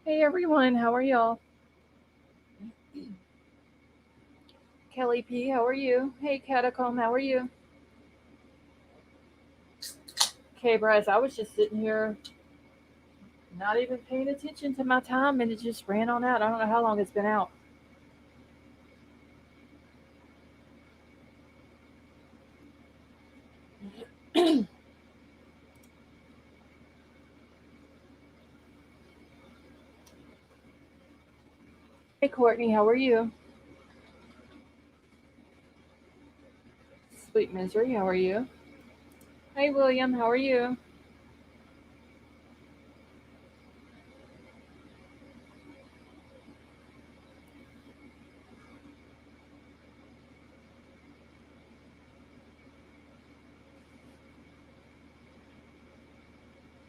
Hey everyone, how are y'all? Kelly P, how are you? Hey Catacomb, how are you? Okay, Bryce, I was just sitting here, not even paying attention to my time, and it just ran on out. I don't know how long it's been out. Hey Courtney, how are you? Sweet Misery, how are you? Hey William, how are you?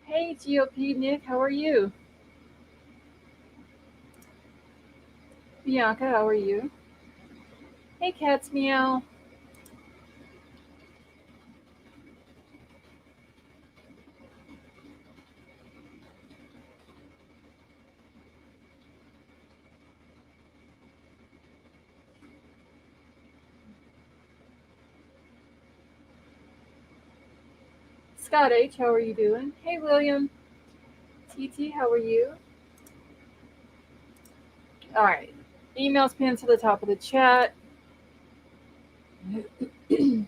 Hey GOP Nick, how are you? Bianca, how are you? Hey Cats Meow. Scott H, how are you doing? Hey William. TT, how are you? All right. Emails pinned to the top of the chat. Hey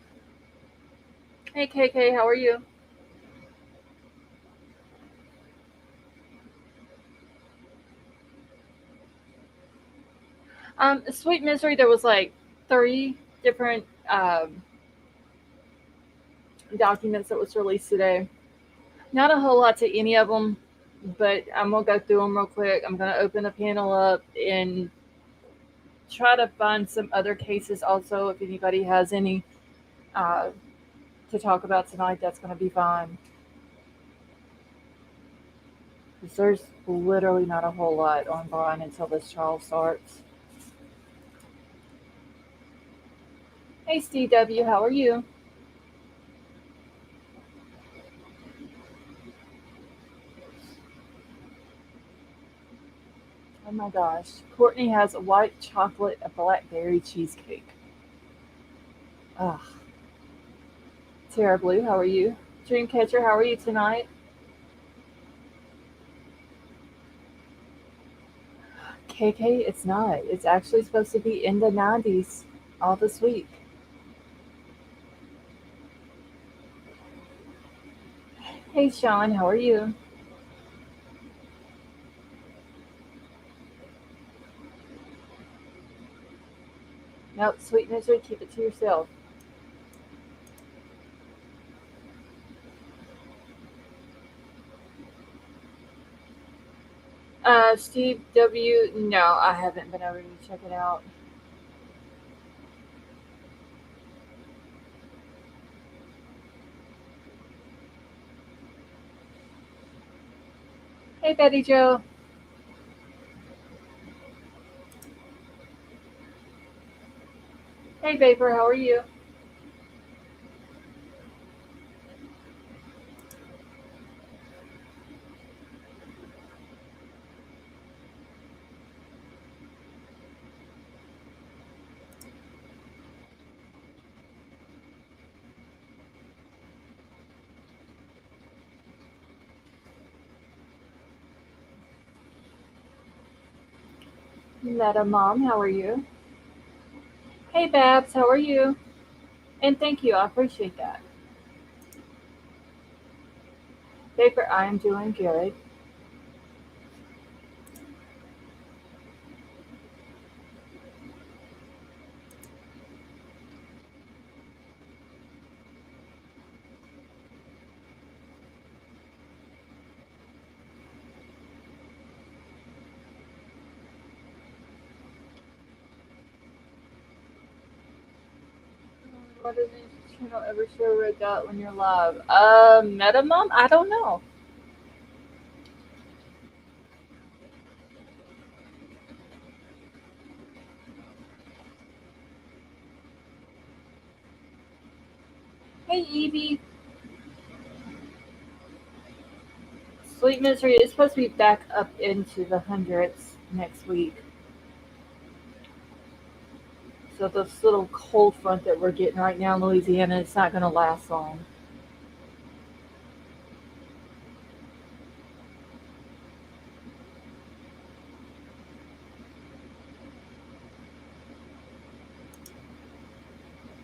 KK, how are you? Sweet Misery, there was like three different documents that was released today. Not a whole lot to any of them, but I'm gonna go through them real quick. I'm gonna open the panel up and try to find some other cases also. If anybody has any uh, to talk about tonight, that's gonna be fine. 'Cause there's literally not a whole lot on Bryan until this trial starts. Hey Steve W, how are you? Oh my gosh. Courtney has a white chocolate, a blackberry cheesecake. Ugh. Tara Blue, how are you? Dreamcatcher, how are you tonight? KK, it's not. It's actually supposed to be in the 90s all this week. Hey Sean, how are you? Nope, sweet misery, keep it to yourself. Steve W, no, I haven't been over to check it out. Hey Betty Joe. Hey Vapor, how are you? Meta Mom, how are you? Hey Babs, how are you? And thank you, I appreciate that. Vapor, I am doing good. What does this channel ever show red dot when you're live? Meta Mom? I don't know. Hey Evie, Sweet Misery is supposed to be back up into the hundreds next week. So this little cold front that we're getting right now in Louisiana, it's not going to last long.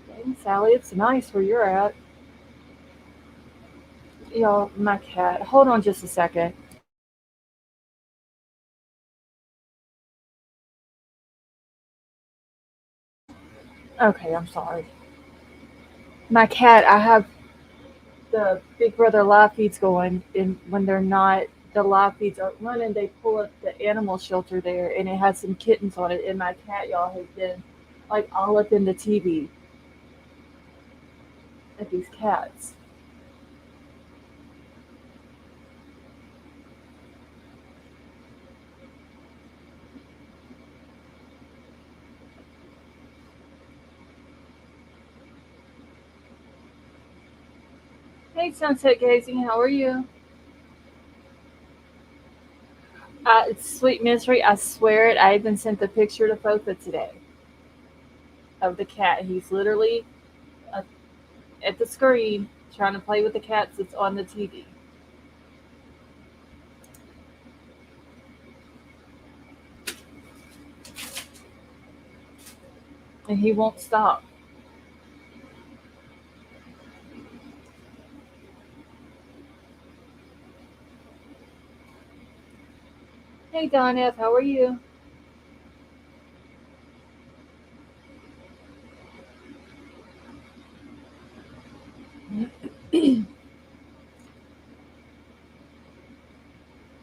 Dang, Sally, it's nice where you're at. Y'all, my cat. Hold on just a second. Okay, I'm sorry. My cat, I have the Big Brother live feeds going, and when they're not, the live feeds aren't running, they pull up the animal shelter there, and it has some kittens on it, and my cat, y'all, has been like all up in the TV at these cats. Hey, Sunset Gazing, how are you? It's Sweet Misery, I swear it. I even sent the picture to Fofa today of the cat. He's literally uh, at the screen trying to play with the cats that's on the TV. And he won't stop. Hey, Don F., how are you?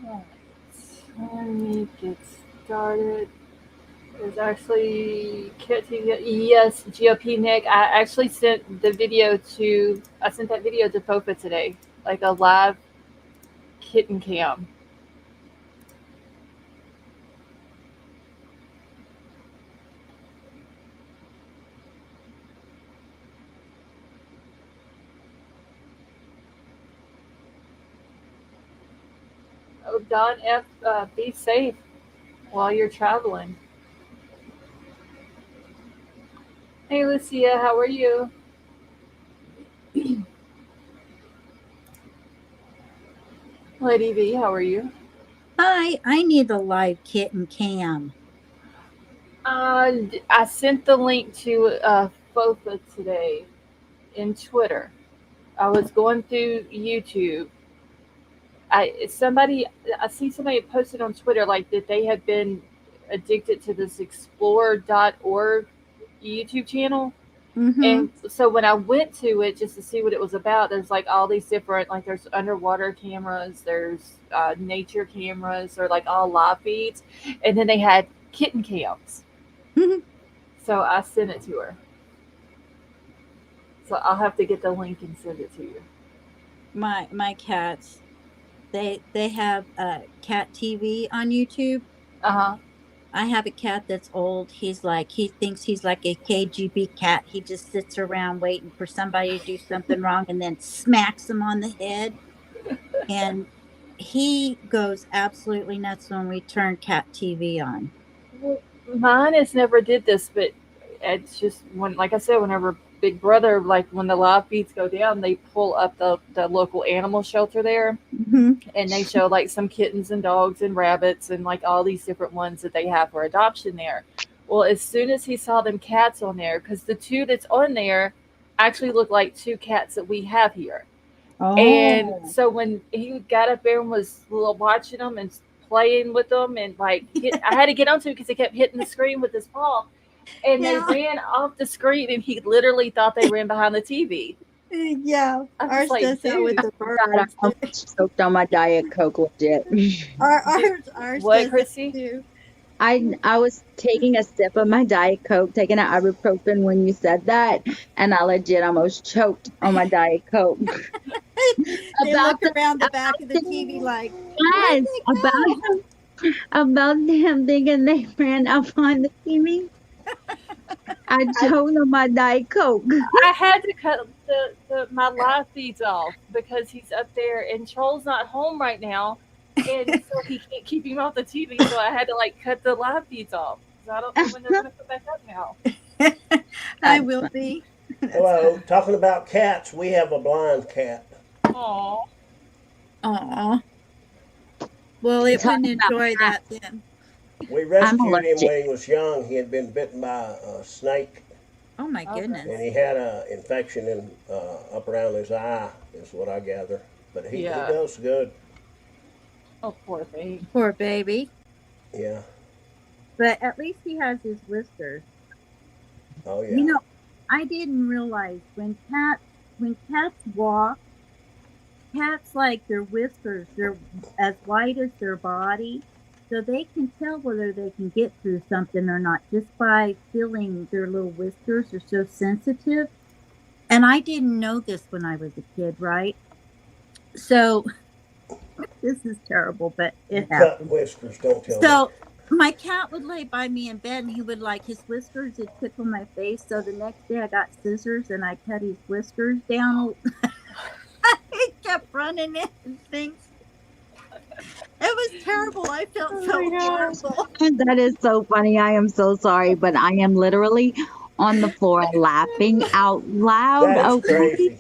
Alright, let me get started. There's actually yes, GOP Nick. I actually sent the video to I sent that video to Fofa today, like a live kitten cam. Oh, Don F, be safe while you're traveling. Hey, Lucia, how are you? Lady V, how are you? Hi, I need a live kitten cam. I sent the link to Fofa today in Twitter. I was going through YouTube. Somebody I see somebody posted on Twitter like that they had been addicted to this explore.org YouTube channel. Mm-hmm. And so when I went to it just to see what it was about, there's like all these different, like there's underwater cameras, there's nature cameras, or like all live feeds, and then they had kitten cams. So I sent it to her. So I'll have to get the link and send it to you. My cats, they have cat TV on YouTube. Uh huh. I have a cat that's old. He thinks he's like a KGB cat. He just sits around waiting for somebody to do something wrong and then smacks them on the head. And he goes absolutely nuts when we turn cat TV on. Well, mine has never did this, but it's just when, like I said, whenever Big Brother, like when the live feeds go down, they pull up the local animal shelter there, Mm-hmm. and they show like some kittens and dogs and rabbits and like all these different ones that they have for adoption there. Well, as soon as he saw them cats on there, because the two that's on there actually look like two cats that we have here. And Oh. so when he got up there and was watching them and playing with them and like I had to get onto it because he kept hitting the screen with his paw, and they Yeah. ran off the screen and he literally thought they ran behind the TV. Yeah. I was Ours like, does that with dude, the God, I birds. almost choked on my Diet Coke legit. Ours what, does that Chrissy? too. I was taking a sip of my Diet Coke, taking an ibuprofen when you said that, and I legit almost choked on my Diet Coke. They about look the around the back about of the TV the like, where'd yes, they go? about them thinking they ran up on the TV. I I choked on my Diet Coke. I had to cut the my live feeds off because he's up there and Troll's not home right now, and so he can't keep him off the TV. So I had to like cut the live feeds off. So I don't know when they're gonna put back up now. I That's will fun. be. Hello. Talking about cats, we have a blind cat. Aw, Aw. Well, it Talk wouldn't about enjoy that then. We I'm rescued him allergic. when he was young. He had been bitten by a snake, Oh my okay. goodness. and he had an infection in up around his eye, is what I gather. But he Yeah. does good. Oh, poor thing. Poor baby. Yeah. But at least he has his whiskers. Oh yeah. You know, I didn't realize when cats walk, cats like their whiskers, they're as white as their body. So they can tell whether they can get through something or not just by feeling their little whiskers are so sensitive. And I didn't know this when I was a kid, right? So this is terrible, but You it cut happened. whiskers, don't tell me. So my cat would lay by me in bed and he would like his whiskers would tickle my face. So the next day I got scissors and I cut his whiskers down. He kept running into things. It was terrible. I felt Oh so my gosh. horrible. That is so funny. I am so sorry, but I am literally on the floor laughing out loud. That is Okay. crazy.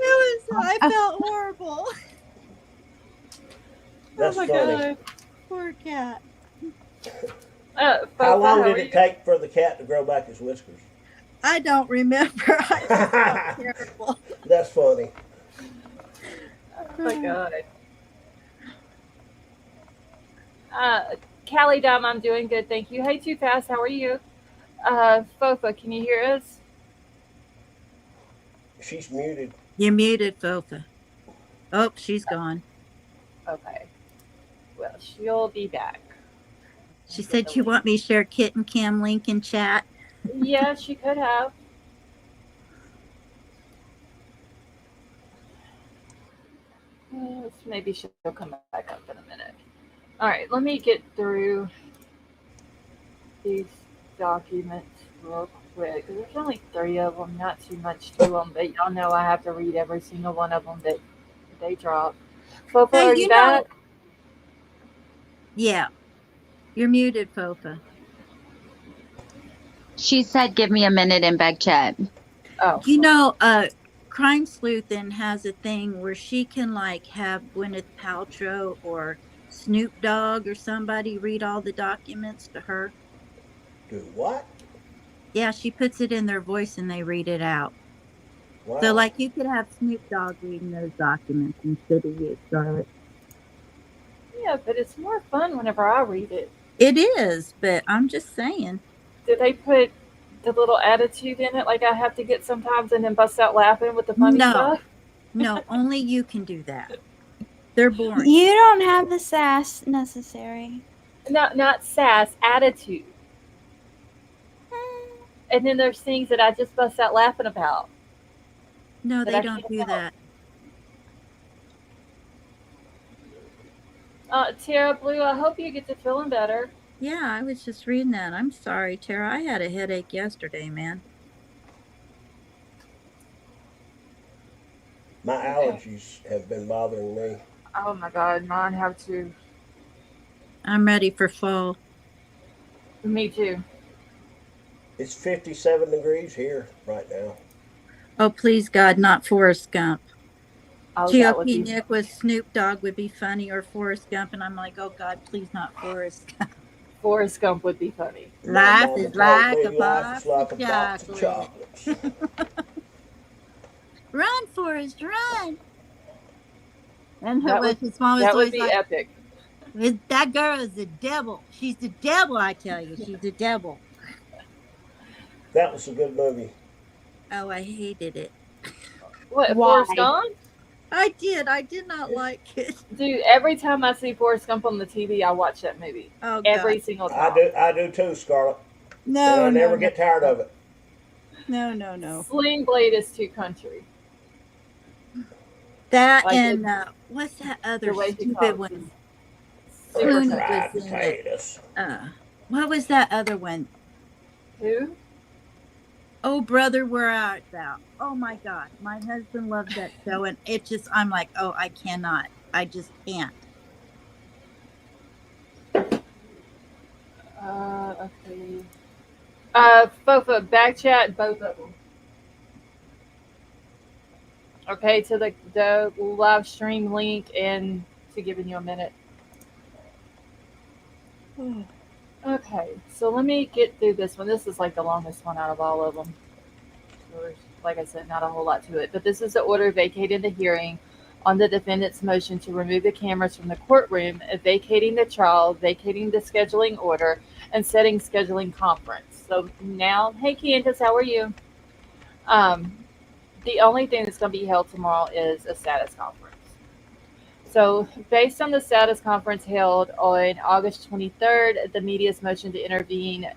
I felt horrible. That's oh my funny. god. Poor cat. How Fofa, long how did are it you? take for the cat to grow back his whiskers? I don't remember. I just felt terrible. That's funny. Oh my god. Callie Dime, I'm doing good, thank you. Hey, Too Fast, how are you? Fofa, can you hear us? She's muted. You're muted, Fofa. Oh, she's gone. Okay. Well, she'll be back. She said you want me to share Kitten Cam link in chat. Yeah, she could have. Maybe she'll come back up in a minute. All right, let me get through these documents real quick. There's only 3 of them, not too much to them, but y'all know I have to read every single one of them that they drop. Fofa, Hey, are you back? Yeah, you're muted, Fofa. She said, give me a minute in back chat. Oh, You know, Crime Sleuthin' has a thing where she can like have Gwyneth Paltrow or Snoop Dogg or somebody read all the documents to her. Do what? Yeah, she puts it in their voice and they read it out. Wow. So like you could have Snoop Dogg reading those documents instead of you, Charlotte. yeah, but it's more fun whenever I read it. It is, but I'm just saying. Did they put the little attitude in it like I have to get sometimes and then bust out laughing with the funny No. stuff? No, only you can do that. They're boring. You don't have the sass necessary. No, not sass, attitude. And then there's things that I just bust out laughing about. No, But they I don't can't do help. that. Tara Blue, I hope you get to feeling better. Yeah, I was just reading that. I'm sorry, Tara. I had a headache yesterday, man. My allergies have been bothering me. Oh my god, mine have too. I'm ready for fall. Me too. It's 57 degrees here right now. Oh, please, God, not Forrest Gump. Oh, that would GOP be Nick with Snoop Dogg would be funny, or Forrest Gump, and I'm like, oh God, please not Forrest Gump. Forrest Gump would be funny. Life My is mama like told a me life is box like of a box of chocolate. chocolates. Run, Forrest, run! And her That with would, his mom was that would always be like, epic. that girl is the devil. She's the devil, I tell you. She's the devil. That was a good movie. Oh, I hated it. What, Why? Forrest Gump? I did not like it. Dude, every time I see Forrest Gump on the TV, I watch that movie. Oh, God. Every single time. I do too, Scarlett. No, And I never get tired of it. No. Sling Blade is too country. That Like and what's that other The way he stupid talks one? is super Clooney country. Fried was in it. potatoes. What was that other one? Who? Oh, brother, where art thou? Oh my God, my husband loves that show, and it just, I'm like, oh, I cannot. I just can't. Okay. Fofa, back chat both of them. Okay, to the live stream link and to giving you a minute. Okay, so let me get through this one. This is like the longest one out of all of them. So there's, like I said, not a whole lot to it. But this is the order vacating the hearing on the defendant's motion to remove the cameras from the courtroom, vacating the trial, vacating the scheduling order, and setting scheduling conference. So now, hey Candace, how are you? Um, the only thing that's going to be held tomorrow is a status conference. So, based on the status conference held on August 23rd, the media's motion to intervene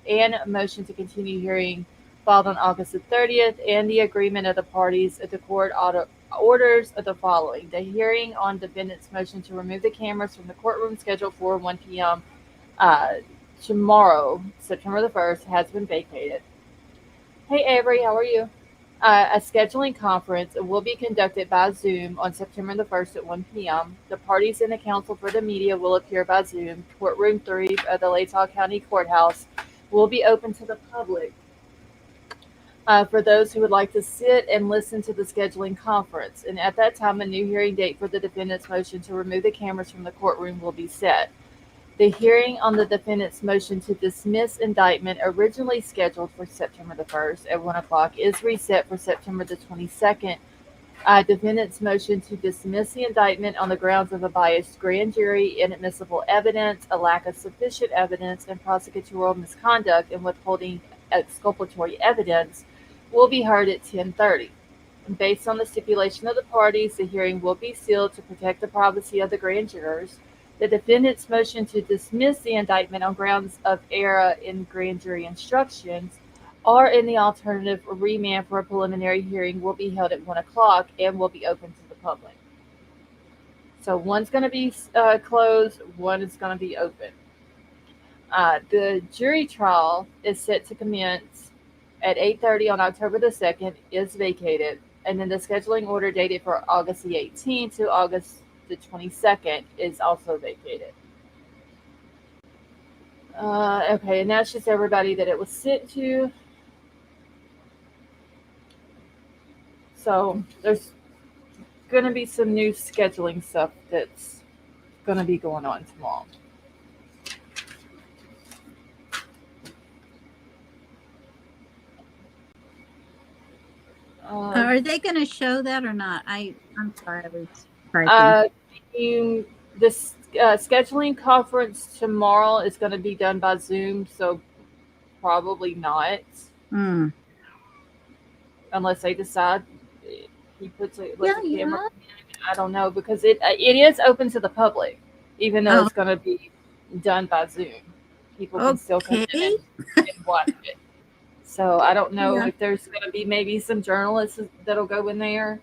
and motion to continue hearing filed on August the 30th, and the agreement of the parties, the court orders the following. The hearing on defendant's motion to remove the cameras from the courtroom scheduled for 1 p.m. Tomorrow, September the 1st, has been vacated. Hey Avery, how are you? A scheduling conference will be conducted by Zoom on September the 1st at 1 p.m. The parties and the counsel for the media will appear by Zoom. Courtroom 3 of the Latah County Courthouse will be open to the public for those who would like to sit and listen to the scheduling conference. And at that time, a new hearing date for the defendant's motion to remove the cameras from the courtroom will be set. The hearing on the defendant's motion to dismiss indictment, originally scheduled for September the 1st at 1 o'clock, is reset for September the 22nd. Defendant's motion to dismiss the indictment on the grounds of a biased grand jury, inadmissible evidence, a lack of sufficient evidence, and prosecutorial misconduct in withholding exculpatory evidence will be heard at 10:30. Based on the stipulation of the parties, the hearing will be sealed to protect the privacy of the grand jurors. The defendant's motion to dismiss the indictment on grounds of error in grand jury instructions or in the alternative remand for a preliminary hearing will be held at 1 o'clock and will be open to the public. So one's going to be closed, one is going to be open. The jury trial is set to commence at 8:30 on October the 2nd, is vacated, and then the scheduling order dated for August the 18th to August the 22nd is also vacated. Okay, and that's just everybody that it was sent to. So there's going to be some new scheduling stuff that's going to be going on tomorrow. Are they going to show that or not? I'm sorry, I was typing. This scheduling conference tomorrow is going to be done by Zoom, so probably not. Unless they decide he puts a camera. I don't know, because it is open to the public, even though it's going to be done by Zoom. People can still come in and watch it. So I don't know if there's going to be maybe some journalists that'll go in there.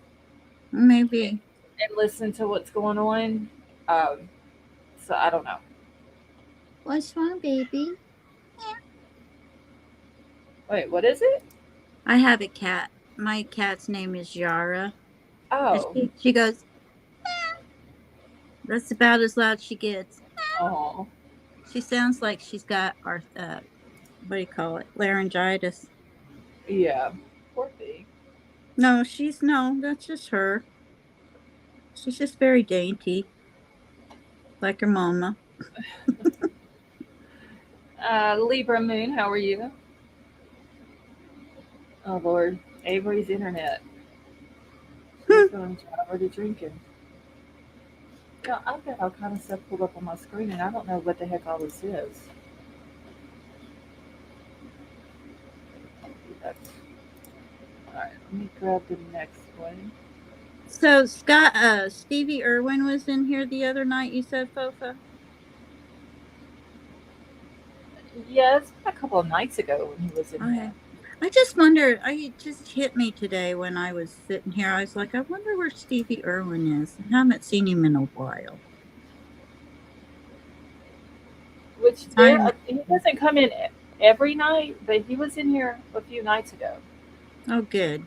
Maybe. And listen to what's going on. So I don't know. What's wrong, baby? Wait, what is it? I have a cat. My cat's name is Yara. Oh. She goes, meow. That's about as loud she gets. Oh. She sounds like she's got what do you call it? Laryngitis. Yeah. Poor thing. No, that's just her. She's just very dainty. Like her mama. Libra Moon, how are you? Oh Lord, Avery's internet. She's going to try already drinking. Yeah, I've got all kind of stuff pulled up on my screen, and I don't know what the heck all this is. Alright, let me grab the next one. So Stevie Irwin was in here the other night, you said, Fofa? Yes, a couple of nights ago when he was in here. I just wonder, it just hit me today when I was sitting here. I was like, I wonder where Stevie Irwin is. I haven't seen him in a while. He doesn't come in every night, but he was in here a few nights ago. Oh, good.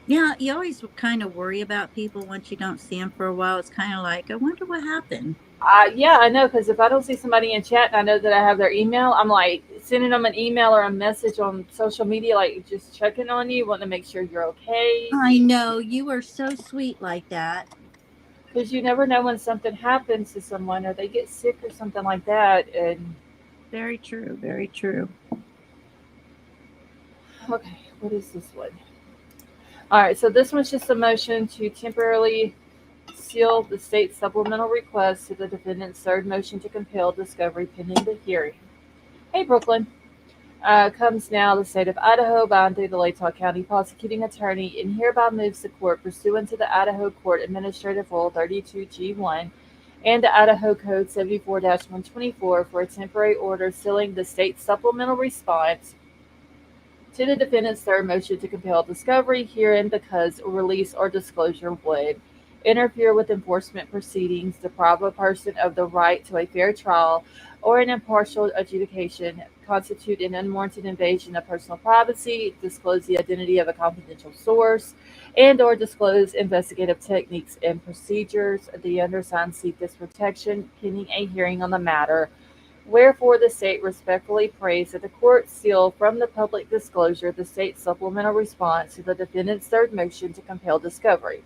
Yeah, you always kind of worry about people once you don't see them for a while. It's kind of like, I wonder what happened. Yeah, I know, because if I don't see somebody in chat and I know that I have their email, I'm like sending them an email or a message on social media, like just checking on you, wanting to make sure you're okay. I know, you are so sweet like that. Because you never know when something happens to someone or they get sick or something like that. And Very true, very true. okay, what is this one? All right, so this one's just a motion to temporarily seal the state's supplemental request to the defendant's third motion to compel discovery pending the hearing. Hey, Brooklyn. Comes now the state of Idaho, bound through the Latah County prosecuting attorney, and hereby moves the court pursuant to the Idaho Court Administrative Rule 32G1 and the Idaho Code 74-124 for a temporary order sealing the state's supplemental response to the defendant's third motion to compel discovery herein because release or disclosure would interfere with enforcement proceedings, deprive a person of the right to a fair trial or an impartial adjudication, constitute an unwarranted invasion of personal privacy, disclose the identity of a confidential source, and or disclose investigative techniques and procedures. The undersigned seek this protection pending a hearing on the matter. Wherefore, the state respectfully prays that the court seal from the public disclosure the state's supplemental response to the defendant's third motion to compel discovery.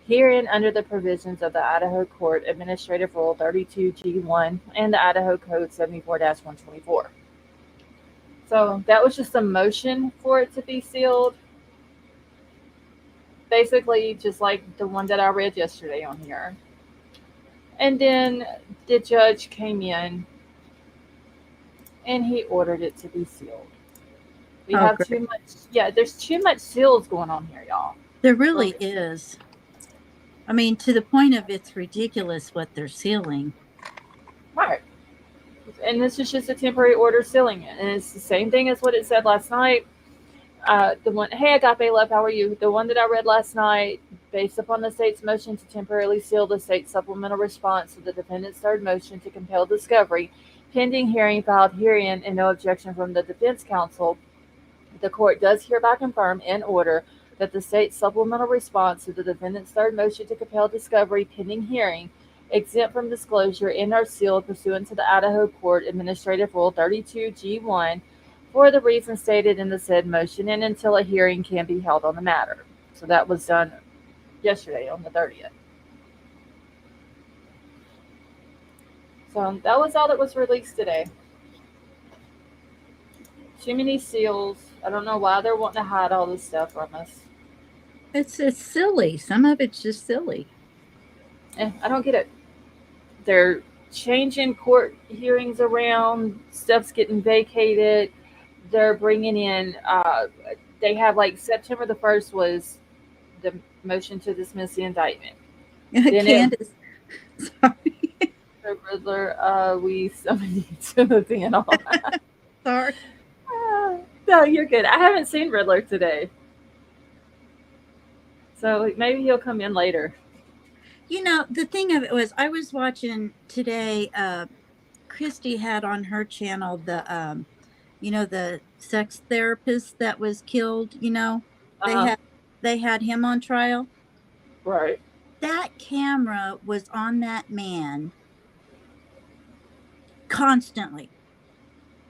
Herein, under the provisions of the Idaho Court Administrative Rule 32G1 and the Idaho Code 74-124. So that was just a motion for it to be sealed. Basically, just like the one that I read yesterday on here. And then the judge came in and he ordered it to be sealed. We have great. too much. Yeah, there's too much seals going on here, y'all. There really is. I mean, to the point of it's ridiculous what they're sealing. Right. And this is just a temporary order sealing it. And it's the same thing as what it said last night. The one, hey, Agape Love, how are you? The one that I read last night, based upon the state's motion to temporarily seal the state's supplemental response to the defendant's third motion to compel discovery, pending hearing filed herein and no objection from the defense counsel, the court does hereby confirm and order that the state's supplemental response to the defendant's third motion to compel discovery pending hearing, exempt from disclosure, and are sealed pursuant to the Idaho Court Administrative Rule 32G1 for the reasons stated in the said motion and until a hearing can be held on the matter. So that was done yesterday on the 30th. So that was all that was released today. Too many seals. I don't know why they're wanting to hide all this stuff from us. It's silly. Some of it's just silly. I don't get it. They're changing court hearings around. Stuff's getting vacated. They're bringing in. They have like September the 1st was the motion to dismiss the indictment. Candace, sorry. The Riddler. We summoned you to the panel. Sorry. No, you're good. I haven't seen Riddler today. So maybe he'll come in later. You know, the thing of it was, I was watching today, Christy had on her channel the, the sex therapist that was killed, they had him on trial. Right. That camera was on that man constantly.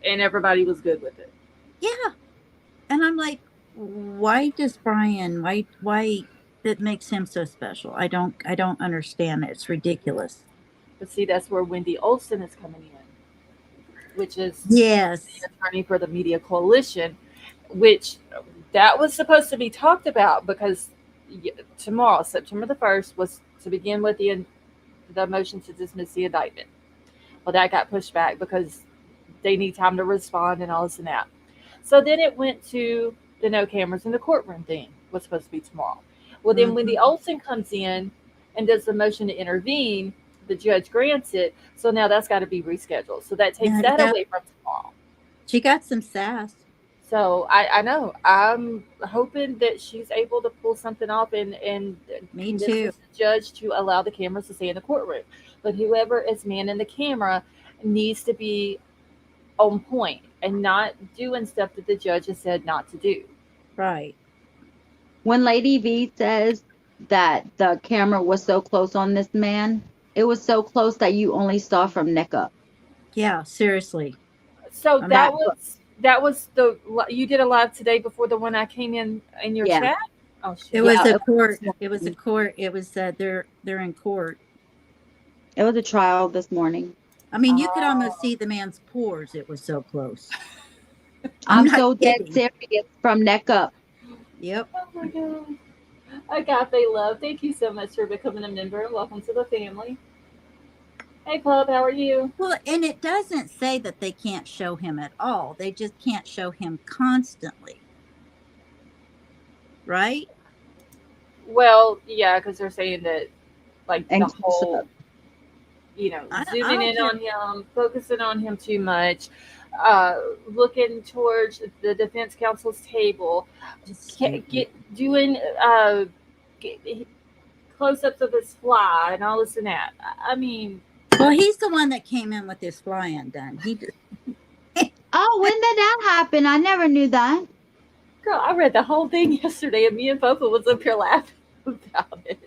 And everybody was good with it. Yeah. And I'm like, why does Bryan, why that makes him so special? I don't understand it. It's ridiculous. But see, that's where Wendy Olson is coming in, which is yes, the attorney for the Media Coalition, which that was supposed to be talked about because tomorrow, September the 1st, was to begin with the motion to dismiss the indictment. Well, that got pushed back because they need time to respond and all this and that. So then it went to the no cameras in the courtroom thing was supposed to be tomorrow. Well, then Wendy Olson comes in and does the motion to intervene. The judge grants it. So now that's got to be rescheduled. So that takes that away from tomorrow. She got some sass. So I know. I'm hoping that she's able to pull something off and Me too. The judge to allow the cameras to stay in the courtroom. But whoever is manning the camera needs to be on point and not doing stuff that the judge has said not to do. Right. When Lady V says that the camera was so close on this man, it was so close that you only saw from neck up. Yeah, seriously. So I'm that not- was the you did a live today before the one I came in your Yeah. chat. Oh shit! It was Yeah, a court. It was a court. It was they're in court. It was a trial this morning. I mean, you could almost see the man's pores. It was so close. I'm not so dead kidding. serious from neck up. Yep. Oh my god! Agape love, thank you so much for becoming a member. Welcome to the family. Hey, Pub, how are you? Well, and it doesn't say that they can't show him at all. They just can't show him constantly. Right? Well, yeah, because they're saying that, like, And the whole, I zooming don't in care. on him, focusing on him too much, looking towards the defense counsel's table, doing close-ups of his fly and all this and that. I mean, Well, he's the one that came in with his fly undone. He just, Oh, when did that happen? I never knew that. girl, I read the whole thing yesterday, and me and Popa was up here laughing about it.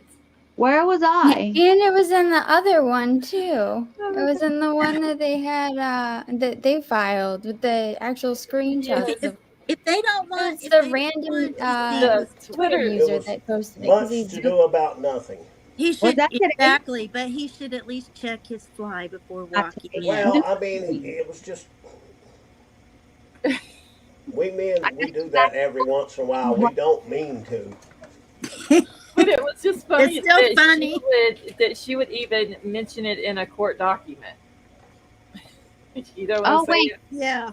Where was I? And it was in the other one too. It was in the one that they had that they filed with the actual screenshots. Yes. Of, if they don't want, it's if the they random The Twitter user was that posted it Much because to do about nothing. he Was should that today? exactly, but he should at least check his fly before Not walking today. in. Well, I mean, it was just we men we do that every once in a while. We don't mean to. But it was just funny, It's still funny. that she would even mention it in a court document. You know what Oh, I'm saying? wait. Yeah.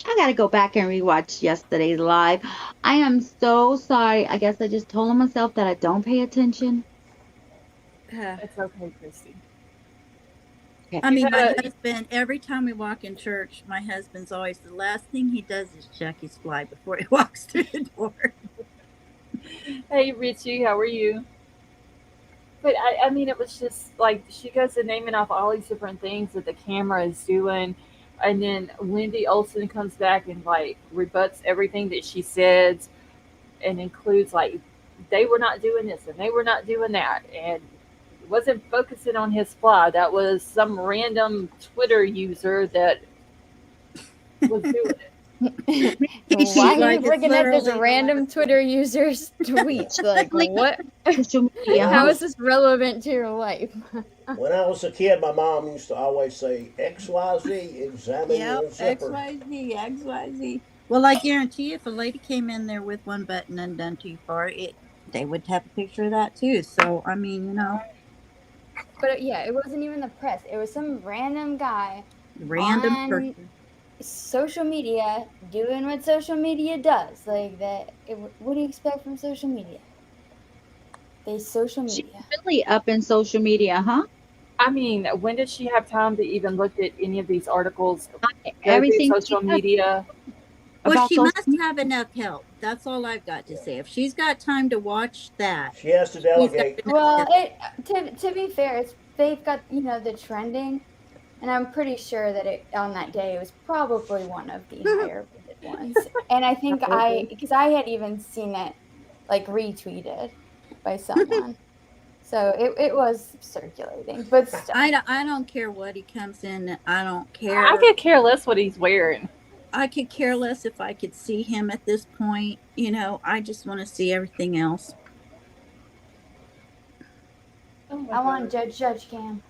I gotta go back and rewatch yesterday's live. I am so sorry. I guess I just told myself that I don't pay attention. It's okay, Christy. I mean, You my had a- husband, every time we walk in church, my husband's always, the last thing he does is check his fly before he walks through the door. Hey, Richie, how are you? But I mean, it was just like she goes to naming off all these different things that the camera is doing, and then Wendy Olson comes back and like rebuts everything that she says, and includes like they were not doing this and they were not doing that, and wasn't focusing on his fly. That was some random Twitter user that was doing it. She's why are like, you it's looking at this literally the random last Twitter user's tweets? Like, what? Social media. How is this relevant to your life? When I was a kid, my mom used to always say, XYZ, examine Yep, your zipper. XYZ, XYZ. Well, I guarantee if a lady came in there with one button undone too far, they would have a picture of that too. So, I mean, you know, But yeah, it wasn't even the press. It was some random guy random on person. social media doing what social media does. Like that. What do you expect from social media? They social She's media. really up in social media, huh? I mean, when did she have time to even look at any of these articles? Go through Everything social she does media. Well, about she social must have enough help. That's all I've got to say. If she's got time to watch that, She has to she's got delegate. enough Well, help. to be fair, they've got the trending, and I'm pretty sure that on that day it was probably one of the higher rated ones. And I think because I had even seen it like retweeted by someone, so it was circulating. But still, I don't care what he comes in. I don't care. I could care less what he's wearing. I could care less if I could see him at this point. You know, I just want to see everything else. I want Judge Cam.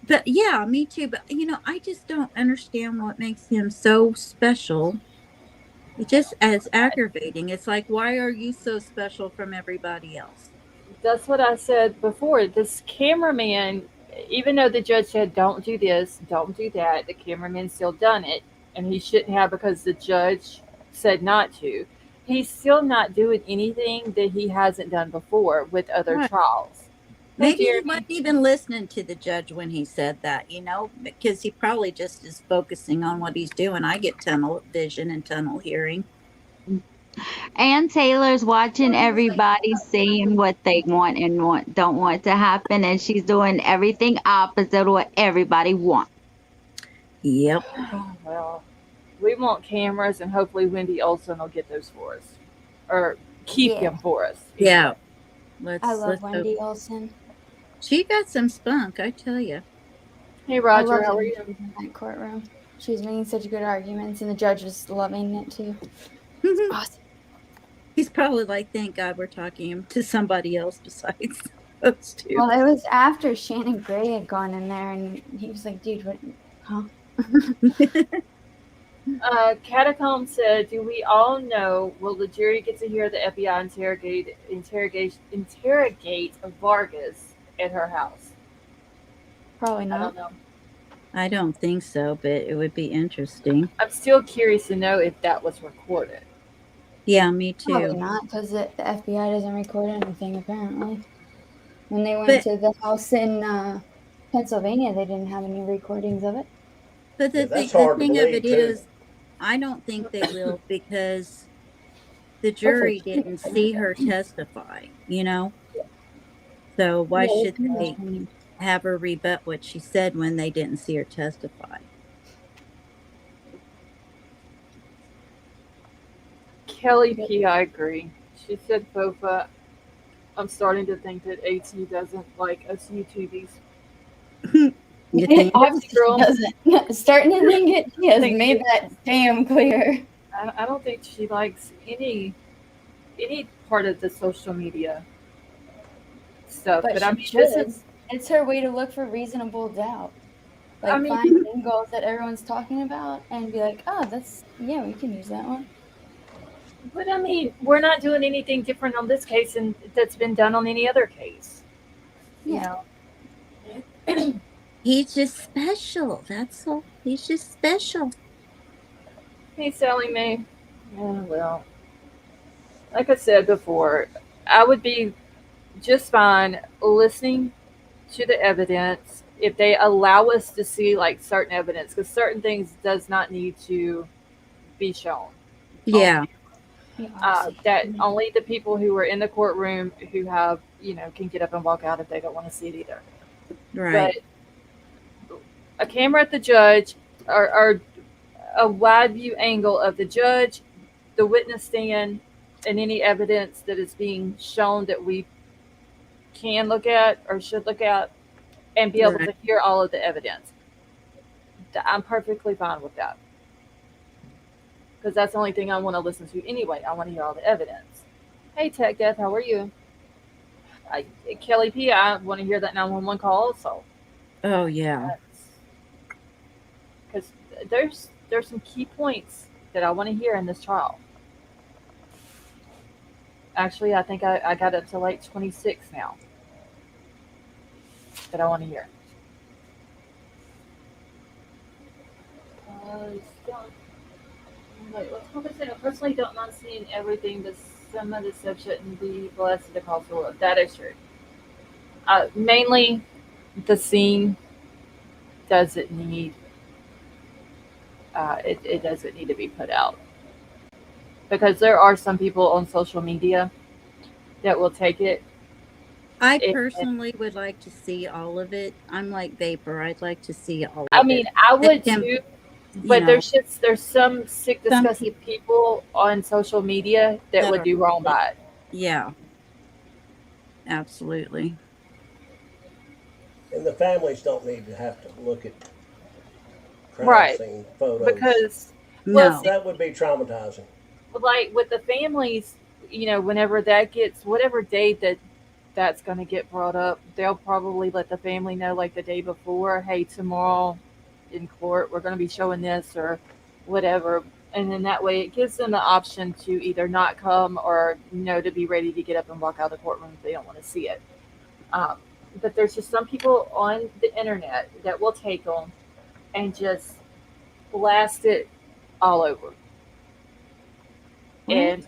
But yeah, me too. But you know, I just don't understand what makes him so special. It's just as aggravating. It's like, why are you so special from everybody else? That's what I said before. This cameraman, even though the judge said, don't do this, don't do that, the cameraman still done it. And he shouldn't have because the judge said not to. He's still not doing anything that he hasn't done before with other Right. trials. Maybe he Jeremy. wasn't even listening to the judge when he said that, you know, because he probably just is focusing on what he's doing. I get tunnel vision and tunnel hearing. And Taylor's watching everybody saying what they want and don't want to happen, and she's doing everything opposite of what everybody wants. Yep. Well, we want cameras, and hopefully Wendy Olson will get those for us, or keep Yeah. them for us. Yeah. I love Let's hope. Wendy Olson. She got some spunk, I tell you. Hey I Roger, loved how it are when you? she was in that courtroom. She was making such good arguments, and the judge was loving it too. Awesome. He's probably like, thank God we're talking to somebody else besides those two. Well, it was after Shannon Gray had gone in there, and he was like, "Dude, what? Huh?" Catacomb said, "Do we all know? Will the jury get to hear the FBI interrogate Vargas at her house?" Probably I not. don't know. I don't think so, but it would be interesting. I'm still curious to know if that was recorded. Yeah, me Probably too. not, because the FBI doesn't record anything apparently. When they went But to the house in Pennsylvania, they didn't have any recordings of it. but Yeah, that's the hard to thing of believe it too. is, I don't think they will because the Hopefully, jury didn't see her testify, So why yeah, there's should too much they money. have her rebut what she said when they didn't see her testify? Kelly P, I agree. She said, "Fofa, I'm starting to think that AT doesn't like us YouTubies." You think? Obviously, girl. she doesn't. Starting to think it. She has Think made she- that damn clear. I don't think she likes any part of the social media stuff. But But I she mean, should. this is. It's her way to look for reasonable doubt. Like I mean, find angles that everyone's talking about and be like, "Oh, we can use that one." but I mean, we're not doing anything different on this case, and that's been done on any other case. You Yeah. know. He's just special. That's all. He's just special. He's telling me, yeah, well, like I said before, I would be just fine listening to the evidence if they allow us to see like certain evidence, because certain things does not need to be shown. Yeah. That only the people who are in the courtroom who have, can get up and walk out if they don't want to see it either. Right. But a camera at the judge, or a wide view angle of the judge, the witness stand, and any evidence that is being shown that we can look at or should look at, and be able to hear all of the evidence. I'm perfectly fine with that. Because that's the only thing I want to listen to anyway. I want to hear all the evidence. Hey, Tech Death, how are you? Kelly P, I want to hear that 911 call also. Oh yeah. Because there's some key points that I want to hear in this trial. Actually, I think I got up to like 26 now that I want to hear. I personally don't mind seeing everything, but some of the stuff shouldn't be blessed across the world. That is true. Mainly, the scene doesn't need. It doesn't need to be put out, because there are some people on social media that will take it. I personally would like to see all of it. I'm like Vapor. I'd like to see all of it. I mean, I would too. But there's some sick, disgusting people on social media that would do wrong by it. Yeah, absolutely. And the families don't need to have to look at Right. scene photos. Because that would be traumatizing. Like with the families, whenever that gets, whatever date that's going to get brought up, they'll probably let the family know like the day before, hey, tomorrow in court we're going to be showing this or whatever, and then that way it gives them the option to either not come or to be ready to get up and walk out of the courtroom if they don't want to see it. But there's just some people on the internet that will take them and just blast it all over, and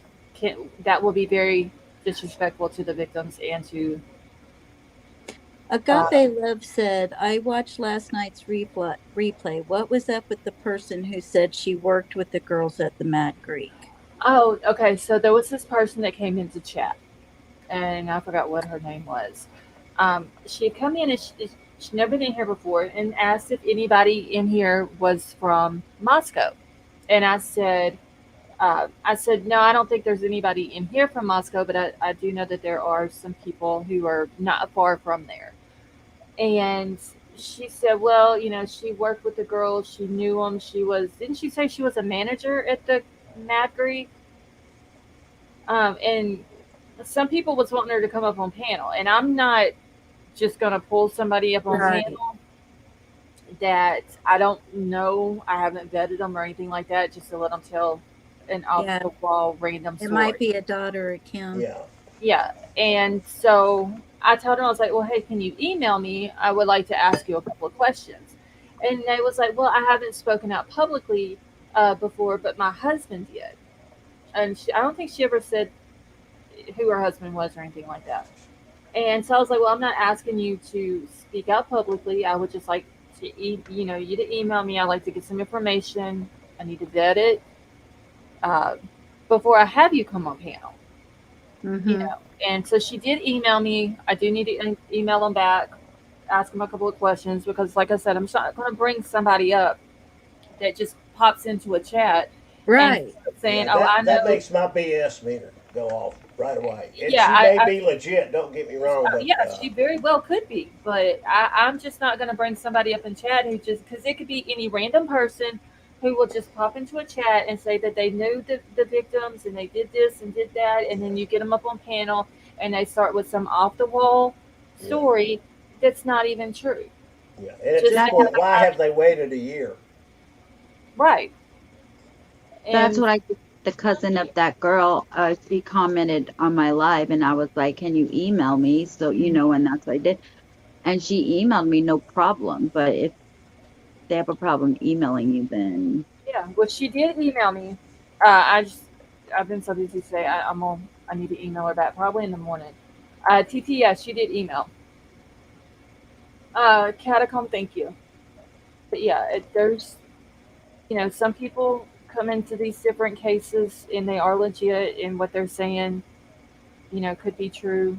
that will be very disrespectful to the victims and to. Agape Love said, I watched last night's replay. What was up with the person who said she worked with the girls at the Mad Greek? Oh, okay. So there was this person that came into chat, and I forgot what her name was. She had come in and she'd never been in here before, and asked if anybody in here was from Moscow. And I said, no, I don't think there's anybody in here from Moscow, but I do know that there are some people who are not far from there. And she said, well, she worked with the girls. She knew them. Didn't she say she was a manager at the Mad Greek? And some people was wanting her to come up on panel. And I'm not just going to pull somebody up on Right. panel that I don't know. I haven't vetted them or anything like that, just to let them tell an off the wall random It story. might be a daughter of Kim. Yeah. Yeah. And so I told them, I was like, well, hey, can you email me? I would like to ask you a couple of questions. And they was like, well, I haven't spoken out publicly before, but my husband did. And I don't think she ever said who her husband was or anything like that. And so I was like, well, I'm not asking you to speak out publicly. I would just like to, you to email me. I'd like to get some information. I need to vet it before I have you come on panel. Mm-hmm. And so she did email me. I do need to email them back, ask them a couple of questions, because like I said, I'm not going to bring somebody up that just pops into a chat Right. and saying, Yeah, I know. That makes my BS meter go off right away. And Yeah, she may be legit, don't get me wrong. But, yeah, she very well could be. But I'm just not going to bring somebody up in chat who just, because it could be any random person who will just pop into a chat and say that they knew the victims and they did this and did that. And then you get them up on panel and they start with some off the wall story that's not even true. Yeah, and at this point, why have they waited a year? Right. That's what I did. The cousin of that girl, she commented on my live, and I was like, can you email me? So, and that's what I did. And she emailed me, no problem. But if they have a problem emailing you, then. Yeah, well, she did email me. I've been so busy today. I need to email her back probably in the morning. TT, yeah, she did email. Catacomb, thank you. But yeah, there's, some people come into these different cases and they are legit and what they're saying, could be true.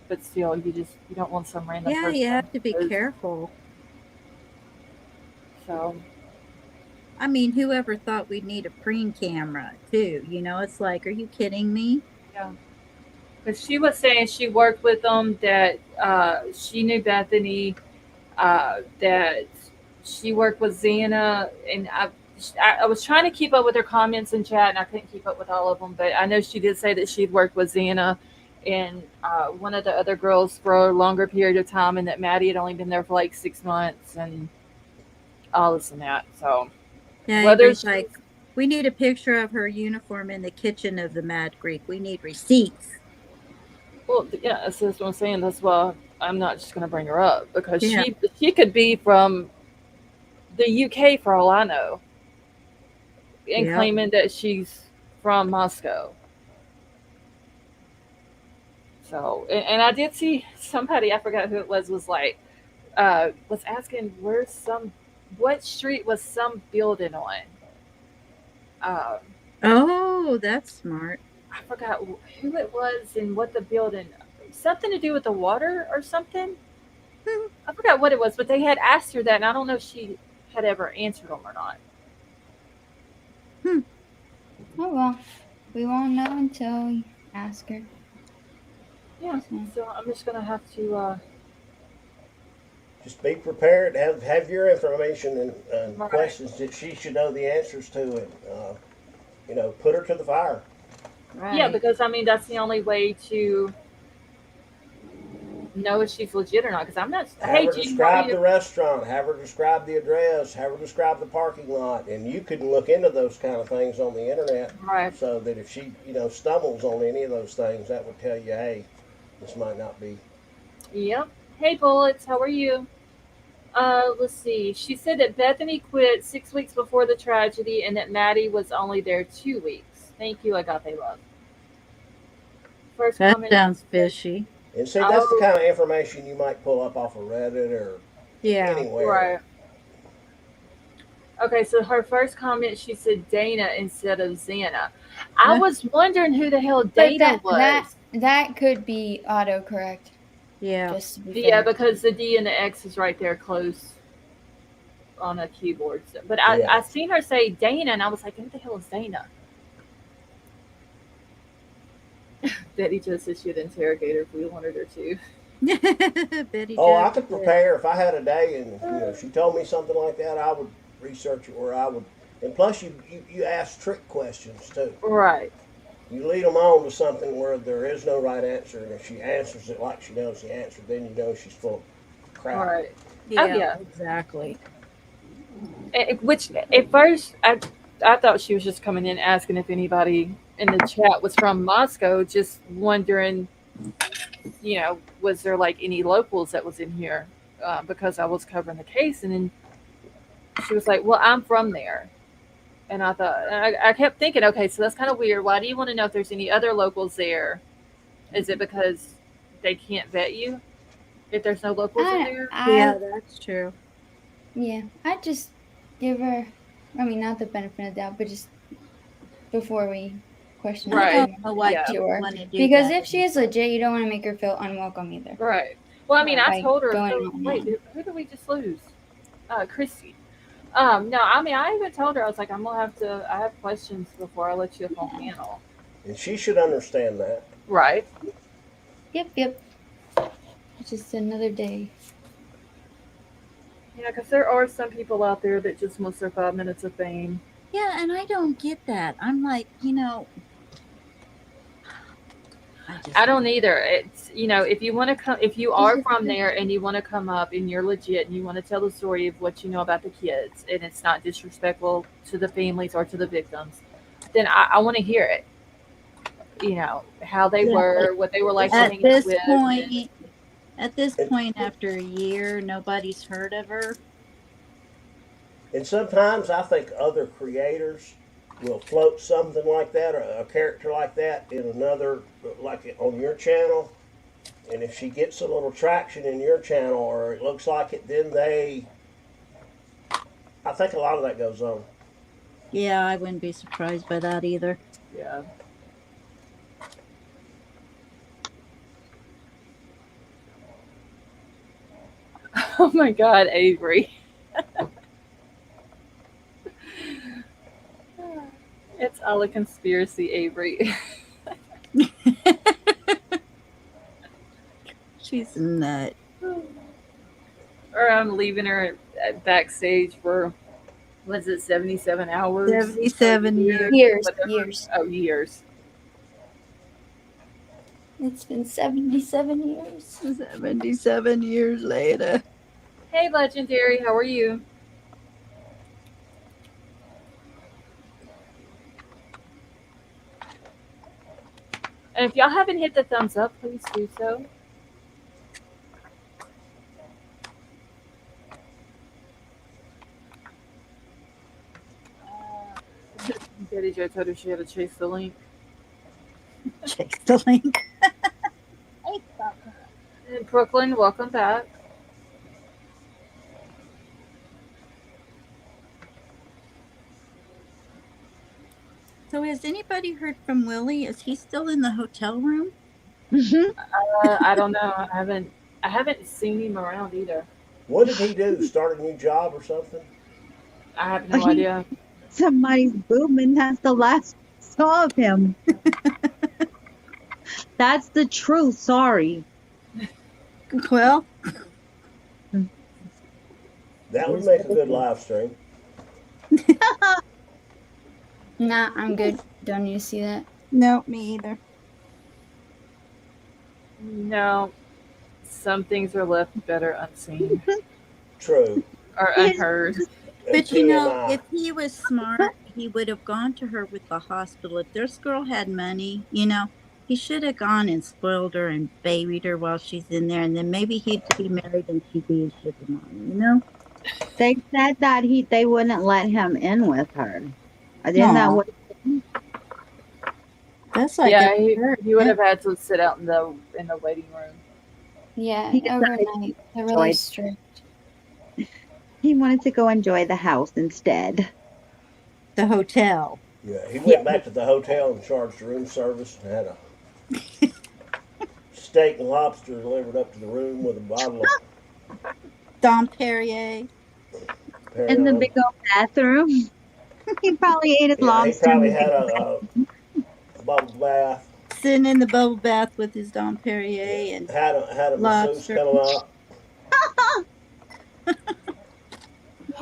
But still, you don't want some random person. You have to be careful. So, I mean, whoever thought we'd need a preen camera too? It's like, are you kidding me? Yeah. Because she was saying she worked with them, that she knew Bethany, that she worked with Xana, and I was trying to keep up with her comments in chat, and I couldn't keep up with all of them. But I know she did say that she'd worked with Xana and one of the other girls for a longer period of time, and that Maddie had only been there for like 6 months, and all this and that. So, Whether's like, we need a picture of her uniform in the kitchen of the Mad Greek. We need receipts. Well, yeah, that's what I'm saying. That's why I'm not just going to bring her up, because she could be from the UK for all I know, and claiming that she's from Moscow. So, and I did see somebody, I forgot who it was like, was asking what street was some building on. Oh, that's smart. I forgot who it was and what the building, something to do with the water or something. I forgot what it was, but they had asked her that, and I don't know if she had ever answered them or not. Oh, well, we won't know until we ask her. Yeah, so I'm just going to have to... just be prepared, have your information and questions that she should know the answers to, and, put her to the fire. Right. Yeah, because, that's the only way to know if she's legit or not, because I'm not... Have her describe the restaurant, have her describe the address, have her describe the parking lot, and you can look into those kind of things on the internet. Right. So that if she, stumbles on any of those things, that would tell you, hey, this might not be. Yep. Hey, Bullets, how are you? Let's see. She said that Bethany quit 6 weeks before the tragedy and that Maddie was only there 2 weeks. Thank you, Agape Love. First that comment, sounds fishy. And see, that's the kind of information you might pull up off of Reddit or anywhere. Right. Okay, so her first comment, she said Dana instead of Xana. I was wondering who the hell Dana was. That could be autocorrect. Yeah. Just to be Yeah, fair. because the D and the X is right there close on a keyboard. But Yeah. I seen her say Dana, and I was like, who the hell is Dana? Betty just issued an interrogator if we wanted her to. Betty Oh, I Joe. could prepare if I had a day, and she told me something like that. I would research it, or I would. And plus, you ask trick questions too. Right. You lead them on to something where there is no right answer, and if she answers it like she knows the answer, then you know she's full of crap. Right. Yeah, yeah. exactly. Which at first I thought she was just coming in asking if anybody in the chat was from Moscow, just wondering, was there like any locals that was in here because I was covering the case, and then she was like, "Well, I'm from there," and I thought, and I kept thinking, okay, so that's kind of weird. Why do you want to know if there's any other locals there? Is it because they can't vet you if there's no locals in there? Yeah, that's true. Yeah, I just give her, I mean, not the benefit of the doubt, but just before we question her. I Right. don't know why Yeah. people Sure. want to do Because that. if she is legit, you don't want to make her feel unwelcome either. Right. Well, I mean, I By told her. going Oh, on wait, that. who did we just lose? Christy. No, I mean, I even told her, I was like, I have questions before I let you up on panel. And she should understand that. Right. Yep. It's just another day. Yeah, because there are some people out there that just want their 5 minutes of fame. Yeah, and I don't get that. I'm like, I don't either. It's, if you want to come, if you are from there and you want to come up and you're legit and you want to tell the story of what you know about the kids and it's not disrespectful to the families or to the victims, then I want to hear it. How they were, what they were like at hanging out this with. point, at this point, after a year, nobody's heard of her. And sometimes I think other creators will float something like that, or a character like that, in another, like on your channel. And if she gets a little traction in your channel, or it looks like it, then I think a lot of that goes on. Yeah, I wouldn't be surprised by that either. Yeah. Oh my God, Avery. It's all a conspiracy, Avery. She's a nut. Or I'm leaving her at backstage for, was it 77 hours? 77 years. Years. Oh, years. It's been 77 years. 77 years later. Hey, Legendary, how are you? And if y'all haven't hit the thumbs up, please do so. Betty Jo told her she had to chase the link. Chase the link. And Brooklyn, welcome back. So has anybody heard from Willie? Is he still in the hotel room? I don't know. I haven't seen him around either. What did he do? Start a new job or something? I have no idea. Somebody's booming. That's the last I saw of him. That's the truth. Sorry. Well, That would make a good live stream. Nah, I'm good. Don't need to see that. no, me either. No, some things are left better unseen True. or unheard. But TMI. if he was smart, he would have gone to her with the hospital. If this girl had money, he should have gone and spoiled her and babied her while she's in there, and then maybe he'd be married and she'd be his sugar mom, They said that they wouldn't let him in with her. Isn't that what? That's like Yeah, he would have had to sit out in the waiting room. Yeah, He decided overnight. They're really strict. He wanted to go enjoy the house instead. the hotel. Yeah, he went back to the hotel and charged room service and had a steak and lobster delivered up to the room with a bottle of Dom Perrier. In the Perrier. big old bathroom. He probably ate his Yeah, he lobster in probably the had big a bubble bath. Sitting in the bubble bath with his Dom Perrier and Had a masseuse lobster. coming up.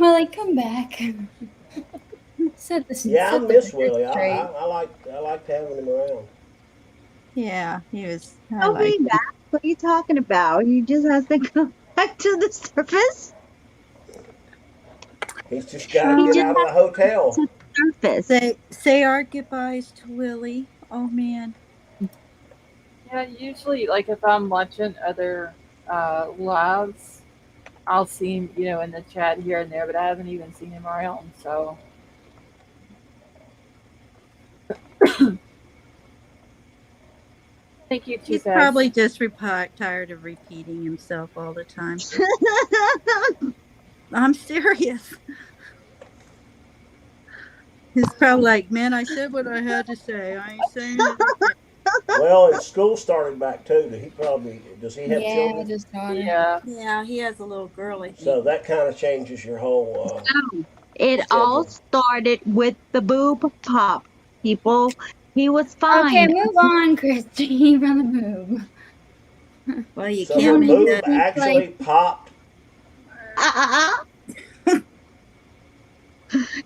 Willie, come back. Set the Yeah, I set the miss record Willie. straight. I liked having him around. Yeah, he was. I He'll like be him. back. What are you talking about? He just has to come back to the surface. He's just got to He get just out of has the hotel. to surface. Say our goodbyes to Willie. Oh man. Yeah, usually, like if I'm watching other lives, I'll see him, in the chat here and there, but I haven't even seen him around. So, thank you, He's Two probably just tired of repeating himself all the time. I'm serious. He's probably like, man, I said what I had to say. I ain't saying it again. Well, and school started back too. Does he have Yeah, children? just daughter. Yeah, Yeah, he has a little girl, I think. So that kind of changes your whole It all schedule. started with the boob pop. People, he was Okay, fine. move on, Christy, from the boob. Well, you So can't the make boob that. actually popped.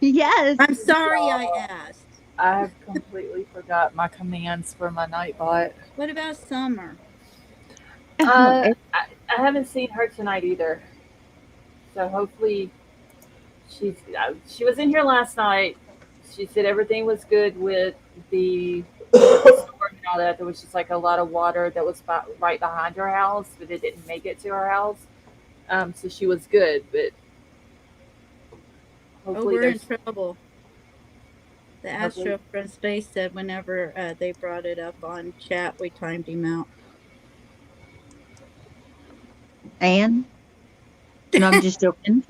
Yes. I'm sorry I asked. I have completely forgot my commands for my Nightbot. What about Summer? I haven't seen her tonight either. So hopefully she was in here last night. She said everything was good with the storm and all that. There was just like a lot of water that was right behind her house, but it didn't make it to her house. So she was good, but hopefully We're in there's trouble. The Astro from Space said whenever they brought it up on chat, we timed him out. And no, I'm just joking.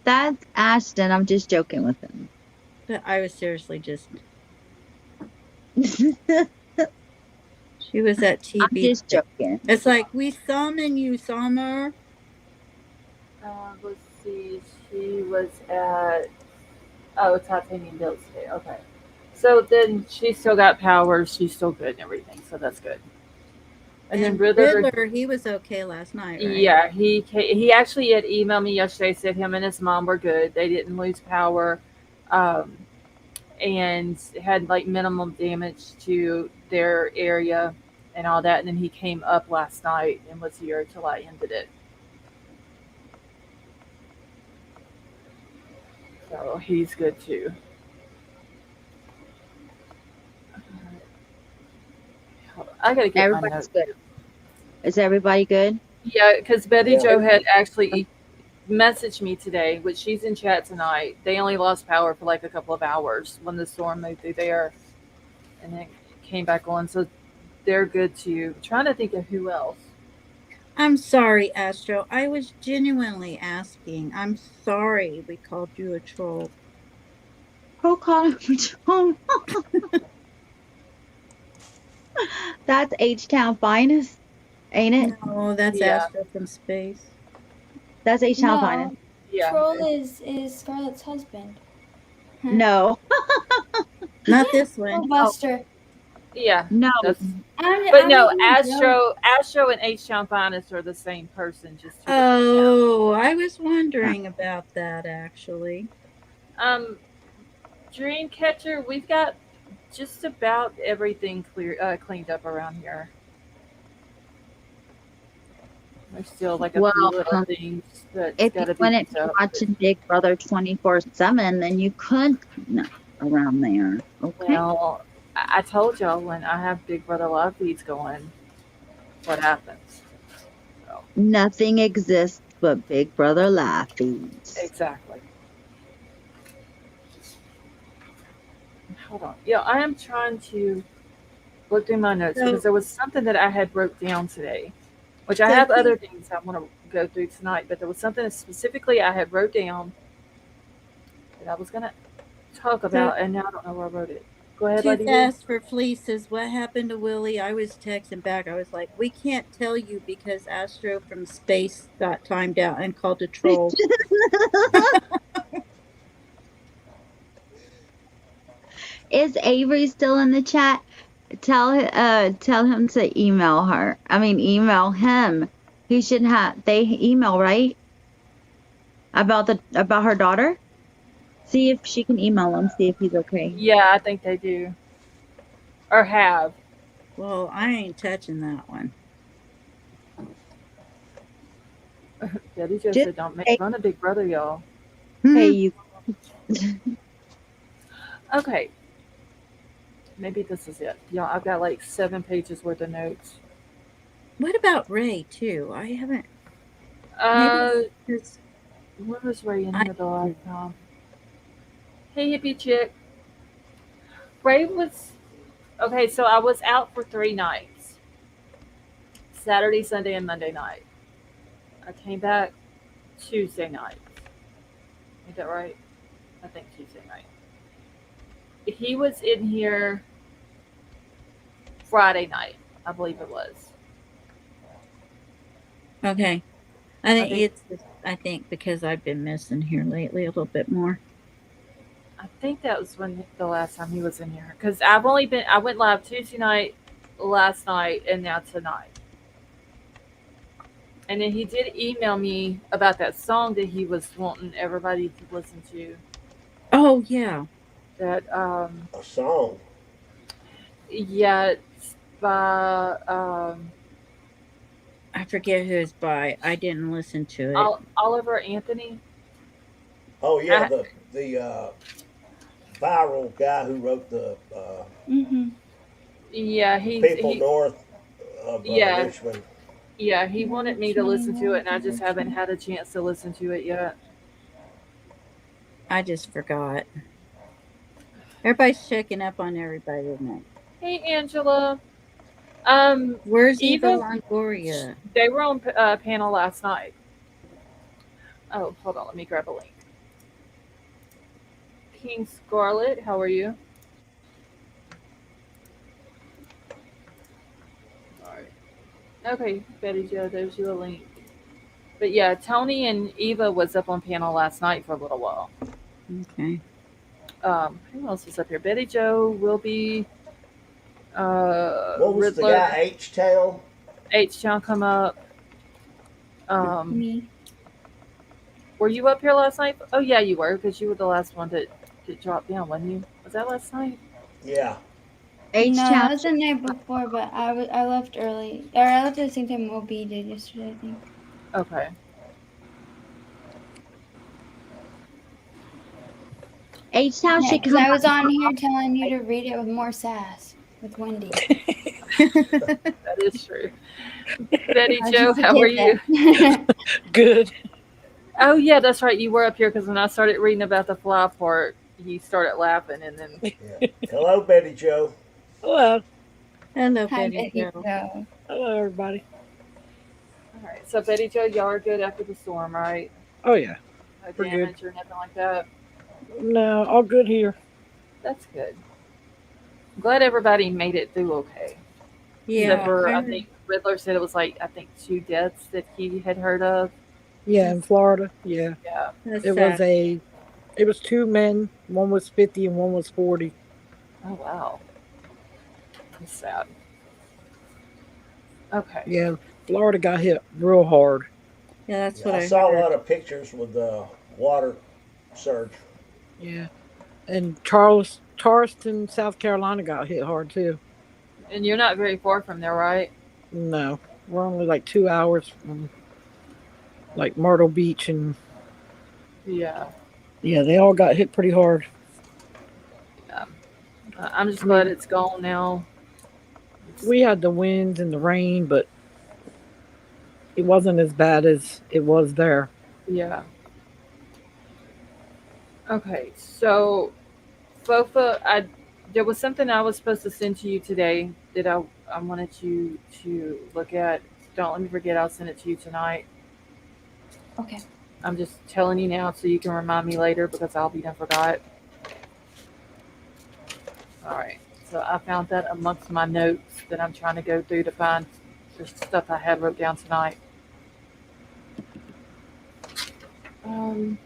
That's Ashton. I'm just joking with him. But I was seriously just. She was at TB. I'm just joking. It's like, we summon you, Summer. let's see. She was at Titanium Bills today. Okay. So then she still got power. She's still good and everything. So that's good. And then Riddler, he was okay last night, right? Yeah, he actually had emailed me yesterday, said him and his mom were good. They didn't lose power, and had like minimum damage to their area and all that. And then he came up last night and was here till I ended it. So he's good too. I gotta get my notes. Good. Is everybody good? Yeah, because Betty Jo had actually messaged me today, which she's in chat tonight. They only lost power for like a couple of hours when the storm moved through there, and then came back on. So they're good too. I'm trying to think of who else. I'm sorry, Astro. I was genuinely asking. I'm sorry we called you a troll. Who called him a troll? That's H-Town Finest, ain't it? No, that's Astro from Space. That's H-Town No, Finest. Yeah. Troll is Scarlett's husband. No. Not this one. Buster. Yeah. No. Astro and H-Town Finest are the same person. Just oh, I was wondering about that actually. Dreamcatcher, we've got just about everything cleaned up around here. There's still like a few little things that if you wouldn't be watching Big Brother 24/7, then you could around there. Okay. Well, I told y'all when I have Big Brother live feeds going, what happens. So. Nothing exists but Big Brother live feeds. Exactly. Hold on. Yeah, I am trying to look through my notes because there was something that I had wrote down today, which I have other things I want to go through tonight, but there was something specifically I had wrote down that I was going to talk about, and now I don't know where I wrote it. Go ahead, Too Lady D. fast for fleeces. What happened to Willie? I was texting back. I was like, we can't tell you because Astro from space got timed out and called a troll. Is Avery still in the chat? Tell him to email her. I mean, email him. He should have. They email, right? About her daughter. See if she can email him. See if he's okay. Yeah, I think they do. Or have. Well, I ain't touching that one. Daddy Joe Just said, don't make hey, fun of Big Brother, y'all. hey you. Okay. Maybe this is it. Y'all, I've got like 7 pages worth of notes. What about Ray too? I haven't. Maybe Maybe where was Ray in here the last time? Hey, hippie chick. Ray was okay. So I was out for 3 nights: Saturday, Sunday, and Monday night. I came back Tuesday night. Is that right? I think Tuesday night. He was in here Friday night, I believe it was. Okay. I think Okay. it's. I think because I've been missing here lately a little bit more. I think that was when the last time he was in here. Because I went live Tuesday night, last night, and now tonight. And then he did email me about that song that he was wanting everybody to listen to. Oh yeah. That A song. yeah, it's by I forget who it's by. I didn't listen to it. Oliver Anthony. Oh yeah, the viral guy who wrote the Yeah, people north of Yeah. Richmond. Yeah, he wanted me to listen to it, and I just haven't had a chance to listen to it yet. I just forgot. Everybody's checking up on everybody tonight. Hey, Angela. Where's Eva Eva? Longoria? They were on panel last night. Oh, hold on. Let me grab a link. King Scarlet, how are you? All right. Okay, Betty Jo, there's you a link. But yeah, Tony and Eva was up on panel last night for a little while. Okay. Who else is up here? Betty Jo will be. What was Riddler, the guy? H-Town? H-Town come up. Me. Were you up here last night? Oh yeah, you were, because you were the last one that dropped down, wasn't you? Was that last night? Yeah. No, H-Town. I was the night before, but I left early. Or I left at the same time OB did yesterday, I think. Okay. H-Town Yeah, should because come. I was on here telling you to read it with more sass with Wendy. That is true. Betty How'd Jo, you how are you? forget that? Good. Oh yeah, that's right. You were up here because when I started reading about the fly part, he started laughing, and then Yeah. Hello, Betty Jo. Hello. Hello, Hi, Betty Betty Jo. Jo. Hello, everybody. all right. So Betty Jo, y'all are good after the storm, right? Oh, yeah. No We're good. damage or nothing like that. No, all good here. That's good. I'm glad everybody made it through okay. Yeah. Except for I think Riddler said it was like 2 deaths that he had heard of. Yeah, in Florida. Yeah. Yeah. That's It was 2 men. One was 50 and one was 40. Oh wow. That's sad. Okay. Yeah, Florida got hit real hard. Yeah, that's Yeah, what I I saw a heard. lot of pictures with the water surge. Yeah. And Charleston, South Carolina got hit hard too. And you're not very far from there, right? No, we're only like 2 hours from like Myrtle Beach, and Yeah. yeah, they all got hit pretty hard. I'm just glad it's gone now. We had the winds and the rain, but it wasn't as bad as it was there. Yeah. Okay, so Fofa, there was something I was supposed to send to you today that I wanted you to look at. Don't let me forget. I'll send it to you tonight. Okay. I'm just telling you now so you can remind me later because I'll be done forgot. All right. So I found that amongst my notes that I'm trying to go through to find the stuff I had wrote down tonight. Um,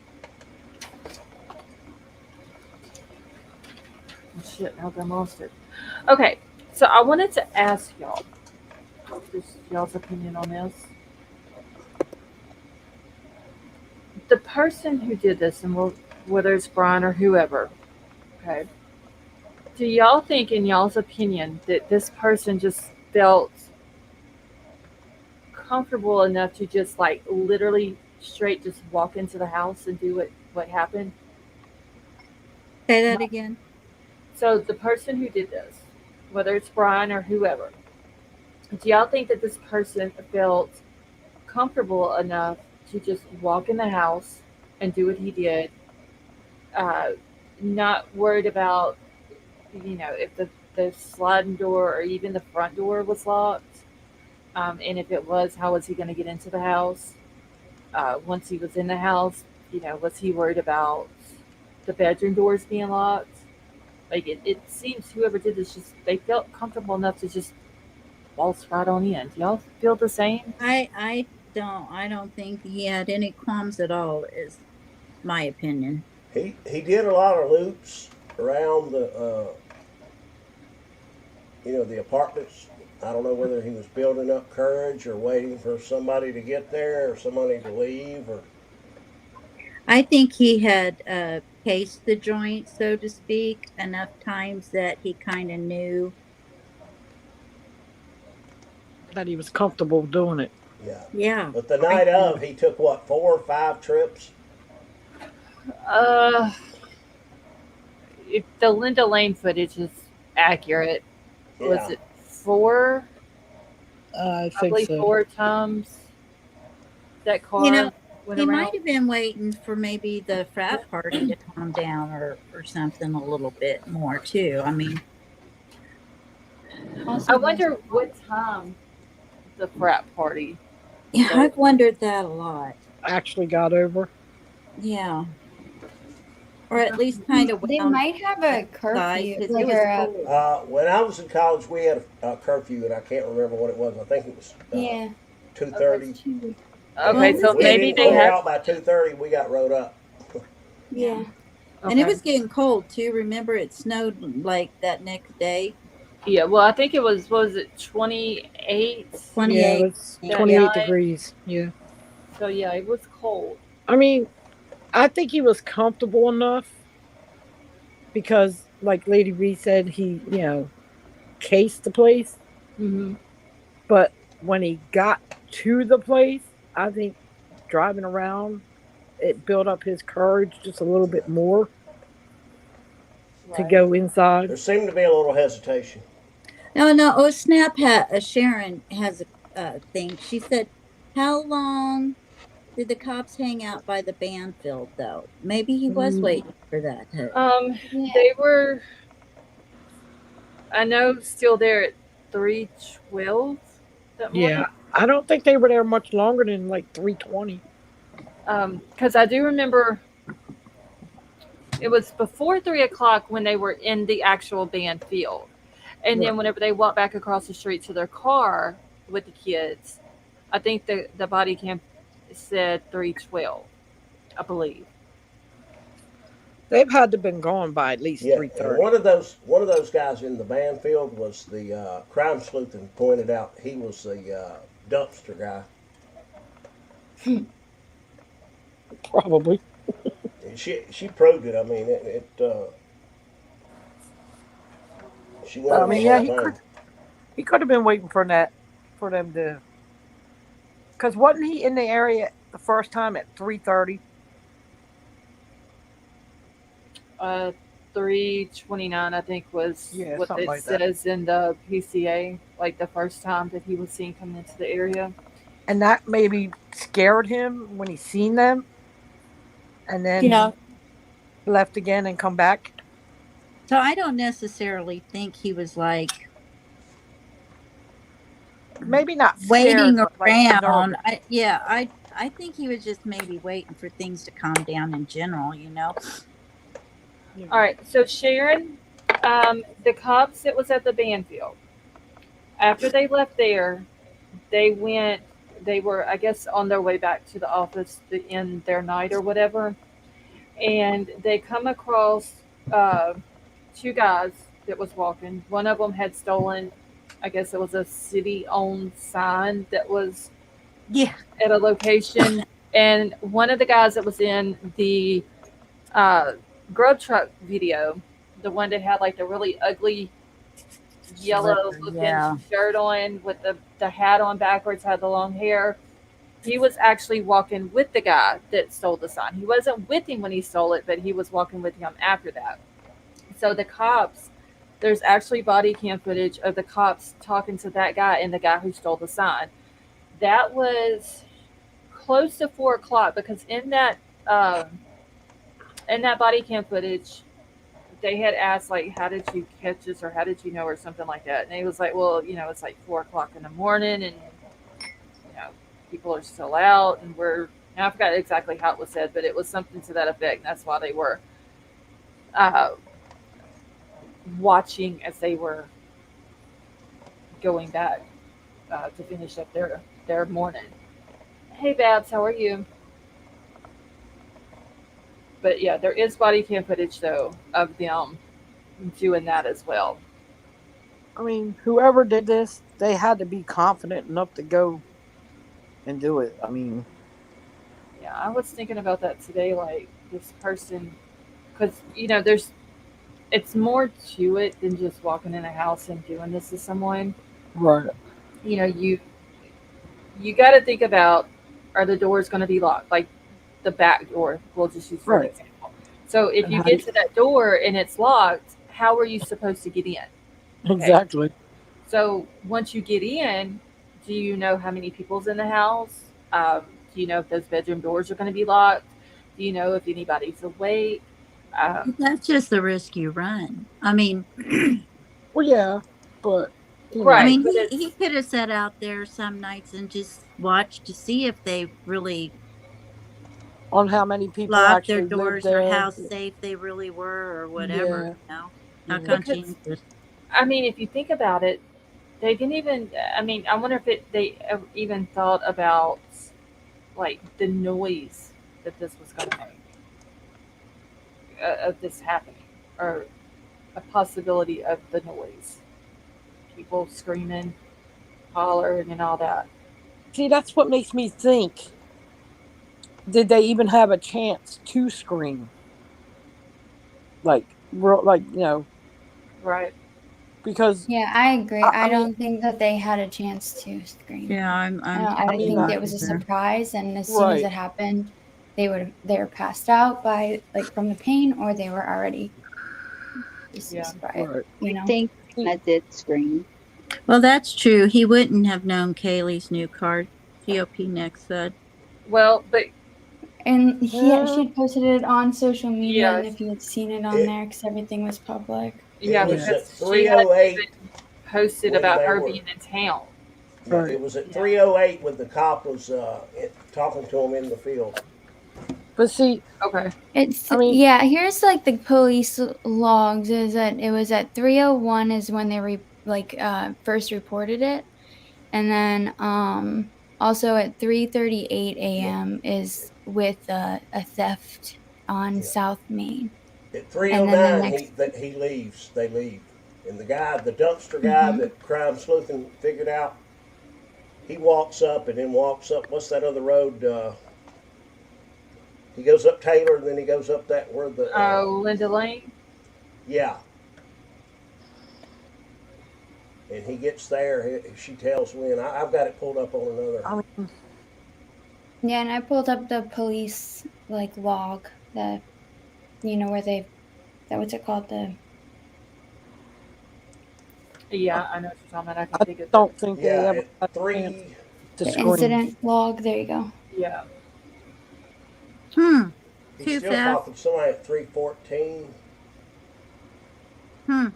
shit, now I lost it. Okay, so I wanted to ask y'all, just y'all's opinion on this. The person who did this, and whether it's Brian or whoever, okay, do y'all think, in y'all's opinion, that this person just felt comfortable enough to just like literally straight just walk into the house and do what happened? Say that again. So the person who did this, whether it's Brian or whoever, do y'all think that this person felt comfortable enough to just walk in the house and do what he did, uh, not worried about, if the sliding door or even the front door was locked, and if it was, how was he going to get into the house? Once he was in the house, was he worried about the bedroom doors being locked? Like it seems whoever did this, just they felt comfortable enough to just waltz right on in. Do y'all feel the same? I don't think he had any qualms at all, is my opinion. He did a lot of loops around the apartments. I don't know whether he was building up courage or waiting for somebody to get there or somebody to leave or. I think he had paced the joint, so to speak, enough times that he kind of knew. That he was comfortable doing it. Yeah. Yeah. But the night of, he took what, 4 or 5 trips? If the Linda Lane footage is accurate, was Yeah. it 4? I I think believe so. 4 times that car You know, went he around. might have been waiting for maybe the frat party to calm down or something a little bit more too. I mean, I wonder what time the frat party. yeah, I've wondered that a lot. Actually got over. Yeah. Or at least kind of They might have a curfew, because like it was a cold. When I was in college, we had a curfew, and I can't remember what it was. I think it was yeah. 2:30. Okay, Well, so we maybe didn't they clear had. out by 2:30. We got rode up. Yeah. And it Okay. was getting cold too. Remember, it snowed like that next day. Yeah, well, I think it was, what was it, 28 Yeah, 28. it was that 28 night? degrees. Yeah. So, yeah, it was cold. I mean, I think he was comfortable enough because, like Lady Reed said, he, cased the place. Hmm. But when he got to the place, I think driving around, it built up his courage just a little bit more to Right. go inside. There seemed to be a little hesitation. No. Oh, Snap Sharon has a thing. She said, "How long did the cops hang out by the band field, though? Maybe he was waiting for that." Yeah. They were, I know, still there at 3:12 that morning. Yeah, I don't think they were there much longer than like 3:20. Because I do remember it was before 3 o'clock when they were in the actual band field. And then Right. whenever they walked back across the street to their car with the kids, I think the body cam said 3:12, I believe. They've had to been gone by at least Yeah, 3:30. and one of those guys in the band field was the crime sleuth, and pointed out he was the dumpster guy. Probably. And she proved it. I mean, she went I the mean, yeah, whole thing. he could have been waiting for them to. Because wasn't he in the area the first time at 3:30? 3:29, I think, was Yeah, what something it like that. says in the PCA, like the first time that he was seen coming into the area. And that maybe scared him when he seen them, and then Yeah. left again and come back. So I don't necessarily think he was like Maybe not waiting scared, but like around. nervous. I think he was just maybe waiting for things to calm down in general. All right, so Sharon, The cops that was at the band field. After they left there, they went. They were, I guess, on their way back to the office to end their night or whatever, and they come across uh, two guys that was walking. One of them had stolen, I guess it was a city-owned sign that was Yeah. at a location, and one of the guys that was in the uh, grub truck video, the one that had like the really ugly yellow looking Yeah. shirt on with the hat on backwards, had the long hair. He was actually walking with the guy that stole the sign. He wasn't with him when he stole it, but he was walking with him after that. So the cops, there's actually body cam footage of the cops talking to that guy and the guy who stole the sign. That was close to 4 o'clock because in that body cam footage, they had asked like, "How did you catch us?" or "How did you know?" or something like that, and he was like, "Well, it's like 4 o'clock in the morning, and people are still out, and we're." And I forgot exactly how it was said, but it was something to that effect. And that's why they were uh, watching as they were going back to finish up their morning. Hey, Babs, how are you? But yeah, there is body cam footage though of them doing that as well. I mean, whoever did this, they had to be confident enough to go and do it. I mean, Yeah, I was thinking about that today. Like this person, because it's more to it than just walking in a house and doing this to someone. right, You got to think about, are the doors going to be locked? Like the back door, we'll just use for an right. example. So if And you how get to that door and it's locked, how are you supposed to get in? Okay. exactly. So once you get in, do you know how many people's in the house? Do you know if those bedroom doors are going to be locked? Do you know if anybody's awake? That's just the risk you run. I mean, Well, yeah, but you Right, I know, mean, but he it's could have sat out there some nights and just watched to see if they really on how many people locked their actually live doors or there. how safe they really were or whatever, Yeah, how yeah. because conscientious. I mean, if you think about it, they didn't even. I mean, I wonder if they even thought about like the noise that this was going to make of this happening, or a possibility of the noise, people screaming, hollering, and all that. See, that's what makes me think. Did they even have a chance to scream? Like Right. because Yeah, I agree. I I mean, don't think that they had a chance to scream. Yeah, I'm I I don't mean, thinking think that it was a either. surprise, and as soon as right. it happened, they were passed out by like from the pain, or they were already Yeah. deceased by it. I You know. think See, I did scream. Well, that's true. He wouldn't have known Kaylee's new card. GOP next said. Well, but And she yeah, had posted it on social media, yeah, and if you had seen it on It there, because everything was public. yeah, it was yeah, at because she had 3:08 even posted when about they her were. being in town. Yeah, right. it was at Yeah. 3:08 when the cop was talking to him in the field. But see, Okay. It's I mean, yeah. Here's like the police logs. Is that it was at 3:01 is when they first reported it, and then also at 3:38 Yeah, a.m. is with a theft on yeah. South Main, At and then the 3:09 next. he leaves. They leave, and the dumpster guy Mhm. that crime sleuthing figured out, he walks up and then walks up. What's that other road? He goes up Taylor and then he goes up that where the Oh, Linda Lane. yeah. And he gets there. She tells Lynn, I've got it pulled up on another. I mean, Yeah, and I pulled up the police log, the where they that what's it called, the Yeah, I know what you're talking about. I can I think of it. don't think they Yeah, ever at had a chance 3. to the scream. incident log. There you go. Yeah. Hmm. He's Too still fast. talking to somebody at 3:14. Hmm.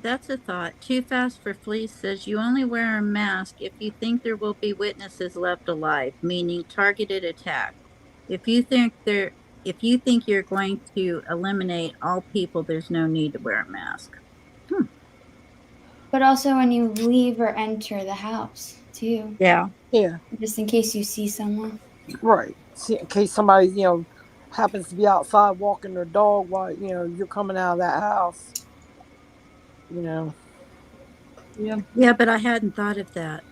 That's a thought. Too Fast for Fleece says you only wear a mask if you think there will be witnesses left alive, meaning targeted attack. If you think if you think you're going to eliminate all people, there's no need to wear a mask. But also when you leave or enter the house too, Yeah. Yeah, just in case you see someone. right. See, in case somebody, happens to be outside walking their dog while, you're coming out of that house, you know. Yeah. Yeah, but I hadn't thought of that.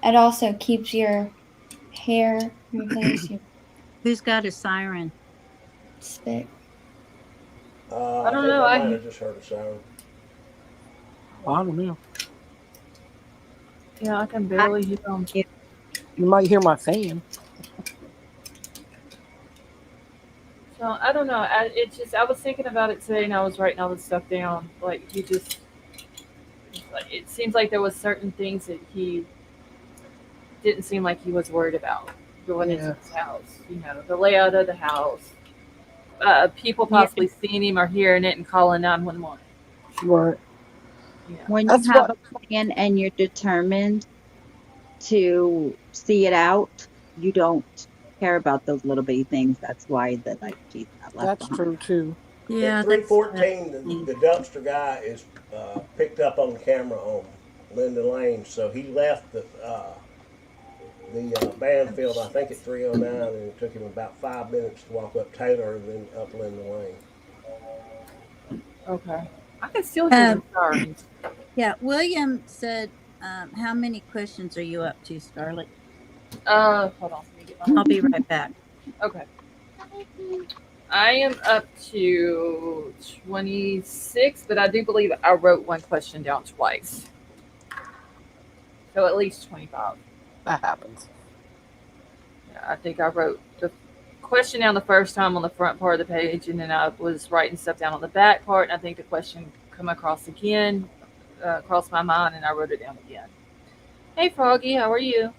It also keeps your hair in place, your Who's got a siren? spit. I I don't think know. I might have just heard a sound. I don't know. Yeah, I can barely hear them. You might hear my fan. So I don't know. I was thinking about it today, and I was writing all this stuff down. Like he just, like, it seems like there was certain things that he didn't seem like he was worried about going into Yeah. his house. The layout of the house, people Yeah. possibly seeing him or hearing it and calling 911. Right. When you That's have what. a plan and you're determined to see it out, you don't care about those little bitty things. That's why the she's not left That's behind. true too. Yeah, At that's 314, the dumpster guy is picked up on camera on Linda Lane, so he left the Banfield, I think at 309, and it took him about 5 minutes to walk up Taylor and then up Linda Lane. Okay. I can still hear Um, the sirens. yeah. William said, how many questions are you up to, Scarlett? Hold on. Let me get my. I'll be right back. Okay. I am up to 26, but I do believe I wrote one question down twice. So at least 25. That happens. Yeah, I think I wrote the question down the first time on the front part of the page, and then I was writing stuff down on the back part, and I think the question come across again, across my mind, and I wrote it down again. Hey, Froggy, how are you?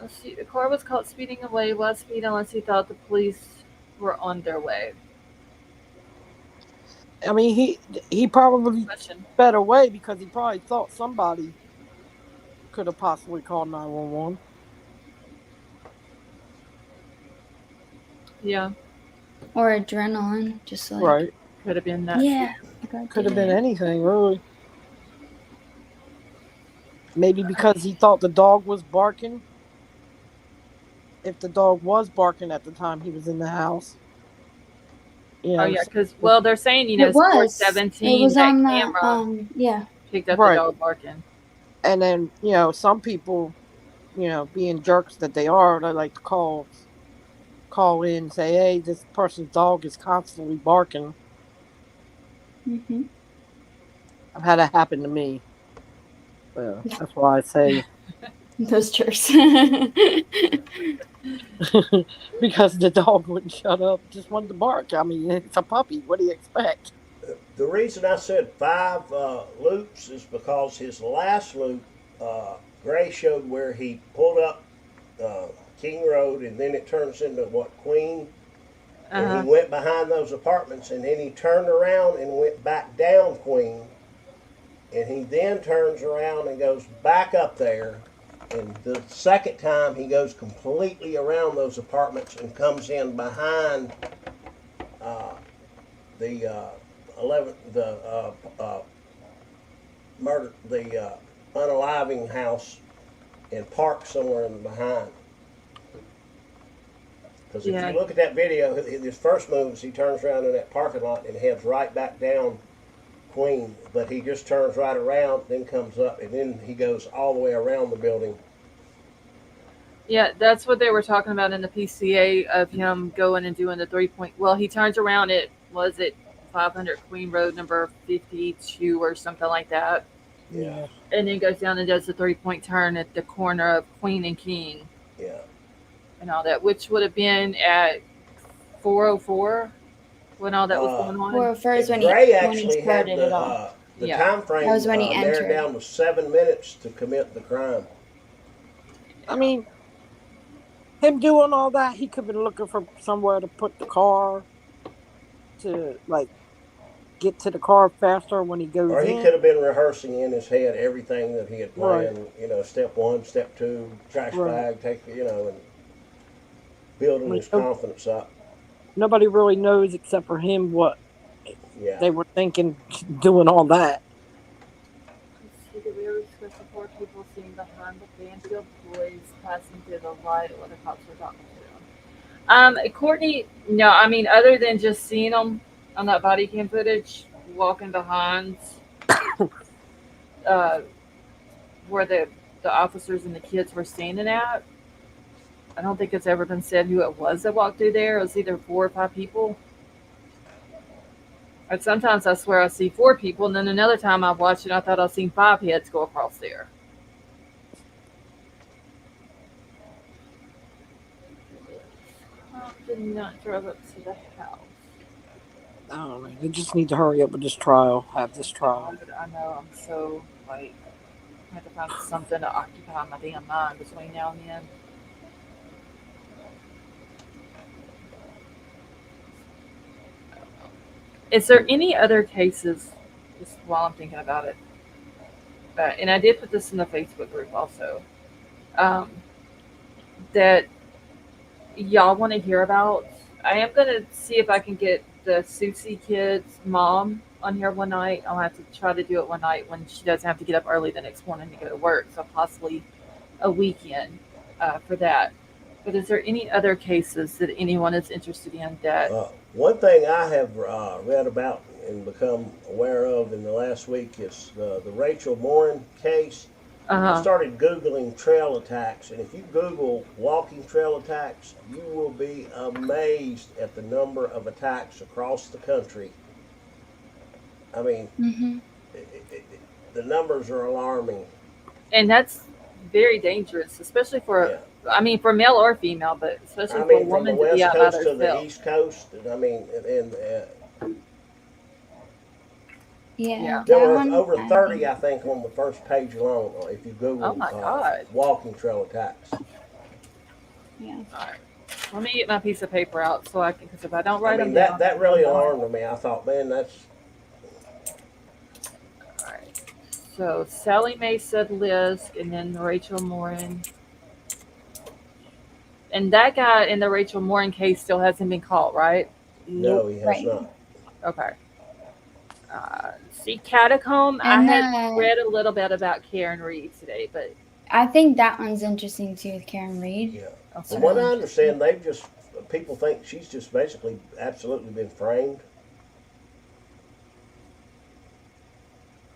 Let's see. The car was caught speeding away. Why speed unless he thought the police were on their way? I mean, he probably Question. sped away because he probably thought somebody could have possibly called 911. Yeah, Or adrenaline, just like Right. could have been that. yeah. I got Could have that. been anything, really. Maybe because he thought the dog was barking. If the dog was barking at the time he was in the house. Oh yeah, So- because they're saying It was. 417 It was that on the camera yeah. picked up Right. the dog barking. And then, some people, being jerks that they are, they like to call in and say, hey, this person's dog is constantly barking. Mm-hmm. I've had that happen to me. Well, that's why I say Those jerks. because the dog wouldn't shut up, just wanted to bark. I mean, it's a puppy. What do you expect? The reason I said 5 loops is because his last loop, Gray showed where he pulled up King Road and then it turns into Queen. And he went behind those apartments and then he turned around and went back down Queen. And he then turns around and goes back up there. And the second time he goes completely around those apartments and comes in behind the 11 the unaliving house and parks somewhere in the behind. Because if Yeah. you look at that video, his first move is he turns around in that parking lot and heads right back down Queen, but he just turns right around, then comes up, and then he goes all the way around the building. Yeah, that's what they were talking about in the PCA of him going and doing the 3-point. Well, he turns around at, was it 500 Queen Road number 52 or something like that, Yeah, and then goes down and does the 3-point turn at the corner of Queen and King yeah. and all that, which would have been at 404 when all that was going on. Or first And when Gray he actually had started it all. the Yeah. time frame That was when he narrowed entered. down to 7 minutes to commit the crime. I mean, him doing all that, he could have been looking for somewhere to put the car to, like, get to the car faster when he goes Or he in. could have been rehearsing in his head everything that he had planned. Step 1, step 2, trash Right. bag, take, and building his confidence up. Nobody really knows except for him what Yeah. they were thinking doing all that. Let's see, the rear discussed the four people seen behind the Banfield boys passing through the light or the cops were talking to them. Courtney, no, I mean, other than just seeing them on that body cam footage, walking behind uh, where the officers and the kids were standing at, I don't think it's ever been said who it was that walked through there. It was either 4 or 5 people. And sometimes I swear I see 4 people, and then another time I watched it, I thought I seen 5 heads go across there. Did not drive up to the house. I don't know. They just need to hurry up with this trial. Have this trial. I know, I'm so, like, I have to find something to occupy my damn mind between now and then. Is there any other cases, just while I'm thinking about it, and I did put this in the Facebook group also, that y'all want to hear about? I am going to see if I can get the Susie kid's mom on here one night. I'll have to try to do it one night when she doesn't have to get up early the next morning to go to work, so possibly a weekend for that. But is there any other cases that anyone is interested in that? One thing I have read about and become aware of in the last week is the Rachel Morin case. I started Googling trail attacks, and if you Google walking trail attacks, you will be amazed at the number of attacks across the country. I mean, the numbers are alarming. And that's very dangerous, especially for, I mean, for male or female, but especially for a woman to be out by from the West Coast to the herself. East Coast, and I mean, Yeah. there were over 30, I think, on the first page alone, if you Google Oh my God. walking trail attacks. Yeah. All right. Let me get my piece of paper out so I can, because if I don't I write mean, them down. that really alarmed me. I thought, man, that's... All right. So Sally Mae said Lisk, and then Rachel Morin. And that guy in the Rachel Morin case still hasn't been caught, right? No, he has not. Okay. See, Catacomb, I And had read a little bit about Karen Reed today, but I think that one's interesting too with Karen Reed. Yeah. From what I understand, people think she's just basically absolutely been framed.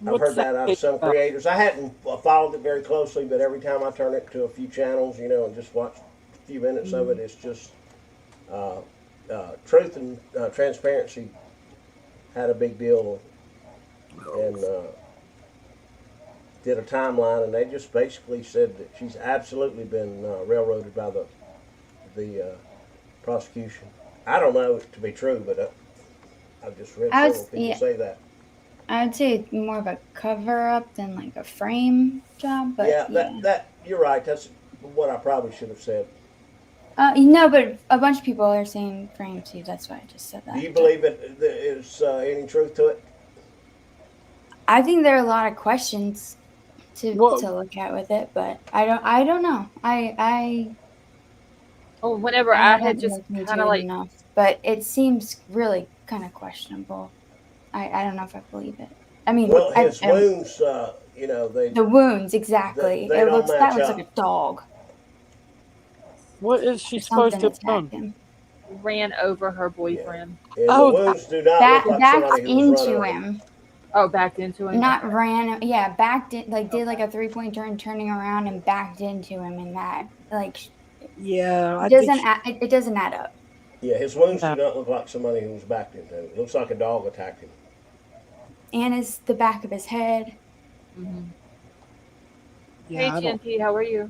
I've heard that out of some creators. I hadn't followed it very closely, but every time I turn it to a few channels, and just watch a few minutes of it, it's just Truth and Transparency had a big deal and did a timeline, and they just basically said that she's absolutely been railroaded by the prosecution. I don't know it to be true, but I've just read several people say that. I would say it's more of a cover up than like a frame job. But that you're right. That's what I probably should have said. No, but a bunch of people are saying frame too. That's why I just said that. Do you believe there is any truth to it? I think there are a lot of questions to look at with it, but I don't know. whenever I had just kind of like enough, but it seems really kind of questionable. I don't know if I believe it. I mean, well, his wounds, the wounds exactly. That looks like a dog. What is she supposed to have done? Ran over her boyfriend. Yeah. The wounds do not look like backed into him. Oh, backed into him. Not ran. Yeah, backed in. Like did like a 3-point turn, turning around and backed into him, and that like. Yeah, it doesn't add up. Yeah, his wounds do not look like somebody who was backed into him. It looks like a dog attacked him. And it's the back of his head. Mm-hmm. Yeah, hey, GNP, how are you?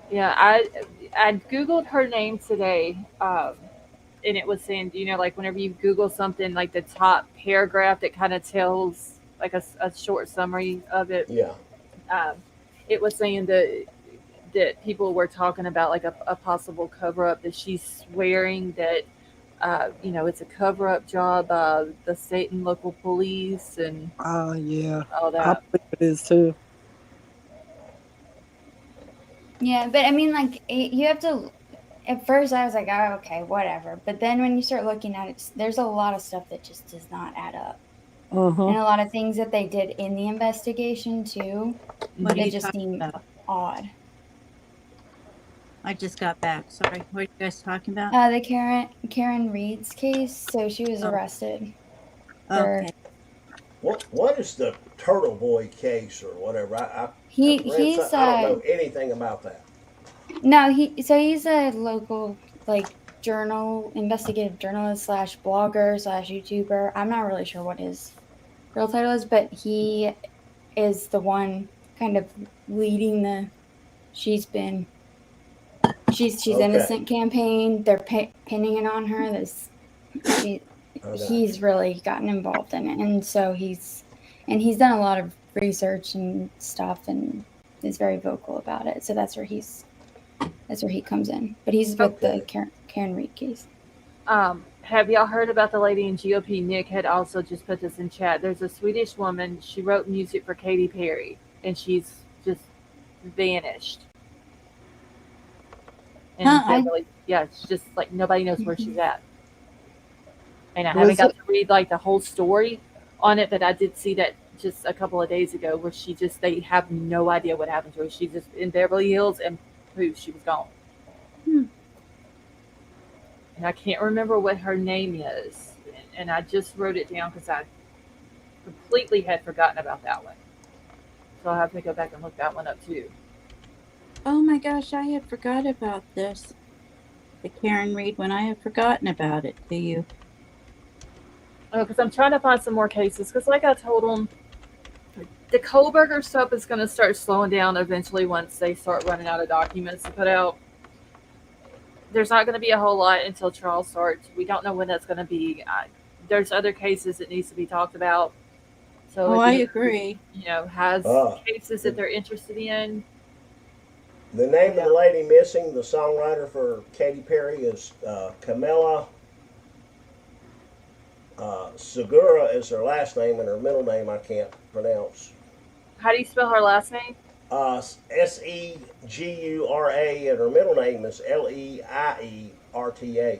Yeah, I Googled her name today, and it was saying, like whenever you Google something, like the top paragraph that kind of tells like a short summary of it. Yeah. It was saying that people were talking about like a possible cover up, that she's swearing that it's a cover up job by the state and local police and yeah, all that. I believe it is too. Yeah, but I mean, like you have to at first I was like, oh, okay, whatever. But then when you start looking at it, there's a lot of stuff that just does not add up. And a lot of things that they did in the investigation too, What are that you just talking seem about? odd. I just got back. Sorry. What are you guys talking about? The Karen Reed's case. So she was Oh, arrested for okay. What is the Turtle Boy case or whatever? I've read he's something. I don't know anything about that. no he's a local like investigative journalist / blogger / YouTuber. I'm not really sure what his real title is, but he is the one kind of leading the she's Okay. innocent campaign. They're pinning it on her. He's really gotten involved in it, and so he's done a lot of research and stuff, and is very vocal about it. So that's where he comes in. But he's with the Karen Reed case. Have y'all heard about the lady in GOP? Nick had also just put this in chat. There's a Swedish woman. She wrote music for Katy Perry, and she's just vanished. And it's just like nobody knows where she's at. And I haven't got to read like the whole story on it, but I did see that just a couple of days ago where they have no idea what happened to her. She's just in Beverly Hills and poof, she was gone. And I can't remember what her name is. And I just wrote it down because I completely had forgotten about that one. So I'll have to go back and look that one up too. Oh my gosh, I had forgot about this. The Karen Reed one, I had forgotten about it. Do you? Oh, because I'm trying to find some more cases. Because like I told them, the Kohberger stuff is going to start slowing down eventually once they start running out of documents to put out. There's not going to be a whole lot until trial starts. We don't know when that's going to be. There's other cases that needs to be talked about. So I agree. Has cases that they're interested in. The name of the lady missing, the songwriter for Katy Perry, is Camilla Segura is her last name, and her middle name I can't pronounce. How do you spell her last name? Segura, and her middle name is Leierth.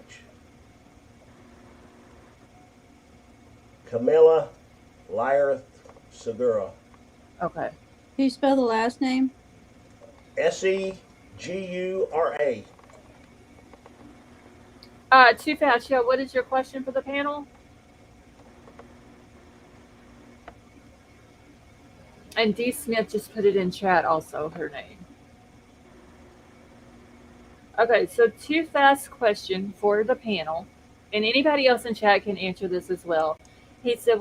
Camilla Leierth Segura. Okay. Can you spell the last name? Segura. Too fast. Yeah. What is your question for the panel? And D. Smith just put it in chat also, her name. Okay, so too fast question for the panel, and anybody else in chat can answer this as well. He said,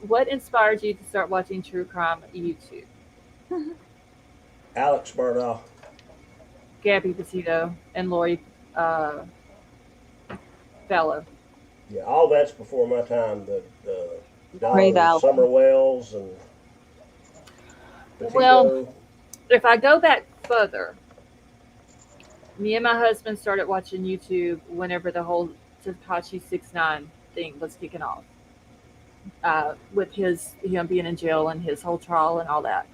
what inspired you to start watching true crime YouTube? Alex Murdaugh. Gabby Petito and Lori Fellow. Yeah, all that's before my time. The Ray Valley. Summer Wells and Petito. Well, if I go back further, me and my husband started watching YouTube whenever the whole Tekashi 6ix9ine thing was kicking off. With him being in jail and his whole trial and all that.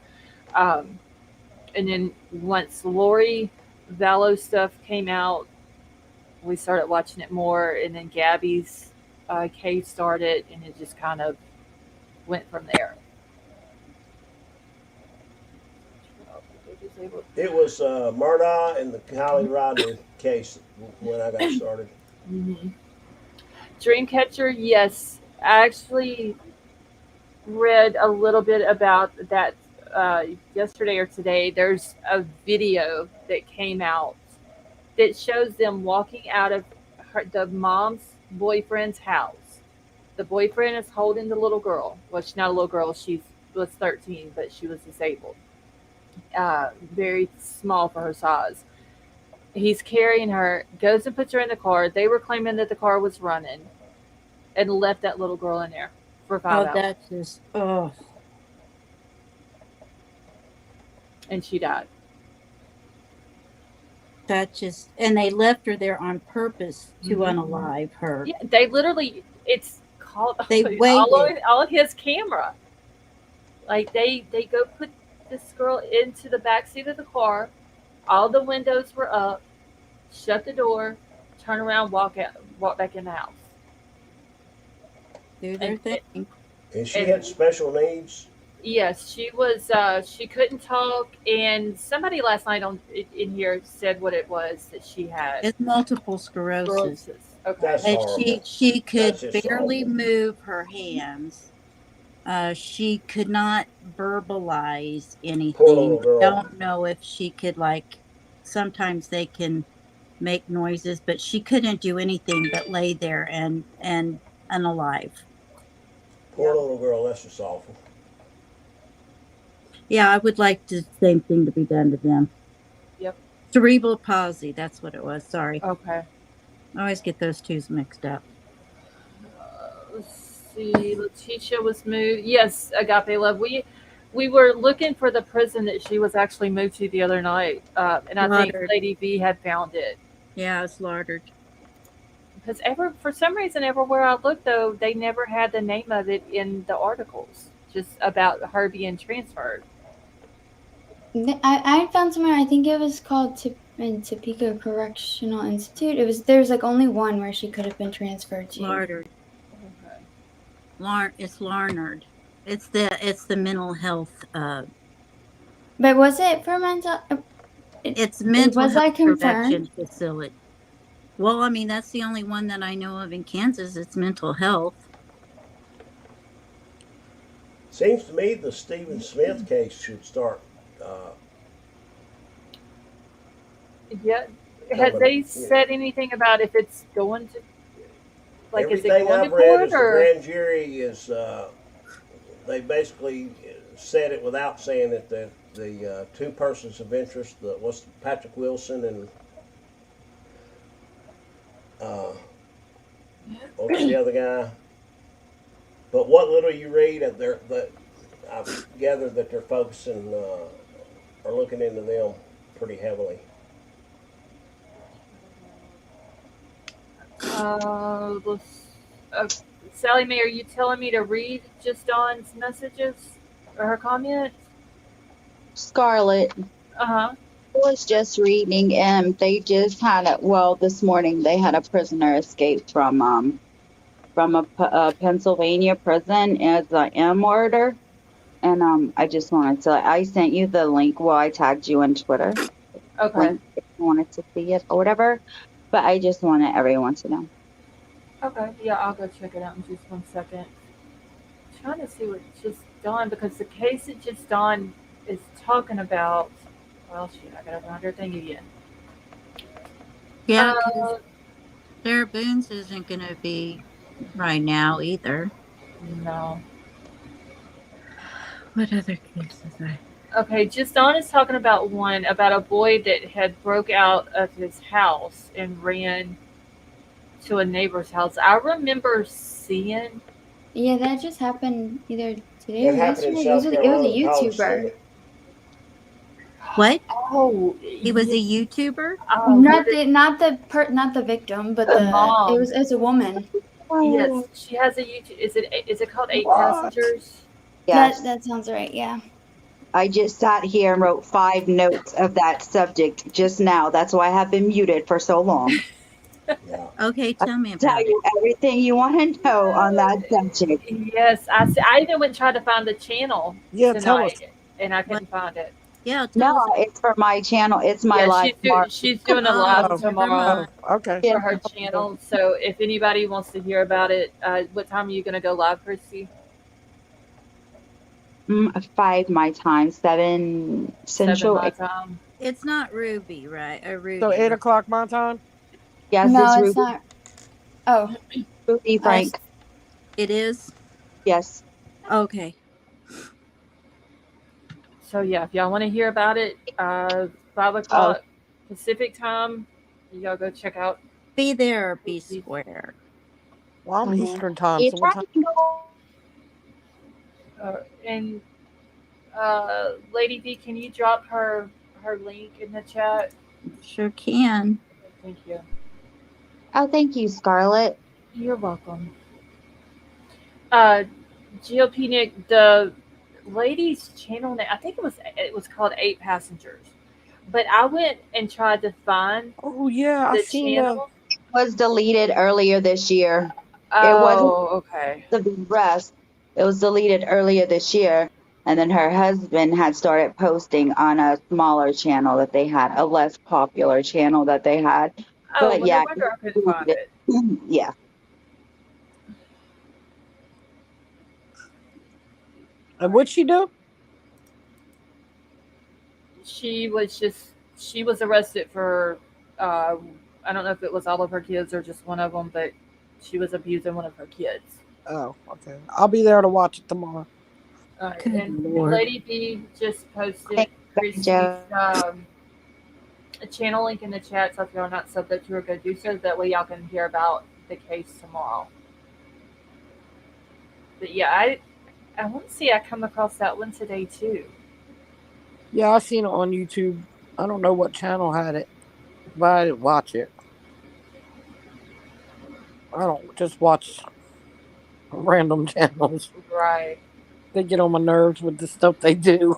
And then once Lori Vallow stuff came out, we started watching it more, and then Gabby's case started, and it just kind of went from there. It was Murdaugh and the Holly Rodney case when I got started. Mm-hmm. Dreamcatcher, yes. I actually read a little bit about that yesterday or today. There's a video that came out that shows them walking out of the mom's boyfriend's house. The boyfriend is holding the little girl. Well, she's not a little girl. She was 13, but she was disabled. Very small for her size. He's carrying her, goes and puts her in the car. They were claiming that the car was running and left that little girl in there for 5 hours. That's just, And she died. That just, and they left her there on purpose to unalive her. Yeah, they literally, it's called, They waited. all of his camera. Like they go put this girl into the back seat of the car. All the windows were up. shut the door, turn around, walk back in the house. Do their And thing. And she and had special needs. yes, she was. She couldn't talk, and somebody last night in here said what it was that she had. It's multiple sclerosis. Sclerosis. Okay. That's And horrible. she could That's just barely awful. move her hands. She could not verbalize Poor anything. little girl. Don't know if she could, like, sometimes they can make noises, but she couldn't do anything but lay there and unalive. Poor little girl. That's just awful. Yeah, I would like the same thing to be done to them. Yep. Cerebral palsy, that's what it was. Sorry. Okay. I always get those two mixed up. Let's see. Letitia was moved. Yes, Agape Love. We were looking for the prison that she was actually moved to the other night, and I think Slaughtered. Lady V had found it. Yeah, it's slaughtered. Because for some reason, everywhere I looked, though, they never had the name of it in the articles, just about her being transferred. I found somewhere. I think it was called Topeka Correctional Institute. There's like only one where she could have been transferred to. Slaughtered. Okay. It's Larnard. It's the mental health. But was it for mental? It's mental Was health that confirmed? prevention facility. Well, I mean, that's the only one that I know of in Kansas. It's mental health. Seems to me the Stephen Smith case should start. Yeah. Had they said anything about if it's going to, like, is it Everything going I've to read court is the or? grand jury is. They basically said it without saying that the two persons of interest, what's Patrick Wilson and what's the other guy? But what little you read, I've gathered that they're focusing or looking into them pretty heavily. Sally Mae, are you telling me to read just Dawn's messages or her comments? Scarlett, Uh-huh. I was just reading, and they just had this morning they had a prisoner escape from a Pennsylvania prison as an M order, and I just wanted to. I sent you the link. Well, I tagged you on Twitter. Okay. Link if you wanted to see it or whatever. But I just wanted everyone to know. Okay. Yeah, I'll go check it out in just 1 second. I'm trying to see what Just Dawn, because the case that Just Dawn is talking about. Well, shit, I gotta find her thing again. Yeah, 'cause Sarah Boone's isn't going to be right now either. No. What other cases are? Okay, Just Dawn is talking about a boy that had broke out of his house and ran to a neighbor's house. I remember seeing. Yeah, that just happened either today It or happened in yesterday. South It was Carolina. a College YouTuber. Senate. What? Oh, He was a YouTuber? Not the victim, but The mom. it was a woman. Yes, she has a YouTube. Is it called Eight What? Passengers? Yes, That sounds right. Yeah. I just sat here and wrote 5 notes of that subject just now. That's why I have been muted for so long. Yeah. Okay, tell me Tell about it. you everything you want to know on that subject. Yes, I even went and tried to find the channel Yeah, tell us. tonight, and I couldn't find it. Yeah, tell No, us. it's for my channel. It's my Yeah, live tomorrow. she's doing a Oh, live never tomorrow mind. Okay. for her channel. So if anybody wants to hear about it, what time are you going to go live, Christy? 5 my time, 7 Central. 7 my time. It's not Ruby, right? Ruby. So 8 o'clock my time? Yes, No, it's it's Ruby, not. Oh, Ruby Frank. It is? Yes. Okay. So yeah, if y'all want to hear about it, 5 o'clock Pacific time, y'all go check out. Be there or be square. Well, I'm Mhm. Eastern time. You So what time? And Lady V, can you drop her link in the chat? Sure can. Thank you. Oh, thank you, Scarlett. You're welcome. GOP Nick, the ladies' channel name, I think it was called 8 Passengers. but I went and tried to find Oh yeah, I the seen the. channel. Was deleted earlier this year. It wasn't Oh, okay. the rest. It was deleted earlier this year. And then her husband had started posting on a smaller channel that they had, a less popular channel that they had. Oh, But well, no yeah, wonder I couldn't find it. yeah. And what'd she do? She was arrested for, uh, I don't know if it was all of her kids or just one of them, but she was abusing one of her kids. Oh, okay. I'll be there to watch it tomorrow. All right, Good and Lord. Lady B just posted Thanks, Christy's Joe. a channel link in the chat, so if y'all are not subbed up to her, go do so. That way y'all can hear about the case tomorrow. But yeah, I want to see I come across that one today too. Yeah, I seen it on YouTube. I don't know what channel had it, but I didn't watch it. I don't just watch random channels. Right. They get on my nerves with the stuff they do.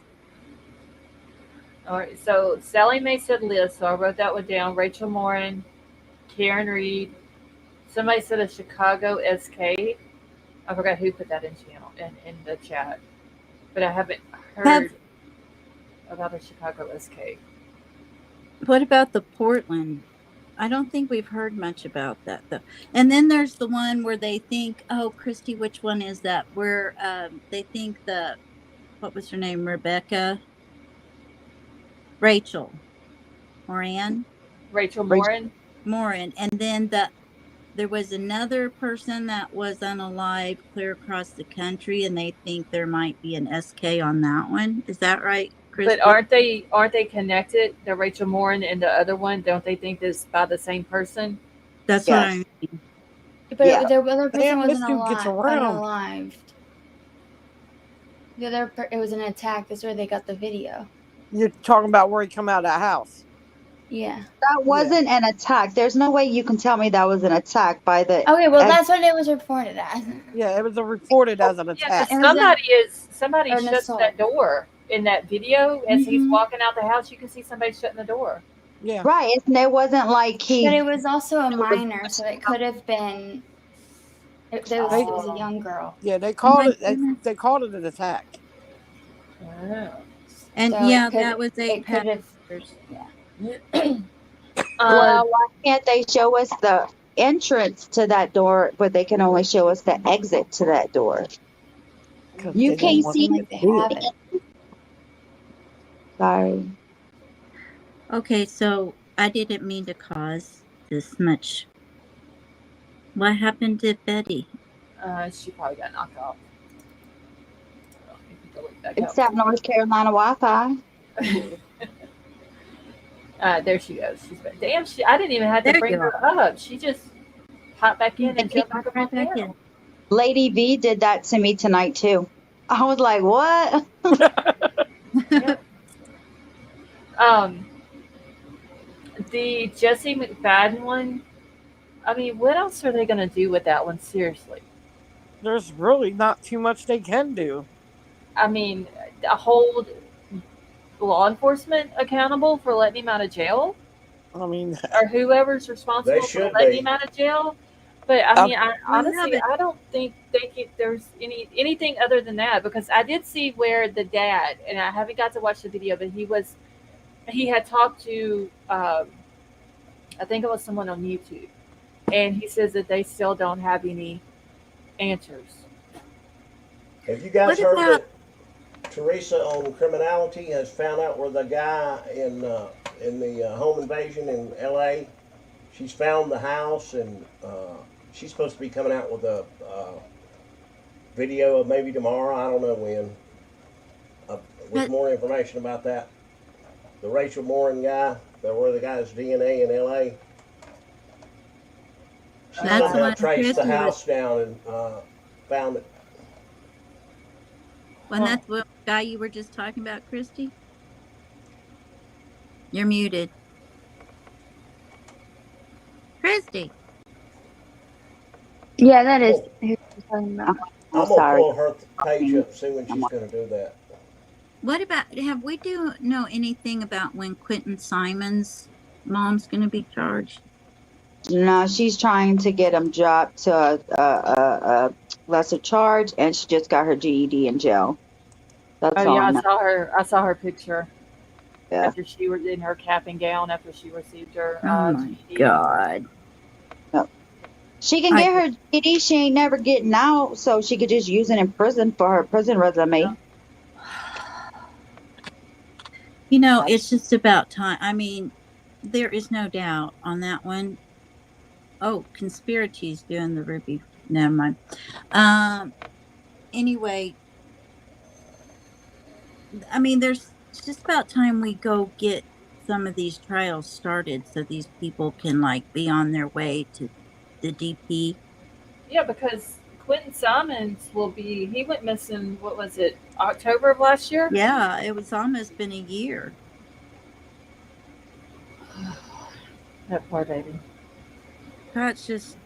All right. So Sally Mae said Liz, so I wrote that one down. Rachel Morin, Karen Reed. Somebody said a Chicago SK. I forgot who put that in the chat, but I haven't heard about a Chicago SK. What about the Portland? I don't think we've heard much about that though. And then there's the one where they think, oh, Christy, which one is that? Where they think what was her name? Rachel, Moran, Rachel Morin. Morin, and then there was another person that was unalive clear across the country, and they think there might be an SK on that one. Is that right, But Christy? aren't they connected? The Rachel Morin and the other one, don't they think this by the same person? That's what I Yes. mean. But Yeah. the other person Damn, this wasn't dude gets alive. around. Unalived. It was an attack. That's where they got the video. You're talking about where he come out of that house. Yeah. That wasn't an attack. There's no way you can tell me that was an attack by the. Okay, well that's what it was reported as. Yeah, it was reported as an Yeah, attack. because somebody an shuts assault. that door in that video as he's Mhm. walking out the house. You can see somebody shutting the door. Yeah. Right. And it wasn't like he. But it was also a minor, so it could have been. It was a young girl. Yeah, they called my it. goodness. They called it an attack. Wow. And So yeah, it could- that was it could have. passengers. Well, why can't they show us the entrance to that door, but they can only show us the exit to that door? 'Cause You they don't can't want see. Like they do have it. it. Sorry. Okay, so I didn't mean to cause this much. What happened to Betty? She probably got knocked off. It's that North Carolina Wi-Fi. There she goes. She's back. Damn, I didn't even have to There bring you her up. She just popped back in and And jumped back up right on back panel. in. Lady V did that to me tonight too. I was like, what? The Jesse McFadden one. I mean, what else are they going to do with that one? Seriously. There's really not too much they can do. I mean, hold law enforcement accountable for letting him out of jail, I mean, or whoever's responsible for should letting be. him out of jail. But I mean, honestly, but- I don't think there's anything other than that, because I did see where the dad, and I haven't got to watch the video, but he had talked to I think it was someone on YouTube, and he says that they still don't have any answers. Have you guys What heard about- that Teresa on criminality has found out where the guy in the home invasion in L.A. She's found the house, and she's supposed to be coming out with a video of maybe tomorrow. I don't know when. With But- more information about that. The Rachel Morin guy, where the guy's DNA in L.A. She That's the somehow one traced the Chrissy was- house down and found it. When that's what guy you were just talking about, Christy? You're muted. Christy. Yeah, that is. Oh. Who she's talking about. I'm sorry. gonna pull her page up and see when she's gonna do that. What about, have we do know anything about when Quentin Simon's mom's going to be charged? No, she's trying to get him dropped to a lesser charge, and she just got her GED in jail. That's Oh all yeah, I I know. saw her. I saw her picture Yeah. after she was in her cap and gown after she received her Oh my GED. God. Yep. She can I, get her GED. She ain't never getting out, so she could just use it in prison for her prison resume. you know, it's just about time. I mean, there is no doubt on that one. Oh, Conspiracy's doing the Ruby. Never mind. Anyway, I mean, it's just about time we go get some of these trials started so these people can like be on their way to the DP. Yeah, because Quentin Simons will be. He went missing. What was it? October of last year. Yeah, it was almost been a year. That poor baby. That's just,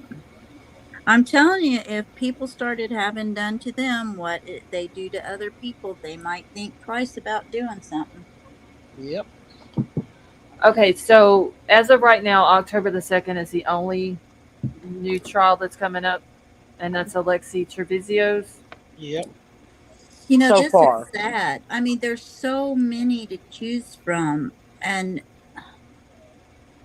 I'm telling you, if people started having done to them what they do to other people, they might think twice about doing something. Yep. Okay, so as of right now, October the 2nd is the only new trial that's coming up, and that's Alexi Trevizio's. Yep. You know, So this far. is sad. I mean, there's so many to choose from, and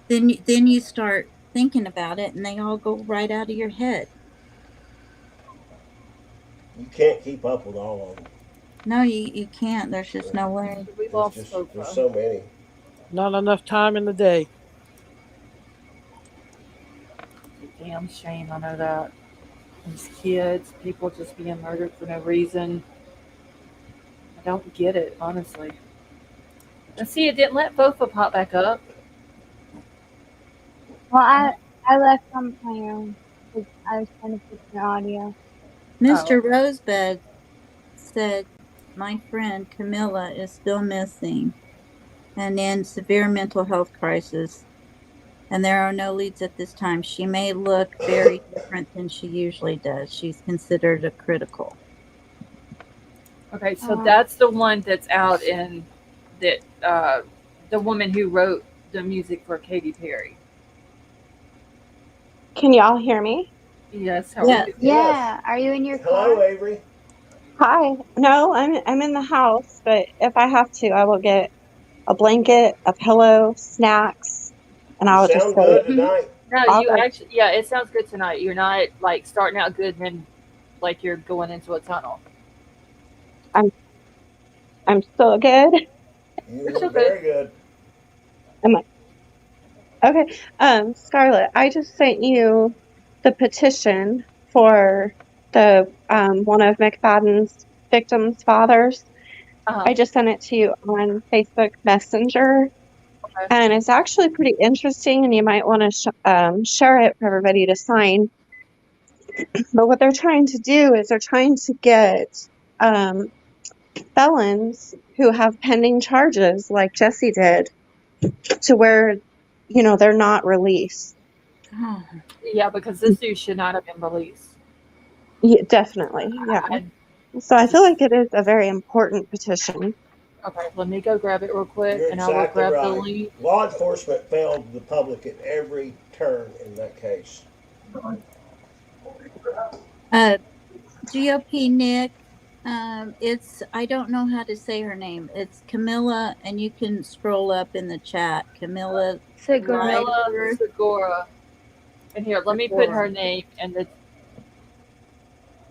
then you start thinking about it, and they all go right out of your head. You can't keep up with all of them. No, you can't. There's just no way. We There's lost just Sofa. there's so many. Not enough time in the day. Damn shame, I know that. These kids, people just being murdered for no reason. I don't get it, honestly. And see, it didn't let Fofa pop back up. Well, I left on my own because I was trying to fix the audio. Mr. Rosebud said, "My friend Camilla is still missing and in severe mental health crisis, and there are no leads at this time. She may look very different than she usually does. She's considered a critical." Okay, so that's the one that's out in that the woman who wrote the music for Katy Perry. Can y'all hear me? Yes, how Yes. are you? Yeah. Are you in your Hello, car? Avery. Hi. No, I'm in the house, but if I have to, I will get a blanket, a pillow, snacks, and You I'll just sound go. good tonight. No, I'll you go. actually, yeah, it sounds good tonight. You're not like starting out good and then like you're going into a tunnel. I'm still good. You You're were still good. very good. Am I okay? Scarlett, I just sent you the petition for the one of McFadden's victims' fathers. Uh-huh. I just sent it to you on Facebook Messenger. Okay. And it's actually pretty interesting, and you might want to share it for everybody to sign. But what they're trying to do is they're trying to get um, felons who have pending charges, like Jesse did, to where, they're not released. Oh, Yeah, because this dude should not have been released. Yeah, definitely, yeah. I So I feel just, like it is a very important petition. okay, let me go grab it real quick You're and I will exactly grab the right. link. Law enforcement failed the public at every turn in that case. GOP Nick, it's, I don't know how to say her name. It's Camilla, and you can scroll up in the chat. Camilla Camilla Lider. Segura. And here, let me put her name and the.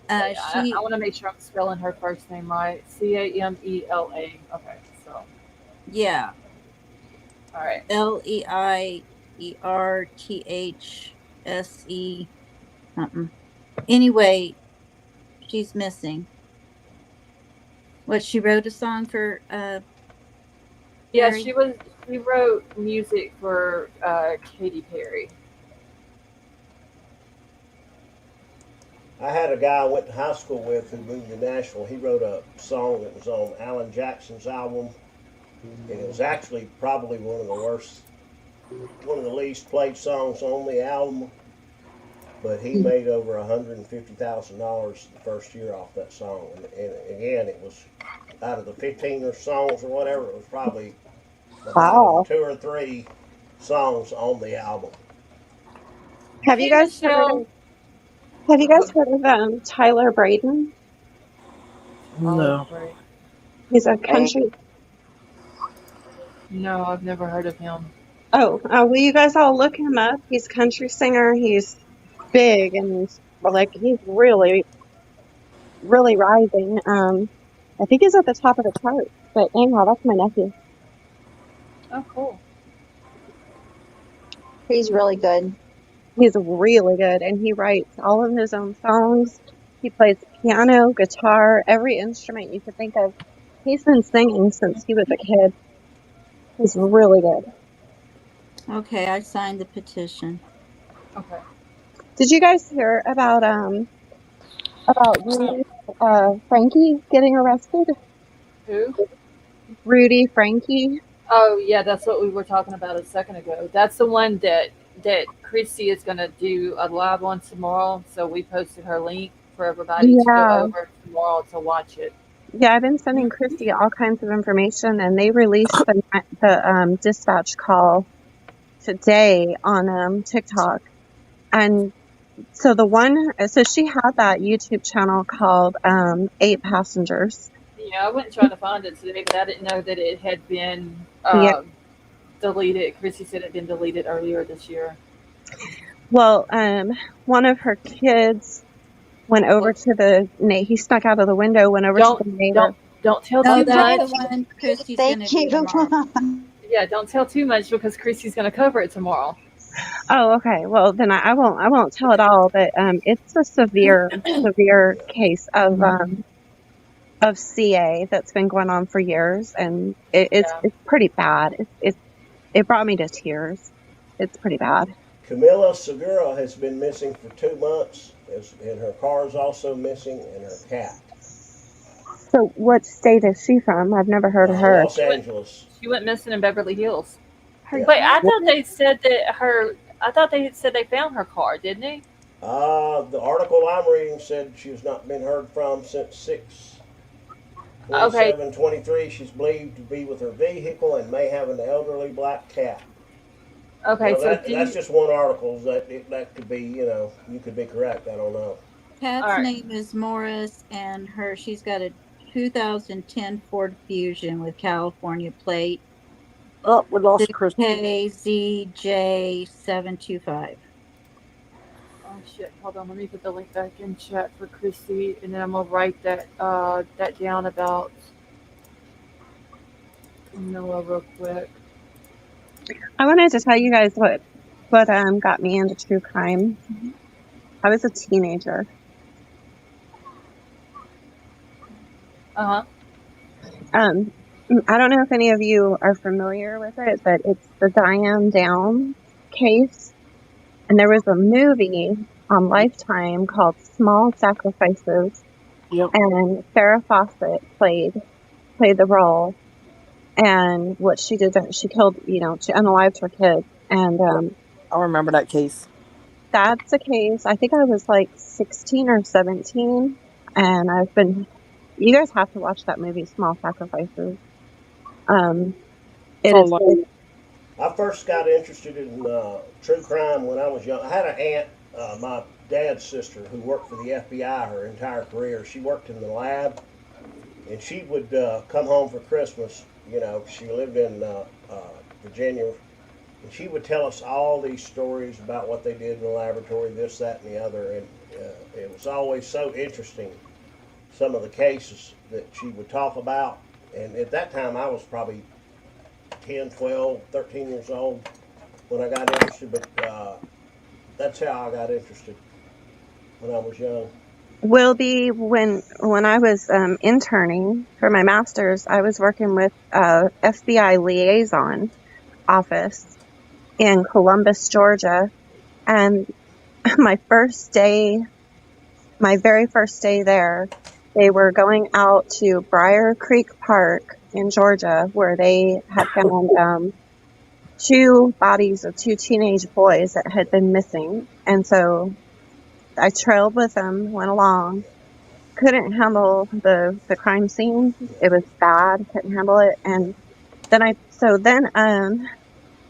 I She, want to make sure I'm spelling her first name right. Camela. Okay, so yeah, all right. Leiertse something. Anyway, she's missing. What, she wrote a song for Yeah, Perry? she wrote music for Katy Perry. I had a guy I went to high school with who moved to Nashville. He wrote a song that was on Alan Jackson's album, and it was actually probably one of the least played songs on the album. But he made over $150,000 the first year off that song, and again, it was out of the 15 or songs or whatever, it was probably the bottom Wow. 2 or 3 songs on the album. Have you Hey, guys heard Michelle. of Tyler Braden? No. He's a country. No, I've never heard of him. Will you guys all look him up? He's a country singer. He's big and he's really, really rising. I think he's at the top of the chart. But anyhow, that's my nephew. Oh, cool. He's really good. He's really good, and he writes all of his own songs. He plays piano, guitar, every instrument you could think of. He's been singing since he was a kid. He's really good. Okay, I signed the petition. Okay. Did you guys hear about Rudy Frankie getting arrested? Who? Rudy Frankie. Oh, yeah, that's what we were talking about a second ago. That's the one that Chrissy is going to do a live on tomorrow. So we posted her link for everybody to go over tomorrow to watch it. Yeah, I've been sending Christy all kinds of information, and they released the dispatch call today on TikTok. And so she had that YouTube channel called 8 Passengers. Yeah, I went trying to find it today, but I didn't know that it had been deleted. Chrissy said it had been deleted earlier this year. Well, one of her kids went over to he snuck out of the window, went over to the neighbor. Don't tell No, too that's much. the one Christy's going to do tomorrow. Yeah, don't tell too much because Chrissy's going to cover it tomorrow. Oh, okay. Well, then I won't tell it all, but it's a severe case of CA that's been going on for years, and it's pretty bad. It brought me to tears. It's pretty bad. Camila Segura has been missing for 2 months, and her car is also missing, and her cat. So what state is she from? I've never heard of her. Los Angeles. She went missing in Beverly Hills. Yeah. Wait, I thought they said they found her car, didn't they? The article I'm reading said she has not been heard from since 6/27/23. She's believed to be with her vehicle and may have an elderly black cat. Okay, that's just one article. That could be, you could be correct. I don't know. Cat's name is Morris, and she's got a 2010 Ford Fusion with California plate. Oh, we lost Chris. KZJ725. Oh shit! Hold on, let me put the link back in chat for Chrissy, and then I'm gonna write that down about Noah real quick. I wanted to tell you guys what got me into true crime. I was a teenager. Uh-huh. I don't know if any of you are familiar with it, but it's the Diane Down case. And there was a movie on Lifetime called Small Sacrifices. Yep. And Farrah Fawcett played the role. And what she did, she killed, she unalived her kid. And I remember that case. That's a case. I think I was like 16 or 17. And you guys have to watch that movie, Small Sacrifices. It is. I first got interested in true crime when I was young. I had an aunt, my dad's sister, who worked for the FBI her entire career. She worked in the lab, and she would come home for Christmas. She lived in Virginia, and she would tell us all these stories about what they did in the laboratory, this, that, and the other. And it was always so interesting, some of the cases that she would talk about. And at that time, I was probably 10, 12, 13 years old when I got interested, but that's how I got interested when I was young. Wilby, when I was interning for my master's, I was working with FBI liaison office in Columbus, Georgia, and my very first day there, they were going out to Briar Creek Park in Georgia, where they had found 2 bodies of 2 teenage boys that had been missing. And so I trailed with them, went along, couldn't handle the crime scene. It was bad. Couldn't handle it. And then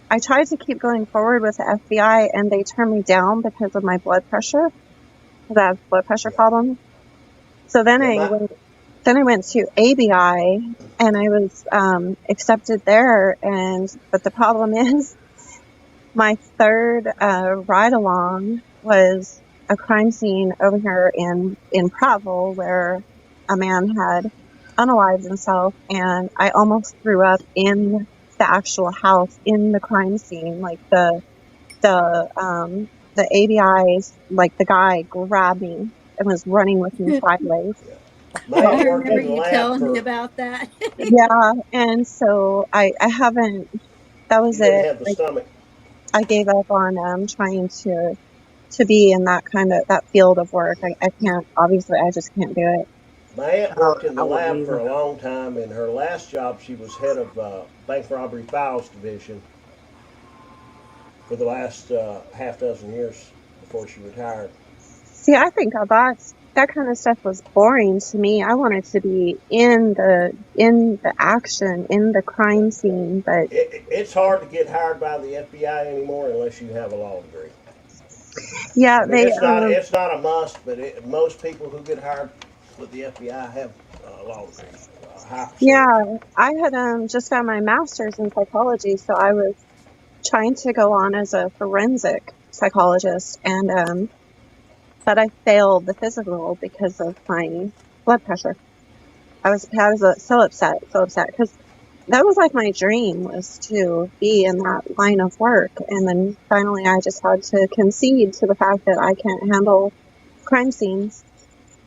I tried to keep going forward with the FBI, and they turned me down because of my blood pressure. Because I have blood pressure Yeah. problems. So then Yeah, I went to ABI, and I was accepted there. But the problem is, my third ride along was a crime scene over here in Prattville, where a man had unalived himself, and I almost threw up in the actual house in the crime scene. Like the ABI's, like, the guy grabbed me and was running with me sideways. My I aunt worked remember in the you lab telling me for. about that. Yeah, and so I haven't. That was You didn't it. have the Like, stomach. I gave up on trying to be in that kind of that field of work. I can't, obviously, I just can't do it. My aunt worked in I the wouldn't lab for a either. long time. In her last job, she was head of bank robbery files division for the last half dozen years before she retired. See, I think that kind of stuff was boring to me. I wanted to be in the action, in the crime scene, but It's hard to get hired by the FBI anymore unless you have a law degree. yeah, I mean, it's not a must, but most people who get hired with the FBI have a law degree. A high yeah, percentage. I had just got my master's in psychology, so I was trying to go on as a forensic psychologist, and but I failed the physical because of my blood pressure. I was so upset because that was like my dream, was to be in that line of work. And then finally I just had to concede to the fact that I can't handle crime scenes.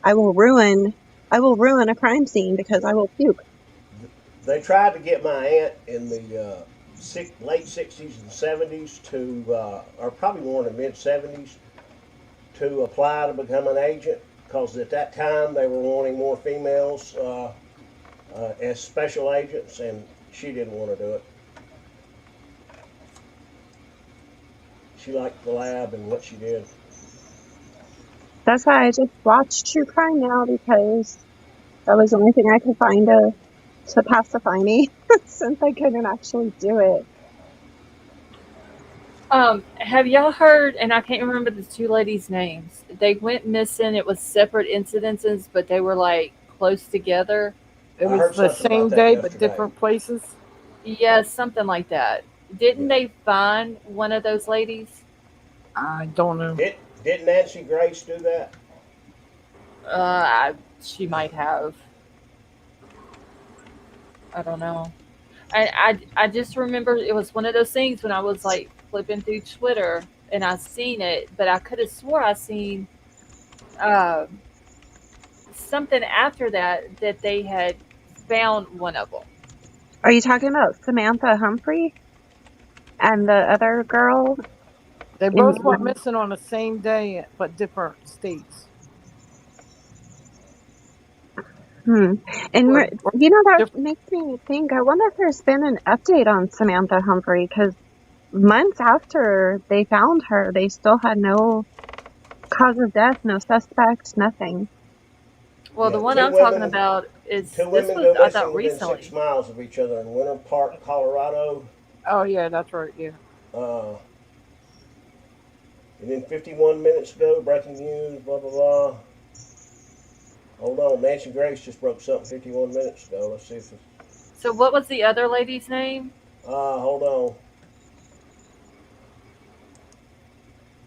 I will ruin a crime scene because I will puke. They tried to get my aunt in the late 60s and 70s or probably more in the mid 70s, to apply to become an agent, because at that time they were wanting more females as special agents, and she didn't want to do it. She liked the lab and what she did. That's why I just watch true crime now, because that was the only thing I could find to pacify me since I couldn't actually do it. Have y'all heard? And I can't remember the two ladies' names. They went missing. It was separate incidences, but they were like close together. It I heard was the something same about that day, but yesterday. different places. Yes, something like that. Didn't Yeah. they find one of those ladies? I don't know. Did Nancy Grace do that? She might have. I don't know. I just remember it was one of those things when I was like flipping through Twitter and I seen it, but I could have swore I seen uh, something after that they had found one of them. Are you talking about Samantha Humphrey and the other girl? They both went missing on the same day, but different states. And Or that makes me think, I wonder if there's been an update on Samantha Humphrey, because months after they found her, they still had no cause of death, no suspect, nothing. Well, Yeah, the one two I'm talking women- about is Two this women was go I missing thought within recently. 6 miles of each other in Winter Park, Colorado. oh yeah, that's right. Yeah. And then 51 minutes ago, breaking news, blah, blah, blah. Hold on, Nancy Grace just broke something 51 minutes ago. Let's see if it's, So what was the other lady's name? hold on.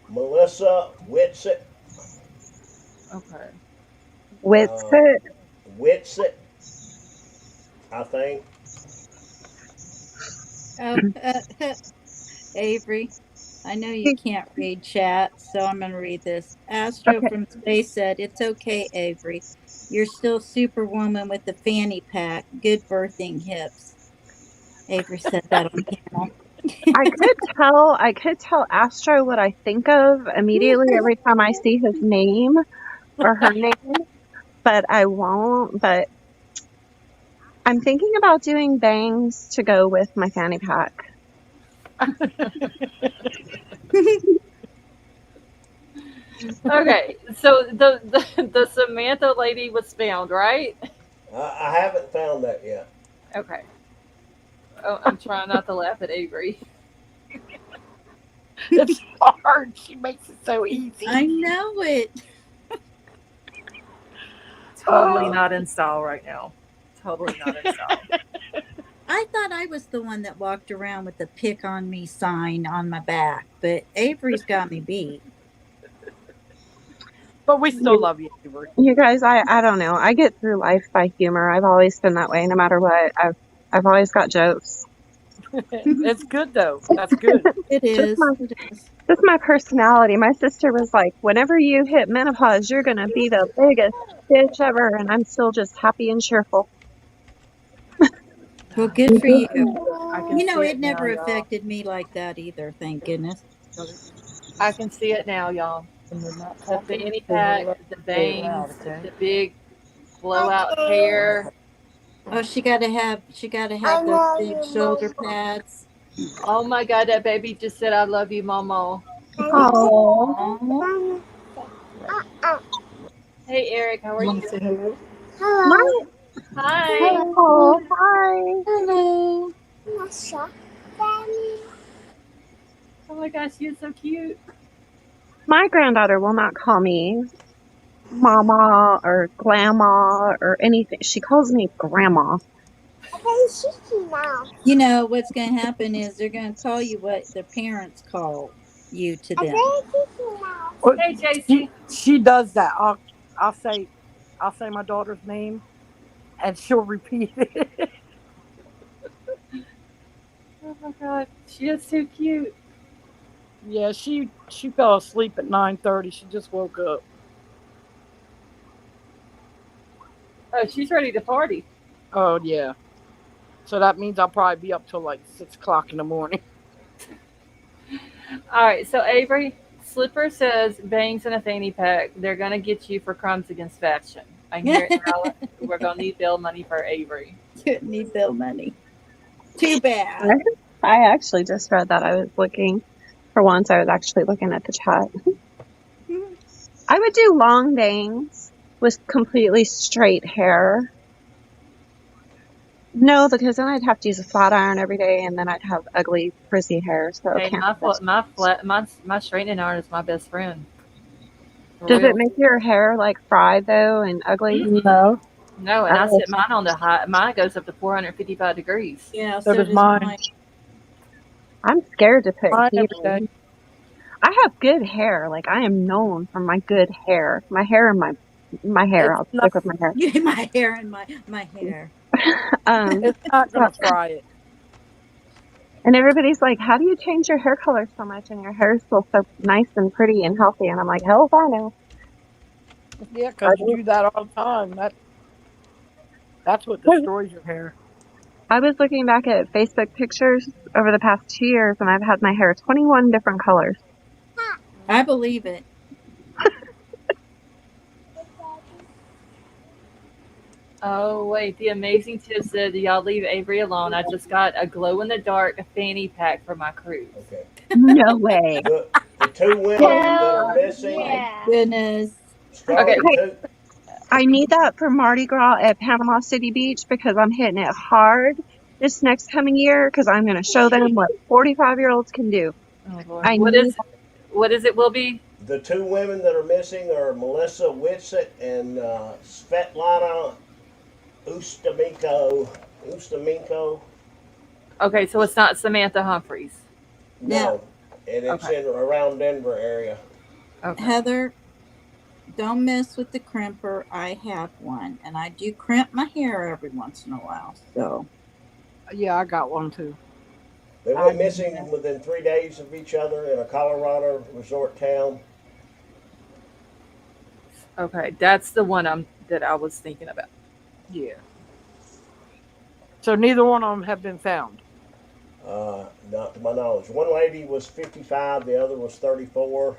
Melissa Whitsitt. Okay. Whitsitt, I think. Avery, I know you can't read chat, so I'm going to read this. Astro Okay. from Space said, "It's okay, Avery. You're still Superwoman with the fanny pack. Good birthing hips." Avery said that on panel. I could tell Astro what I think of immediately every time I see his name or her name, but I won't. But I'm thinking about doing bangs to go with my fanny pack. Okay, So the Samantha lady was found, right? I haven't found that yet. Okay. Oh, I'm trying not to laugh at Avery. It's hard. She makes it so I easy. know it. Totally not in style right now. Totally not in style. I thought I was the one that walked around with the pick on me sign on my back, but Avery's got me beat. But we still love you, Avery. You guys, I don't know. I get through life by humor. I've always been that way, no matter what. I've always got jokes. It's good though. That's good. It Just is. my It is. just my personality. My sister was like, whenever you hit menopause, you're gonna be the biggest bitch ever, and I'm still just happy and cheerful. Well, good for you. I can You know, see it now, never y'all. affected me like that either, thank goodness. I can see it now, y'all. The fanny pack, the bangs, the big blowout hair. Oh, she gotta have those big shoulder pads. Oh my God, that baby just said, "I love you, Mama." Oh, Aw. Hey, Eric, how are you? my Hi. oh, hi. Hello. Oh my gosh, you're so cute. My granddaughter will not call me mama or grandma or anything. She calls me grandma. You know what's going to happen is they're going to call you what their parents call you to them. Well, Hey, JC. she does that. I'll say my daughter's name, and she'll repeat it. Oh my God, she is too cute. Yeah, she fell asleep at 9:30. She just woke up. Oh, she's ready to party. Oh yeah. So that means I'll probably be up till like 6 o'clock in the morning. All right, so Avery, Slipper says bangs in a fanny pack. They're gonna get you for crimes against fashion. I hear it now. We're gonna need bail money for Avery. You need bill money. Too bad. I actually just read that. I was looking for once. I was actually looking at the chat. I would do long bangs with completely straight hair. No, because then I'd have to use a flat iron every day, and then I'd have ugly, frizzy hair. So Hey, can't. my straightening iron is my best friend. For Does it real. make your hair like fried though and ugly? No. No, and I Oh, set mine on the high. Mine goes up to 455 degrees. Yeah, So so does does mine. mine. I'm scared to put Mine heat every day. on. I have good hair. Like I am known for my good hair. My hair and my hair. It's I'll not. stick with my hair. My hair and my hair. It's not Yeah. gonna fry it. And everybody's like, "How do you change your hair color so much and your hair is still so nice and pretty and healthy?" And I'm like, "Hell if I know." Yeah, I because you do. do that all the time. That's what destroys your hair. I was looking back at Facebook pictures over the past 2 years, and I've had my hair 21 different colors. I believe it. Oh wait, the amazing tip said, "Y'all leave Avery alone. I just got a glow in the dark fanny pack for my cruise." Okay. No way. The two women that are missing. Yeah. Goodness. Scarlet, Okay, two. I need that for Mardi Gras at Panama City Beach because I'm hitting it hard this next coming year because I'm going to show them what 45-year-olds can do. Oh Lord, I need. what is it? Will be The two women that are missing are Melissa Whitsett and Svetlana Ustamenko. okay. So it's not Samantha Humphreys. No, and it's Okay. in around Denver area. Okay. Heather, don't mess with the crimper. I have one, and I do crimp my hair every once in a while. So Yeah, I got one too. They went missing within 3 days of each other in a Colorado resort town. Okay, that's the one that I was thinking about. Yeah. So neither one of them have been found. Not to my knowledge. One lady was 55, the other was 34.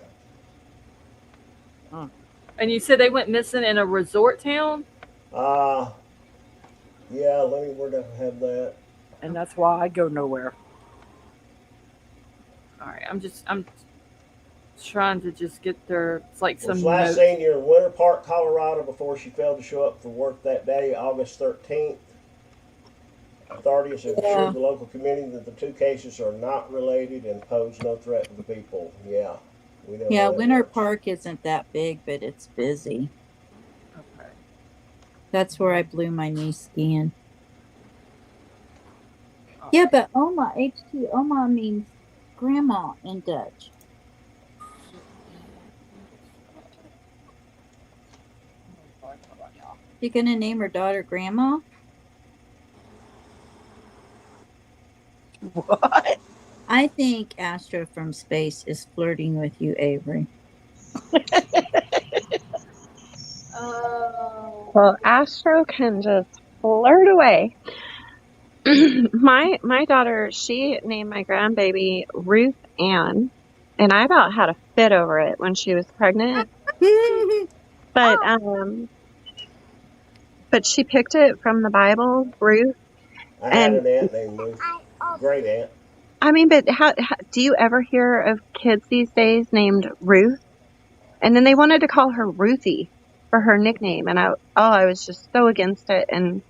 And you said they went missing in a resort town? Yeah, let me, where do I have that? And that's why I go nowhere. All right, I'm trying to just get their, it's like Was some last notes. seen in Winter Park, Colorado, before she failed to show up for work that day, August 13th. Authorities have assured the local community that the two cases are not related and pose no threat to the people. Yeah, we know Yeah, how that Winter works. Park isn't that big, but it's busy. Okay. That's where I blew my knee skiing. Yeah, but Oma, HT, Oma means grandma in Dutch. You're going to name her daughter Grandma? What? I think Astro from space is flirting with you, Avery. Oh. Well, Astro can just flirt away. My daughter, she named my grandbaby Ruth Ann, and I about had a fit over it when she was pregnant. But but she picked it from the Bible, Ruth. I had And an aunt named Ruth, great aunt. I mean, but how do you ever hear of kids these days named Ruth? And then they wanted to call her Ruthie for her nickname, and I was just so against it, and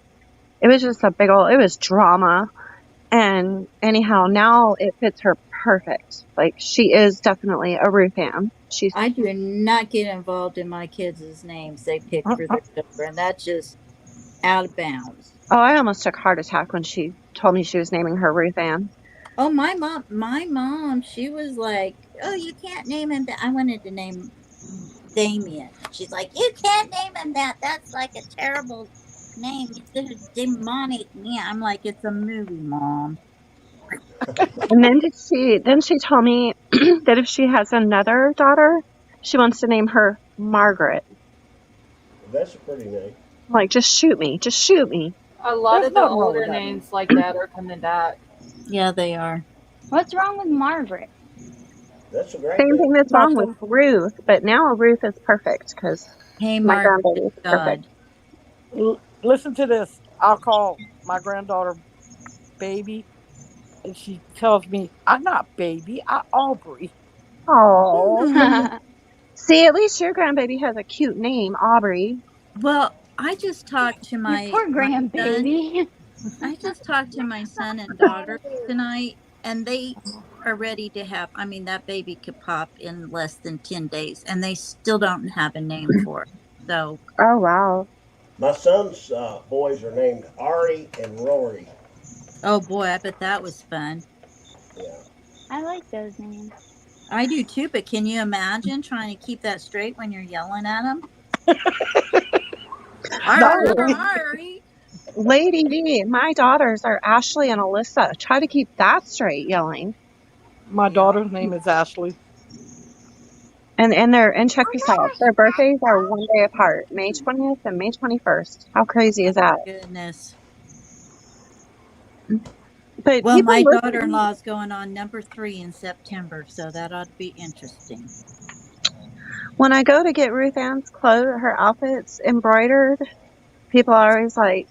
it was just a big old, it was drama. And anyhow, now it fits her perfect. Like, she is definitely a Ruth Ann. She's I do not get involved in my kids' names they pick for their children. That's just out of bounds. Oh, I almost took a heart attack when she told me she was naming her Ruth Ann. Oh, my mom, she was like, "Oh, you can't name him that." I wanted to name Damien. She's like, "You can't name him that. That's like a terrible name. It's a demonic." Yeah, I'm like, "It's a movie, Mom." And then she told me that if she has another daughter, she wants to name her Margaret. That's a pretty name. Like, just shoot me. Just shoot me. A lot There's of the nothing wrong older with that. names like that are coming back. Yeah, they are. What's wrong with Margaret? That's a great Same thing name. that's wrong with Nothing. Ruth, but now Ruth is perfect because Hey, my Margaret grandbaby is is perfect. God. Listen to this. I'll call my granddaughter baby, and she tells me, "I'm not baby. I'm Aubrey." Oh, see, at least your grandbaby has a cute name, Aubrey. Well, I just talked to Your my poor son. grandbaby. I just talked to my son and daughter tonight, and they are ready to have. I mean, that baby could pop in less than 10 days, and they still don't have a name for it. So, Oh, wow. My son's boys are named Ari and Rory. oh boy, I bet that was fun. Yeah. I like those names. I do too, but can you imagine trying to keep that straight when you're yelling at them? Ari. Lady D, my daughters are Ashley and Alyssa. Try to keep that straight, yelling. My daughter's name is Ashley. And check this out. Their birthdays are one day apart, May 20th and May 21st. How crazy is that? Goodness. But Well, people my listen- daughter-in-law is going on number 3 in September, so that ought to be interesting. when I go to get Ruth Ann's clothes, her outfits embroidered, people are always like,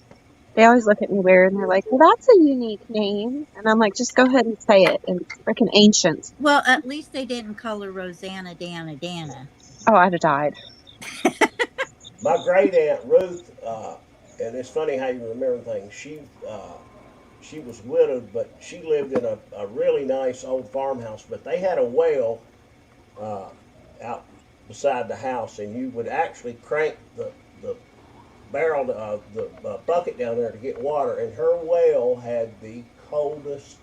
they always look at me weird and they're like, well, that's a unique name. And I'm like, just go ahead and say it. And it's freaking ancient. Well, at least they didn't call her Rosanna Dana. Oh, I'd have died. My great aunt Ruth, and it's funny how you remember things. She was widowed, but she lived in a really nice old farmhouse. But they had a well out beside the house, and you would actually crank the barrel of the bucket down there to get water. And her well had the coldest,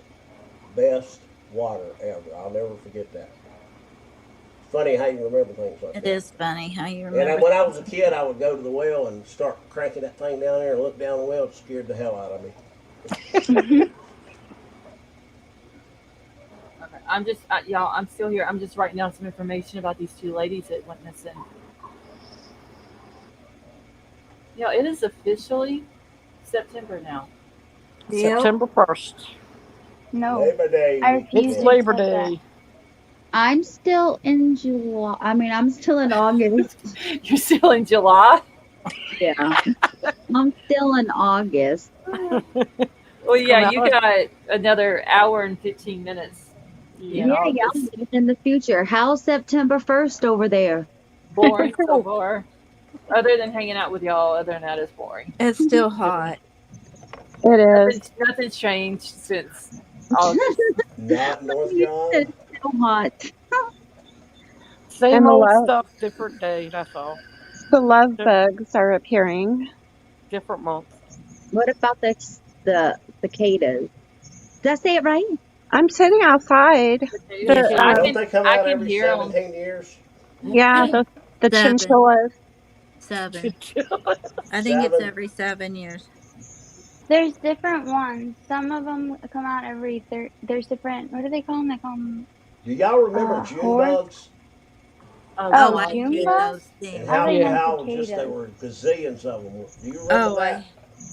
best water ever. I'll never forget that. Funny how you remember things like It that. is funny how you And remember. when I was a kid, I would go to the well and start cranking that thing down there and look down the well. It scared the hell out of me. Okay, I'm just y'all. I'm still here. I'm just writing down some information about these two ladies that went missing. Yeah, it is officially September now. Yep. September 1st. No, Labor Day. I refuse It's to Labor accept that. Day. I'm still in July. I mean, I'm still in August. You're still in July. Yeah. I'm still in August. Well, yeah, Come you out. got another hour and 15 minutes being all y'all this living in the future. How's September 1st over there? boring so far. Other than hanging out with y'all, other than that, it's boring. It's still hot. It is. Nothing's changed since August. Not North You said Carolina. it's so hot. Same And old stuff, different day. That's all. the love bugs are appearing. Different month. What about the cicadas? Did I say it right? I'm sitting outside. Me too. Don't they come I out can every hear 'em. 17 years? Yeah, the Seven. chinchillas. 7. I think it's 7? every 7 years. There's different ones. Some of them come out every there's different. What do they call them? They call them Do y'all remember June horse. bugs? Oh, Oh, I June hate bugs? those And things. how, I Yeah. how just there cicadas. were gazillions of them. Do you remember Oh, that?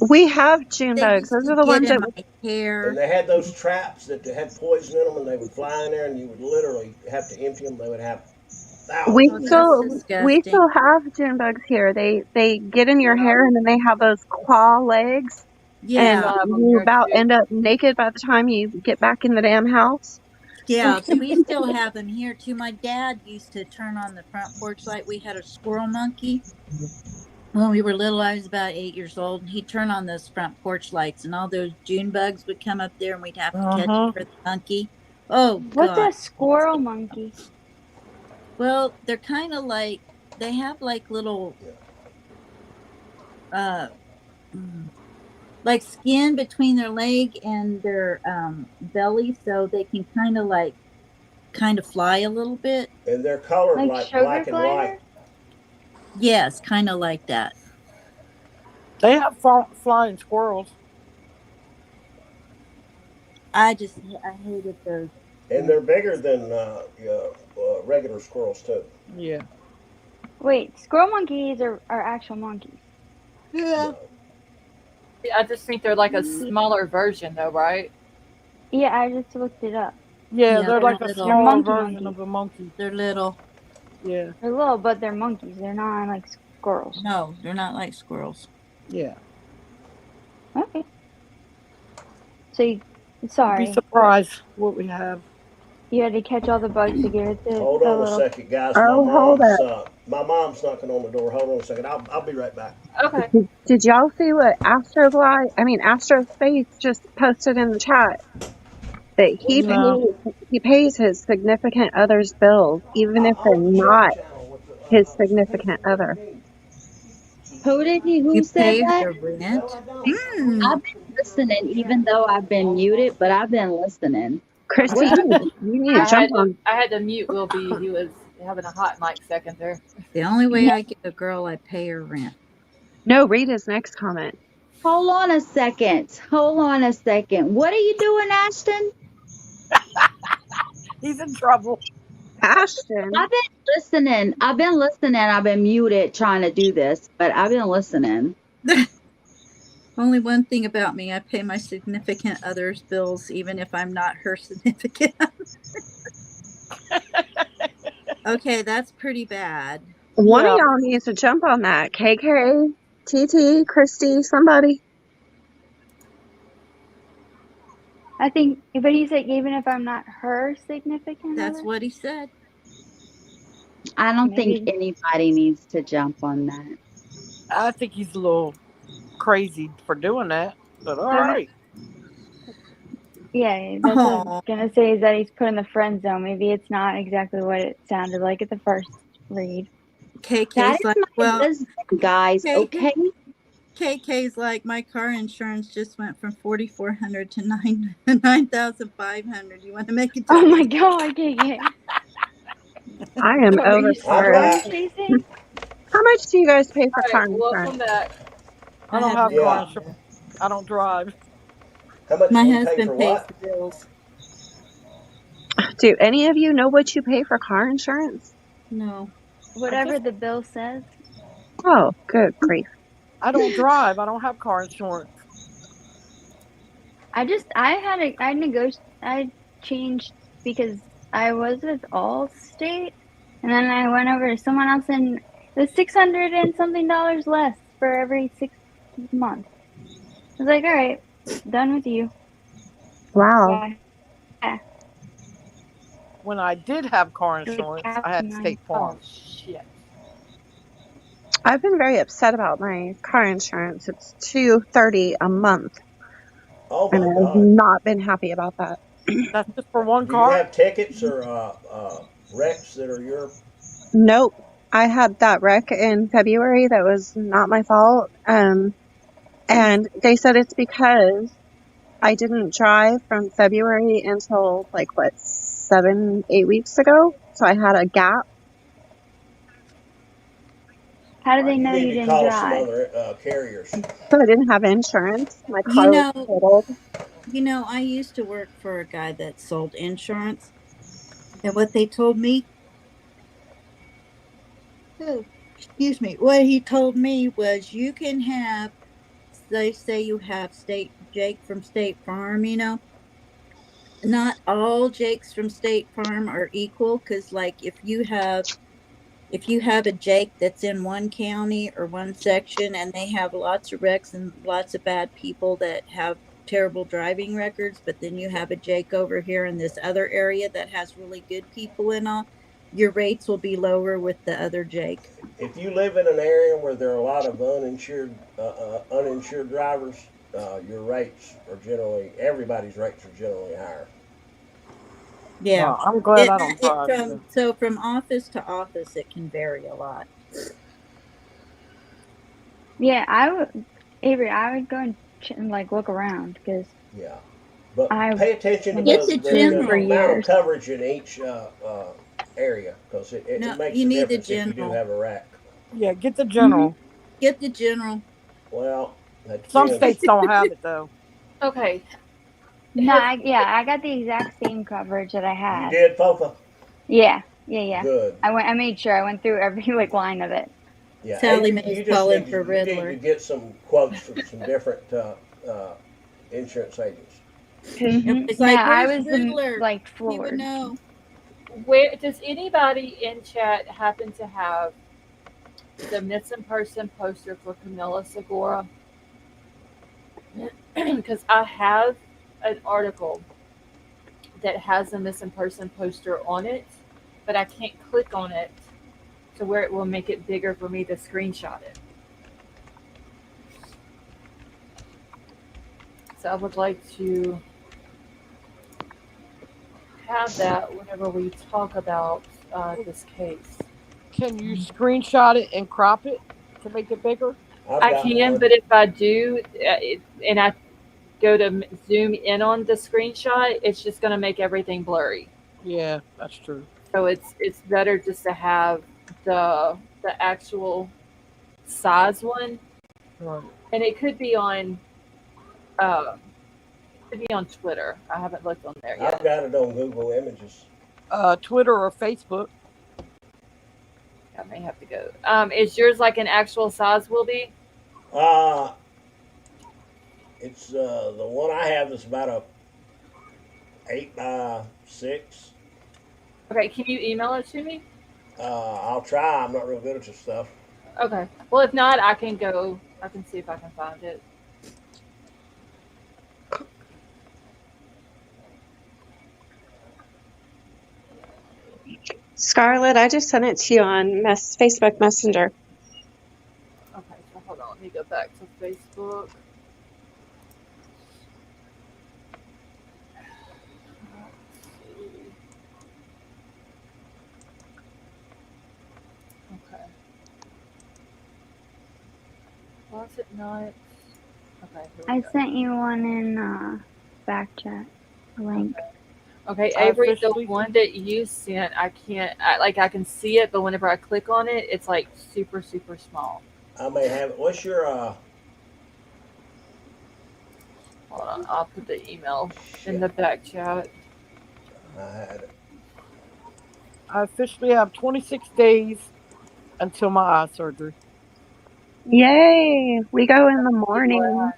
We have June They bugs. used Those to are the get ones in that my hair. And they had those traps that had poison in them, and they would fly in there, and you would literally have to empty them. They would have we thousands. that's still disgusting. have June bugs here. They get in your Yeah. hair and then they have those claw legs, and Yeah, I have 'em you here about too. end up naked by the time you get back in the damn house. yeah. We still have them here too. My dad used to turn on the front porch light. We had a squirrel monkey when we were little. I was about 8 years old, and he'd turn on those front porch lights, and all those June bugs would come up there, and we'd have to catch it for the monkey. Oh What's God! a squirrel monkey? Well, they're kind of like they have like little, uh, like skin between their leg and their belly, so they can kind of fly a little bit. And they're colored Like like sugar black and glider? white. Yes, kind of like that. They have flying squirrels. I hated those. And they're bigger than regular squirrels, too. Yeah. Wait, squirrel monkeys are actual monkeys. Yeah. I just think they're like a smaller version, though, right? Yeah, I just looked it up. Yeah, Yeah, they're like a little. smaller Monkey version monkeys. of a monkey. They're little. Yeah. They're little, but they're monkeys. They're not like squirrels. No, they're not like squirrels. Yeah. Okay. So You'd sorry, be surprised what we have. you had to catch all the bugs to give it to Hold the on a little. second, guys. Oh, hold My mom's knocking on the door. Hold on a second. I'll be right back. Okay. Did y'all see what Astrospace just posted in the chat? That No. he pays his significant other's bills, even if they're not his significant other. Who You said pay that? her rent. I've been listening, even though I've been muted, but I've been listening. Christy, you need to jump on. I had to mute Will B. He was having a hot mic second there. The only way I get a girl, I pay her rent. No, read his next comment. Hold on a second. What are you doing, Ashton? He's in trouble. Ashton. I've been listening. I've been muted trying to do this, but I've been listening. Only one thing about me, I pay my significant other's bills, even if I'm not her significant other. Okay, that's pretty bad. One of y'all needs to jump on that. KK, TT, Christy, somebody. I think, but he said even if I'm not her significant That's other? what he said. I don't Maybe. think anybody needs to jump on that. I think he's a little crazy for doing that, but all right. Yeah, that's what I was gonna say is that he's put in the friend zone. Maybe it's not exactly what it sounded like at the first read. KK's like, well, husband, guys, okay? KK's like, my car insurance just went from $4,400 to $9,500. You want to make it? Oh my God, KK! I am overpowered. How much do you guys pay for car insurance? Welcome back. I don't have car insurance. I don't drive. How much My do you pay husband for pays what? the bills. Do any of you know what you pay for car insurance? No. Whatever the bill says. Oh, good grief. I don't drive. I don't have car insurance. I changed because I was with Allstate, and then I went over to someone else, and it was $600 and something less for every 6 months. I was like, all right, done with you. Wow. Yeah. when I did have car It was insurance, I had State Oh Farm. shit. I've been very upset about my car insurance. It's $230 a month, Oh and my I've God. not been happy about that. That's just for one Do you car? have tickets or wrecks that are your? Nope. I had that wreck in February that was not my fault. And they said it's because I didn't drive from February until like what, 7, 8 weeks ago. So I had a gap. How do they You know need you to didn't call some drive? other carriers. So I didn't have insurance. My You car was know, totaled. I used to work for a guy that sold insurance, and what they told me, oh, excuse me, what he told me was you can have, they say you have Jake from State Farm, not all Jakes from State Farm are equal, because like if you have a Jake that's in one county or one section and they have lots of wrecks and lots of bad people that have terrible driving records, but then you have a Jake over here in this other area that has really good people and all, your rates will be lower with the other Jake. If you live in an area where there are a lot of uninsured drivers, your rates are generally everybody's rates are generally higher. Yeah. I'm glad I don't drive either. From office to office it can vary a lot. Yeah, Avery, I would go and like look around because Yeah, but I've pay attention to been Get with the Zoom for the general. amount of years. coverage in each area because No, it makes you a need the difference if you do general. have a rack. Yeah, get the Hmm. general. Get the general. Well, that Some depends. states don't have it though. Okay. No, Have I got the exact same coverage that I You had. did, Fofa? Yeah. Good. I made sure I went through every like line of it. Yeah, and Sally Mae's you just calling need for to Riddler. get some quotes from some different insurance agents. Hmm. Everybody's No, like, I "Where's was Riddler? like He would floored. know." where does anybody in chat happen to have the missing person poster for Camilla Segura? Because I have an article that has a missing person poster on it, but I can't click on it to where it will make it bigger for me to screenshot it. So I would like to have that whenever we talk about this case. Can you screenshot it and crop it to make it bigger? I've I got can, one. but if I do, and I go to zoom in on the screenshot, it's just going to make everything blurry. Yeah, that's true. So it's better just to have the actual size one, Right. and it could be on uh, Twitter. I haven't looked on there I've yet. got it on Google Images. Twitter or Facebook. I may have to go. Is yours like an actual size, will be? Uh, it's the one I have is about a 8 by 6. Okay, can you email it to me? I'll try. I'm not real good at this stuff. Okay. Well, if not, I can go. I can see if I can find it. Scarlett, I just sent it to you on Facebook Messenger. Okay, so hold on. Let me go back to Facebook. Okay. Was it not? Okay. Here we I go. sent you one in back chat link. Okay, I Avery, the officially- one that you sent, I can't. I can see it, but whenever I click on it, it's like super, super small. I may have it. What's your Hold on, I'll put the email in the back chat. I had it. I officially have 26 days until my eye surgery. Yay! We go in the morning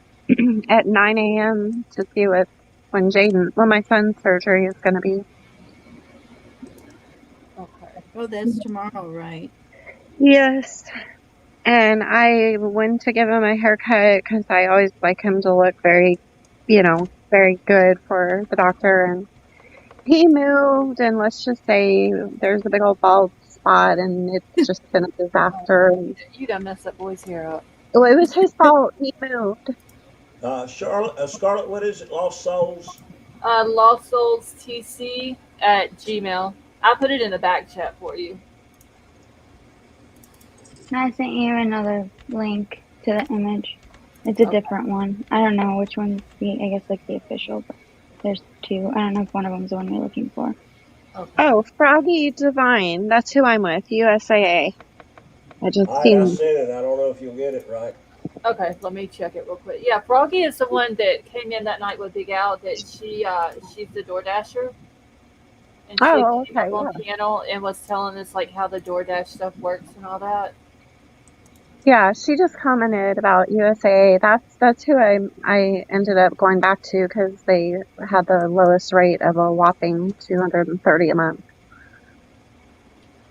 at 9 a.m. to see when my son's surgery is going to be. Okay. Oh, that's tomorrow, right? Yes. And I went to give him a haircut because I always like him to look very, very good for the doctor. And he moved, and let's just say there's a big old bald spot, and it's just been a disaster. And You done messed that boy's hair up. well, it was his fault. He moved. Scarlett, what is it? Lost Souls? Lost Souls TC at Gmail. I put it in the back chat for you. And I sent you another link to the image. It's a Okay. different one. I don't know which one's I guess like the official, but there's two. I don't know if one of them's the one you're looking for. Okay. Oh, Froggy Divine. That's who I'm with. USAA. I just All right, I seen. sent it. I don't know if you'll get it right. Okay, let me check it real quick. Yeah, Froggy is the one that came in that night with Big Al. That she's the DoorDasher, and she Oh, came okay. up on Yeah. panel and was telling us like how the DoorDash stuff works and all that. Yeah, she just commented about USAA. That's who I ended up going back to because they had the lowest rate of a whopping $230 a month.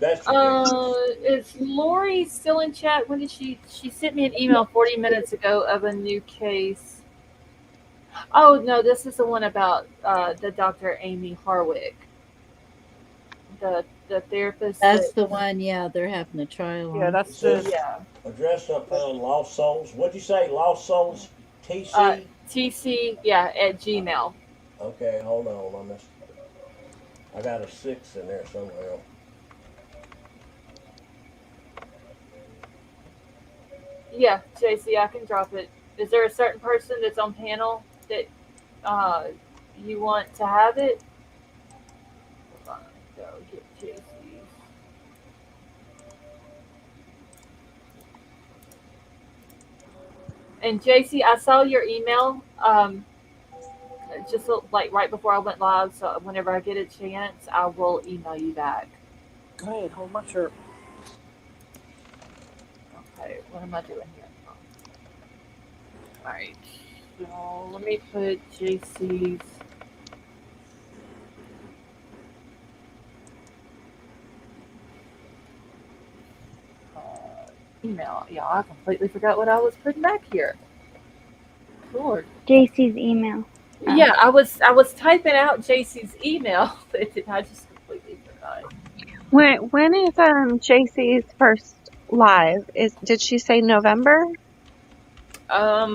That's ridiculous. Is Lori still in chat? When did she sent me an email 40 minutes ago of a new case? Oh no, this is the one about the Dr. Amy Harwick, the therapist. That's That, the one, yeah, they're having a trial Yeah, on. that's It says the yeah. address not found. Lost Souls. What'd you say? Lost Souls TC. TC, yeah, at Gmail. Okay, hold on. I got a 6 in there somewhere. Yeah, JC, I can drop it. Is there a certain person that's on panel that you want to have it? Hold on, go get JC. And JC, I saw your email. Just like right before I went live. So whenever I get a chance, I will email you back. go ahead, hold my shirt. Okay, what am I doing here? All right. So let me put JC's. Email. Yeah, I completely forgot what I was putting back here. Lord. JC's email. Yeah, I was typing out JC's email, but I just completely forgot. When is JC's first live? Did she say November?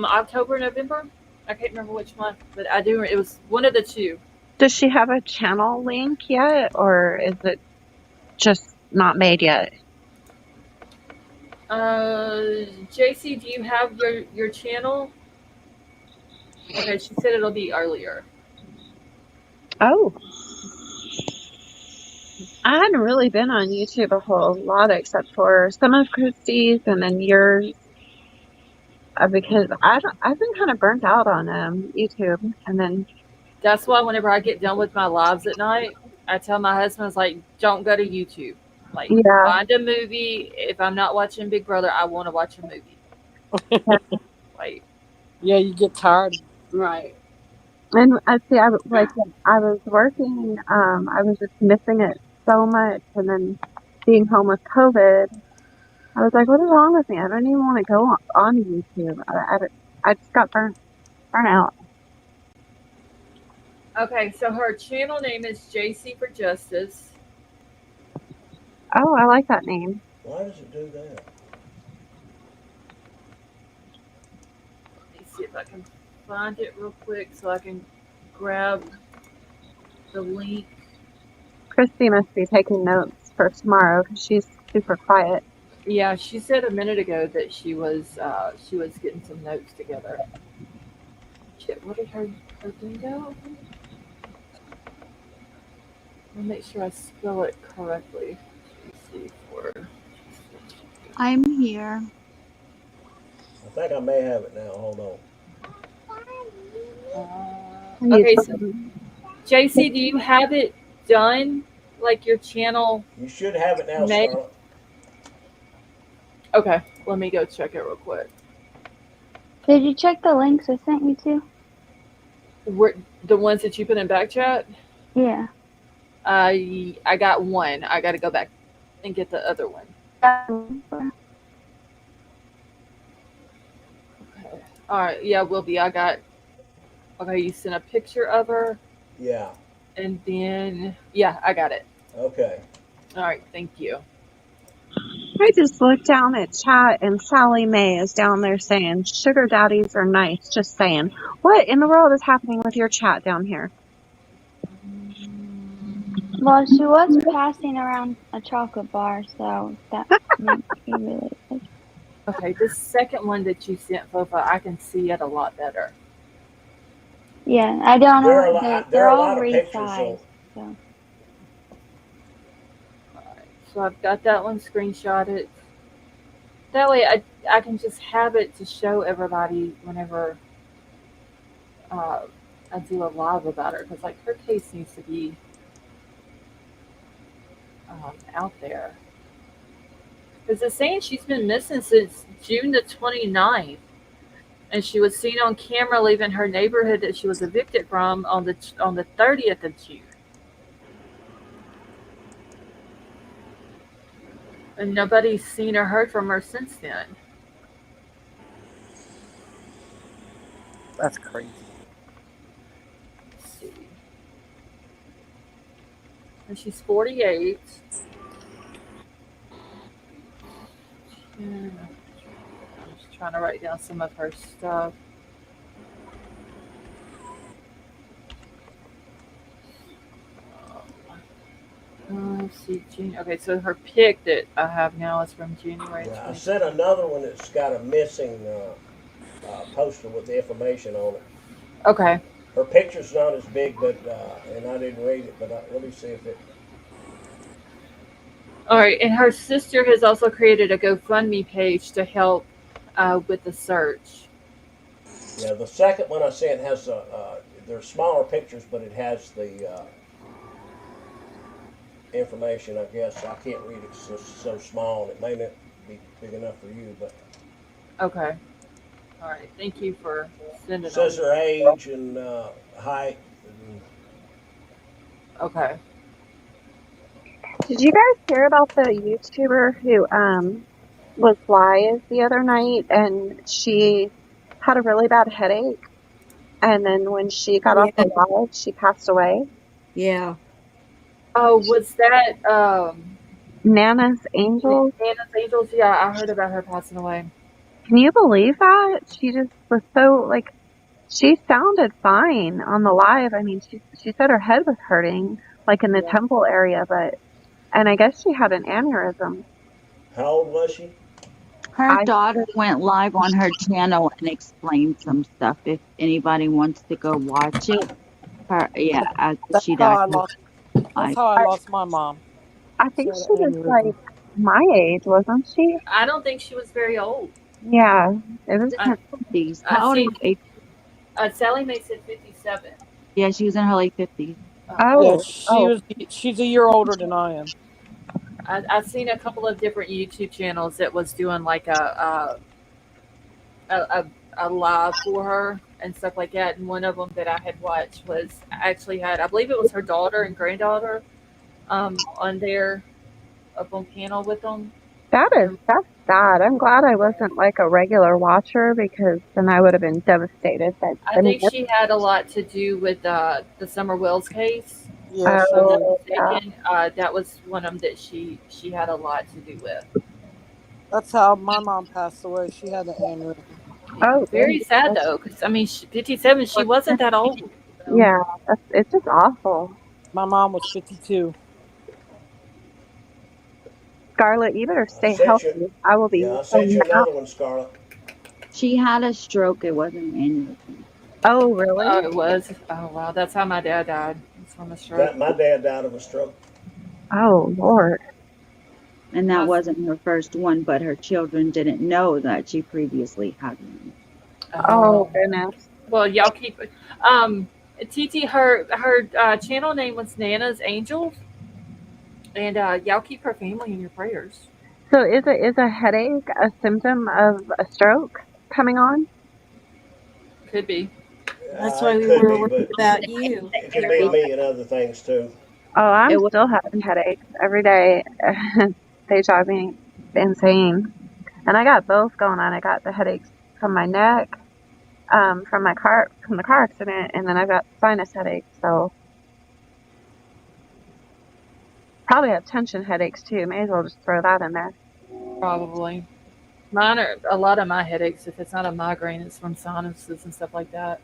October, November. I can't remember which month, but I do. It was one of the two. Does she have a channel link yet, or is it just not made yet? JC, do you have your channel? Okay, she said it'll be earlier. Oh, I hadn't really been on YouTube a whole lot except for some of Christie's and then yours, because I've been kind of burnt out on YouTube, and then That's why whenever I get done with my lives at night, I tell my husband, "It's like, don't go to YouTube. Like, yeah, find a movie. If I'm not watching Big Brother, I want to watch a movie." Like, Yeah, you get tired. Right. and I see I was working, I was just missing it so much, and then being home with COVID, I was like, what is wrong with me? I don't even want to go on YouTube. I just got burnt out. okay, so her channel name is JC for Justice. Oh, I like that name. Why does it do that? Let me see if I can find it real quick so I can grab the link. Christy must be taking notes for tomorrow because she's super quiet. Yeah, she said a minute ago that she was getting some notes together. Shit, what did her thing go? Let me make sure I spell it correctly. JC for I'm here. I think I may have it now. Hold on. okay, so JC, do you have it done? Like your channel You should have it now, made? Scarlett. Okay, let me go check it real quick. Did you check the links I sent you to? The ones that you put in back chat? Yeah. I got one. I got to go back and get the other one. Okay. All right. Yeah, will be. I got. Okay, you sent a picture of her. Yeah. And then, yeah, I got it. Okay. All right, thank you. I just looked down at chat and Sally Mae is down there saying sugar daddies are nice. Just saying. What in the world is happening with your chat down here? Well, she was passing around a chocolate bar, so that might be related. Okay, this second one that you sent, Fofa, I can see it a lot better. Yeah, I don't There are a know. lot. There They're are a all lot of pictures. resized. So All right, so I've got that one screenshotted. That way I can just have it to show everybody whenever uh, I do a live about her. Because, like, her case needs to be out there. Because it's saying she's been missing since June the 29th. And she was seen on camera leaving her neighborhood that she was evicted from on the 30th of June. And nobody's seen or heard from her since then. That's crazy. Let's see. And she's 48. I'm just trying to write down some of her stuff. Let's see, okay, so her pic that I have now is from January Yeah, I 20. sent another one that's got a missing poster with the information on it. Okay. Her picture's not as big, but and I didn't read it, but let me see if it. All right, and her sister has also created a GoFundMe page to help with the search. Yeah, the second one I sent has they're smaller pictures, but it has the information. I guess I can't read it. It's so small, and it may not be big enough for you, but Okay. All right. Thank you for sending it says them. her age and height. And, Okay. Did you guys hear about the YouTuber who was live the other night and she had a really bad headache and then when she got off Yeah, the live she passed away? yeah. Oh, was that Nana's Angel? Anna's Angels? Yeah, I heard about her passing away. Can you believe that? She just was so like she sounded fine on the live. I mean, she said her head was hurting like in the Yeah. temple area, but and I guess she had an aneurysm. how old was she? Her I daughter went live on her channel and explained some stuff. If anybody wants to go watch it, yeah, That's she how died I lost. That's live. how I I, lost my mom. I She think had she an was aneurysm. like my age, wasn't she? I don't think she was very old. Yeah, it was. In her 50s. I How old are see. you? Sally Mae said 57. Yeah, she was in her late 50s. Yeah, Oh, oh, she's a year older than I am. I've seen a couple of different YouTube channels that was doing like a live for her and stuff like that. And one of them that I had watched was actually had, I believe it was her daughter and granddaughter on there up on panel with them. that's sad. I'm glad I wasn't like a regular watcher because then I would have been devastated. But I I mean, think she had a lot to do with the Summer Wells case. Yeah, If she I'm not did. oh yeah, mistaken, that was one of them that she had a lot to do with. That's how my mom passed away. She had an aneurysm. Yeah, oh very sad goodness. though, because I mean, 57. She wasn't that old. So. Yeah, it's just awful. My mom was 52. Scarlett, you better I stay sent you. healthy. I will be Yeah, I so sent you mad. another one, Scarlett. She had a stroke. It wasn't an aneurysm. Oh, really? Oh, it was. Oh, wow. That's how my dad died. It's from a stroke. My dad died of a stroke. Oh, Lord. And My, that wasn't her first one, but her children didn't know that she previously had one. Oh, oh. goodness. Well, y'all keep. TT, her channel name was Nana's Angels, and y'all keep her family in your prayers. So is a headache a symptom of a stroke coming on? Could be. That's why It we could were be, worried but about you. it could be me and other things too. Oh, I'm It was still having headaches every day. They drive me insane. And I got both going on. I got the headaches from my neck, from the car accident, and then I've got sinus headaches. So probably have tension headaches too. May as well just throw that in there. Probably. Mine are a lot of my headaches. If it's not a migraine, it's from sinuses and stuff like that.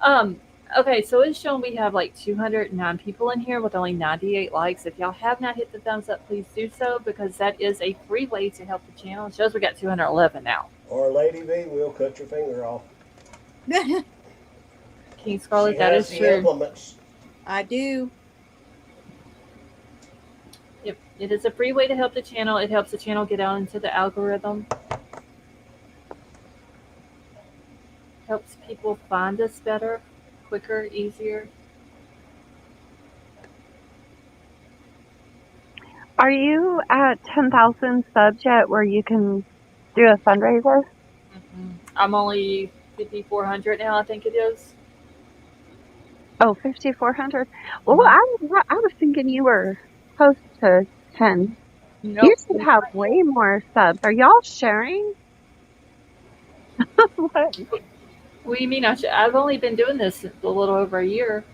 Um, okay, so it's showing we have like 209 people in here with only 98 likes. If y'all have not hit the thumbs up, please do so because that is a free way to help the channel. It shows we got 211 now. Or Lady V will cut your finger off. King Scarlet, She that has is the true. implements. I do. Yep, it is a free way to help the channel. It helps the channel get out into the algorithm. Helps people find us better, quicker, easier. Are you at 10,000 subs yet where you can do a fundraiser? I'm only 5,400 now, I think it is. Oh, 5,400. Well, Mhm. I was thinking you were close to 10. You Nope. should have way more subs. Are y'all sharing? What? What do you mean? I've only been doing this a little over a year.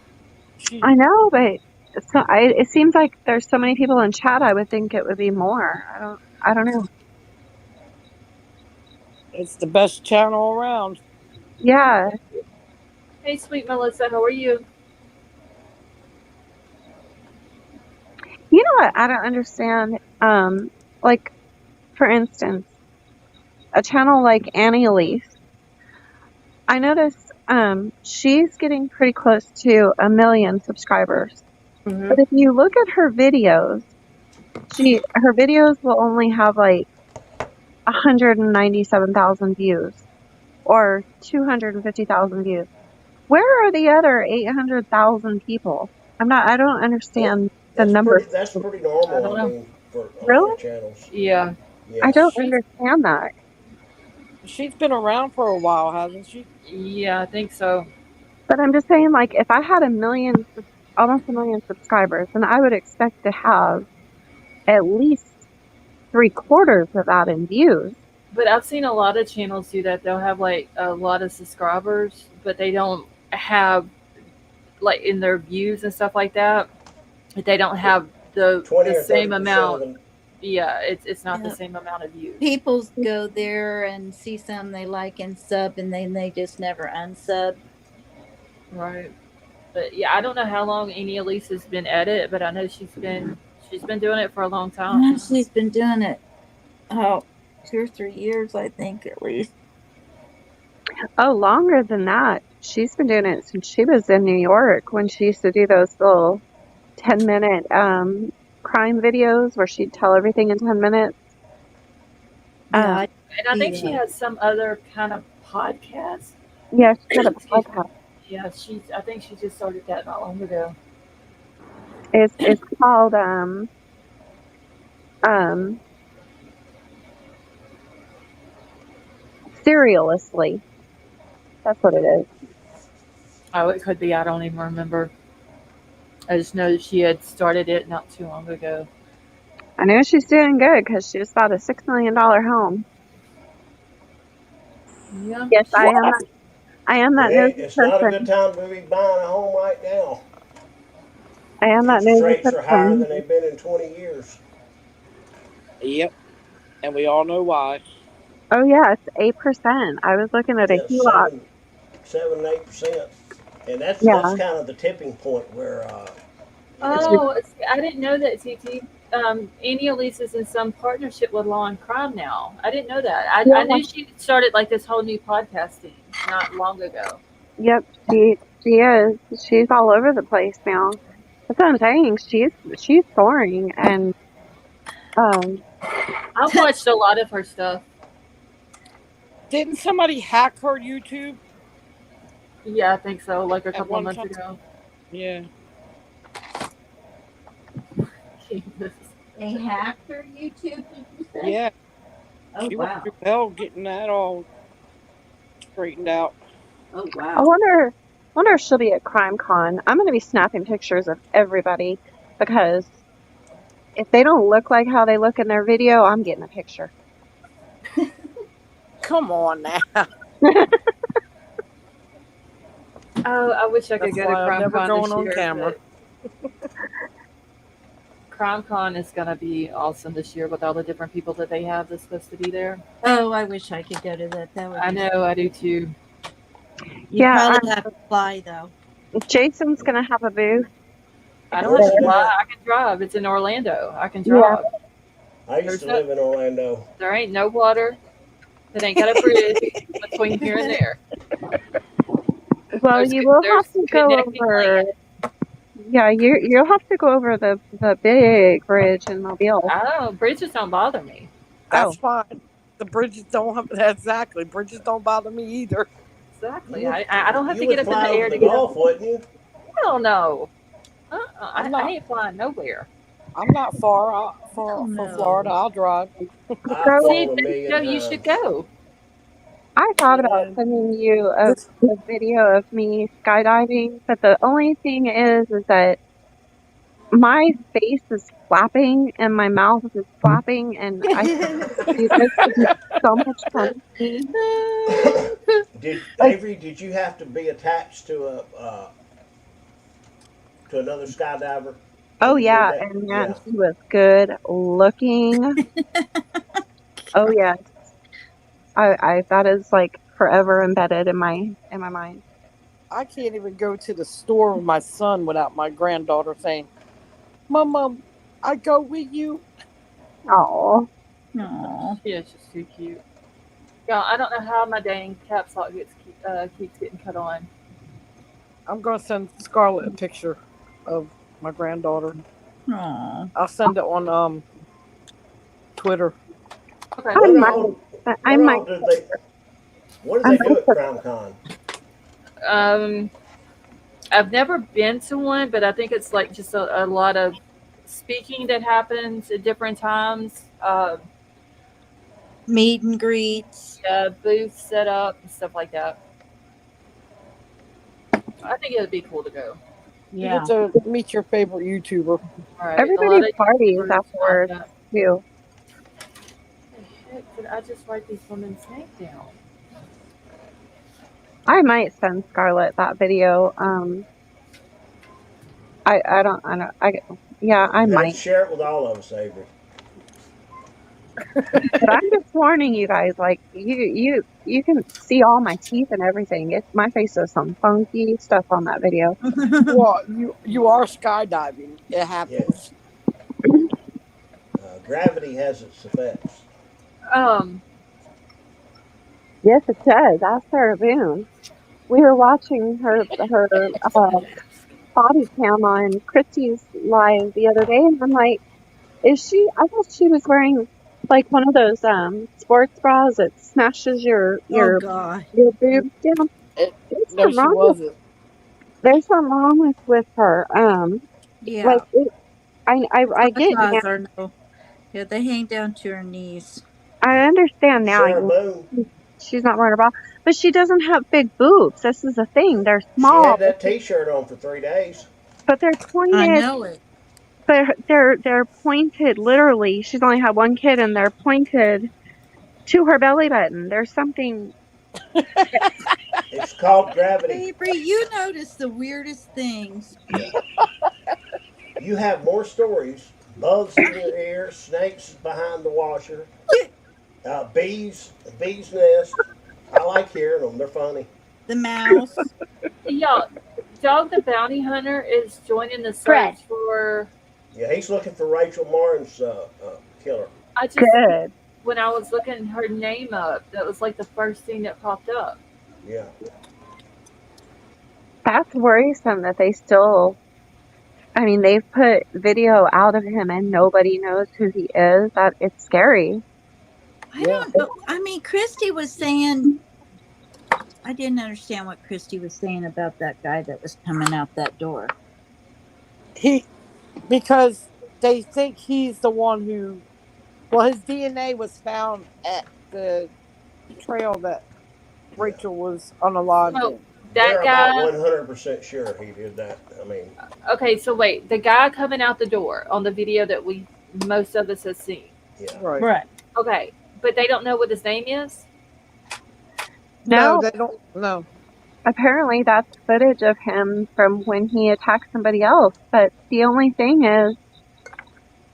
I know, but it seems like there's so many people in chat. I would think it would be more. I don't know. It's the best channel around. Yeah. Hey, sweet Melissa, how are you? You know what? I don't understand. Like for instance, a channel like Annie Elise. I noticed she's getting pretty close to 1 million subscribers. Mm-hmm. But if you look at her videos, her videos will only have like 197,000 views or 250,000 views. Where are the other 800,000 people? I don't understand the numbers. That's pretty I normal. don't I know. mean, for a lot Really? of channels. Yeah. I Yes. don't understand that. She's been around for a while, hasn't she? Yeah, I think so. But I'm just saying, like, if I had almost 1 million subscribers, then I would expect to have at least 3/4 of that in views. But I've seen a lot of channels do that. They'll have like a lot of subscribers, but they don't have like in their views and stuff like that. They don't have the 20 or same 30% amount. of them. Yeah, it's not the Yep. same amount of views. People go there and see some they like and sub, and then they just never unsub. Right. But yeah, I don't know how long Annie Elise has been at it, but I know she's been doing it for a long time. Yeah, she's been doing it 2 or 3 years, I think, at least. Oh, longer than that. She's been doing it since she was in New York when she used to do those little 10-minute crime videos where she'd tell everything in 10 minutes. Yeah, I And I see think she that. has some other kind of podcast. Yeah, she's got a Excuse me. podcast. Yeah, I think she just started that not long ago. It's called Serialously. That's what it is. Oh, it could be. I don't even remember. I just know that she had started it not too long ago. I know she's doing good because she just bought a $6 million home. Yeah. Yes, I am that nosy It's not a person. good time to be buying a home right now. I am that Interest nosy rates are higher person. than they've been in 20 years. Yep. And we all know why. Oh yeah, it's 8%. I was looking at a Yeah, HELOC. 7 and 8%. And that's Yeah. kind of the tipping point where Oh, I didn't know that, TT. Annie Elise is in some partnership with Law and Crime now. I didn't know that. I knew she started like this whole new podcasting not long ago. Yep, she is. She's all over the place now. That's what I'm saying. She's soaring, and I've watched a lot of her stuff. Didn't somebody hack her YouTube? Yeah, I think so. Like a At couple one of months time? ago. Yeah. Jesus. They hacked her YouTube, did you say? Yeah. Oh, She wow. went through hell getting that all straightened out. Oh, I wow. wonder if she'll be at Crime Con. I'm going to be snapping pictures of everybody because if they don't look like how they look in their video, I'm getting a picture. Come on now. Oh, I wish I could That's go why to I'm Crime never Con going this on year. camera. CrimeCon is going to be awesome this year with all the different people that they have that's supposed to be there. Oh, I wish I could go to that. That would I be know, I do too. You Yeah, probably have to fly though. Jason's gonna have a booth. I don't Where's have to it fly. at? I can drive. It's in Orlando. I can Yeah. drive. I used There's to no- live in Orlando. There ain't no water. It ain't got a bridge between here and there. Well, There's you good- will there's have to go connecting over. land. Yeah, you'll have to go over the big bridge in Mobile. I don't know. Bridges don't bother me. That's Oh. fine. The bridges don't have exactly. Bridges don't bother me either. Exactly. You would- I don't have you to would get up in fly the air over to the get Gulf, up. wouldn't you? Hell no. I'm I not. ain't flying nowhere. I'm not far from No. Florida. I'll drive. I've So- See, flown a million Joe, you should times. go. I thought about Yeah. sending you a This- video of me skydiving, but the only thing is that my face is flapping and my mouth is flapping, and I think you guys would be so much fun with me. Did Like- Avery? Did you have to be attached to another skydiver? Oh Did you yeah, do that? and man, he was good looking. Oh yes, I that is like forever embedded in my mind. I can't even go to the store with my son without my granddaughter saying, "Mom, I go with you." Oh, Aw. Yeah, it's just too cute. Yeah, I don't know how my dang caps lock keeps getting cut on. I'm gonna send Scarlett a picture of my granddaughter. Aw. I'll send it on Twitter. Okay. I What might, all? I What might. all do they? What do I they do might at CrimeCon? I've never been to one, but I think it's like just a lot of speaking that happens at different times. Meet and greets. Booths set up and stuff like that. I think it would be cool to go. You Yeah. get to meet your favorite YouTuber. All right. Everybody parties groups afterwards like that. too. What the heck did I just write these women's name down? I might send Scarlett that video. I yeah, I You have might. to share it with all of us, Avery. But I'm just warning you guys, like you can see all my teeth and everything. My face does some funky stuff on that video. Well, you are skydiving. It happens. Gravity has its effects. Yes, it does. Ask Sarah Boone. We were watching her body cam on Christy's live the other day, and I'm like, is she? I thought she was wearing like one of those sports bras that smashes your Oh God. boobs down. There's No, something she wrong wasn't. there's something wrong with her. Yeah. Like I get now. Bras are no. Yeah, they hang down to her knees. I understand now. Sarah Boone. She's not wearing a bra, but she doesn't have big boobs. This is the thing. They're She small, had that T-shirt on for 3 days. but they're I pointed. know it. But they're pointed literally. She's only had one kid, and they're pointed to her belly button. There's something. It's called gravity. Avery, you notice the weirdest things. You have more stories. Bugs in your ear, snakes behind the washer, bees nest. I like hearing them. They're funny. The mouse. Y'all, Dog the Bounty Hunter is joining the search Fred. for. Yeah, he's looking for Rachel Morin's killer. I just Good. when I was looking her name up, that was like the first thing that popped up. Yeah. That's worrisome that they still. I mean, they've put video out of him, and nobody knows who he is. That it's scary. I don't know. I mean, Christy was saying. I didn't understand what Christy was saying about that guy that was coming out that door. Because they think he's the one who. Well, his DNA was found at the trail that Rachel was unalived So in. that They're guy. about 100% sure he did that. I mean, Okay, so wait, the guy coming out the door on the video that most of us have seen. yeah. Right. Okay, but they don't know what his name is. No, they don't. No. apparently that's footage of him from when he attacked somebody else. But the only thing is,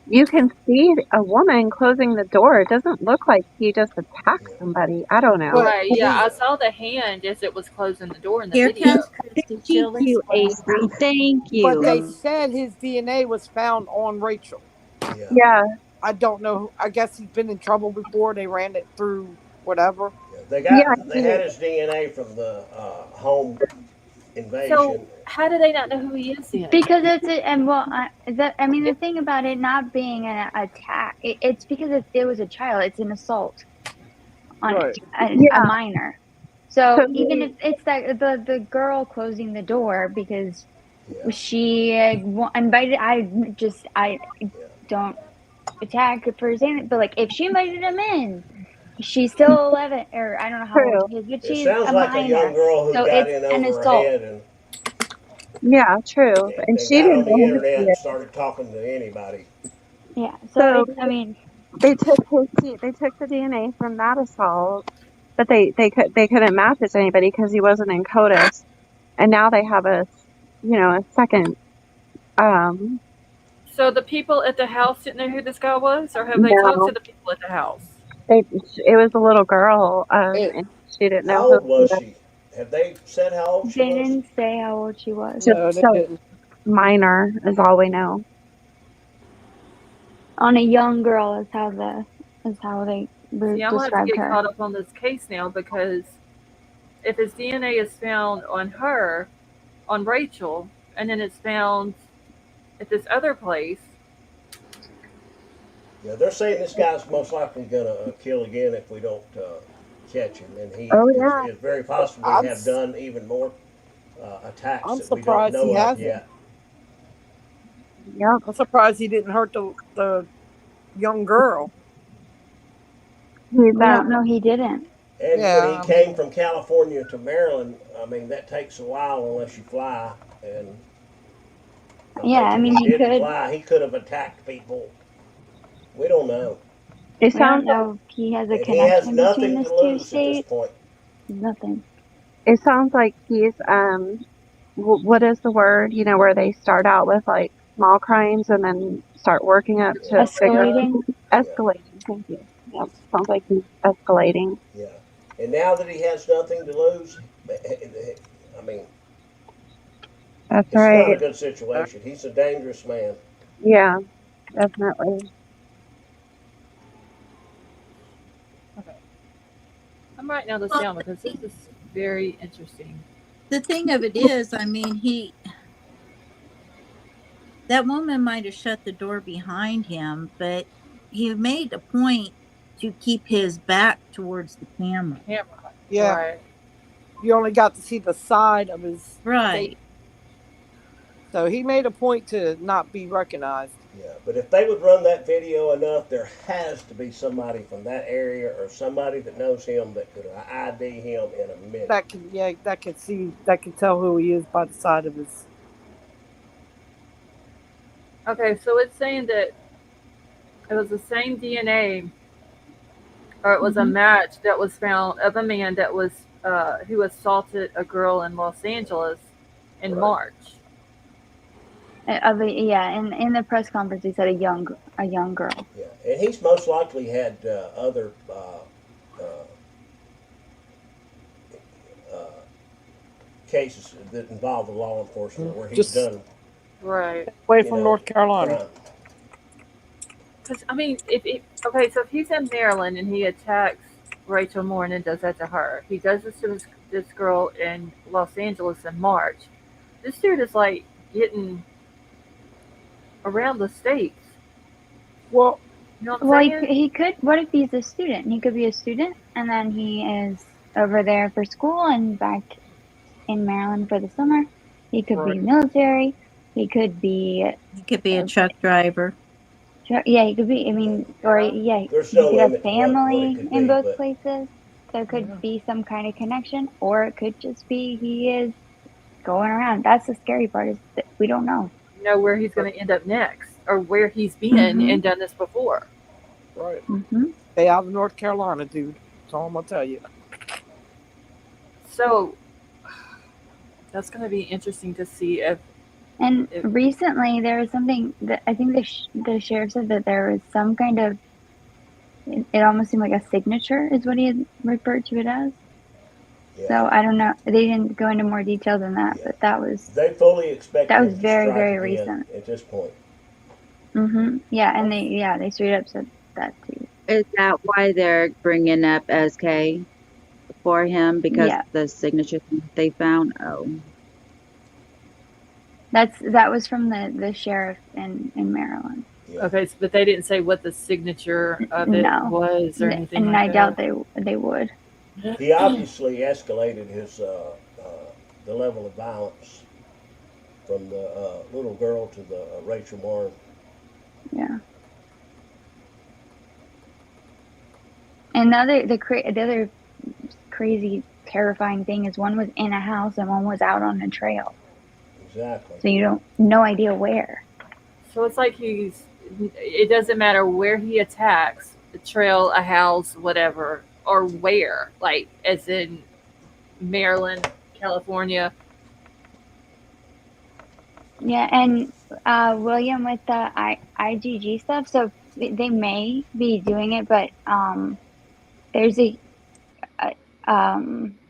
you can see a woman closing the door. It doesn't look like he just attacked Yeah. somebody. I don't know. But Right, yeah, I saw the hand as it was closing the door in the Here video. comes Christy. Thank She'll you, explain. Avery. Thank but they you. said his DNA was found on Rachel. Yeah. Yeah, I don't know. I guess he's been in trouble before. They ran it through whatever. yeah. They had his DNA from the home So, invasion. how do they not know who he is then? Because it's a, and well, I mean, the thing about it not being an attack, it's because it was a child. It's an assault on Right. a Yeah. minor. So So even if it's that the girl closing the door because Yeah. she invited, I Yeah. don't attack for saying it, but like if she invited him in, she's still 11, or I don't know how old true. she is, but It she's sounds a like a young minor. girl who So got it's in an over her assault. head and Yeah, true. And she got didn't on the know who internet he and is. started talking to anybody. Yeah. So So it's, I mean, they took the DNA from that assault, but they couldn't match it to anybody because he wasn't in CODIS. And now they have a second. Um, So the people at the house didn't know who this guy was, or have they talked to no, the people at the house? it was a little girl, It, and she didn't know How who old he was was. she? Have they said how old she they was? didn't say how old she was. Just no, they so didn't. minor is all we know. On a young girl is how they See, I'm gonna have to described get her. caught up on this case now because if his DNA is found on her, on Rachel, and then it's found at this other place, Yeah, they're saying this guy's most likely going to kill again if we don't catch him, and he Oh yeah, is very possibly I'm have done even more attacks I'm that we don't surprised he know of hasn't. yet. yep. I'm surprised he didn't hurt the young girl. He's We don't know he didn't. And when he Yeah, I came mean, from California to Maryland, I mean that takes a while unless you fly, and I'm Yeah, I thinking mean he he didn't could. fly. He could have attacked people. We don't know, It We don't sounds like know if he has a and he has connection between nothing these to two lose at this states. point. Nothing. he's what is the word? Where they start out with like small crimes and then start working up Yeah, to bigger Escalating. yeah, escalating. Thank you. Yep. Sounds like he's escalating. yeah. And now that he has nothing to lose, I mean, That's it's not a right. good situation. He's a dangerous man. Yeah, definitely. okay, I'm writing all this Well, down because this is very interesting. the thing of it is, I mean, that woman might have shut the door behind him, but he made a point to keep his back towards the camera. Camera, yeah. right? You only got to see the side of his face, Right. so he made a point to not be recognized. Yeah, but if they would run that video enough, there has to be somebody from that area or somebody that knows him that could ID him in a minute. That can tell who he is by the side of his. Okay, so it's saying that it was the same DNA, or it was a match that was found of a man that was who assaulted a girl in Los Angeles in Right. March. Yeah, in the press conference, he said a young girl. Yeah, and he's most likely had other cases that involve the law enforcement where he's Just done. Right. away from North Carolina. crime. Because I mean, if he's in Maryland and he attacks Rachel Morin and does that to her, he does this to this girl in Los Angeles in March. This dude is like getting around the states. Well, You know what I'm Well, saying? he could. What if he's a student? He could be a student, and then he is over there for school and back in Maryland for the summer. He could be Right. military. He could be. He could be a truck driver. Yeah, he could be. I mean, or yeah, There's he no could have limit to what family it could in be, both but places. There could Yeah. be some kind of connection, or it could just be he is going around. That's the scary part, is that we don't know. Know where he's going to end up next, or where he's been Mhm. and done this before. Right. Mm-hmm. Stay out of North Carolina, dude. That's all I'm gonna tell you. So that's going to be interesting to see if And It- recently, there was something that I think the sheriff said that there was some kind of. It almost seemed like a signature, is what he had referred to it as. Yeah. So I don't know. They didn't go into more detail than that, Yeah. but that was They fully expect him to very, strike very again recent. at this point. Yeah, and they straight up said that too. Is that why they're bringing up SK for him? Because Yeah, the signature they found? Oh. that was from the sheriff in Maryland. Yeah. okay, but they didn't say what the signature of it No, was or anything and like I doubt that. they would. He obviously escalated his the level of violence from the little girl to the Rachel Morin. Yeah. And the other crazy, terrifying thing is one was in a house and one was out on a trail. Exactly. So you no idea where. So it's like it doesn't matter where he attacks, a trail, a house, whatever, or where, like as in Maryland, California. Yeah, and William with the IGG stuff. So they may be doing it, but there's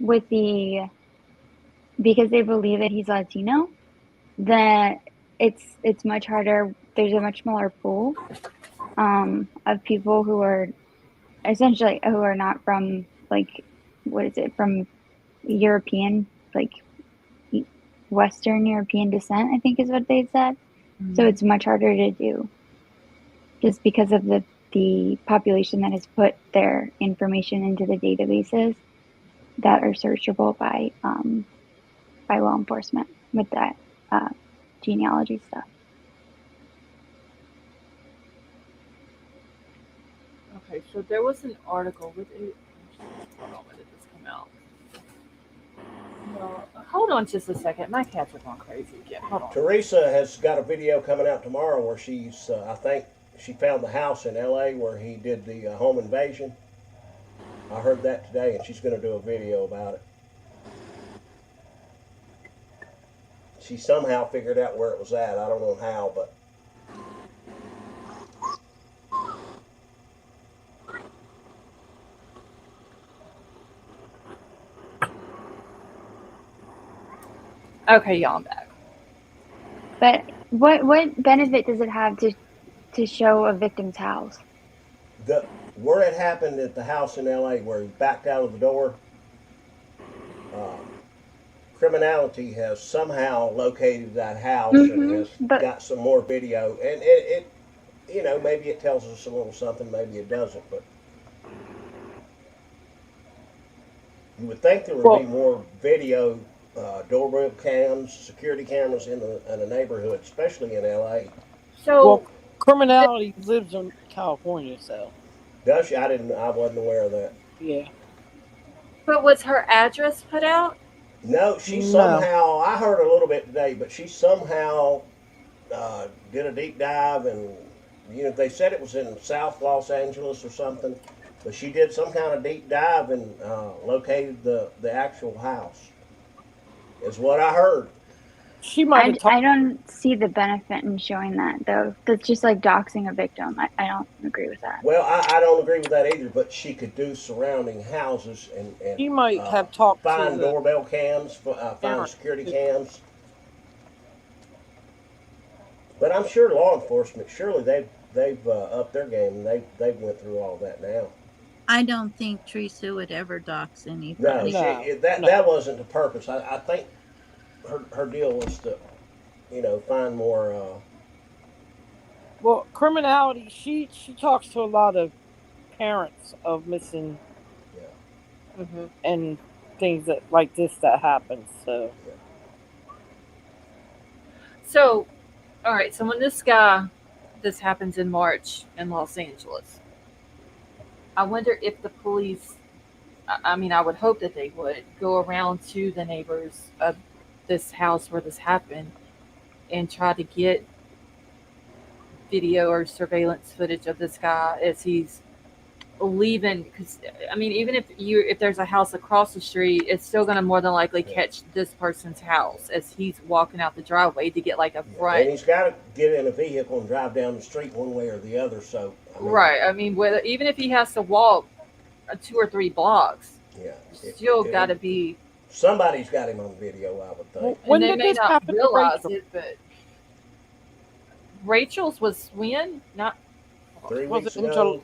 with the because they believe that he's Latino, that it's much harder. There's a much smaller pool of people who are essentially who are not from like what is it from European like Western European descent, I think is what they said. So it's much harder to do just because of the population that has put their information into the databases that are searchable by law enforcement with that genealogy stuff. Okay, so there was an article with it. Hold on, when did this come out? Well, hold on just a second. My cats are going crazy again. Hold on. Teresa has got a video coming out tomorrow where she's, I think, she found the house in L.A. where he did the home invasion. I heard that today, and she's going to do a video about it. She somehow figured out where it was at. I don't know how, but Okay, y'all, I'm back. But what benefit does it have to show a victim's house? the where it happened at the house in L.A. where he backed out of the door, uh, criminality has somehow located that house and has But got some more video, and it you know, maybe it tells us a little something, maybe it doesn't, but you would think there would be more video, doorbell cams, security cameras in a neighborhood, especially in L.A. So, Well, criminality lives in California, so Does she? I wasn't aware of that. yeah. but was her address put out? No, she No. somehow, I heard a little bit today, but she somehow did a deep dive, and you know, they said it was in South Los Angeles or something, but she did some kind of deep dive and located the actual house. Is what I heard. She might have I don't see the benefit in showing that though. That's just like doxing a victim. I don't agree with that. Well, I don't agree with that either, but she could do surrounding houses and She might have talked to find the doorbell cams, find parents. security cams. But I'm sure law enforcement, surely they've upped their game, and they've went through all that now. I don't think Teresa would ever dox No, anybody. No, that wasn't the purpose. I think her deal was to, you know, find more. Well, criminality. She talks to a lot of parents of missing Mm-hmm. and things that like this that happens. So So, all right. So when this happens in March in Los Angeles, I wonder if the police. I mean, I would hope that they would go around to the neighbors of this house where this happened and try to get video or surveillance footage of this guy as he's leaving, because I mean, even if there's a house across the street, it's still going to more than likely catch this person's house as he's walking out the driveway to get like a front. And he's got to get in a vehicle and drive down the street one way or the other. So right. I mean, even if he has to walk 2 or 3 blocks, yeah, still got to be. Somebody's got him on video, I would think. When and they did may this not happen to realize Rachel? it, but Rachel's was when? Not 3 Was weeks it in ago.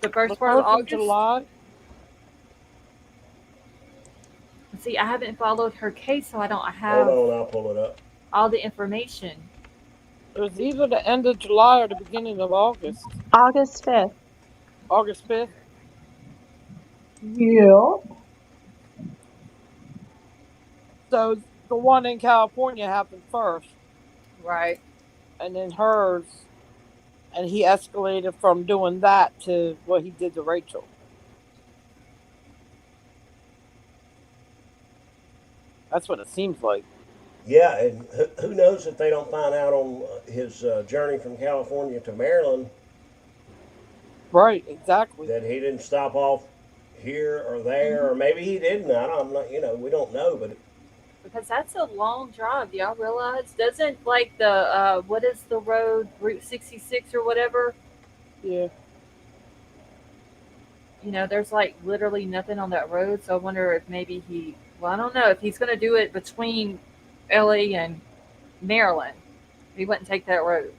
the first Was part of hers in August. July? See, I haven't followed her case, so I don't have Hold on, I'll pull it up. all the information. It was either the end of July or the beginning of August. August 5th. August 5th. Yeah. So the one in California happened first, Right. and then hers, and he escalated from doing that to what he did to Rachel. That's what it seems like. Yeah, and who knows if they don't find out on his journey from California to Maryland Right, exactly. that he didn't stop off here or there, or maybe he didn't. I'm not, we don't know, but Because that's a long drive. Do y'all realize? Doesn't like the what is the road, Route 66 or whatever? Yeah. There's like literally nothing on that road. So I wonder if maybe I don't know if he's going to do it between LA and Maryland. He wouldn't take that road.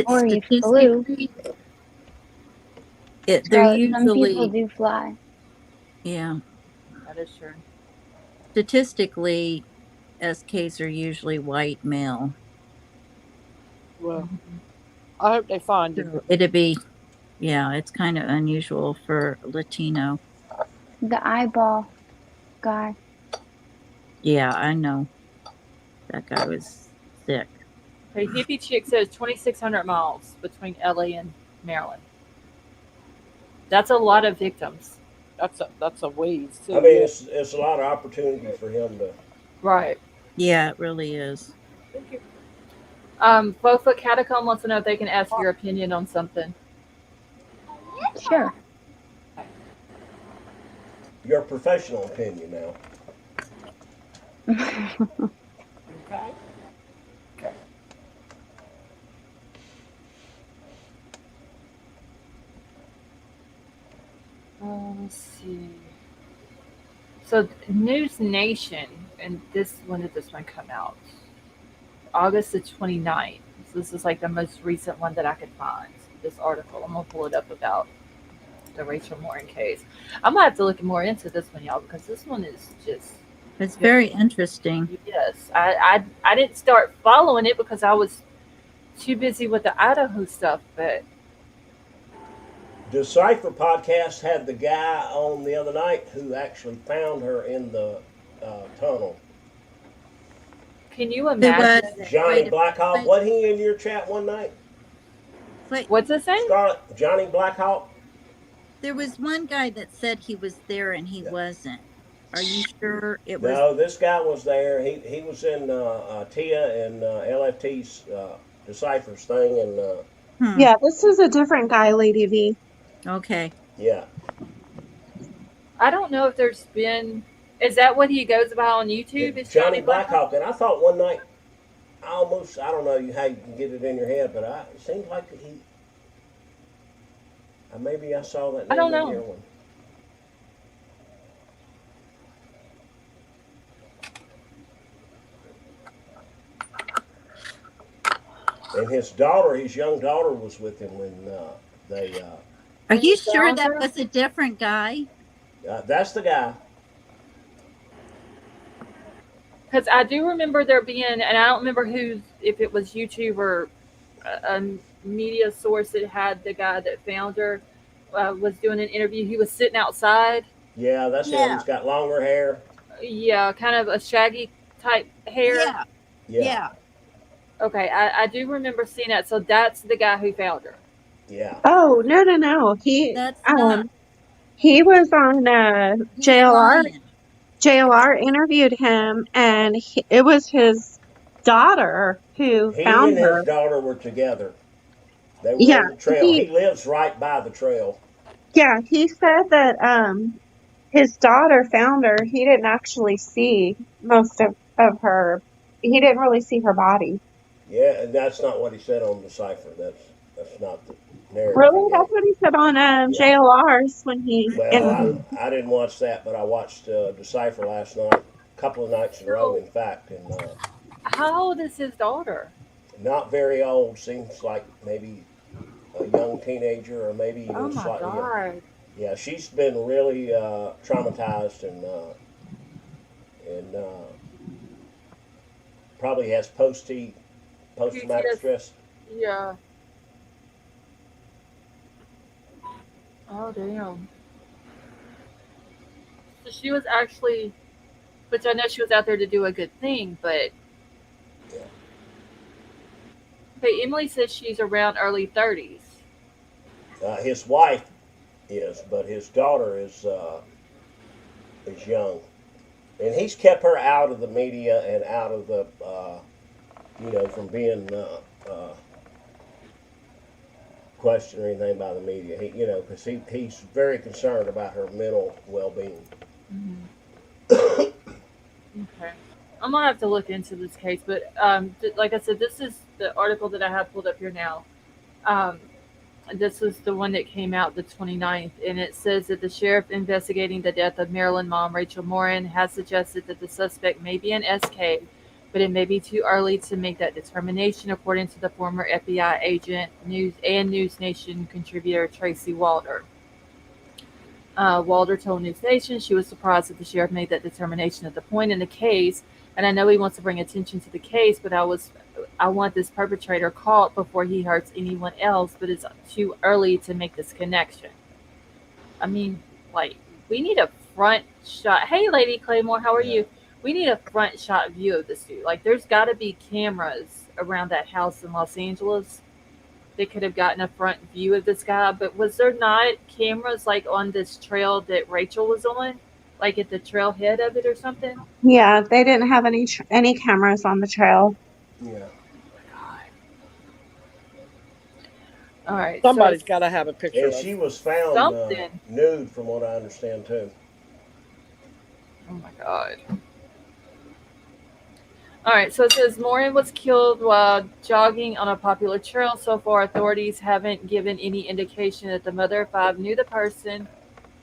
Or he flew. Statistically, they're So some usually, people do fly. yeah, That is true. statistically, SKs are usually white male. Well, I hope they find him. So it'd be, yeah, it's kind of unusual for Latino. The eyeball guy. Yeah, I know. That guy was sick. Okay, Hippie Chick says 2,600 miles between LA and Maryland. That's a lot of victims. That's a ways too. I mean, it's a lot of opportunity for him to. Right. Yeah, it really is. Thank you. Bofa Catacomb wants to know if they can ask your opinion on something. Sure. Your professional opinion now. Okay. Let's see. So News Nation, and when did this one come out? August the 29th. So this is like the most recent one that I could find. This article. I'm gonna pull it up about the Rachel Morin case. I'm gonna have to look more into this one, y'all, because this one is just It's very interesting. yes. I didn't start following it because I was too busy with the Idaho stuff, but Decipher podcast had the guy on the other night who actually found her in the tunnel. can you Who imagine? was it? Johnny Wait, Blackhawk. wait. Wasn't he in your chat one night? Wait, What's it saying? Scarlett, Johnny Blackhawk. there was one guy that said he was there and he wasn't. Are you sure it was? No, this guy was there. He was in Tia and LFT's Decipher's thing, and Yeah, this is a different guy, Lady V. Okay. yeah. I don't know if there's been. Is that what he goes about on YouTube? Is Johnny Blackhawk. And I thought one night, I don't know how you can get it in your head, but it seems like maybe I saw that name I don't in know. here one. And his young daughter was with him when they. Are you sure found that her? was a different guy? That's the guy. Because I do remember there being, and I don't remember if it was YouTube or a media source that had the guy that found her was doing an interview. He was sitting outside. Yeah, that's him. Yeah. He's got longer hair. Yeah, kind of a shaggy type hair. Yeah. Yeah. Okay, I do remember seeing that. So that's the guy who found her. Yeah. Oh, no. That's not. He was on He's JLR. lying. JLR interviewed him, and it was his daughter who He found and her. his daughter were together. They were Yeah, on the trail. He he lives right by the trail. yeah, he said that his daughter found her. He didn't actually see most of her. He didn't really see her body. Yeah, and that's not what he said on Decipher. That's not the narrative he Really? That's gave. what he said on Yeah. JLR's when he Well, interviewed. I didn't watch that, but I watched Decipher last night, a couple of nights in a row, So, in fact, and how old is his daughter? not very old. Seems like maybe a young teenager or maybe Oh even my slightly young. God. Yeah, she's been really traumatized and probably has post traumatic PTSD. stress. Yeah. Oh, damn. So she was actually, which I know she was out there to do a good thing, but Yeah. okay, Emily says she's around early 30s. His wife is, but his daughter is young, and he's kept her out of the media and out of the from being questioned or anything by the media. Because he's very concerned about her mental well-being. Okay. I'm gonna have to look into this case, but like I said, this is the article that I have pulled up here now. Um, this was the one that came out the 29th, and it says that the sheriff investigating the death of Maryland mom Rachel Morin has suggested that the suspect may be an SK, but it may be too early to make that determination, according to the former FBI agent, News Nation contributor Tracy Walder. Walder told News Nation she was surprised that the sheriff made that determination at the point in the case, and I know he wants to bring attention to the case, but I want this perpetrator caught before he hurts anyone else, but it's too early to make this connection. I mean, like, we need a front shot. Hey, Lady Claymore, how are Yeah. you? We need a front shot view of this dude. Like, there's got to be cameras around that house in Los Angeles. They could have gotten a front view of this guy, but was there not cameras like on this trail that Rachel was on, like at the trailhead of it or something? Yeah, they didn't have any cameras on the trail. Yeah. All right, so Somebody's got to have a picture And of. she was found something. nude, from what I understand too. Oh my god. All right, so it says Morin was killed while jogging on a popular trail. So far, authorities haven't given any indication that the mother of five knew the person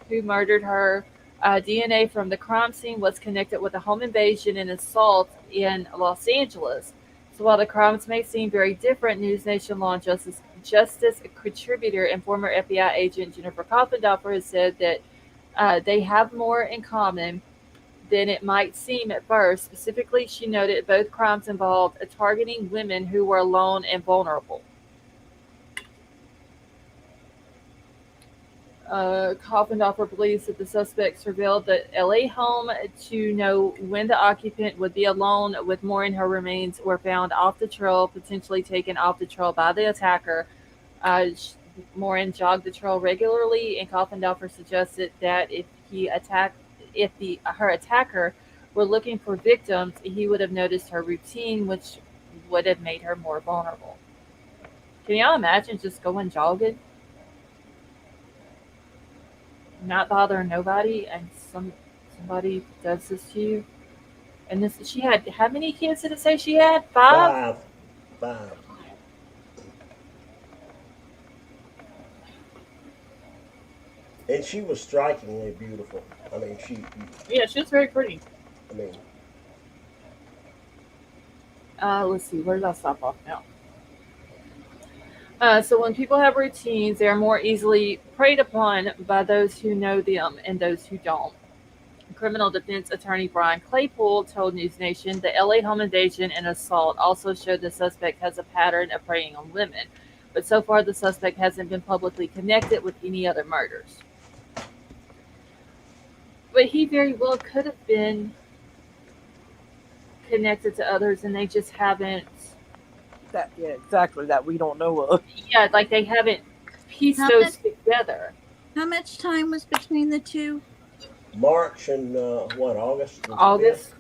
who murdered her. DNA from the crime scene was connected with a home invasion and assault in Los Angeles. So while the crimes may seem very different, News Nation Law and Justice contributor and former FBI agent Jennifer Coffendorfer has said that they have more in common than it might seem at first. Specifically, she noted both crimes involved targeting women who were alone and vulnerable. Coffendorfer believes that the suspect surveilled the LA home to know when the occupant would be alone with Morin. Her remains were found off the trail, potentially taken off the trail by the attacker. Morin jogged the trail regularly, and Coffendorfer suggested that if her attacker were looking for victims, he would have noticed her routine, which would have made her more vulnerable. Can y'all imagine just going jogging, not bothering nobody, and somebody does this to you? And this, she had how many kids did it say she had? Five. Five. Five. And she was strikingly beautiful. I mean, Yeah, she was very pretty. I mean, Let's see, where did I stop off now? So when people have routines, they are more easily preyed upon by those who know them and those who don't. Criminal defense attorney Bryan Claypool told News Nation the LA home invasion and assault also showed the suspect has a pattern of preying on women, but so far the suspect hasn't been publicly connected with any other murders. But he very well could have been connected to others, and they just haven't. Exactly, that we don't know of. Yeah, like they haven't pieced How those much, together. how much time was between the two? March and August? The 5th? August,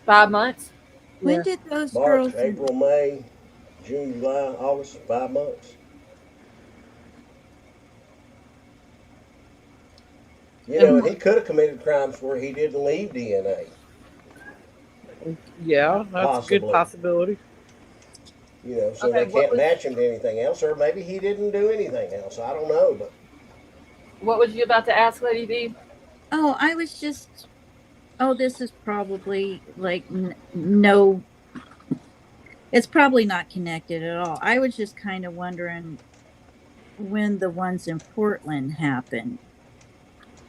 5 months. When Yeah. did those March, girls? April, May, June, July, August, 5 months. You know, and he could have committed crimes where he didn't leave DNA. Yeah, that's a good Possibly. possibility. You know, so Okay, they can't match him to anything else, or maybe he didn't do anything else. I don't know, but what was you about to ask, Lady B? Oh, I was just. Oh, this is probably like no. It's probably not connected at all. I was just kind of wondering when the ones in Portland happened,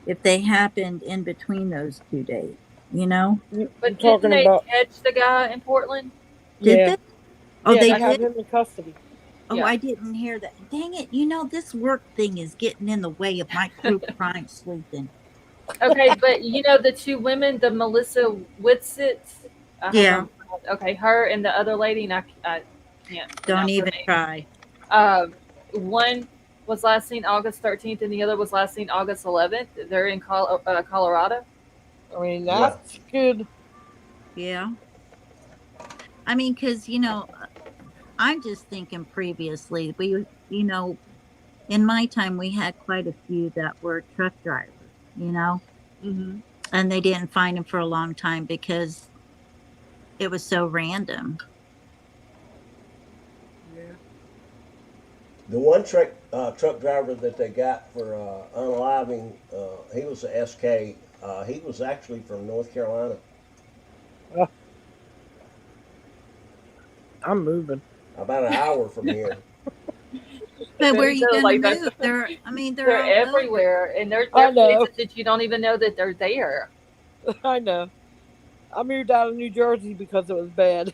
if they happened in between those 2 days. You know, You But didn't talking they about? catch the guy in Portland? did Yeah, they? Oh, Yeah, they they that's have did. him in custody. Oh, yeah. I didn't hear that. Dang it! You know this work thing is getting in the way of my true crime sleuthing. Okay, but you know the two women, the Melissa Whitsett. I hope Yeah, I'm okay. Her and the other lady, and I can't don't pronounce her even name. try. One was last seen August 13th, and the other was last seen August 11th. They're in Colorado. I mean, yeah. that's good. Yeah, I mean, because I'm just thinking previously in my time we had quite a few that were truck drivers, Mm-hmm. and they didn't find them for a long time because it was so random. Yeah. The one truck driver that they got for unaliving, he was a SK. He was actually from North Carolina. Uh, I'm moving. About an hour from here. But where There are you you go. going to Like that's move? They're they're all over. everywhere, and they're I know. places that you don't even know that they're there. I know. I moved out of New Jersey because it was bad.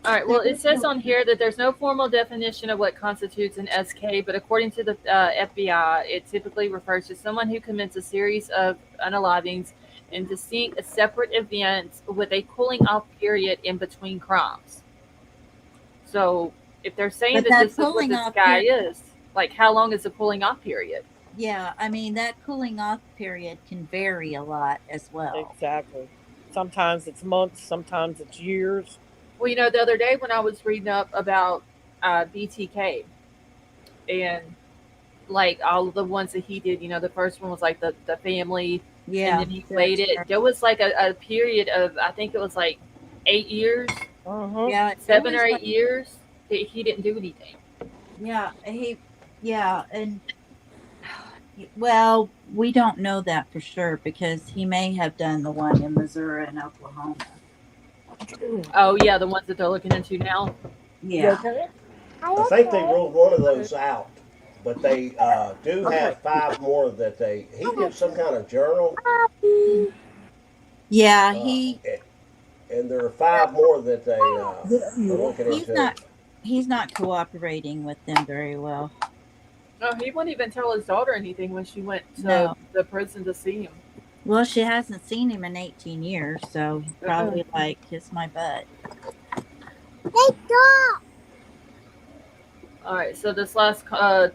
All right. There Well, it is says no. on here that there's no formal definition of what constitutes an SK, but according to the FBI, it typically refers to someone who commits a series of unalivings in distinct, separate events with a cooling off period in between crimes. So, if they're saying But that that this is what cooling this off guy period. is, like, how long is the cooling off period? Yeah, I mean that cooling off period can vary a lot as well. Exactly. Sometimes it's months, sometimes it's years. Well, you know, the other day when I was reading up about BTK and like all of the ones that he did. You know, the first one was like the family, and Yeah, then he that's waited. There was like a period of I think it was like 8 years, Uh-huh. yeah. It 7 or 8 was like years that he didn't do anything. yeah yeah, and well, we don't know that for sure because he may have done the one in Missouri and Oklahoma. Oh yeah, the ones that they're looking into now. You Yeah. okay? I think they ruled one of those out, but they do Okay. have 5 more that they. He did some kind of journal, Yeah, uh, and there are 5 more that they are looking he's into. not cooperating with them very well. No, he wouldn't even tell his daughter anything when she went to No. the prison to see him. Well, she hasn't seen him in 18 years, so he's Uh-uh. probably like, kiss my butt. All right, so this last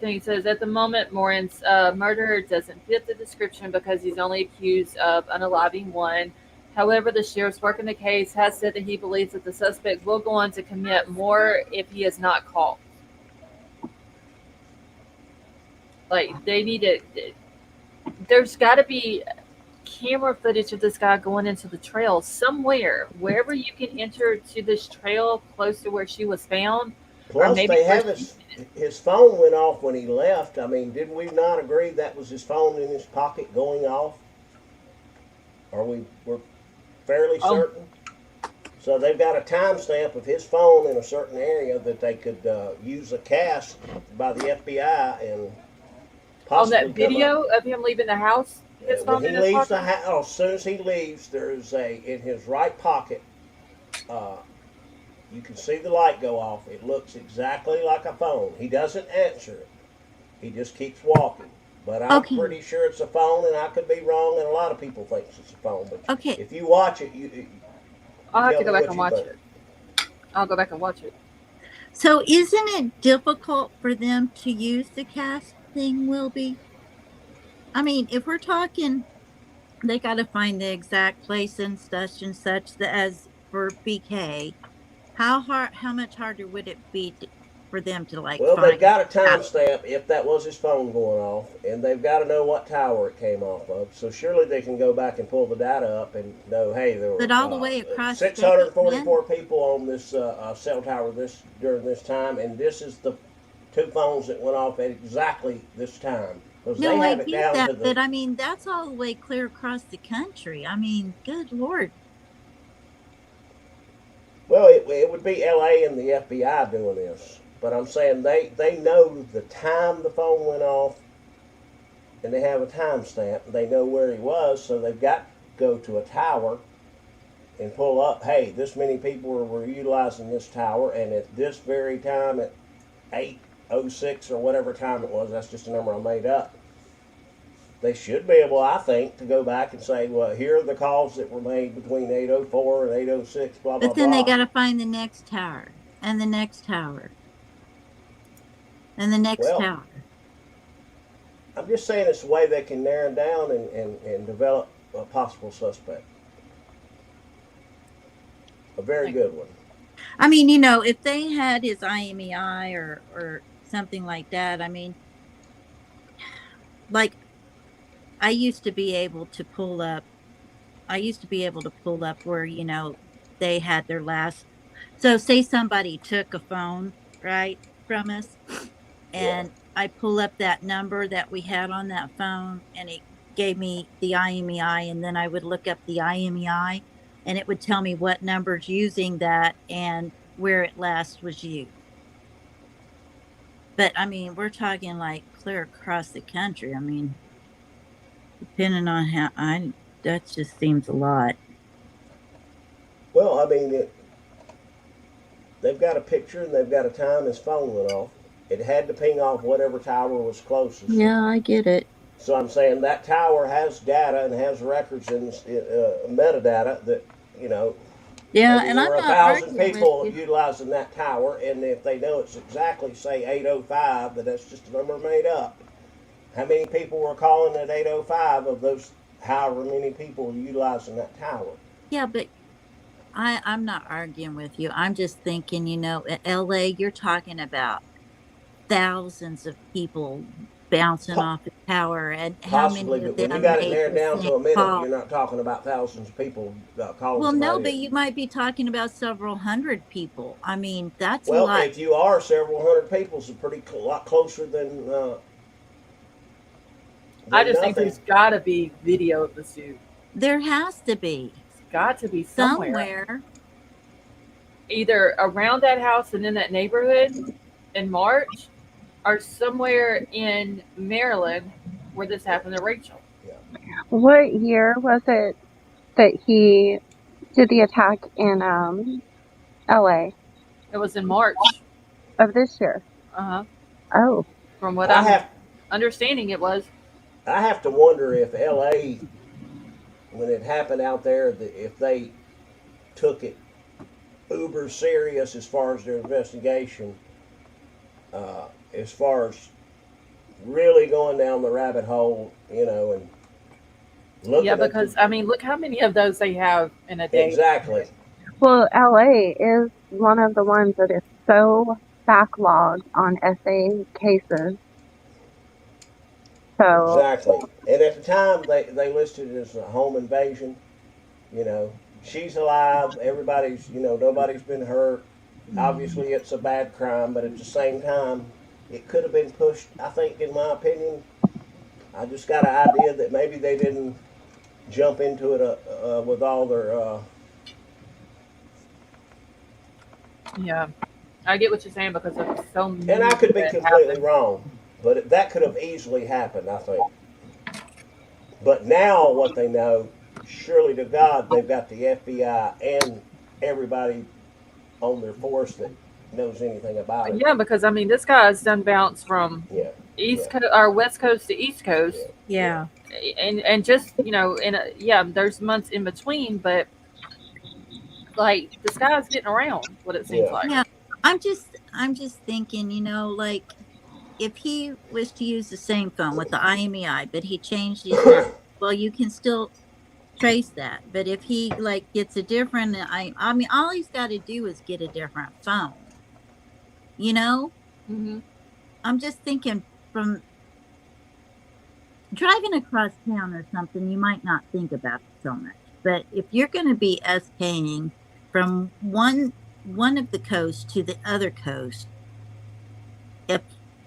thing says at the moment, Morin's murderer doesn't fit the description because he's only accused of unaliving one. However, the sheriff's working the case has said that he believes that the suspect will go on to commit more if he is not caught. Like, they need to, there's got to be camera footage of this guy going into the trail somewhere, wherever you can enter to this trail close to where she was found, or Plus, maybe they where have his phone went off when he left. I mean, did we not agree that was his phone in his pocket going off? Are we're fairly Oh. certain? So they've got a timestamp of his phone in a certain area that they could use a cast by the FBI and on possibly that video of him leaving the house. His when phone he in his leaves the pocket. house. As soon as he leaves, there's in his right pocket. You can see the light go off. It looks exactly like a phone. He doesn't answer it. He just keeps walking. But I'm Okay. pretty sure it's a phone, and I could be wrong, and a lot of people think it's a phone. But Okay. if you watch it, I'll have tell to go me back what and you watch think. it. I'll go back and watch it. So isn't it difficult for them to use the cast thing, Wilby? I mean, if we're talking, they got to find the exact place and such as for BK. How much harder would it be for them to like Well, they've find got a out? timestamp if that was his phone going off, and they've got to know what tower it came off of. So surely they can go back and pull the data up and know, hey, there were But all the way across state, 644 people on this cell tower during this time, and this is the two phones that went off at exactly this time. Because they no, I have it get down that, to the. but I mean that's all the way clear across the country. I mean, good Lord. Well, it would be LA and the FBI doing this. But I'm saying they know the time the phone went off, and they have a timestamp. They know where he was, so they've got to go to a tower and pull up, hey, this many people were utilizing this tower, and at this very time at 8:06 or whatever time it was, that's just a number I made up, they should be able, I think, to go back and say, well, here are the calls that were made between 8:04 and 8:06, blah, blah, But then blah. they got to find the next tower and the next tower and the next Well, tower. I'm just saying it's a way they can narrow down and develop a possible suspect. A very good one. I mean, you know, if they had his IMEI or something like that, I mean, like I used to be able to pull up where, you know, they had their last. So say somebody took a phone, right, from us, and I pull up that number that we had on that phone and it gave me the IMEI, and then I would look up the IMEI and it would tell me what numbers using that and where it last was used. But I mean, we're talking like clear across the country. I mean, depending on that just seems a lot. Well, I mean, they've got a picture and they've got a time his phone went off. It had to ping off whatever tower was closest. Yeah, I get it. So I'm saying that tower has data and has records and metadata that, you know. Yeah, maybe and there I'm were not 1,000 people arguing with you. utilizing that tower, and if they know it's exactly, say, 8:05, that that's just a number made up. How many people were calling at 8:05 of those however many people utilizing that tower? Yeah, but I'm not arguing with you. I'm just thinking, you know, at LA, you're talking about thousands of people bouncing off the tower, and how Possibly, many of but when you them got it made narrowed the down same to a minute, call? you're not talking about thousands of people calling Well, no, somebody. but you might be talking about several hundred people. I mean, that's a Well, lot. if you are several hundred people, it's a pretty lot closer than I just think nothing. there's got to be video of the suit. There has to be It's got to be somewhere. somewhere. Either around that house and in that neighborhood in March, or somewhere in Maryland where this happened to Rachel. What year was it that he did the attack in LA It was in March. of this year? Uh huh. Oh, From what I I'm have understanding, it was. I have to wonder if LA, when it happened out there, if they took it uber serious as far as their investigation, as far as really going down the rabbit hole, you know, and looking. Yeah, because I mean, look how many of those they have in a day. Exactly. well, LA is one of the ones that is so backlogged on SA cases. So Exactly. And at the time, they listed it as a home invasion. You know, she's alive. Everybody's, you know, nobody's been hurt. Obviously, it's a bad crime, but at the same time, it could have been pushed. I think, in my opinion, I just got an idea that maybe they didn't jump into it with all their. Yeah, I get what you're saying because of so many. And I could be that completely happened. wrong, but that could have easily happened, I think. But now, what they know, surely to God, they've got the FBI and everybody on their force that knows anything about it. Yeah, because I mean, this guy's done bounce from Yeah. East Coast or West Coast to East Coast, Yeah. and just you know, there's months in between, but like this guy's getting around. What it seems Yeah. like. Yeah. I'm just thinking, you know, like if he was to use the same phone with the IMEI, but he changed his number, well, you can still trace that. But if he like gets a different, I mean, all he's got to do is get a different phone. You know, Mm-hmm. I'm just thinking from driving across town or something, you might not think about it so much. But if you're going to be SKing from one of the coasts to the other coast, if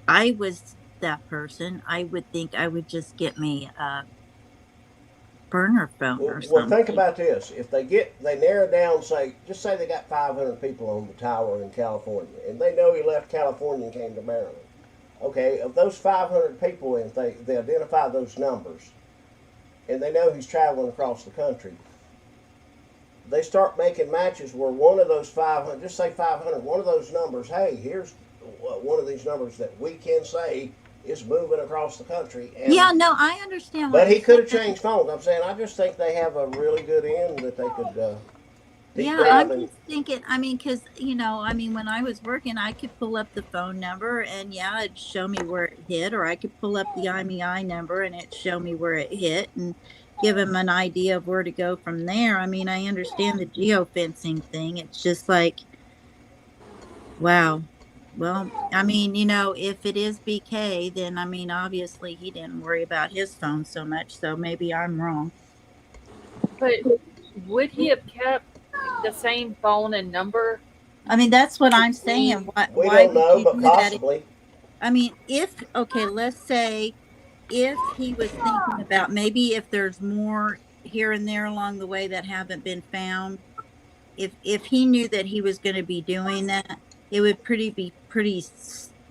I was that person, I would think I would just get me a burner phone or Well, think something. about this. If they narrow down, just say they got 500 people on the tower in California, and they know he left California and came to Maryland. Okay, of those 500 people, if they identify those numbers, and they know he's traveling across the country, they start making matches where one of those 500, just say 500, one of those numbers, hey, here's one of these numbers that we can say is moving across the country. And, Yeah, no, I understand what but he you're could have saying. changed phones. I'm saying I just think they have a really good end that they could deep Yeah, dive I'm in. just thinking, I mean, because, you know, I mean, when I was working, I could pull up the phone number and yeah, it'd show me where it hit, or I could pull up the IMEI number and it'd show me where it hit and give him an idea of where to go from there. I mean, I understand the geofencing thing. It's just like, wow. Well, I mean, you know, if it is BK, then I mean, obviously he didn't worry about his phone so much, so maybe I'm wrong. But would he have kept the same phone and number? I mean, that's what I'm saying. We Why don't would know, you but do that? possibly. I mean, if, okay, let's say if he was thinking about maybe if there's more here and there along the way that haven't been found, if he knew that he was going to be doing that, it would be pretty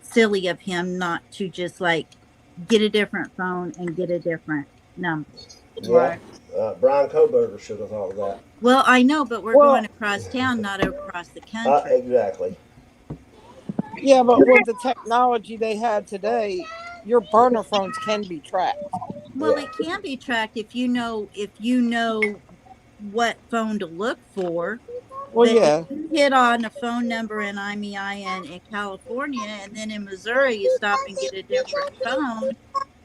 silly of him not to just like get a different phone and get a different number. Yeah. Right. Bryan Kohberger should have thought of that. Well, I know, but we're Well, going across town, not across the country. Exactly. yeah, but with the technology they had today, your burner phones can be tracked. Well, Yeah. it can be tracked if you know what phone to look for. Well, But if yeah. you hit on a phone number in IMEI in California and then in Missouri you stop and get a different phone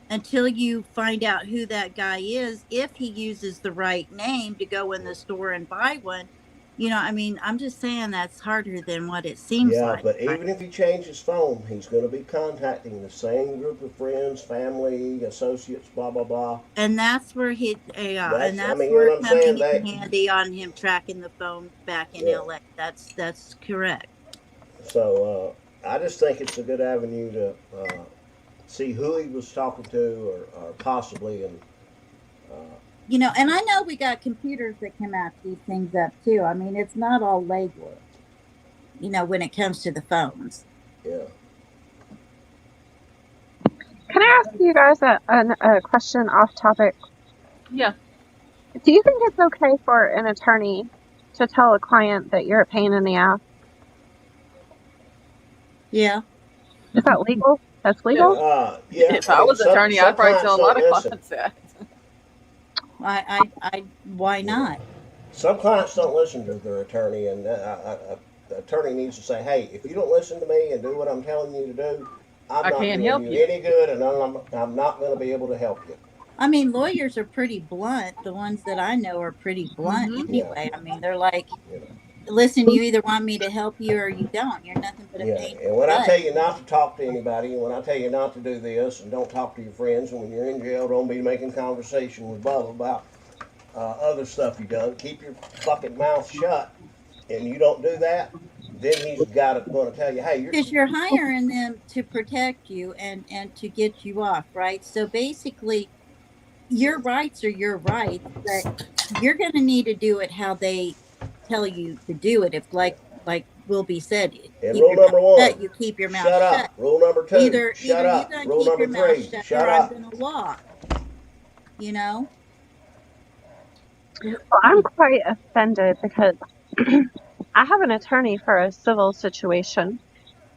until you find out who that guy is, if he uses the right name to go in the store and buy one, you know, I mean, I'm just saying that's harder than what it seems Yeah, like. but Right? even if he changes his phone, he's going to be contacting the same group of friends, family, associates, blah blah blah. And that's where and I that's mean, you know where what I'm saying? coming in handy on him tracking the phone back in Yeah. LA. That's correct. So I just think it's a good avenue to see who he was talking to, or possibly, and You know, and I know we got computers that can match these things up too. I mean, it's not all legwork, you know, when it comes to the phones. yeah. Can I ask you guys a question off topic? Yeah. Do you think it's okay for an attorney to tell a client that you're a pain in the ass? Yeah. Is that legal? That's legal? Yeah. If I was some- attorney, some I'd probably clients tell a don't lot of listen. clients that. Why not? Some clients don't listen to their attorney, and the attorney needs to say, "Hey, if you don't listen to me and do what I'm telling you to do, I'm I not can't doing help you you." any good, and I'm not going to be able to help you." I mean, lawyers are pretty blunt. The ones that I know are pretty blunt Mhm. anyway. I mean, they're like, You know. listen, you either want me to help you or you don't. You're nothing but a Yeah, pain in and when the I butt. tell you not to talk to anybody, and when I tell you not to do this, and don't talk to your friends, and when you're in jail, don't be making conversation with Bubba about other stuff you done. Keep your fucking mouth shut, and you don't do that, then he's going to tell you, hey, Because you're hiring them to protect you and to get you off, right? So basically, your rights are your rights, but you're going to need to do it how they tell you to do it. If like Wilby said, And keep rule your mouth number one, shut, you keep your mouth shut shut. up. Rule number two, Either shut you're up. going to Rule keep number your mouth three, shut shut or I'm up. going to walk. You know? Well, I'm quite offended because I have an attorney for a civil situation,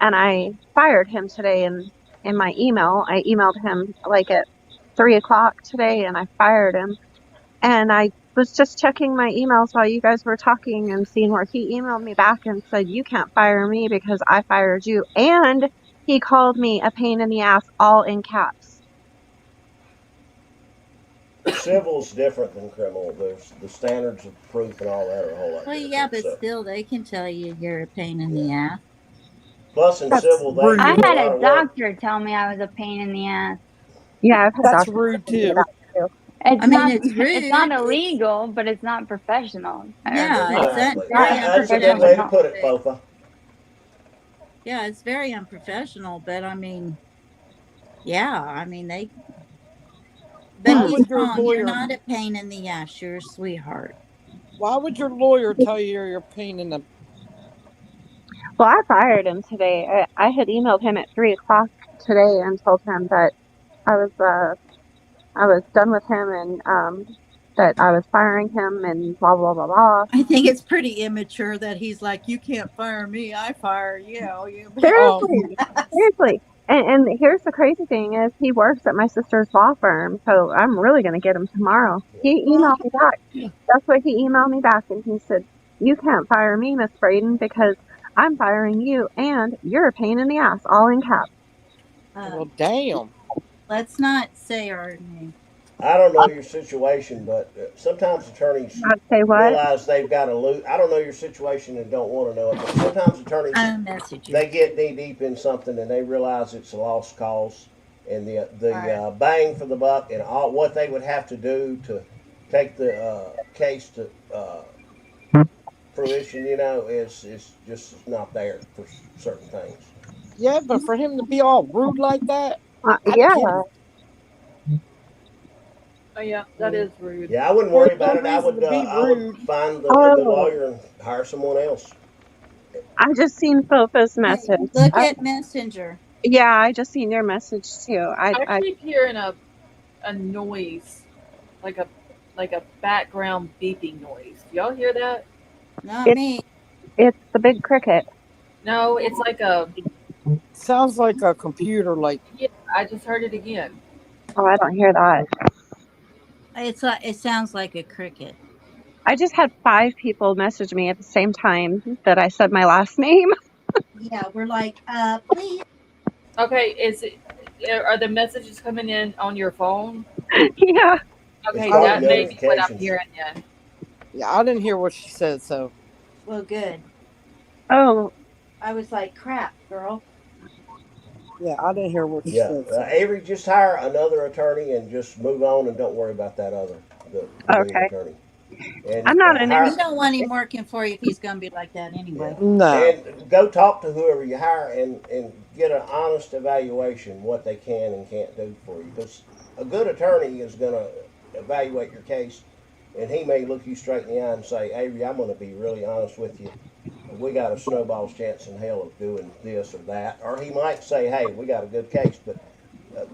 and I fired him today in my email. I emailed him like at 3 o'clock today, and I fired him. And I was just checking my emails while you guys were talking and seeing where he emailed me back and said, "You can't fire me because I fired you." And he called me a pain in the ass, all in caps. civil's different than criminal. There's the standards of proof and all that are a whole lot Well, different. yeah, but so. still, they can tell you you're a pain in the ass. Plus, in That's civil, they rude. I do a had lot a of work. doctor tell me I was a pain in the ass. Yeah, I've had That's doctors rude tell me too. that too. It's I mean, not it's rude. it's not It's- illegal, but it's not professional. Yeah, it's Exactly. very That's a good unprofessional. way to put it, Fofa. Yeah, it's very unprofessional, but I mean, yeah, I mean, they. But Why he's would your wrong. You're lawyer? not a pain in the ass. You're a sweetheart. Why would your lawyer tell you you're a pain in the? Well, I fired him today. I had emailed him at 3 o'clock today and told him that I was done with him and that I was firing him and blah blah blah blah. I think it's pretty immature that he's like, you can't fire me. I fire you. You. Seriously, seriously. And here's the crazy thing is he works at my sister's law firm, so I'm really gonna get him tomorrow. He emailed me back. That's what he emailed me back, and he said, "You can't fire me, Miss Braden, because I'm firing you, and you're a pain in the ass," all in caps. Well, damn. Let's not say our name. I don't know your situation, but sometimes attorneys Not say what? realize they've got to lose. I don't know your situation and don't want to know it, but sometimes attorneys I'll message you. they get knee deep in something and they realize it's a lost cause, and the bang for the buck and all what they would have to do to take the case to fruition, is just not there for certain things. Yeah, but for him to be all rude like that, Yeah. Oh yeah, that is rude. Yeah, I wouldn't There's worry about no it. I reason would to be I would rude. find the Oh. good lawyer and hire someone else. I just seen Fofa's Hey, message. look at Messenger. Yeah, I just seen your message too. I keep hearing a noise, like a background beeping noise. Do y'all hear that? Not It's- me. It's the big cricket. No, it's like a. Sounds like a computer. Like Yeah, I just heard it again. Oh, I don't hear that. It's like it sounds like a cricket. I just had 5 people message me at the same time that I said my last name. Yeah, we're like, please. Okay, are the messages coming in on your phone? Yeah. Okay, It's probably that may be what I'm notifications. hearing then. yeah, I didn't hear what she said. So Well, good. Oh, I was like, crap, girl. yeah, I didn't hear what she Yeah, said. So. Avery, just hire another attorney and just move on and don't worry about that the main Okay. attorney. And I'm not an hire- You don't want him working for you if he's going to be like that anyway. No. And go talk to whoever you hire and get an honest evaluation what they can and can't do for you. Because a good attorney is going to evaluate your case, and he may look you straight in the eye and say, Avery, I'm going to be really honest with you. We got a snowball's chance in hell of doing this or that. Or he might say, hey, we got a good case. But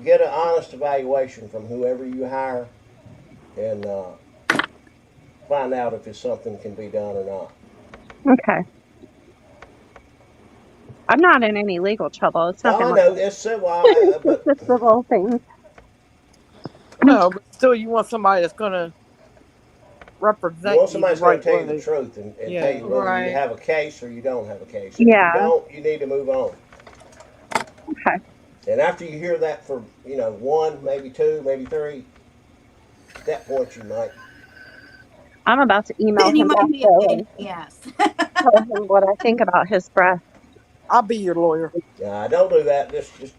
get an honest evaluation from whoever you hire and find out if it's something can be done or not. okay. I'm not in any legal trouble. It's nothing I like know it's civil, it's but just civil things. No, but still, you want somebody that's gonna represent you want you somebody's the going right to tell you way. the truth and Yeah. tell you whether Right. you have a case or you don't have a case. If Yeah. you don't, you need to move on. Okay. And after you hear that for 1, maybe 2, maybe 3, at that point you might. I'm about to email Then he him might back be a though pain and in the ass. tell him what I think about his breath. I'll be your lawyer. Don't do that. Just let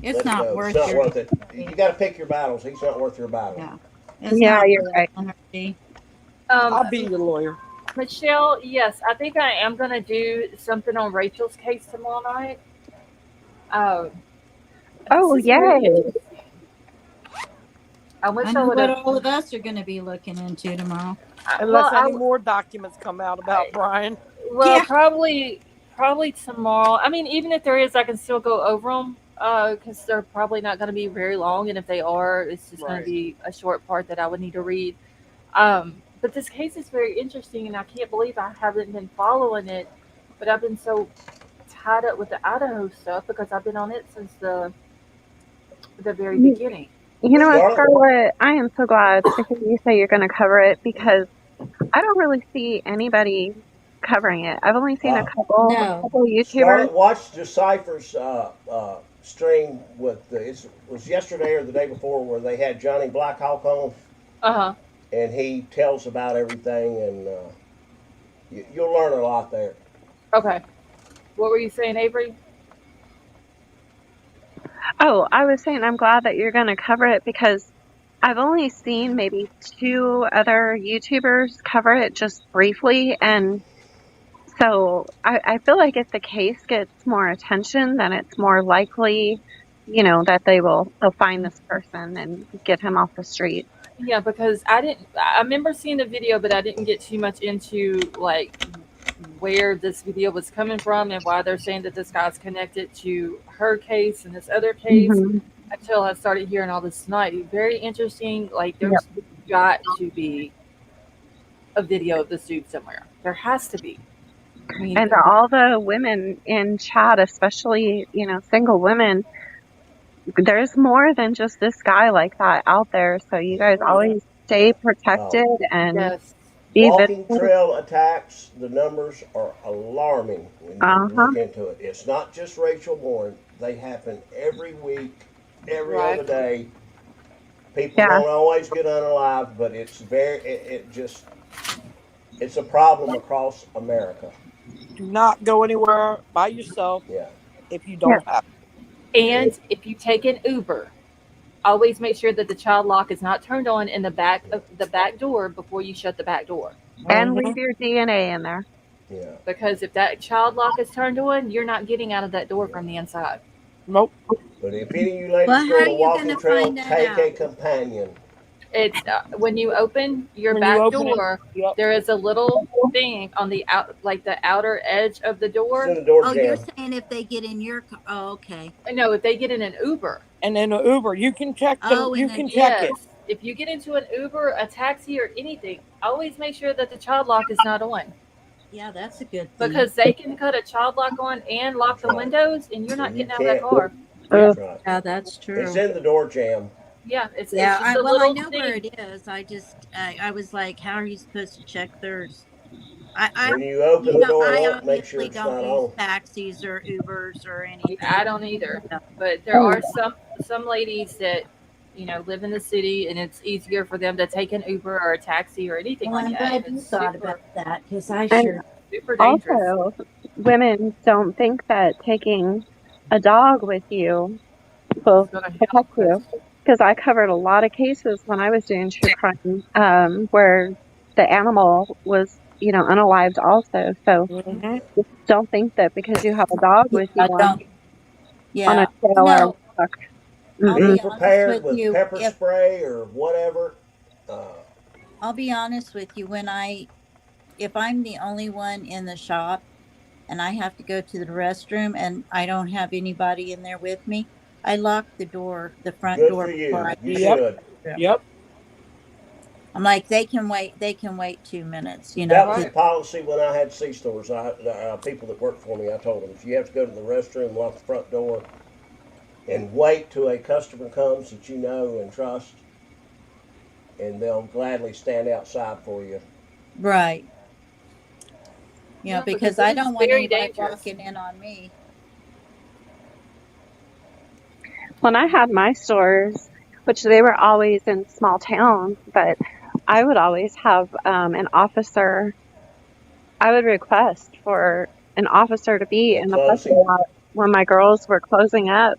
It's it not go. worth It's not your worth it. You got to pick your battles. He's not worth your battle. Yeah. It's Yeah, not you're worth right. energy. I'll be your lawyer. Michelle, yes, I think I am going to do something on Rachel's case tomorrow night. Oh, This is very yay. interesting. I wish I I know would what have. all of us are going to be looking into tomorrow. Unless Well, any more documents come out about Bryan. Well, Yeah. probably tomorrow. I mean, even if there is, I can still go over them because they're probably not going to be very long, and if they are, it's just going Right. to be a short part that I would need to read. But this case is very interesting, and I can't believe I haven't been following it. But I've been so tied up with the Idaho stuff because I've been on it since the very beginning. You know what, Scarlett? Scarlett? I am so glad to hear you say you're going to cover it because I don't really see anybody covering it. I've only seen a couple No. YouTubers. Scarlett, watch Decipher's stream with was yesterday or the day before where they had Johnny Blackhawk on, Uh-huh. and he tells about everything, and you'll learn a lot there. Okay. What were you saying, Avery? Oh, I was saying I'm glad that you're going to cover it because I've only seen maybe 2 other YouTubers cover it just briefly. And so I feel like if the case gets more attention, then it's more likely, that they'll find this person and get him off the street. Yeah, because I remember seeing the video, but I didn't get too much into like where this video was coming from and why they're saying that this guy's connected to her case and this other case Hmm. until I started hearing all this tonight. Very interesting. Like, Yep. there's got to be a video of this dude somewhere. There has to be. I mean, And all the women in chat, especially, single women, there's more than just this guy like that out there. So you guys always stay protected and yes. be Walking vigilant. trail attacks, the numbers are alarming when you Uh-huh. look into it. It's not just Rachel Morin. They happen every week, every Right. other day. People Yeah. don't always get unalive, but it's it's a problem across America. Do not go anywhere by yourself Yeah. if you don't have. And if you take an Uber, always make sure that the child lock is not turned on in the back of the back door before you shut the back door. And leave your DNA in there. Yeah. Because if that child lock is turned on, you're not getting out of that door from the inside. Nope. But if any of you ladies Well, go how on are a you walking gonna trail, find that take a out? companion. It's when you open your When back you open it, door, yep. there is a little thing on the the outer edge of the It's in door. the door Oh, you're jam. saying if they get in your car. Oh, okay. No, if they get in an Uber. And then an Uber, you can check. Oh, You and can then check Yes. it. If you get into an Uber, a taxi, or anything, always make sure that the child lock is not on. Yeah, that's a good thing. Because they can cut a child lock on and lock the That's right. windows, and you're not And you getting out of that can't. car. That's right. Yeah, that's true. It's in the door jam. Yeah, it's Yeah, just a well, I little know thing. where it is. I was like, how are you supposed to check theirs? I When you open the door I up, make sure obviously it's don't not use on. taxis or Ubers or anything. I don't either. No. But there are some ladies that live in the city, and it's easier for them to take an Uber or a taxi or anything Well, like I'm that. glad you It's thought super, about that because I And sure. super dangerous. also, women don't think that taking a dog with you will It's gonna help. protect you. Because I covered a lot of cases when I was doing true crime, where the animal was, unalived also. So Mhm. don't think that because you have a dog with you I don't. on a Yeah, trail or a walk. I'll Be be honest prepared with with you. pepper spray or whatever. I'll be honest with you. If I'm the only one in the shop and I have to go to the restroom and I don't have anybody in there with me, I lock the door, the front Good door for you. before I You go. Yep. should. Yep. I'm like, they can wait. They can wait 2 minutes. That was the Right. policy when I had C-stores. People that worked for me, I told them, if you have to go to the restroom, lock the front door, and wait till a customer comes that you know and trust, and they'll gladly stand outside for you. Right. Yeah, because because it I is don't want very anybody dangerous. walking in on me. When I had my stores, which they were always in small towns, but I would always have an officer. I would request for an officer to be in the parking lot when my girls were closing up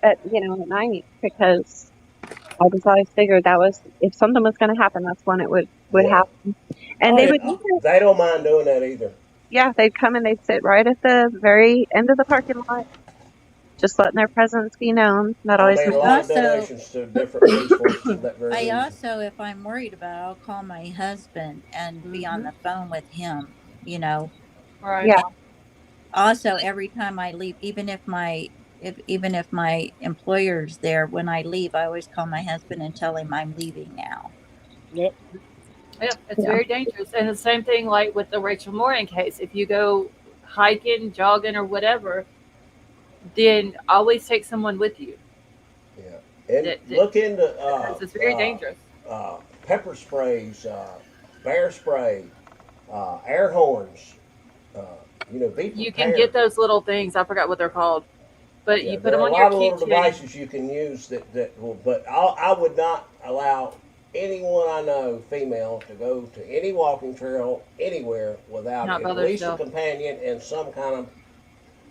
at night, because I just always figured that was, if something was going to happen, that's when it would Yeah. happen. And Oh, they yeah. would even, They don't mind doing that either. yeah, they'd come and they'd sit right at the very end of the parking lot, just letting their presence be known. That I always made a made lot of Also- donations to different police forces for that very I reason. also, if I'm worried about it, I'll call my husband and be on the phone with him. Right. Yeah. Also, every time I leave, even if my employer's there, when I leave, I always call my husband and tell him I'm leaving now. Yep. Yeah, it's Yeah. very dangerous. And the same thing like with the Rachel Morin case. If you go hiking, jogging, or whatever, then always take someone with you. Yeah. And look into Because it's very dangerous. pepper sprays, bear spray, air horns. Be prepared. You can get those little things. I forgot what they're called. but Yeah, you put there them are a on your lot of little keychain. devices you can use that will, but I would not allow anyone I know, female, to go to any walking trail anywhere without Not by at least a themselves. companion and some kind of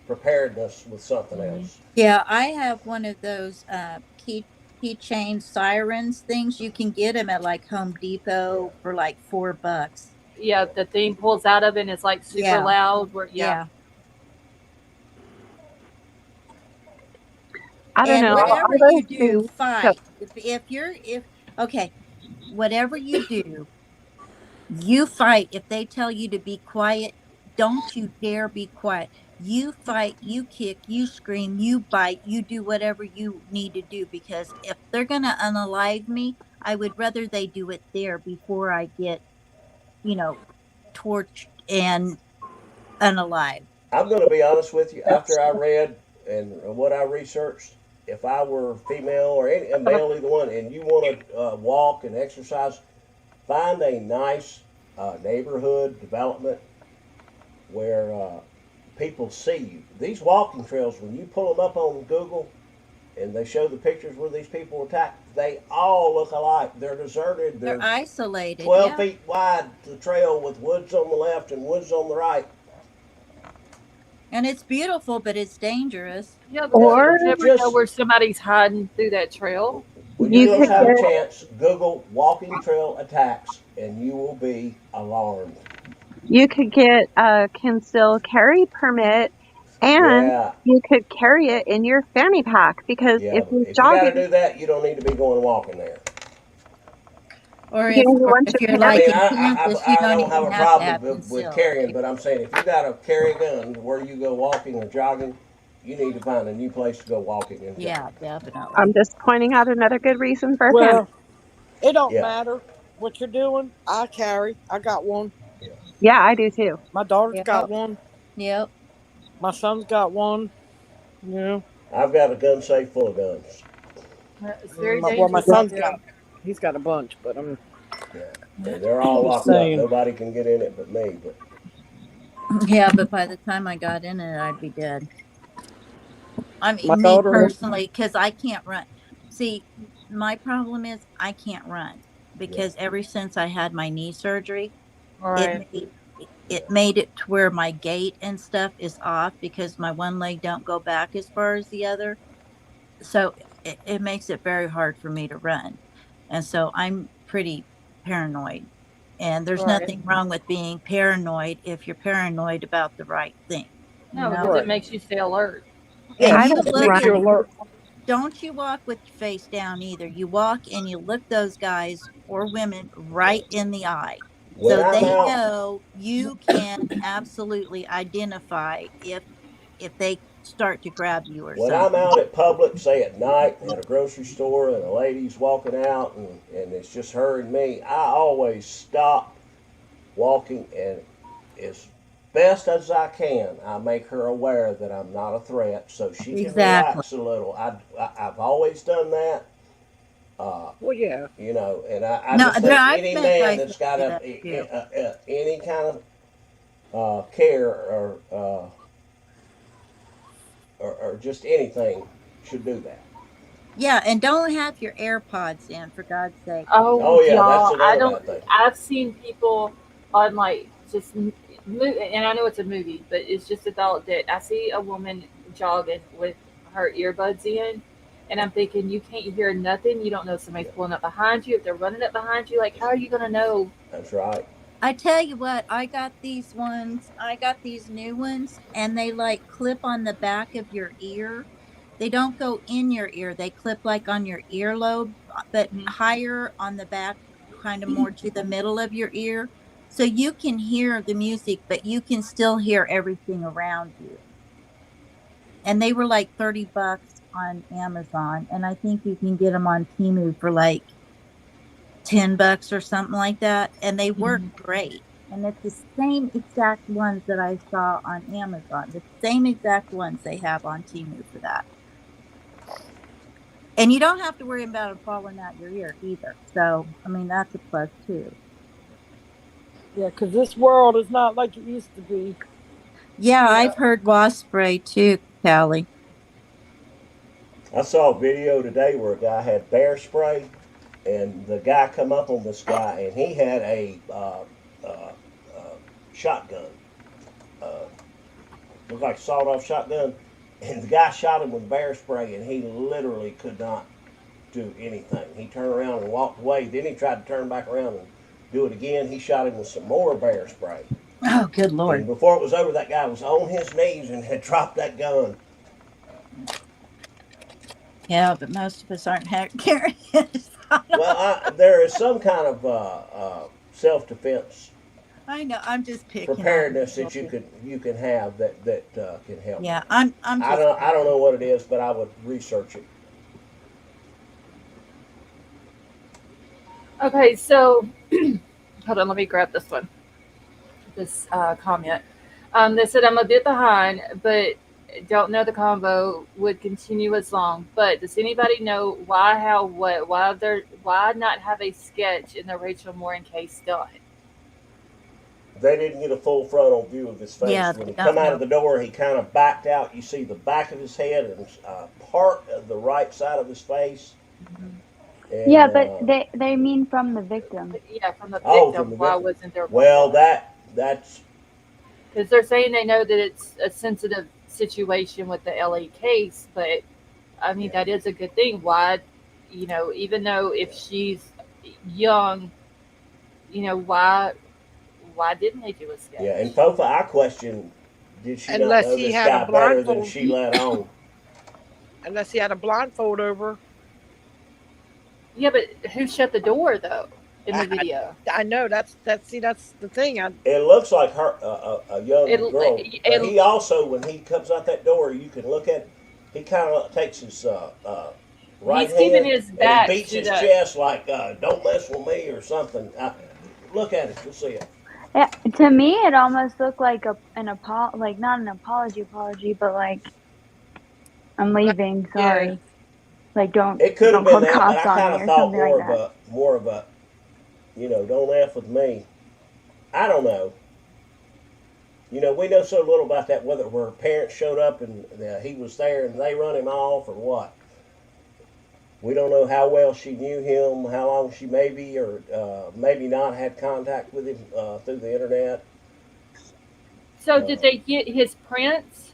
preparedness with something else. Yeah, I have one of those keychain sirens things. You can get them at like Home Yeah. Depot for like $4. Yeah, the thing pulls out of it and it's like super Yeah, loud. Where yeah. I don't And know. All whatever you those do, things. So, fight. If okay, whatever you do, you fight. If they tell you to be quiet, don't you dare be quiet. You fight, you kick, you scream, you bite, you do whatever you need to do, because if they're going to unalive me, I would rather they do it there before I get, you know, torched and unalive. I'm going to be honest with you. After I read and what I researched, if I were female or any, a male, either one, and you want to walk and exercise, find a nice neighborhood development where people see you. These walking trails, when you pull them up on Google and they show the pictures where these people were attacked, they all look alike. They're deserted. They're They're isolated. 12 Yeah. feet wide, the trail with woods on the left and woods on the right. And it's beautiful, but it's dangerous. Yeah, because or you never know where somebody's hiding through that trail. When you you girls could have a get chance, Google walking trail attacks and you will be alarmed. a concealed carry permit, and Yeah, you could carry it in your fanny pack because yeah. if But you're if you got to jogging, do that, you don't need to be going walking there. Or you know, or once if you're you're I like mean, in Kansas, you I don't don't have even a have to have problem with concealed. carrying, but I'm saying if you got to carry a gun where you go walking or jogging, you need to find a new place to go walking and Yeah, jogging. definitely. I'm just pointing out another good reason for a fanny. Well, it don't Yeah, matter what you're doing. I carry. I got one. yeah. Yeah, I do too. My daughter's got Yep. one. Yep. My son's got one. Yeah. I've got a gun safe full of guns. It's very Well, my dangerous out son's there. he's got a bunch, but I'm Yeah, and they're all just locked up. saying. Nobody can get in it but me. But Yeah, but by the time I got in it, I'd be dead. I My mean, me daughter. personally, because I can't run. See, my problem is I can't run yeah, because ever since I had my knee surgery, All it right. made it made it to where my gait and stuff is off because my one leg don't go back as far as the other. So it makes it very hard for me to run. And so I'm pretty paranoid. And there's All right. nothing wrong with being paranoid if you're paranoid about the right thing, you No, know? because it Right. makes you stay alert. Yeah, And I you don't look makes at, you run. alert. don't you walk with your face down either. You walk and you look those guys or women right in the eye. when So I'm they out, know you can absolutely identify if they start to grab you or when I'm something. out at public, say at night at a grocery store, and a lady's walking out, and it's just her and me, I always stop walking, and as best as I can, I make her aware that I'm not a threat, so she can Exactly. relax a little. I've always done that. Well, yeah. You know, and I No, just no, think I've any met man guys that's that got do that too. any kind of care or just anything should do that. Yeah, and don't have your AirPods in, for God's sake. Oh, Oh yeah, that's y'all, I another don't. bad thing. I've seen people on like just, and I know it's a movie, but it's just a thought that I see a woman jogging with her earbuds in, and I'm thinking, you can't hear nothing. You don't know if somebody's pulling up behind you, if they're running up behind you. Like, how are you gonna know? That's right. I tell you what, I got these new ones, and they like clip on the back of your ear. They don't go in your ear, they clip like on your earlobe, but Mhm. higher on the back, kind of more to the middle of your ear. So you can hear the music, but you can still hear everything around you. And they were like $30 on Amazon, and I think you can get them on Temu for like $10 or something like that, and they work Mhm. great. And it's the same exact ones that I saw on Amazon, the same exact ones they have on Temu for that. And you don't have to worry about it falling out your ear either. So, I mean, that's a plus too. Yeah, because this world is not like it used to be. Yeah, Yeah. I've heard wasp spray too, Callie. I saw a video today where a guy had bear spray, and the guy come up on this guy, and he had a shotgun, looked like a sawed-off shotgun, and the guy shot him with bear spray, and he literally could not do anything. He turned around and walked away. Then he tried to turn back around and do it again. He shot him with some more bear spray. Oh, good And Lord. before it was over, that guy was on his knees and had dropped that gun. Yeah, but most of us aren't carrying it. Well, there is some kind of self-defense I know. I'm just picking preparedness on that you can have that can help. Yeah, I'm just. I don't know what it is, but I would research it. Okay, so hold on, let me grab this one. This comment. They said I'm a bit behind, but don't know the convo would continue as long. But does anybody know why, how, what, why not have a sketch in the Rachel Morin case done? They didn't get a full frontal view of his face. Yeah, When he they don't come out know. of the door, he kind of backed out. You see the back of his head and part of the right side of his face. And, Yeah, but they mean from the victim. Yeah, from the victim. Oh, from the Why victim. wasn't there? Well, that's because they're saying they know that it's a sensitive situation with the LA case, but I mean that is a good thing. Why, even though if she's young, why didn't they do a sketch? yeah. And Fofa, I question, did she Unless not know he this had a guy better than blindfold. she let on? Unless he had a blindfold over. Yeah, but who shut the door though in the video? I know that's the thing. It looks like her a young girl. But it- he also, when he comes out that door, you can look at. He kind of takes his right He's keeping hand his and back he beats to his the- chest like "Don't mess with me" or something. Look at it, you'll see it. Yeah, to me, it almost looked like like not an apology, but like I'm leaving. Sorry. Yeah. Like don't. It could have don't been call that, but cops I on kind me of or thought something like that. more of a, don't F with me. I don't know. We know so little about that, whether her parents showed up and he was there and they run him off or what. We don't know how well she knew him, how long she maybe or maybe not had contact with him through the internet. So did they get his prints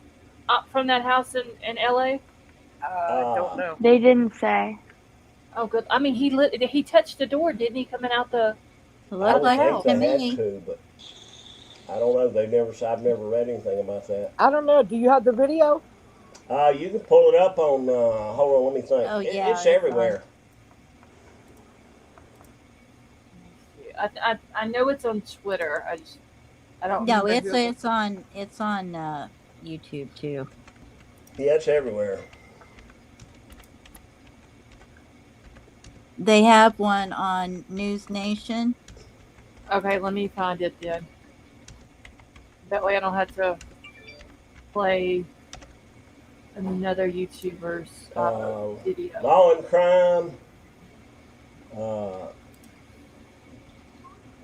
up from that house in LA? Don't know. They didn't say. Oh, good. I mean, he touched the door, didn't he? Coming out the. I Look would like think to they had me. to, but I don't know. I've never read anything about that. I don't know. Do you have the video? You can pull it up on. Hold on, let me think. Oh, yeah, It's it's everywhere. I know it's on Twitter. I don't. No, remember it's on YouTube too. Yeah, it's everywhere. They have one on News Nation. Okay, let me find it then. That way I don't have to play another YouTuber's video. Law and Crime.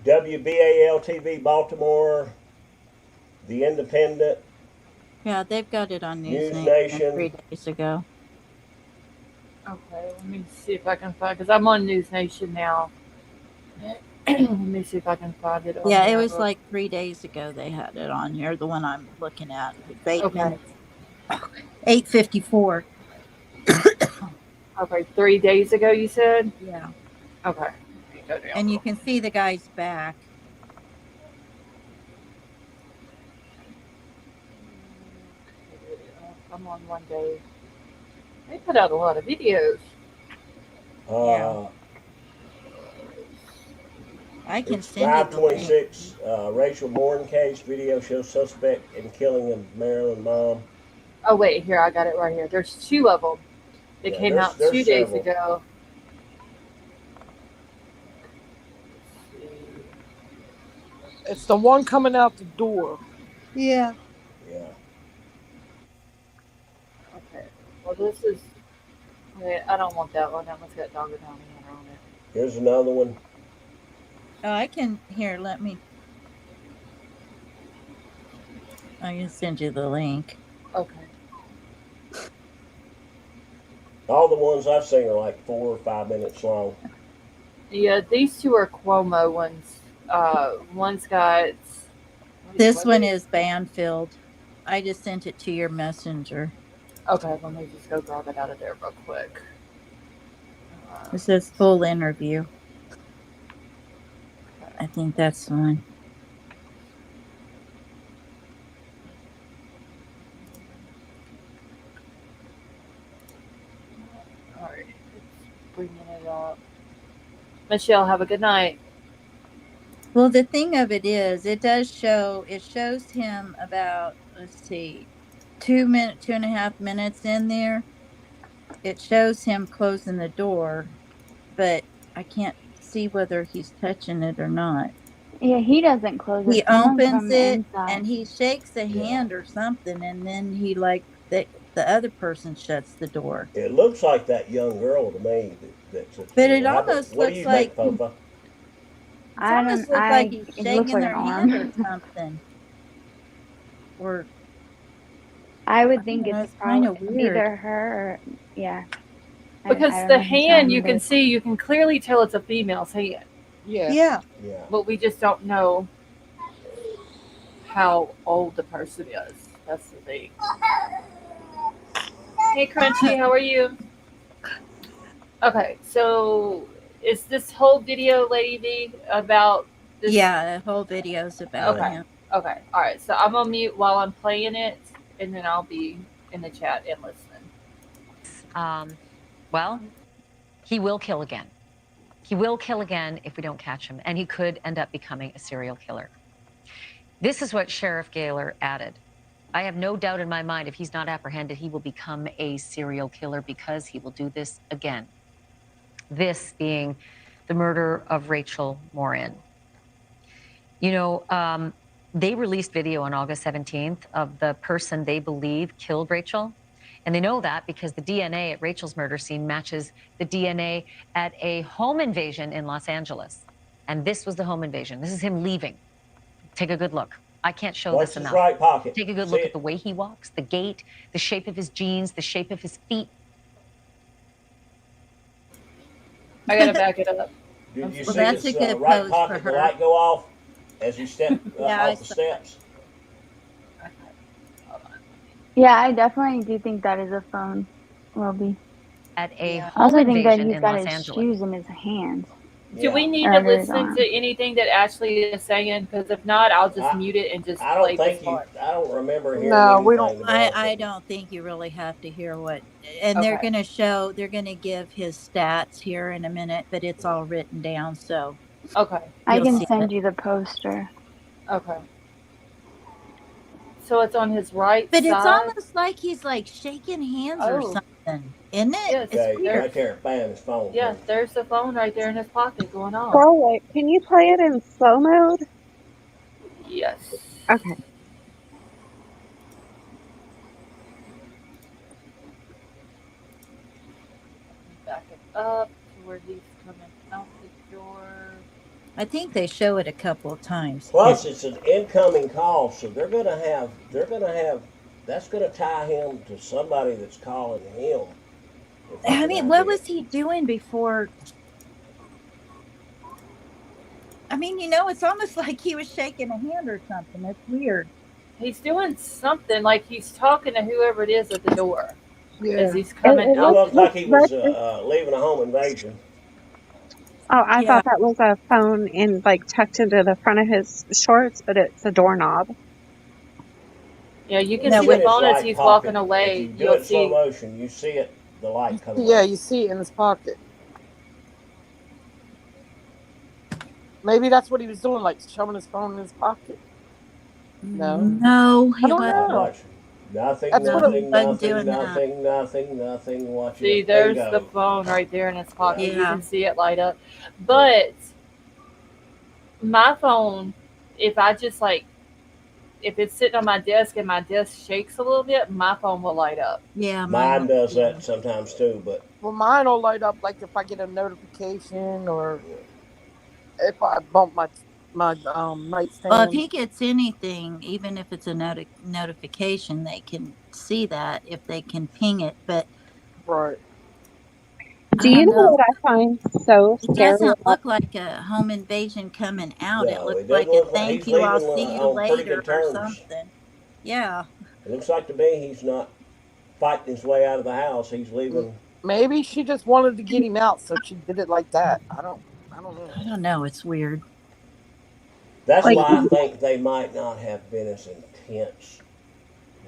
WBAL TV Baltimore. The Independent. Yeah, they've got it on News News Nation Nation. 3 days ago. Okay, let me see if I can find, because I'm on News Nation now. Let me see if I can find it. Yeah, it was like 3 days ago they had it on here. The one I'm looking at. It's 8 Okay. minutes. 8:54. Okay, 3 days ago you said? Yeah. Okay. Let me go down. And you can see the guy's back. I'm on one day. They put out a lot of videos. Yeah. I can It's send you the link. 526 Rachel Morin case. Video shows suspect in killing of Maryland mom. Oh wait, here I got it right here. There's 2 of them. They Yeah, came there's- out there's 2 days several. ago. It's the one coming out the door. Yeah. Yeah. Okay. Well, this is. Wait, I don't want that one. That one's got Dogger Down Hunter on it. Here's another one. Oh, I can here, let me I can send you the link. Okay. All the ones I've seen are like 4 or 5 minutes long. Yeah, these two are Cuomo ones. One's got. This one is Banfield. I just sent it to your messenger. Okay, let me just go grab it out of there real quick. It says full interview. I think that's the one. Alright, it's bringing it up. Michelle, have a good night. Well, the thing of it is, it shows him about, let's see, 2.5 minutes in there. It shows him closing the door, but I can't see whether he's touching it or not. Yeah, he doesn't close it. He Someone opens from the it inside. and he shakes a hand or something, and then he the other person shuts the door. It looks like that young girl to me. But it almost what do looks you like think, Popa? It's almost looks like he's it looks shaking like their an hand arm. or something. Or I would think know, it's it's kinda probably weird. either her or yeah. Because I don't the know whose hand, arm you it can is. see, you can clearly tell it's a female's hand. Yeah. yeah. Yeah. But we just don't know how old the person is. That's the thing. Hey, Crunchy, how are you? Okay, so is this whole video, Lady V, about this? Yeah, the whole video's about Okay. him. Okay. All right. So I'm on mute while I'm playing it, and then I'll be in the chat and listening. Well, he will kill again. He will kill again if we don't catch him, and he could end up becoming a serial killer. This is what Sheriff Gaylor added. I have no doubt in my mind if he's not apprehended, he will become a serial killer because he will do this again. This being the murder of Rachel Morin. You know, they released video on August 17th of the person they believe killed Rachel. And they know that because the DNA at Rachel's murder scene matches the DNA at a home invasion in Los Angeles. And this was the home invasion. This is him leaving. Take a good look. I can't show What's this his enough. right pocket? Take a good See look it? at the way he walks, the gait, the shape of his jeans, the shape of his feet. I gotta back it up. Did you Well, see that's his a good right pose pocket, for the her. light go off as he stepped Yeah, I off the saw steps? Yeah, I definitely do think that is a phone, Roby. At a Yeah. I home also think that invasion he's in got Los his Angeles. shoes in his hands. Do we need Or to under his listen arm. to anything that Ashley is saying? Because if not, I'll just mute it and just I play don't this think you. part. I don't remember hearing No, we anything don't. about I it. don't think you really have to hear what, and they're Okay. going to give his stats here in a minute, but it's all written down, so Okay. I you'll can see send it. you the poster. Okay. So it's on his right But side. it's almost like he's like shaking hands or Oh. something, isn't it? Yes. It's Okay, weird. right there, bam, his phone. Yeah, there's the phone right there in his pocket going on. Scarlet, can you play it in slow mode? Yes. Okay. Back it up to where he's coming out the door. I think they show it a couple of times. Plus, it's an incoming call, so they're gonna have. That's gonna tie him to somebody that's calling him. if I can mean, what idea. was he doing before? I mean, you know, it's almost like he was shaking a hand or something. It's weird. He's doing something like he's talking to whoever it is at the door Yeah. as he's coming It It out. looked like he was Let's- leaving a home invasion. Oh, I Yeah. thought that was a phone in like tucked into the front of his shorts, but it's a doorknob. Yeah, you can No, see See the in his phone as right he's pocket. walking If away. you do You'll it slow see. motion, you see it. The light coming. Yeah, on. you see it in his pocket. Maybe that's what he was doing, like shoving his phone in his pocket. No. No, I he don't wasn't. Not know. much. Nothing, That's what nothing, wasn't nothing, doing that. nothing. Watching See, it. there's Bingo. the phone right there in his pocket. You Yeah. can see it light up. But my phone, if I just like, if it's sitting on my desk and my desk shakes a little bit, my phone will light up. Yeah, Mine does yeah. that sometimes too, but Well, mine will light up like if I get a notification or if I bump my nightstand. Well, if he gets anything, even if it's a notification, they can see that if they can ping it. But Right. Do I you don't know know. what I find so It scary doesn't about? look like a home invasion coming out. It No, looks it doesn't like a look like thank he's you, I'll leaving see you on pretty later good or terms. something. Yeah. It looks like to me he's not fighting his way out of the house. He's leaving. Maybe she just wanted to get him out, so she did it like that. I don't know. I don't know. It's weird. That's Like, why I think they might not have been as intense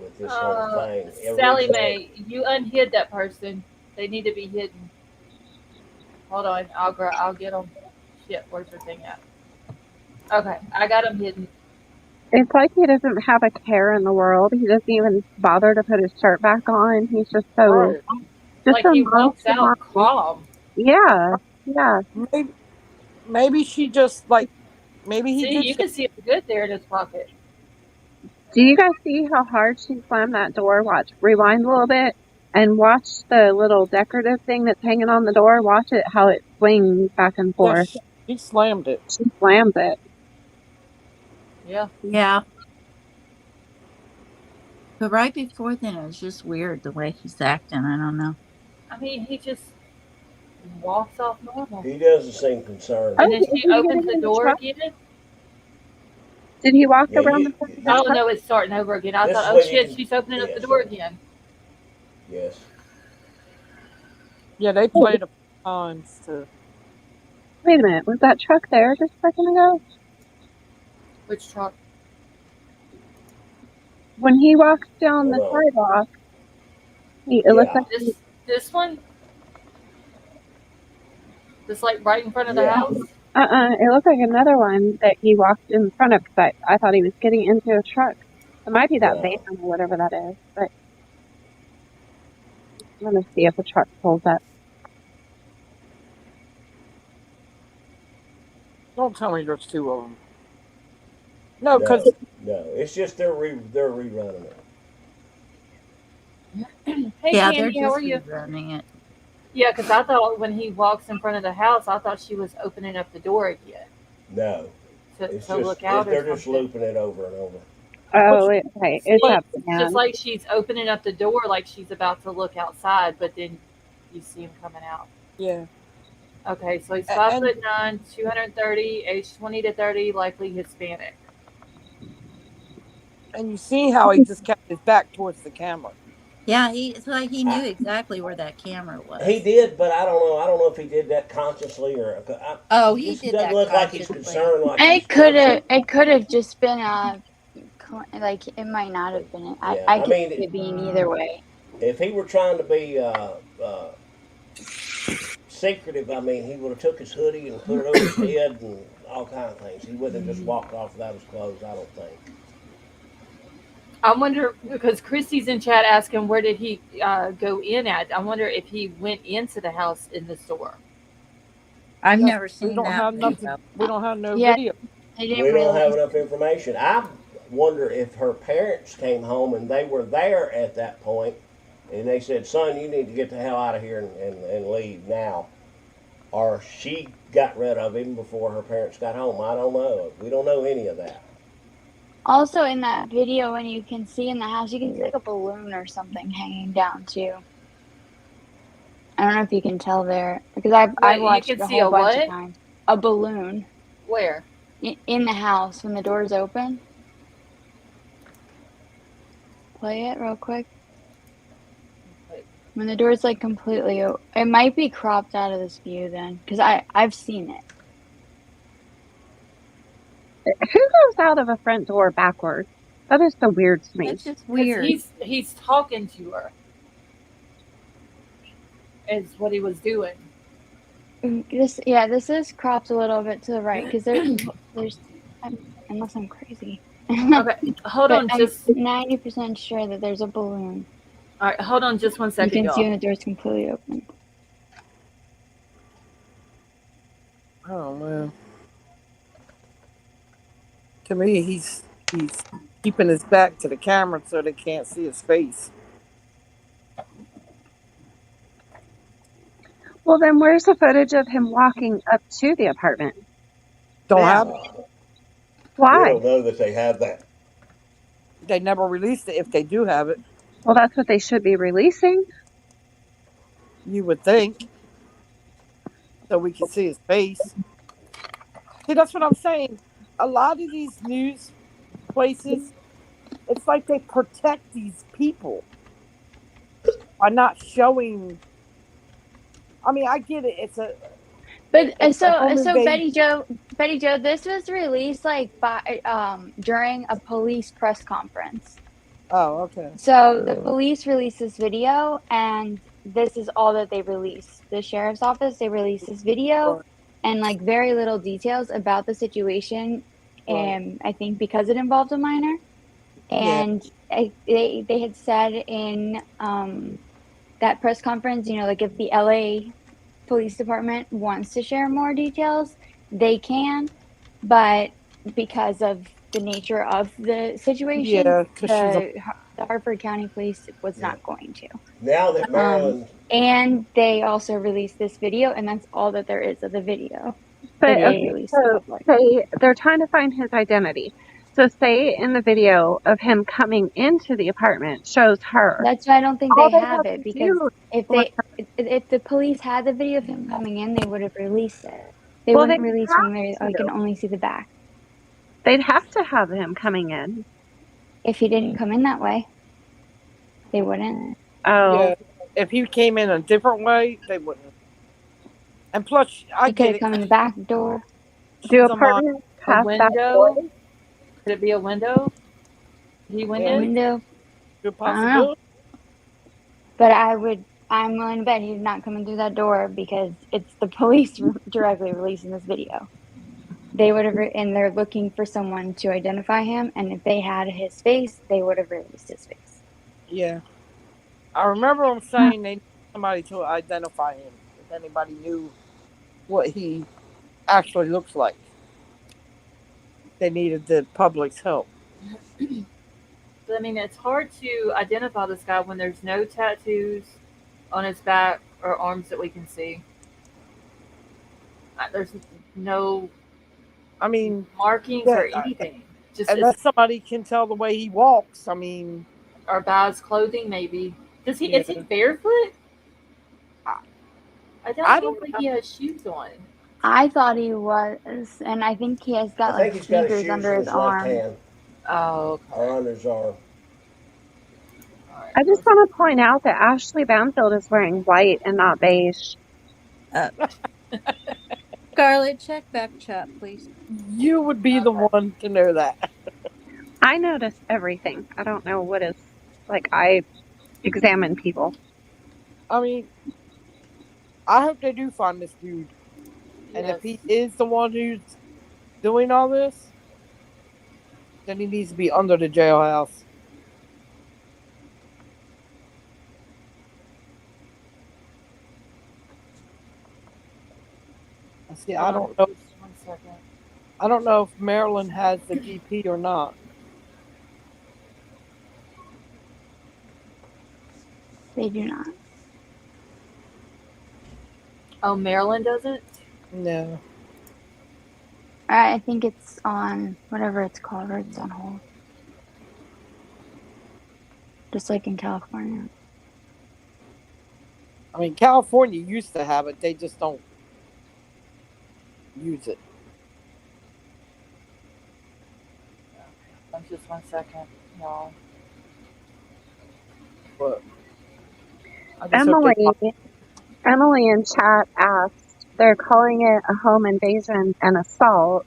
with this whole thing. Sally Originally, Mae, you unhid that person. They need to be hidden. Hold on, I'll get them. Shit, where's your thing at? Okay, I got them hidden. it's like he doesn't have a care in the world. He doesn't even bother to put his shirt back on. He's just so, Right. just Like so he walks out nonchalant. calm. Yeah, yeah. Maybe she just like maybe he See, did you say can see it good there in his pocket. Do you guys see how hard she slammed that door? Watch, rewind a little bit and watch the little decorative thing that's hanging on the door. Watch it, how it swings back and yeah, forth. she slammed it. She slams it. Yeah. Yeah. But right before then, it was just weird the way he's acting. I don't know. I mean, he just walks off normal. he doesn't seem concerned. Oh, And then is she he opens getting the in the door truck? again. Did he walk Yeah, around the front of the Oh truck? no, it's starting over again. I This thought, is oh when you shit, can. she's opening up Yeah, the door sorry. again. Yes. Yeah, they played a few times to. Wait a minute, was that truck there just a second ago? Which truck? When he walks down the Hold on. sidewalk, it looks Yeah. like This one? This like right in front of the Yeah. house? it looked like another one that he walked in front of, but I thought he was getting into a truck. It might be that No. van or whatever that is, but I'm gonna see if a truck pulls up. Don't tell me there's two of them. No, because No. It's just they're rerunning it. Hey Yeah, they're Candy, how just are you? running it. Yeah, because I thought when he walks in front of the house, I thought she was opening up the door again No. to It's look just out or they're just something. looping it over and over. Oh, okay, it's See, that it's van. just like she's opening up the door like she's about to look outside, but then you see him coming out. yeah, Okay, so he's A- 5'9", 230, age 20 to 30, likely Hispanic. and you see how he just kept his back towards the camera. Yeah, it's like he knew I- exactly where that camera was. He did, but I don't know. I don't know if he did that consciously or. Oh, he Just did doesn't that look like he's consciously. concerned. Like he's It could have just been like it might not have been. I Yeah, I could mean, see it being either way. if he were trying to be secretive, I mean, he would have took his hoodie and put it over his head and all kind of things. He wouldn't have just walked off without his clothes. I don't think. I wonder, because Christy's in chat asking where did he go in at. I wonder if he went into the house in the store. I've Yeah, never We seen don't that have video. nothing. We don't have no Yeah. video. They We didn't don't have really. enough information. I wonder if her parents came home and they were there at that point, and they said, "Son, you need to get the hell out of here and leave now," or she got rid of him before her parents got home. I don't know. We don't know any of that. Also, in that video, when you can see in the house, you can see like a balloon or something hanging down too. I don't know if you can tell there because I've You watched can it a see whole a bunch what? of times. A balloon Where? in the house when the door's open. Play it real quick. When the door's like completely open. It might be cropped out of this view then because I've seen it. Who goes out of a front door backwards? That is so weird to me. That's just 'Cause weird. he's talking to her. Is what he was doing. This is cropped a little bit to the right because there's unless I'm crazy. Okay, hold But on, I'm just 90% sure that there's a balloon. all right. Hold on, just 1 You second, can see when y'all. the door's completely open. Oh man. To me, he's keeping his back to the camera so they can't see his face. Well, then where's the footage of him walking up to the apartment? Don't Yeah. have it. We Why? don't know that they have that. They never released it. If they do have it, Well, that's what they should be releasing. you would think. so we can see his face. See, that's what I'm saying. A lot of these news places, it's like they protect these people by not showing. I mean, I get it. It's a But home so invasion. Betty Joe, this was released like by during a police press conference. Oh, okay. So the police released this video, and this is all that they released. The sheriff's office, they released this video Right. and like very little details about the situation. Right. And I think because it involved a minor, Yeah. and they had said in that press conference, you know, like if the LA police department wants to share more details, they can, but because of the nature of the situation, Yeah, because she's a. the Hartford County Police was Yeah. not going to. Now that Maryland, And they also released this video, and that's all that there is of the video But that Yeah. they okay, released to so public. they're trying to find his identity. So say in the video of him coming into the apartment shows her. That's why I don't think All they they have have it, to because do, well, if the police had the video of him coming in, they would have released it. They well, they'd wouldn't release when they have can to. only see the back. They'd have to have him coming in. If he didn't come in that way, they wouldn't. Oh, Yeah. If he came in a different way, they wouldn't. And plus, I He could get have it. come in the back door. do She's a mom. apartments A have back window? doors? Could it be a window? He went Yeah. in? Window. Good I don't know. possibility. But I'm willing to bet he's not coming through that door because it's the police directly releasing this video. They would have, and they're looking for someone to identify him. And if they had his face, they would have released his face. Yeah. I remember them saying they need somebody to identify him. If anybody knew what he actually looks like, they needed the public's help. But I mean, it's hard to identify this guy when there's no tattoos on his back or arms that we can see. There's no I mean, markings yeah, or anything. Just unless somebody can tell the way he walks. I mean, or by his clothing, maybe. Is he Yeah. barefoot? I I don't don't think he has shoes on. I thought he was, and I think he has got I like think he's got his sneakers shoes under in his his left arm. hand Oh, okay. or under his arm. All right. I just want to point out that Ashley Banfield is wearing white and not beige. Scarlett, check back chat, please. you would be the one to know that. I notice everything. I don't know what is, like, I examine people. I mean, I hope they do find this dude. And if he is the one who's doing all this, then he needs to be under the jailhouse. See, I don't know. 1 second. I don't know if Maryland has the DP or not. They do not. Oh, Maryland doesn't? No. I think it's on whatever it's called, or it's on hold. Just like in California. I mean, California used to have it. They just don't use it. Just 1 second, y'all. But I just hope they Emily in chat asked, they're calling it a home invasion and assault.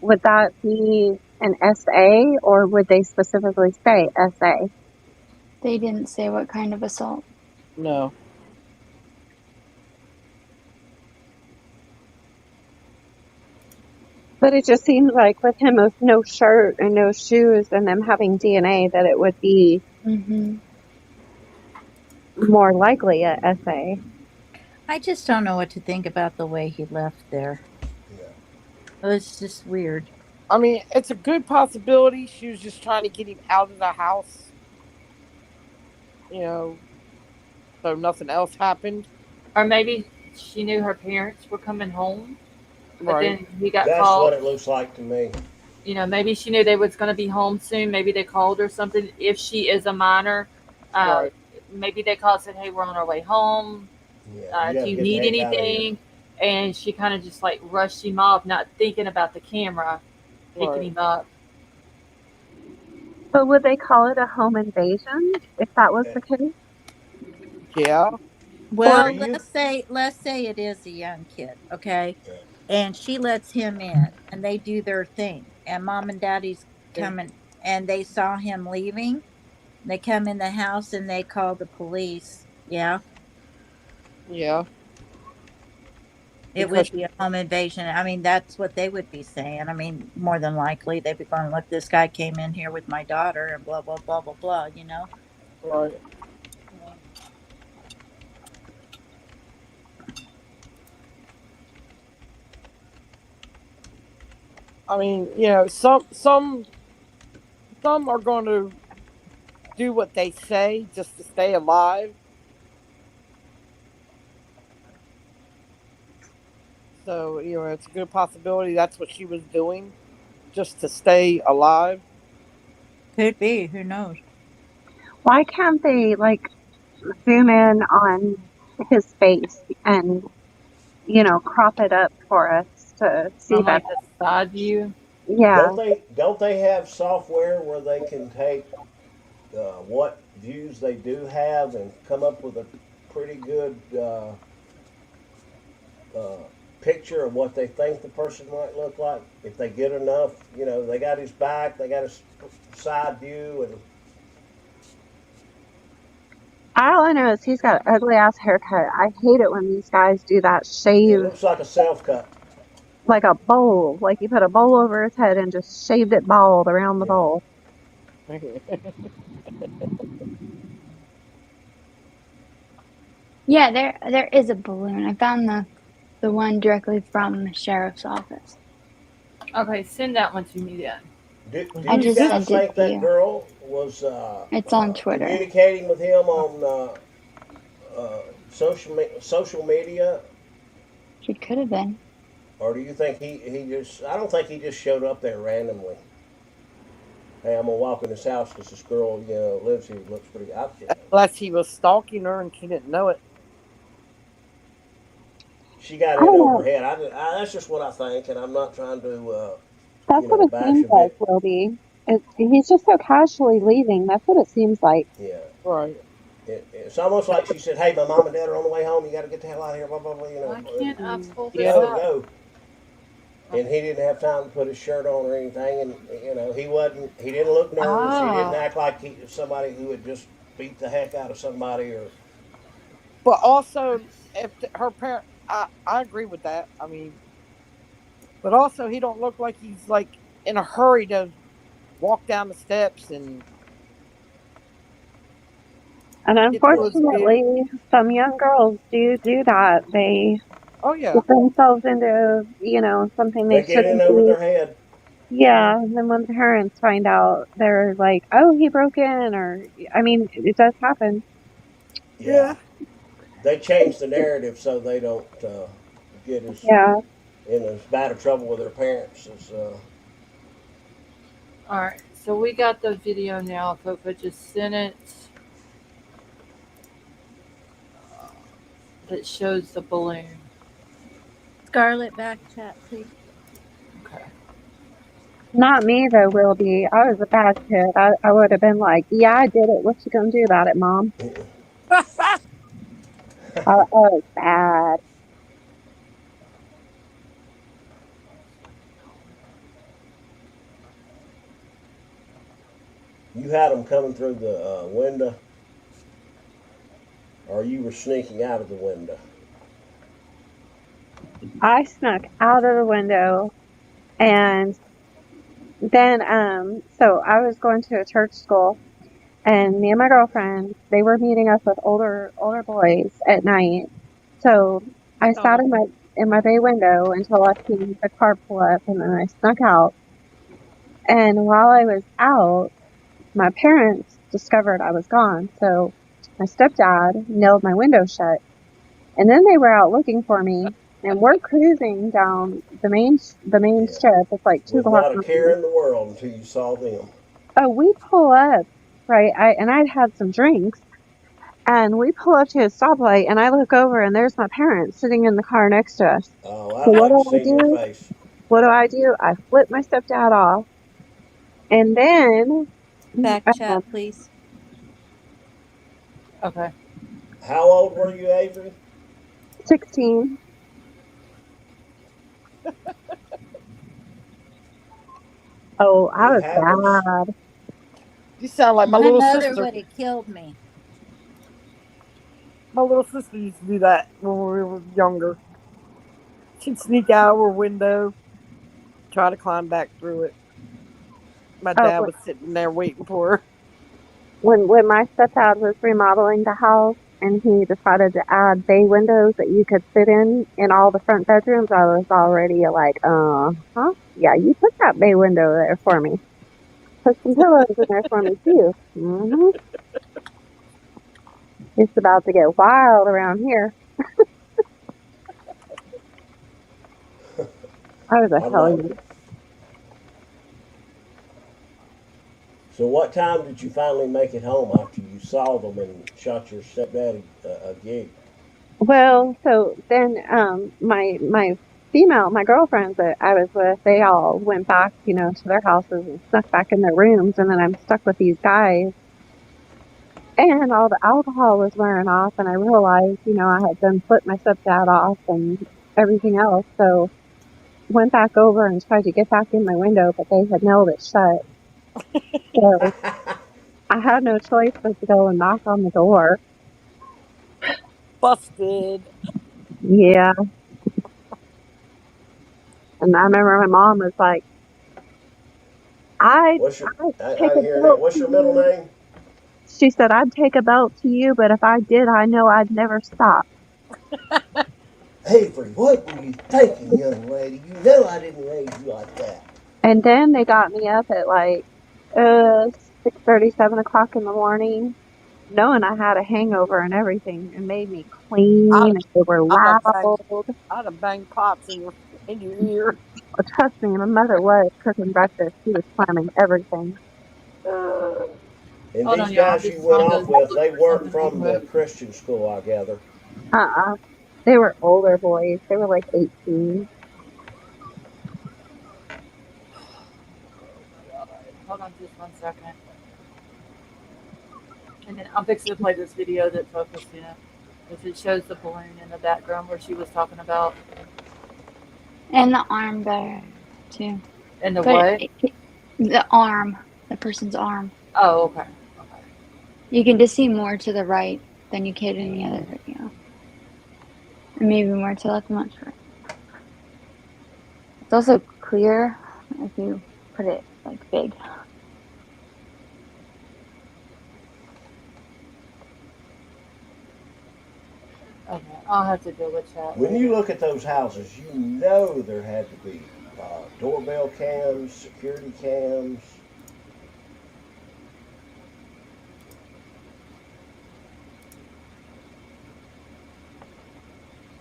Would that be an SA or would they specifically say SA? They didn't say what kind of assault. No. But it just seems like with him with no shirt and no shoes and them having DNA that it would be more likely a SA. I just don't know what to think about the way he left there. Yeah. It's just weird. I mean, it's a good possibility she was just trying to get him out of the house. You know, so nothing else happened. Or maybe she knew her parents were coming home, but Right. then he got That's called. what it looks like to me. You know, maybe she knew they was going to be home soon. Maybe they called or something. If she is a minor, Right. maybe they called and said, "Hey, we're on our way home. Yeah, Do you gotta need get the heck out of here. anything?" and she kind of just like rushed him off, not thinking about the camera picking Right. him up. But would they call it a home invasion if that was the case? Yeah. Well, Do you? let's say it is a young kid, okay? Yeah. And she lets him in and they do their thing. And mom and daddy's coming and they saw him leaving. They come in the house and they call the police. Yeah. Yeah. It would Because be a home invasion. I mean, that's what they would be saying. I mean, more than likely they'd be going, look, this guy came in here with my daughter and blah blah blah blah blah, you know? right. I mean, some are going to do what they say just to stay alive. So, it's a good possibility that's what she was doing just to stay alive. Could be, who knows? Why can't they like zoom in on his face and crop it up for us to see From that? like the side view. Yeah. Don't they have software where they can take what views they do have and come up with a pretty good uh, picture of what they think the person might look like if they get enough? They got his back, they got his side view, and All I know is he's got an ugly ass haircut. I hate it when these guys do that it shave looks like a self cut. like a bowl. Like you put a bowl over his head and just shaved it bald around the Yeah. bowl. Yeah, there is a balloon. I found the one directly from the sheriff's office. Okay, send that one to me then. Do I you just guys sent it think to that you. girl was It's on Twitter. communicating with him on social media, She could have been. or do you think he just? I don't think he just showed up there randomly. Hey, I'm gonna walk in this house because this girl, lives here, looks pretty. Unless he was stalking her and she didn't know it. She got I in don't over know. her head. That's just what I think, and I'm not trying to, That's what it bash seems a like, bit. Wilby. He's just so casually leaving. That's what it seems like. Yeah. Right. It's almost like she said, "Hey, my mom and dad are on the way home. You got to get the hell out of here." Blah blah blah. Why can't I pull this Yeah. Go, up? go. And he didn't have time to put his shirt on or anything, and he wasn't. He didn't look nervous. He didn't act like he was somebody who had just beat the heck out of somebody or. But also, if her parent, I agree with that. I mean, but also he don't look like he's like in a hurry to walk down the steps and. And Get to his vehicle. unfortunately, some young girls do that. They Oh yeah. get themselves into, something They they get in shouldn't over be. their head. Yeah, and then when the parents find out, they're like, "Oh, he broke in," or I mean, it does happen. Yeah. They change the narrative so they don't get as Yeah. in as bad of trouble with their parents as. All right, so we got the video now. If I just sent it, that shows the balloon. Scarlet, back chat, please. Okay. Not me though, Wilby. I was a bad kid. I would have been like, "Yeah, I did it. What you gonna do about it, Mom?" I was bad. You had them coming through the window, or you were sneaking out of the window. I snuck out of the window, and then so I was going to a church school, and me and my girlfriend, they were meeting up with older boys at night. So I sat in my bay window until I seen the car pull up, and then I snuck out. And while I was out, my parents discovered I was gone. So my stepdad nailed my window shut, and then they were out looking for me. And we're cruising down the main Yeah. strip. It's like 2 With blocks. not a care in the world until you saw them. Oh, we pull up, right? I'd had some drinks, And we pull up to a stoplight, and I look over, and there's my parents sitting in the car next to us. Oh, So I'd like to see your face. What do? I flip my stepdad off, and then Back chat, please. Okay. How old were you, Avery? 16. Oh, I It was happens. bad. You sound like my My little mother sister. would have killed me. My little sister used to do that when we were younger. She'd sneak out her window, try to climb back through it. My Oh, dad was sitting there waiting for her. when my stepdad was remodeling the house and he decided to add bay windows that you could sit in all the front bedrooms, I was already like, huh? Yeah, you put that bay window there for me. Put some pillows in there for me too. It's about to get wild around here. I was a I'm not. hellion. So, what time did you finally make it home after you saw them and shot your stepdad a gig? Well, so then my girlfriends that I was with, they all went back, to their houses and snuck back in their rooms, and then I'm stuck with these guys. And all the alcohol was wearing off, and I realized, I had done flipped my stepdad off and everything else. So went back over and tried to get back in my window, but they had nailed it shut. So I had no choice but to go and knock on the door. Busted. Yeah. And I remember my mom was like, I'd take I a hear that. belt What's to your middle you. name? She said, I'd take a belt to you, but if I did, I know I'd never stop. Avery, what were you thinking, young lady? You know I didn't raise you like that. And then they got me up at like 6:30, 7 o'clock in the morning, knowing I had a hangover and everything, and made me clean, and they were I'd have loud. banged pots in your ear. Well, trust me, my mother was cooking breakfast. She was planning everything. And Hold these on, y'all. I'm guys you just went going to off with, look they for weren't something real from the quick. Christian school, I gather. Uh-uh. They were older boys. They were like 18. Hold on just 1 second. And then I'm fixing to play this video that focused, because it shows the balloon in the background where she was talking about. And the arm better too. And the But what? the arm, the person's arm. Oh, okay. You can just see more to the right than you could in the other video. And maybe more to the left, I'm not sure. It's also clear if you put it like big. Okay, I'll have to deal with that. When you look at those houses, you know there had to be doorbell cams, security cams.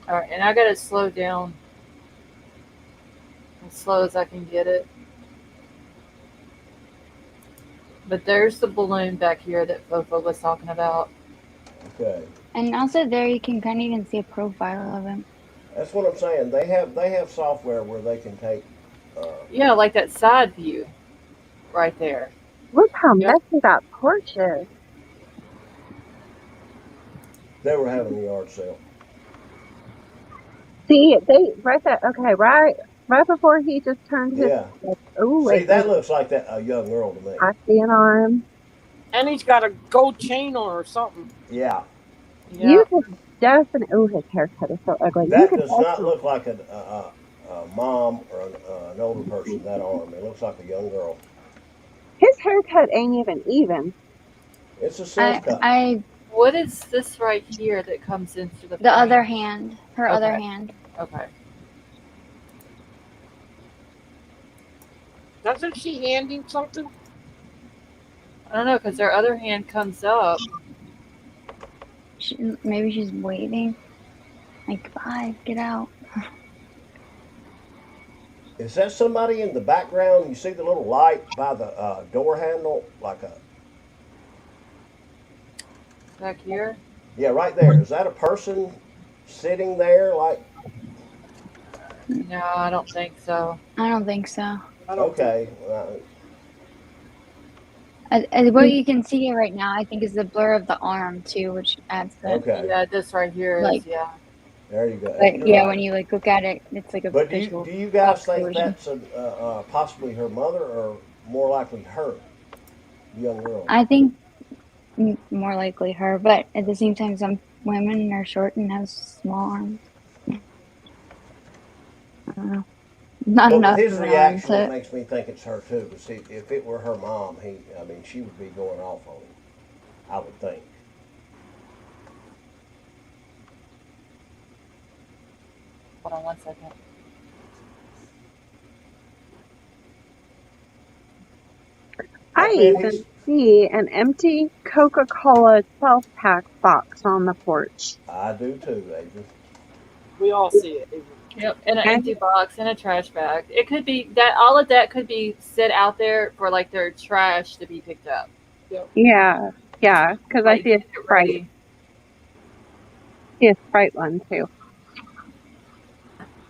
All right, and I gotta slow down as slow as I can get it. But there's the balloon back here that Fofo was talking about. Okay. And also there you can kind of even see a profile of him. That's what I'm saying. They have software where they can take. Yeah, like that side view right there. Look how Yep. messy that porch is. They were having a yard sale. See, right before he just turned his. Yeah. Oh, See, that looks like a young girl to me. I see an arm. And he's got a gold chain on or something. Yeah. You could definitely. Oh, his haircut is so ugly. That does not look like a mom or an older person. That arm. It looks like a young girl. His haircut ain't even. It's a self cut. What is this right here that comes into the frame? other hand, her other hand. Okay. Doesn't she hand him something? I don't know, because her other hand comes up. Maybe she's waiting. Like, bye, get out. Is that somebody in the background? You see the little light by the door handle, like a. Back here? Yeah, right there. Is that a person sitting there? Like, No, I don't think so. I don't think so. I don't think. okay, What you can see right now, I think, is the blur of the arm too, which adds that. okay. Yeah, this right here is Like, yeah. There you go. but You're yeah, right. when you like look at it, it's like a But visual. do you guys think collision. that's possibly her mother, or more likely her, young girl? I think more likely her, but at the same time, some women are short and have small arms. I don't know. Not But with enough his of an arm reaction, it to. makes me think it's her too. But see, if it were her mom, she would be going off on him. I would think. Hold on 1 second. I bet even he's- see an empty Coca-Cola 12-pack box on the porch. I do too, Adrian. We all see it. Yep, and an Okay. empty box and a trash bag. It could be that all of that could be set out there for like their trash to be picked up. Yeah, because I Like, see a get it Sprite. ready. See a Sprite one too.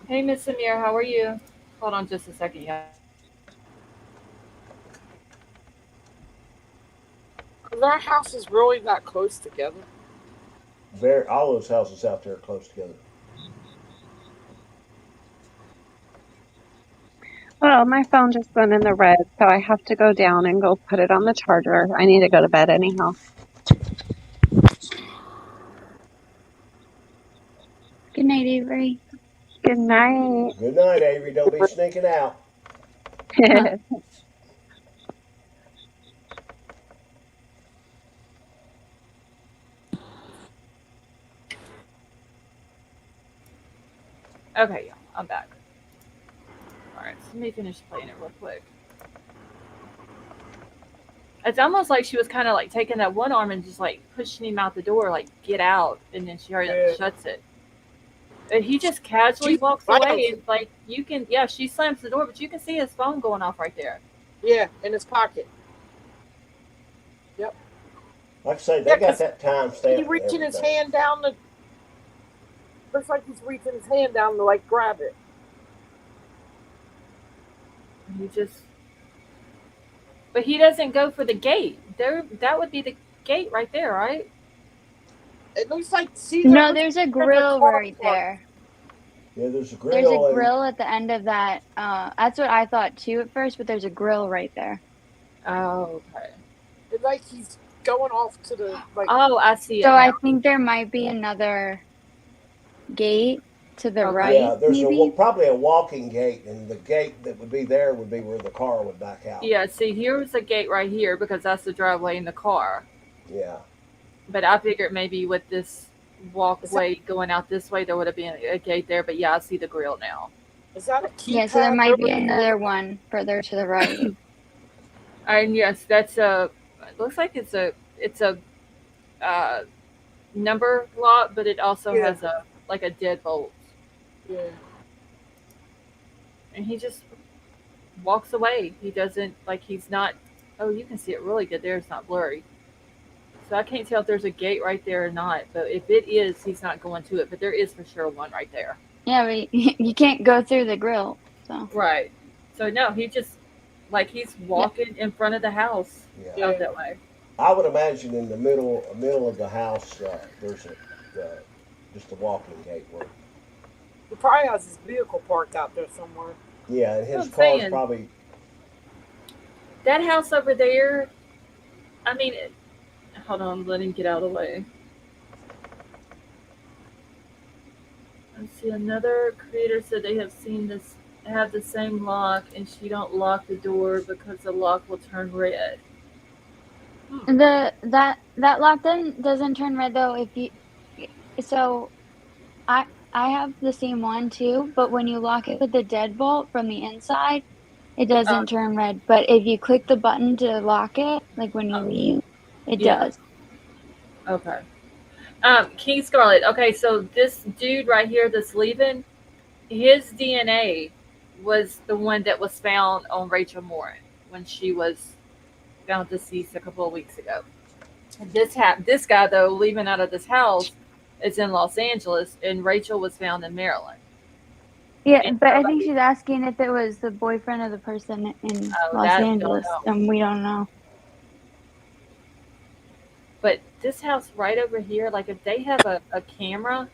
Hey, Miss Amir, how are you? Hold on just a second, yeah. Are our houses really that close together? All those houses out there are close together. Well, my phone just went in the red, so I have to go down and go put it on the charger. I need to go to bed anyhow. Good night, Avery. Good night. Good night, Avery. Don't be sneaking out. Okay, yeah, I'm back. Alright, so let me finish playing it real quick. It's almost like she was kind of like taking that one arm and just like pushing him out the door, like, get out, and then she hurries up and shuts it. But he just casually walks away, and like, you can, yeah, she slams the door, but you can see his phone going off right there. Yeah, in his pocket. Yep. Like I say, they got that time stamp. He reaching his hand down the. Looks like he's reaching his hand down to like grab it. And he just, but he doesn't go for the gate. There, that would be the gate right there, right? It looks like. See, No, there's a grill right there. Yeah, there's a grill. There's a grill at the end of that. That's what I thought too at first, but there's a grill right there. Oh, okay. It's like he's going off to the like. Oh, I see it. So now. I think there might be another gate to the right. Yeah, there's maybe? probably a walking gate, and the gate that would be there would be where the car would back out. Yeah, see, here's a gate right here because that's the driveway in the car. Yeah. But I figured maybe with this walkway going out this way, there would have been a gate there. But yeah, I see the grill now. Is that a key? Yeah, so there might be another one further to the right. And yes, that's a. It looks like it's a number lock, but it also has a like a deadbolt. Yeah. And he just walks away. He doesn't like he's not. Oh, you can see it really good there. It's not blurry. So I can't tell if there's a gate right there or not. But if it is, he's not going to it. But there is for sure one right there. Yeah, but you can't go through the grill. So Right. So no, he just like he's walking in front of the house out that way. I would imagine in the middle of the house, there's just a walking gate where. He probably has his vehicle parked out there somewhere. Yeah, and his I'm car's saying. probably. That house over there. I mean, hold on, let him get out of the way. Let's see. Another creator said they have seen this have the same lock, and she don't lock the door because the lock will turn red. that lock doesn't turn red though. If you so, I have the same one too, but when you lock it with the deadbolt from the inside, it doesn't turn red. But if you click the button to lock it, like when you leave, it does. Okay. King Scarlet. Okay, so this dude right here that's leaving, his DNA was the one that was found on Rachel Morin when she was found deceased a couple of weeks ago. This guy though, leaving out of this house, is in Los Angeles, and Rachel was found in Maryland. Yeah, And but I think nobody- she's asking if it was the boyfriend of the person in Los that you don't Angeles, know. and we don't know. But this house right over here, like if they have a camera,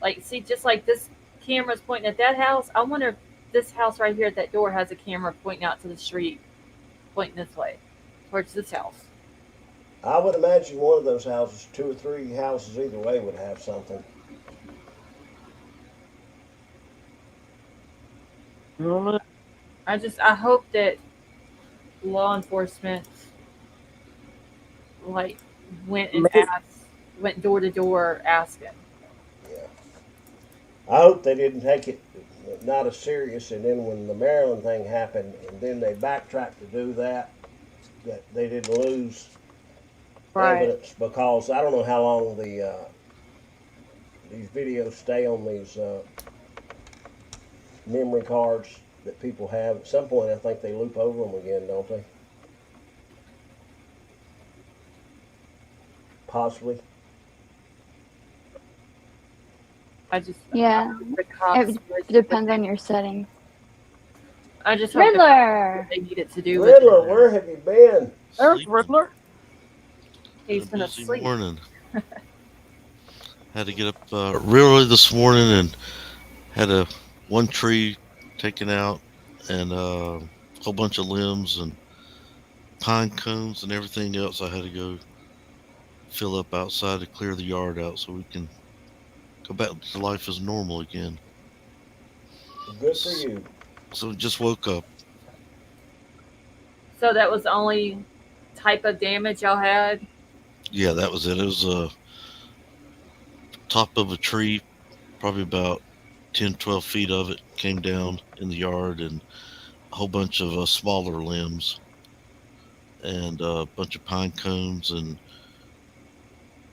like see, just like this camera's pointing at that house, I wonder if this house right here at that door has a camera pointing out to the street, pointing this way, towards this house. I would imagine one of those houses, 2 or 3 houses either way, would have something. I hope that law enforcement like went door to door asking. Yeah. I hope they didn't take it not as serious, and then when the Maryland thing happened, and then they backtracked to do that they didn't lose evidence, because I don't know how long these videos stay on these memory cards that people have. At some point, I think they loop over them again, don't they? Possibly. Yeah, the cops it depends on your settings. I just hope Riddler. they needed to do Riddler, where have you been? There's Riddler. He's Been been a busy asleep. morning. Had to get up real early this morning and had one tree taken out and a whole bunch of limbs and pine cones and everything else. I had to go fill up outside to clear the yard out so we can go back to life as normal again. Good for you. So just woke up. So that was the only type of damage y'all had? Yeah, that was it. It was top of a tree, probably about 10, 12 feet of it came down in the yard, and a whole bunch of smaller limbs and a bunch of pine cones and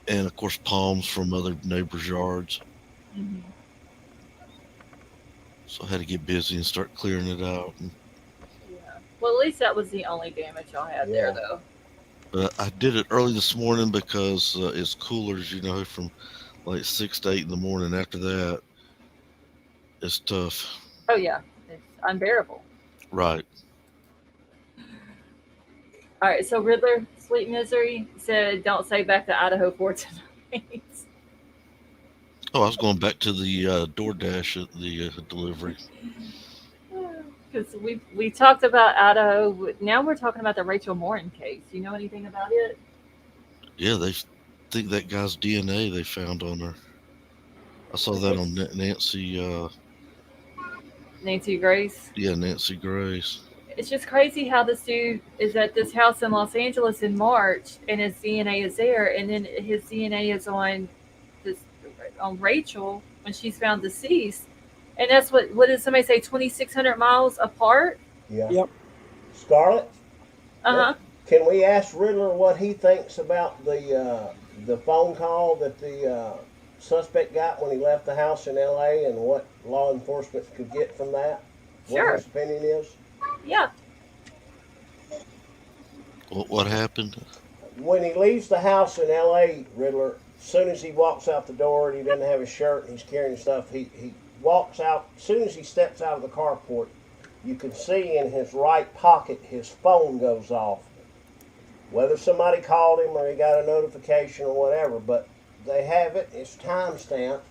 of course palms from other neighbors' yards. Mm-hmm. So I had to get busy and start clearing it out. Yeah. Well, at least that was the only damage y'all had there, though. But I did it early this morning because it's cooler, from like 6 to 8 in the morning. After that, it's tough. Oh yeah, it's unbearable. Right. All right, so Riddler, Sweet Misery said, "Don't say back to Idaho for tonight." Oh, I was going back to the DoorDash at the delivery. Because we talked about Idaho. Now we're talking about the Rachel Morin case. You know anything about it? Yeah, they think that guy's DNA they found on her. I saw that on Nancy. Nancy Grace. Yeah, Nancy Grace. It's just crazy how this dude is at this house in Los Angeles in March, and his DNA is there, and then his DNA is on Rachel when she's found deceased, and that's what did somebody say? 2,600 miles apart. Yeah. Yep. Scarlett. Can we ask Riddler what he thinks about the phone call that the suspect got when he left the house in L.A. and what law enforcement could get from that? Sure. What his opinion is? Yeah. What happened? When he leaves the house in L.A., Riddler, as soon as he walks out the door and he doesn't have his shirt and he's carrying stuff, he walks out. As soon as he steps out of the carport, you can see in his right pocket his phone goes off. Whether somebody called him or he got a notification or whatever, but they have it. It's time-stamped,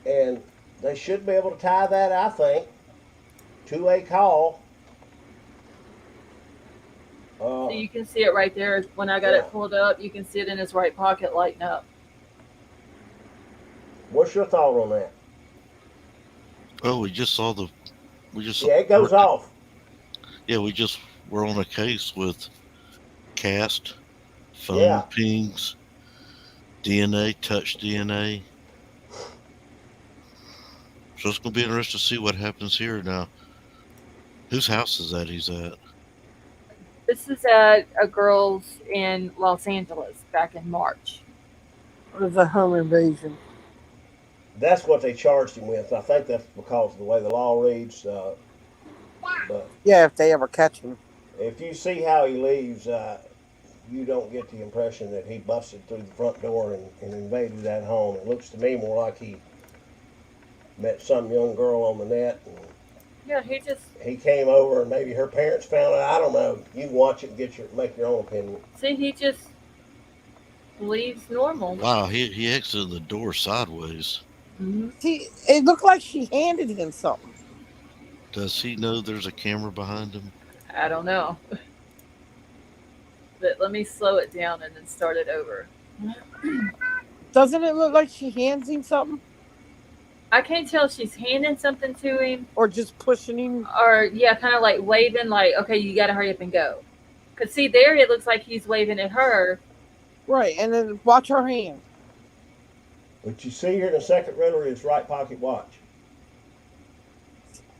and they should be able to tie that, I think, to a call. So you can see it right there. When I got it pulled up, you can see it in his right pocket lighting up. What's your thought on that? Oh, we just saw Yeah, it goes off. Yeah, we're on a case with cast, phone pings, DNA, touch DNA. So it's going to be interesting to see what happens here now. Whose house is that he's at? This is at a girl's in Los Angeles back in March. It was a home invasion. That's what they charged him with. I think that's because of the way the law reads. But yeah, if they ever catch him. If you see how he leaves, you don't get the impression that he busted through the front door and invaded that home. It looks to me more like he met some young girl on the net and Yeah, he just he came over and maybe her parents found it. I don't know. You can watch it and make your own opinion. see he just leaves normal. Wow, he exited the door sideways. Mm-hmm. See, it looked like she handed him something. Does he know there's a camera behind him? I don't know. But let me slow it down and then start it over. Doesn't it look like she hands him something? I can't tell if she's handing something to him Or just pushing him? or, yeah, kind of like waving, like, okay, you got to hurry up and go. Because, see, there it looks like he's waving at her. Right, and then watch her hand. What you see here in the second riddle is right pocket watch.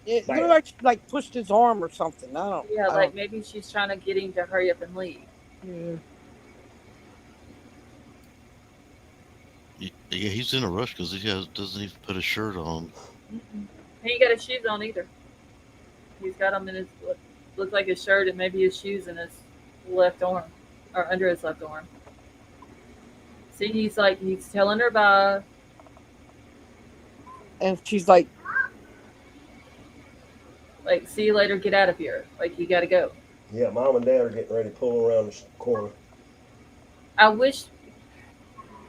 It Bam. looked like she like pushed his arm or something. Yeah, like maybe she's trying to get him to hurry up and leave. Yeah. Yeah, he's in a rush because doesn't even put a shirt on. Mm-mm. He ain't got his shoes on either. He's got them in his, looks like his shirt and maybe his shoes in his left arm or under his left arm. See, he's telling her bye. And she's like, See you later, get out of here. Like, you got to go. Yeah, mom and dad are getting ready to pull around the corner. I wish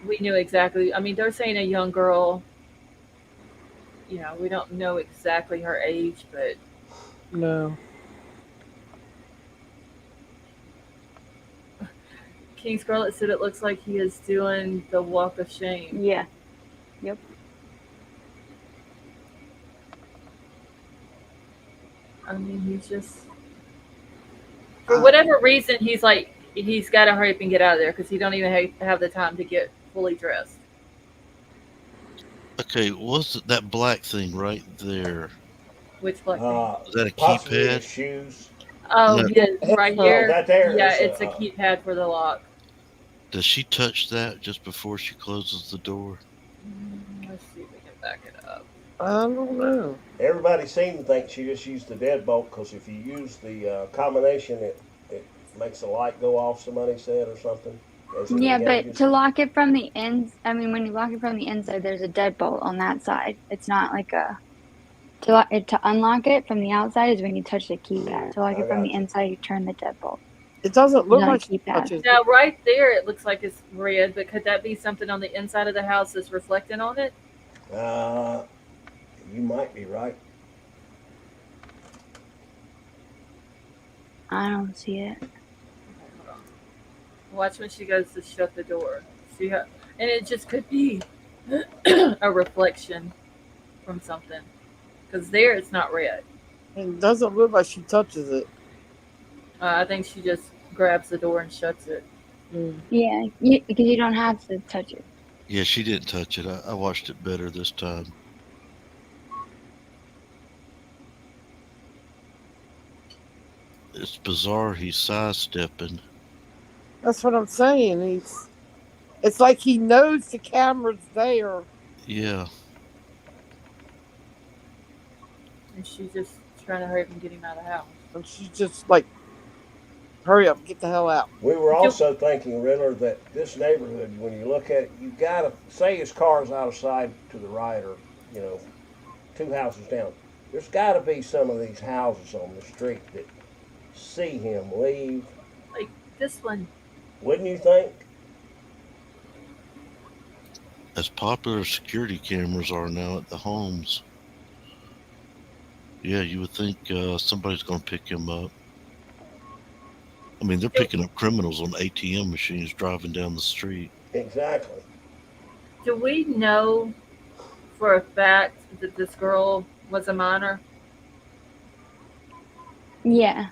we knew exactly. I mean, they're saying a young girl. You know, we don't know exactly her age, but no. King Scarlet said it looks like he is doing the walk of shame. Yeah. Yep. I mean, he's just, for whatever reason, he's got to hurry up and get out of there because he don't even have the time to get fully dressed. Okay, what's that black thing right there? Which black thing? Is that a Possibly his keypad? shoes. Oh, No. yeah, right here. That there. Yeah, it's a keypad for the lock. Does she touch that just before she closes the door? Let's see if we can back it up. I don't know. Everybody seemed to think she just used the deadbolt because if you use the combination, it makes the light go off, somebody said, or something. Yeah, but to lock it from the ends, I mean, when you lock it from the inside, there's a deadbolt on that side. It's not like to unlock it from the outside is when you touch the keypad. To lock it from the inside, you turn the deadbolt. It doesn't look Not a like she keypad. touches Now, right there, it looks like it's red, but could that be something on the inside of the house that's reflecting on it? You might be right. I don't see it. Hold on. Watch when she goes to shut the door. See how, and it just could be a reflection from something. Because there, it's not red. It doesn't look like she touches it. I think she just grabs the door and shuts it. Yeah, because you don't have to touch it. Yeah, she didn't touch it. I watched it better this time. It's bizarre he's sidestepping. That's what I'm saying. It's like he knows the camera's there. Yeah. And she's just trying to hurry up and get him out of the house. And she's just like, hurry up, get the hell out. We were also thinking, Riddler, that this neighborhood, when you look at it, you gotta say his car's out of sight to the right, or 2 houses down. There's got to be some of these houses on the street that see him leave. Like this one. Wouldn't you think? As popular security cameras are now at the homes. Yeah, you would think somebody's going to pick him up. I mean, they're picking up criminals on ATM machines driving down the street. Exactly. Do we know for a fact that this girl was a minor? Yeah.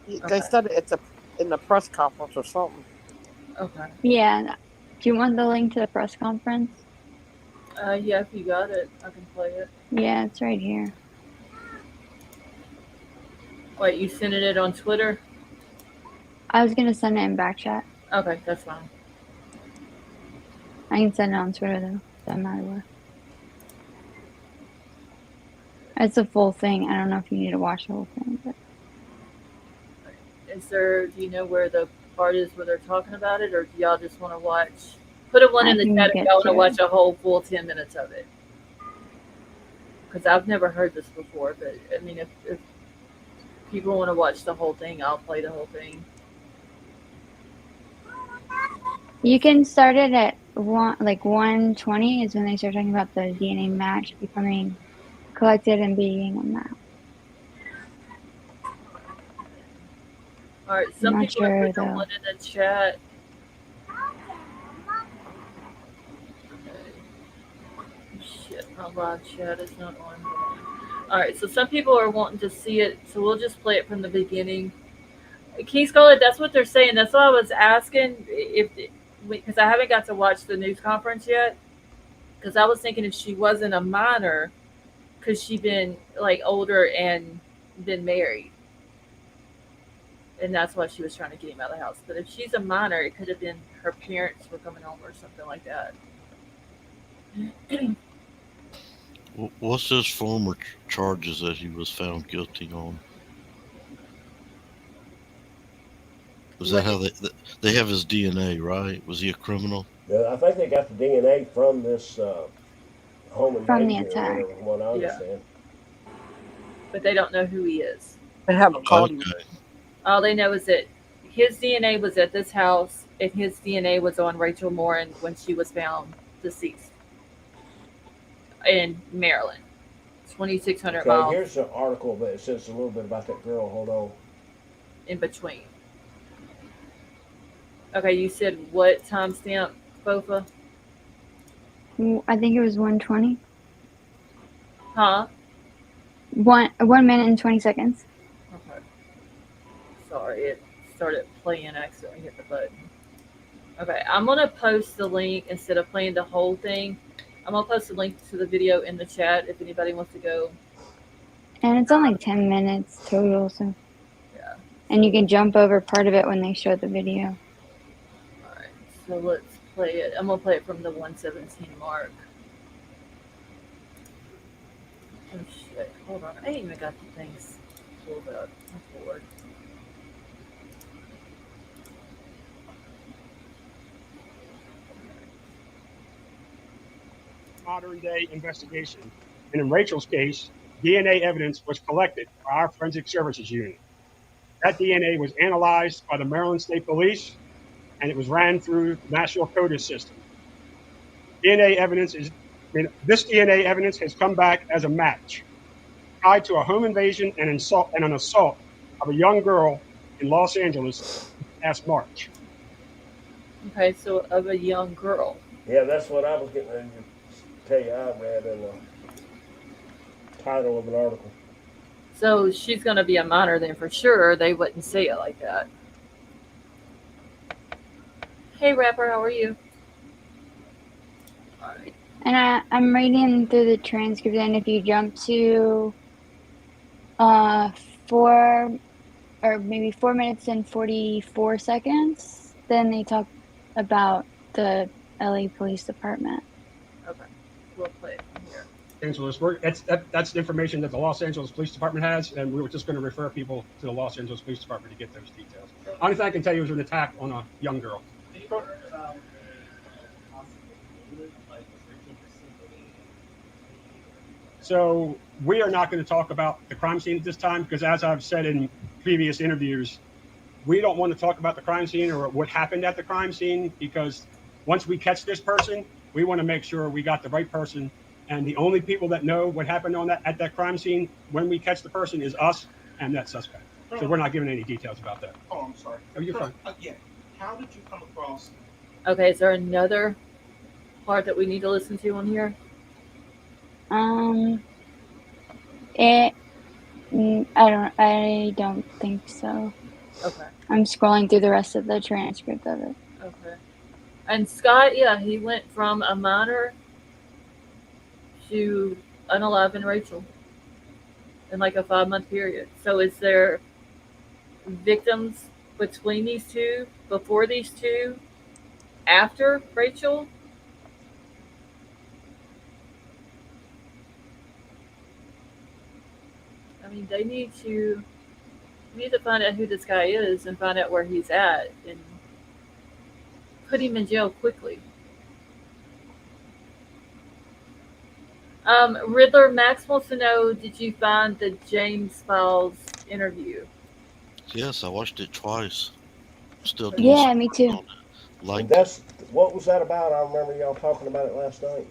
They said it's in the press conference or something. Okay. Yeah. Do you want the link to the press conference? Yeah, if you got it, I can play it. Yeah, it's right here. Wait, you sent it on Twitter? I was going to send it in back chat. Okay, that's fine. I can send it on Twitter, though. Doesn't matter where. It's a full thing. I don't know if you need to watch the whole thing. But Do you know where the part is where they're talking about it, or do y'all just want to watch? Put a one I in the can chat if get y'all want to to it. watch a whole full 10 minutes of it. Because I've never heard this before, but I mean, if people want to watch the whole thing, I'll play the whole thing. You can start it at 120 is when they start talking about the DNA match becoming collected and being a match. All right, I'm some not people have sure put the though. one in the chat. Shit, my live chat is not on. All right, so some people are wanting to see it, so we'll just play it from the beginning. Key Scarlet, that's what they're saying. That's why I was asking if, because I haven't got to watch the news conference yet. Because I was thinking if she wasn't a minor, could she been like older and been married, and that's why she was trying to get him out of the house. But if she's a minor, it could have been her parents were coming home or something like that. What's his former charges that he was found guilty on? Was that how they have his DNA, right? Was he a criminal? I think they got the DNA from this home From the invasion or attack. whatever, from what I Yeah. understand. But they don't know who he is. They haven't caught him. Okay. All they know is that his DNA was at this house, and his DNA was on Rachel Morin when she was found deceased in Maryland, 2,600 Okay, miles here's an article that says a little bit about that girl. Hold on. in between. Okay, you said what timestamp, Bofa? I think it was 120. Huh? 1 minute and 20 seconds. Okay. Sorry, it started playing. I accidentally hit the button. Okay, I'm gonna post the link instead of playing the whole thing. I'm gonna post the link to the video in the chat if anybody wants to go. And it's only 10 minutes total, so. Yeah. And you can jump over part of it when they show the video. All right, so let's play it. I'm gonna play it from the 117 mark. Oh shit! Hold on, I ain't even got the things pulled up. I'm bored. Modern day investigation. And in Rachel's case, DNA evidence was collected by our forensic services unit. That DNA was analyzed by the Maryland State Police, and it was ran through the National CODIS system. DNA evidence this DNA evidence has come back as a match tied to a home invasion and an assault of a young girl in Los Angeles last March. Okay, so of a young girl. Yeah, that's what I was getting ready to tell you. I read in the title of an article. So she's gonna be a minor then for sure. They wouldn't say it like that. Hey, rapper, how are you? All right. And I'm reading through the transcript, and if you jump to 4 or maybe 4 minutes and 44 seconds, then they talk about the LA Police Department. Okay, we'll play it from here. Angeles. That's the information that the Los Angeles Police Department has, and we were just going to refer people to the Los Angeles Police Department to get those details. Only thing I can tell you is an attack on a young girl. So we are not going to talk about the crime scene at this time because, as I've said in previous interviews, we don't want to talk about the crime scene or what happened at the crime scene because once we catch this person, we want to make sure we got the right person. And the only people that know what happened at that crime scene when we catch the person is us and that suspect. So we're not giving any details about that. Oh, I'm sorry. Oh, you're fine. Yeah. How did you come across? Okay, is there another part that we need to listen to on here? I don't think so. Okay. I'm scrolling through the rest of the transcript of it. Okay. And Scott, yeah, he went from a minor to unalive Rachel in like a 5-month period. So is there victims between these two, before these two, after Rachel? I mean, they need to We need to find out who this guy is and find out where he's at and put him in jail quickly. Riddler, Max wants to know, did you find the James Files interview? Yes, I watched it twice. Still doing Yeah, some me work too. on it. And Liked it. that's what was that about? I remember y'all talking about it last night.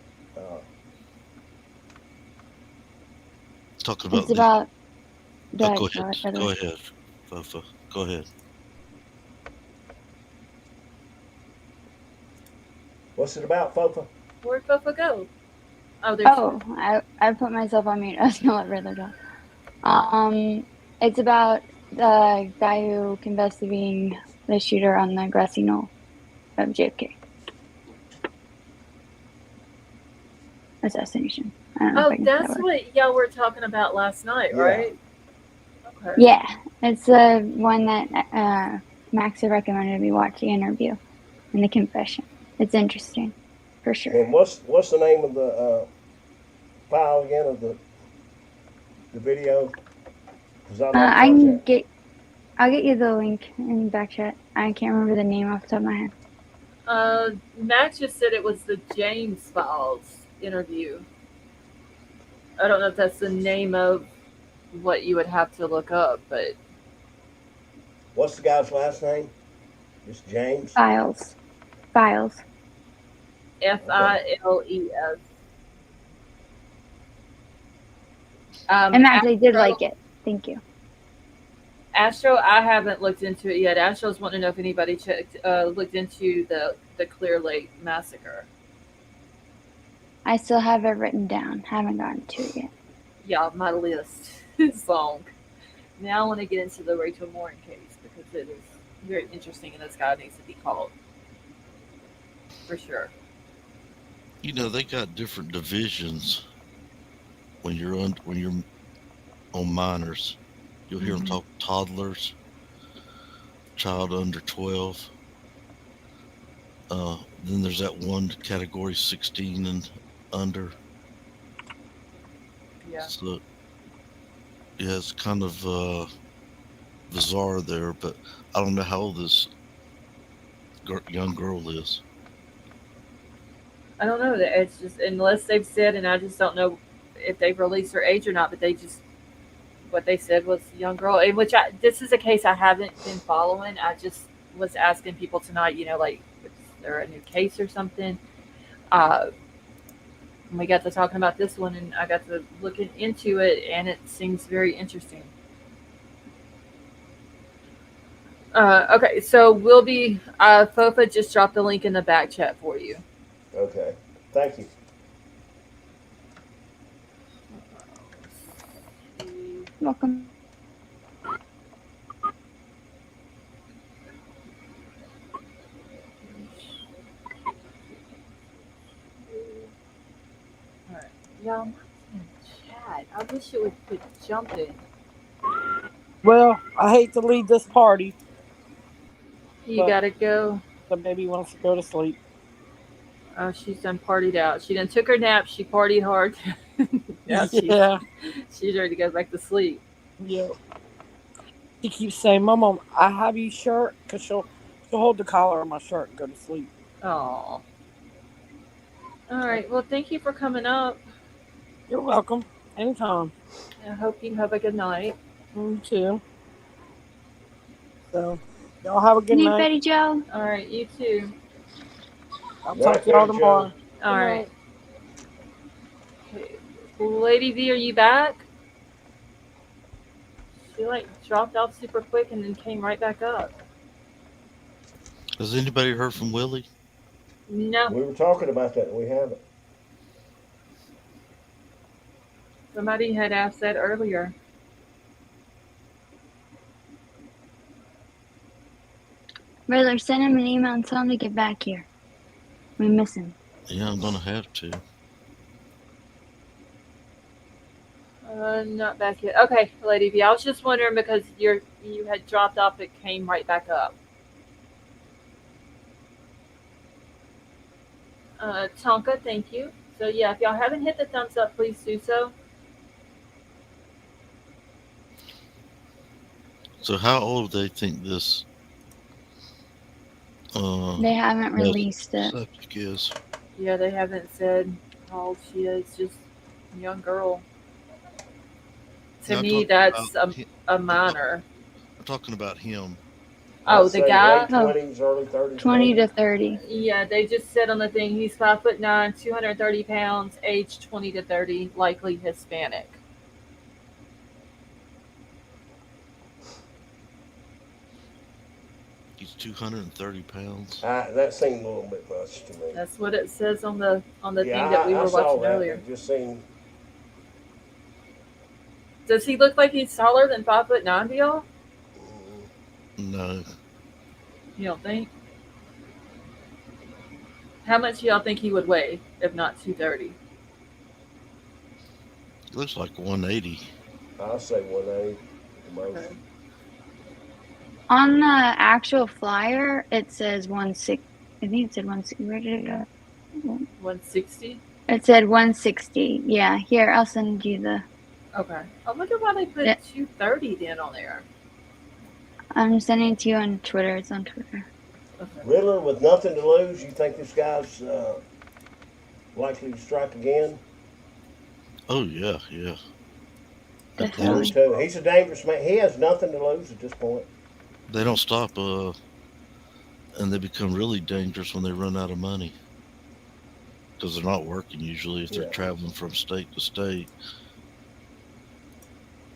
Talking It's about the. about. Go Go ahead, ahead. brother. Go ahead, Fofa. Go ahead. What's it about, Fofa? Where'd Fofa go? Oh, there's. Oh, I put myself on mute. I was gonna let Riddler talk. It's about the guy who confessed to being the shooter on the grassy knoll of JFK assassination. I don't know if Oh, I can say that that's word. what y'all were talking about last night, Yeah. right? Okay. Yeah, it's the one that Max had recommended me watch the interview and the confession. It's interesting, for sure. And what's the name of the file again of the video? Because I'd like to I watch can that. I'll get you the link in the back chat. I can't remember the name off the top of my head. Max just said it was the James Files interview. I don't know if that's the name of what you would have to look up, but What's the guy's last name? Just James. Files. Files. And Max, I did Astro, like it. Thank you. Astro, I haven't looked into it yet. Astro's wanting to know if anybody looked into the Clear Lake massacre. I still have it written down. Haven't gotten to it yet. Yeah, my list is long. Now I want to get into the Rachel Morin case because it is very interesting and this guy needs to be called. For sure. You know, they got different divisions when you're on minors. You'll hear them talk toddlers, child under 12. Then there's that one category 16 and under. Yeah. So yeah, it's kind of bizarre there, but I don't know how old this young girl is. I don't know. It's just unless they've said, and I just don't know if they've released her age or not. But they just what they said was a young girl. In which this is a case I haven't been following. I just was asking people tonight. You know, like is there a new case or something? We got to talking about this one, and I got to looking into it, and it seems very interesting. Okay, so we'll be Fofa just dropped the link in the back chat for you. Okay. Thank you. Welcome. Alright. Y'all, in chat. I wish it would quit jumping. Well, I hate to leave this party. You gotta go. The baby wants to go to sleep. Oh, she's done partied out. She done took her nap. She partied hard. Now she's ready to go back to sleep. Yeah. She keeps saying, "Mama, I have your shirt," because she'll hold the collar of my shirt and go to sleep. Oh. All right. Well, thank you for coming up. You're welcome. Anytime. I hope you have a good night. You too. So, y'all have a good Good night. Betty Joe. All right. You too. I'll talk to y'all tomorrow. All right. Okay. Lady V, are you back? She like dropped off super quick and then came right back up. Has anybody heard from Willie? No. We were talking about that and we haven't. Somebody had asked that earlier. Riddler, send him an email and tell him to get back here. We miss him. Yeah, I'm gonna have to. Not back yet. Okay, Lady V. I was just wondering because you had dropped off. It came right back up. Tonka, thank you. So yeah, if y'all haven't hit the thumbs up, please do so. So how old do they think this They haven't that released it. subject is? Yeah, they haven't said how old she is. Just a young girl. To Yeah, me, that's a minor. I'm talking about him. Oh, I'd the say guy. late 20s, early 30s. 20 to maybe. 30. Yeah, they just said on the thing he's 5'9", 230 pounds, age 20 to 30, likely Hispanic. He's 230 pounds. That seemed a little bit much to me. That's what it says on the Yeah, thing that we I were saw watching that. earlier. It just seemed. Does he look like he's taller than 5'9" to y'all? No. You don't think? How much do y'all think he would weigh if not 230? He looks like 180. I'll say 180 the most. Okay. On the actual flyer, it says 160. I think it said 160. Where did it go? 160? It said 160. Yeah, here, I'll send you the. Okay. I wonder why they put 230 then on there. I'm sending it to you on Twitter. It's on Twitter. Okay. Riddler with nothing to lose. You think this guy's likely to strike again? Oh yeah, yeah. Definitely. He's a dangerous man. He has nothing to lose at this point. They don't stop, and they become really dangerous when they run out of money because they're not working usually if they're traveling from state to state.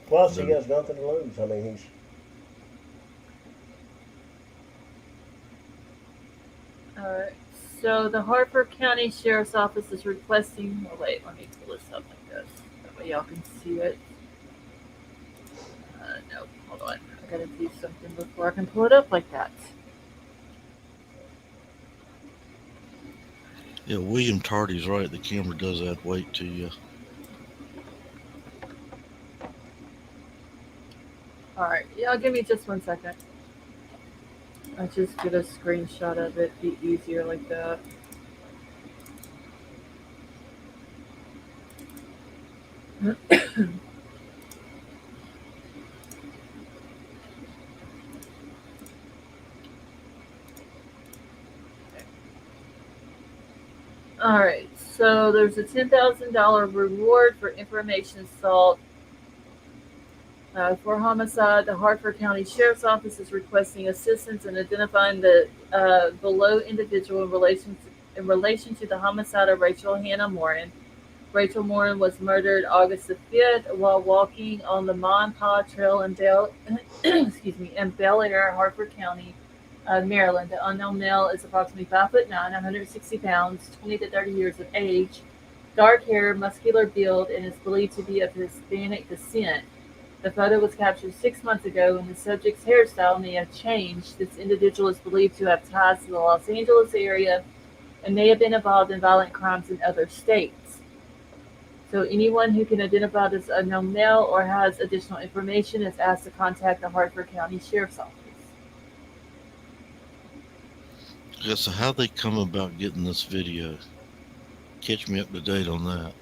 Plus, he has nothing to lose. I mean, he's. All right. So the Harford County Sheriff's Office is requesting. Oh wait, let me pull this up like this. That way y'all can see it. No, hold on. I gotta do something before I can pull it up like that. Yeah, William Tardy's right. The camera does add weight to you. All right. Y'all give me just 1 second. I just get a screenshot of it. Be easier like that. All right, so there's a $10,000 reward for information sought for homicide. The Hartford County Sheriff's Office is requesting assistance in identifying the below individual in relation to the homicide of Rachel Hannah Morin. Rachel Morin was murdered August the 5th while walking on the Mon Pa Trail in Bel Air, Hartford County, Maryland. The unknown male is approximately 5'9", 160 pounds, 20 to 30 years of age, dark hair, muscular build, and is believed to be of Hispanic descent. The photo was captured 6 months ago, and the subject's hairstyle may have changed. This individual is believed to have ties to the Los Angeles area and may have been involved in violent crimes in other states. So anyone who can identify this unknown male or has additional information is asked to contact the Hartford County Sheriff's Office. Yeah, so how they come about getting this video? Catch me up to date on that.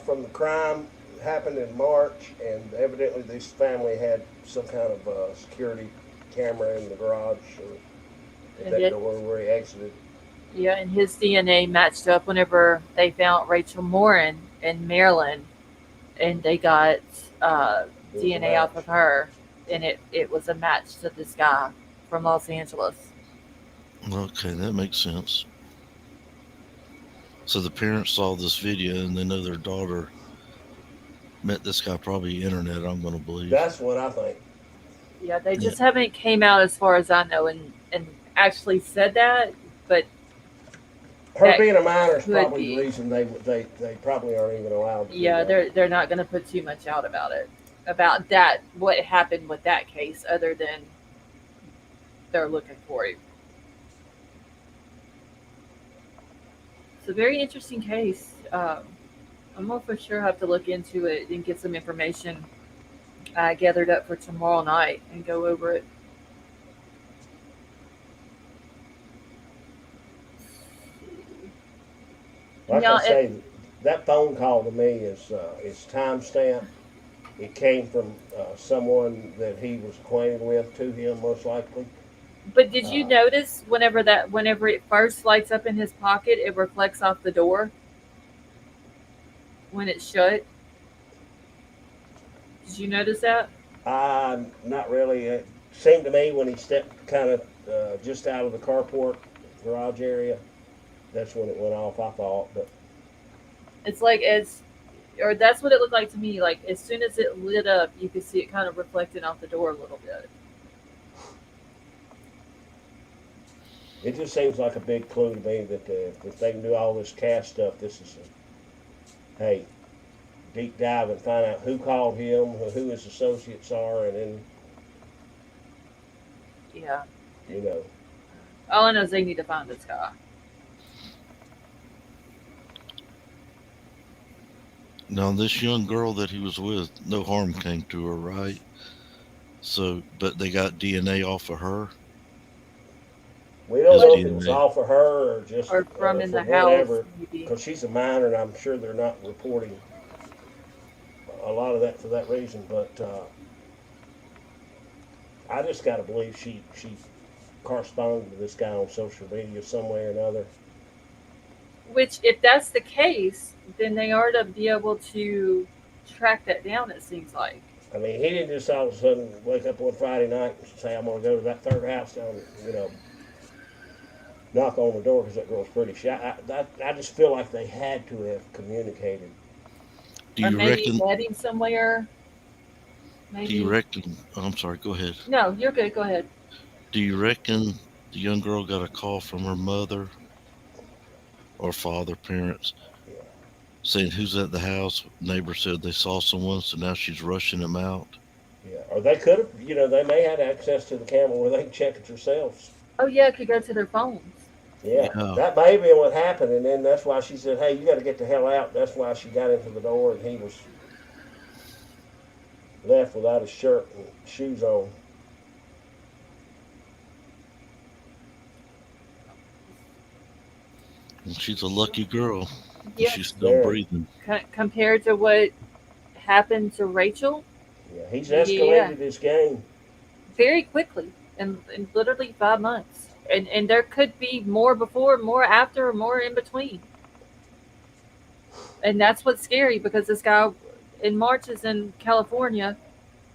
From the crime happened in March, and evidently this family had some kind of security camera in the garage or at that door where he exited. Yeah, and his DNA matched up whenever they found Rachel Morin in Maryland, and they got DNA off of her, and it was a match to this guy from Los Angeles. Okay, that makes sense. So the parents saw this video and they know their daughter met this guy probably internet, I'm going to believe. That's what I think. Yeah, they just haven't came out as far as I know and actually said that, but her being a minor is probably the reason they probably aren't even allowed to. Yeah, they're not going to put too much out about it, about that, what happened with that case, other than they're looking for him. It's a very interesting case. I'm going to for sure have to look into it and get some information gathered up for tomorrow night and go over it. Like I say, that phone call to me is timestamped. it came from someone that he was acquainted with to him, most likely. But did you Uh, notice whenever it first lights up in his pocket, it reflects off the door when it's shut? Did you notice that? Not really. It seemed to me when he stepped kind of just out of the carport garage area, that's when it went off, I thought. But It's like or that's what it looked like to me. Like as soon as it lit up, you could see it kind of reflecting off the door a little bit. it just seems like a big clue to me that if they can do all this cast stuff, this is hey, deep dive and find out who called him, who his associates are, and then, Yeah. you know, All I know is they need to find this guy. Now, this young girl that he was with, no harm came to her, right? So, but they got DNA off of her. we don't His know if it was DNA. off of her or just Or from in the whatever, house, maybe. because she's a minor, and I'm sure they're not reporting a lot of that for that reason. But I just got to believe she corresponded with this guy on social media some way or another. Which, if that's the case, then they are to be able to track that down. It seems like. I mean, he didn't just all of a sudden wake up one Friday night and say, "I'm going to go to that third house down," knock on the door because that girl's pretty shy. I just feel like they had to have communicated. Do Or you maybe reckon? led him somewhere. Maybe. Do you reckon? Oh, I'm sorry. Go ahead. No, you're good. Go ahead. Do you reckon the young girl got a call from her mother or father, parents, Yeah. saying who's at the house? Neighbor said they saw someone, so now she's rushing them out. Yeah, or they could have, they may have access to the camera where they can check it themselves. Oh yeah, it could go to their phones. Yeah, Yeah. that may be what happened, and then that's why she said, "Hey, you got to get the hell out." That's why she got into the door, and he was left without his shirt and shoes on. And she's a lucky girl. Yeah. She's still Very. breathing. Compared to what happened to Rachel, Yeah, he's escalated his game. very quickly, in literally 5 months. And there could be more before, more after, more in between. And that's what's scary because this guy in March is in California,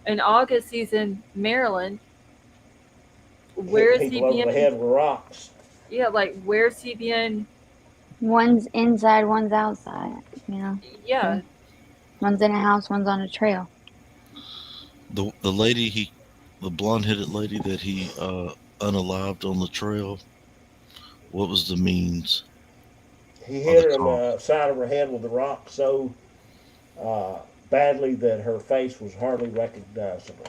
in August he's in Maryland. Where is he People over the being? head with rocks. Yeah, like where's he being? One's inside, one's outside. You know, Yeah, one's in a house, one's on a trail. The lady the blonde headed lady that he unalived on the trail. What was the means? He Or hit the her in cause? the side of her head with the rock so badly that her face was hardly recognizable.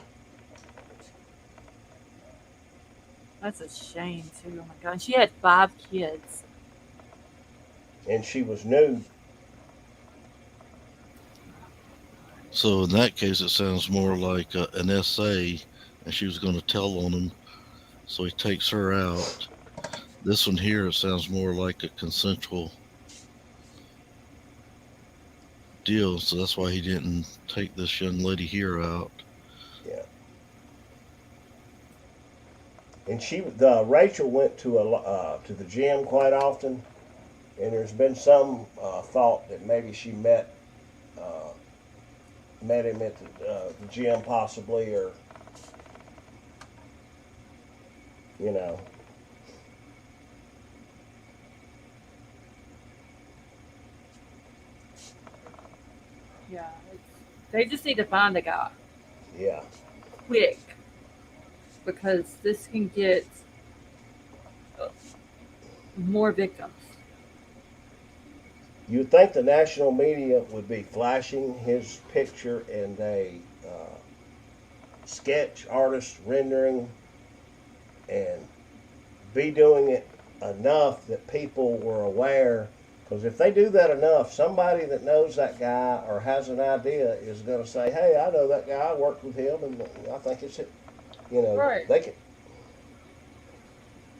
that's a shame too. Oh my god, and she had 5 kids. And she was new. So in that case, it sounds more like an essay, and she was going to tell on him. So he takes her out. This one here, it sounds more like a consensual deal. So that's why he didn't take this young lady here out. Yeah. And Rachel went to the gym quite often, and there's been some thought that maybe she met him at the gym possibly, or Yeah, they just need to find the guy yeah. quick because this can get more victims. You'd think the national media would be flashing his picture and a sketch artist rendering and be doing it enough that people were aware. Because if they do that enough, somebody that knows that guy or has an idea is going to say, "Hey, I know that guy. I worked with him, and I think it's it." Right. They can.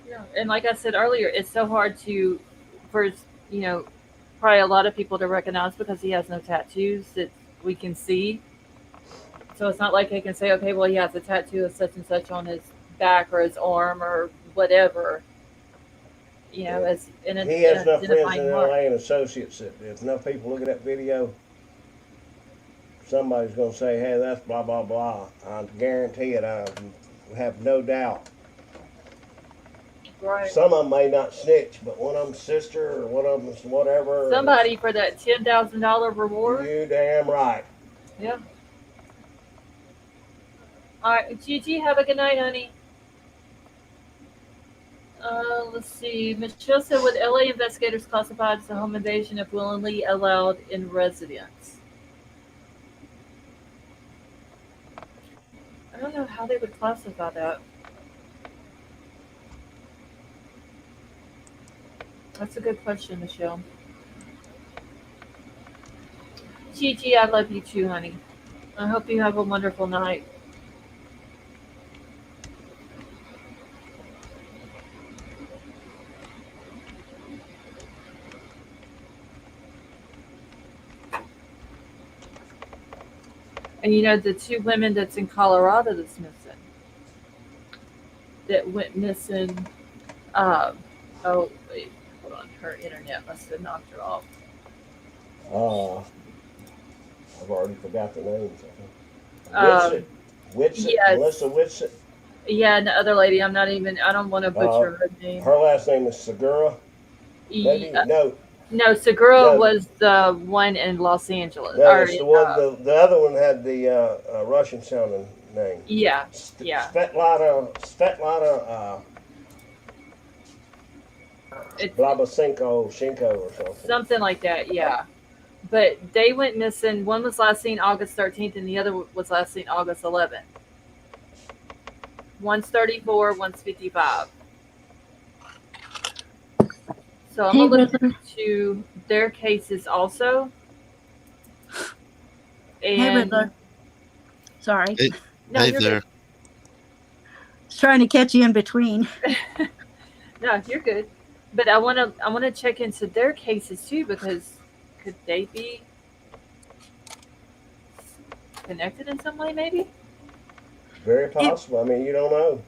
Yeah, and like I said earlier, it's so hard for probably a lot of people to recognize because he has no tattoos that we can see. So it's not like they can say, okay, well, he has a tattoo of such and such on his back or his arm or whatever. You know, as in He has enough friends identifying in mark. LA and associates that if enough people look at that video, somebody's going to say, hey, that's blah, blah, blah. I guarantee it. I have no doubt. Right. Some of them may not snitch, but one of them's sister or one of them's whatever. Somebody for that $10,000 reward. You damn right. Yeah. All right, Gigi, have a good night, honey. Let's see. Michelle said, with LA investigators classified as a home invasion if willingly allowed in residence? I don't know how they would classify that. That's a good question, Michelle. Gigi, I love you too, honey. I hope you have a wonderful night. And you know, the two women that's in Colorado that's missing, that went missing. Oh, wait, hold on. Her internet must have knocked her off. I've already forgot the names. Whitsett, yes. Melissa Whitsett. Yeah, and the other lady, I don't want to butcher her name. Her last name is Segura. Maybe? No, Segura No. was the one in Los Angeles. No, or it's the one. The other one had the Russian sounding name. yeah. Svetlana. It's Blabasenko, Shinko, or something. something like that, yeah. But they went missing. One was last seen August 13th, and the other was last seen August 11th. One's 34, one's 55. So I'm going to look into their cases also. Hey, And Riddler. Sorry. Hey, no, hey you're there. Just trying to catch you in between. good. No, you're good. But I want to check into their cases too, because could they be connected in some way, maybe? Very possible. I mean, you don't know.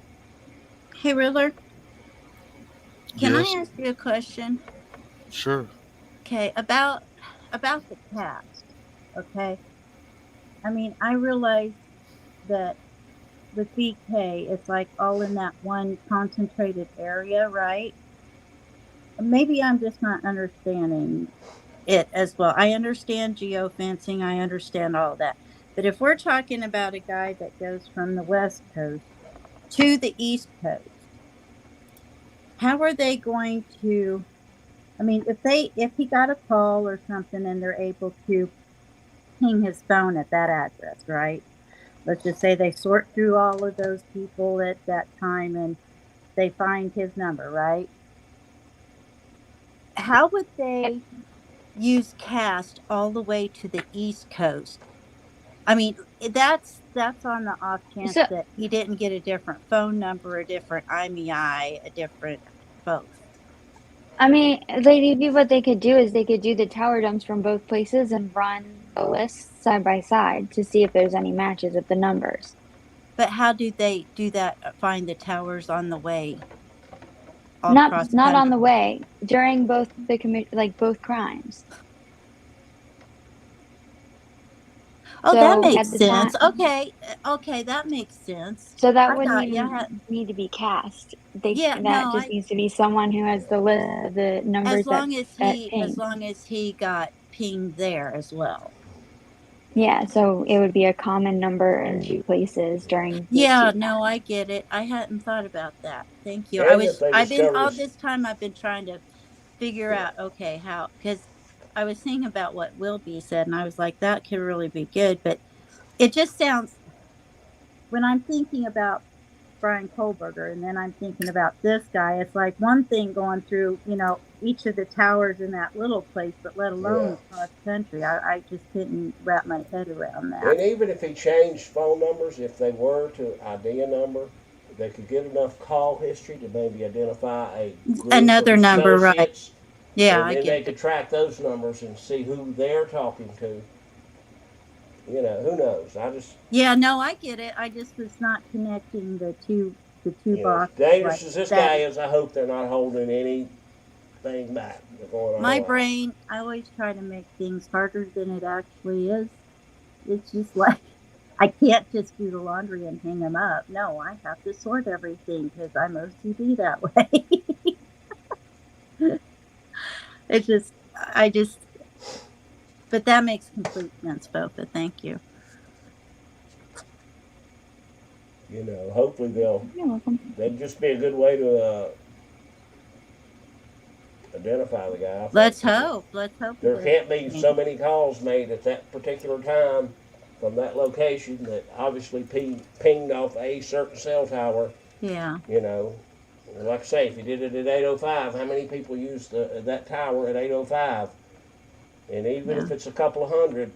Hey, Riddler. Can Yes. I ask you a question? Sure. Okay, about the cast. Okay. I mean, I realize that with BK, it's like all in that one concentrated area, right? Maybe I'm just not understanding it as well. I understand geofencing, I understand all that. But if we're talking about a guy that goes from the West Coast to the East Coast, how are they going to, I mean, if he got a call or something and they're able to ping his phone at that address, right? Let's just say they sort through all of those people at that time and they find his number, right? How would they use cast all the way to the East Coast? I mean, that's on the off chance that he didn't get a different phone number, a different IMEI, a different both. I mean, maybe what they could do is they could do the tower dumps from both places and run the lists side by side to see if there's any matches of the numbers. But how do they do that? Find the towers on the way? Not on the way during both both crimes. Oh, So that makes at the sense. time- Okay, that makes sense. So that I wouldn't got even need to be cast. Yeah, that no, just needs to be someone who has the list of the numbers as long as pinged. he got pinged there as well. Yeah, so it would be a common number in two places during. Yeah, no, I get it. I hadn't thought about that. Thank you. And if they I've been all discover this time. I've been trying to figure out how, because I was thinking about what Wilby said, and I was like, that could really be good. But it just sounds, when I'm thinking about Bryan Kohberger, and then I'm thinking about this guy, it's like one thing going through, each of the towers in that little place, but let alone across country. I just couldn't wrap my head around that. And even if he changed phone numbers, if they were to ID a number, they could get enough call history to maybe identify a group Another of number, right? associates, Yeah, and I then get they could track those numbers and see who they're talking to. You know, who knows? Yeah, no, I get it. I just was not connecting the two you know, as boxes dangerous like as this that. guy is, I hope they're not holding anything back. They're going all My out. brain, I always try to make things harder than it actually is. It's just like I can't just do the laundry and hang them up. No, I have to sort everything because I'm OCD that way. It's just, but that makes complete sense, Bofa. Thank you. You know, hopefully You're welcome. that'd just be a good way to identify the guy. I think. Let's hope. There can't be so many calls made at that particular time from that location that obviously pinged off a certain cell tower. Yeah. You know, like I say, if you did it at 8:05, how many people use that tower at 8:05? And even if it's a couple of hundred,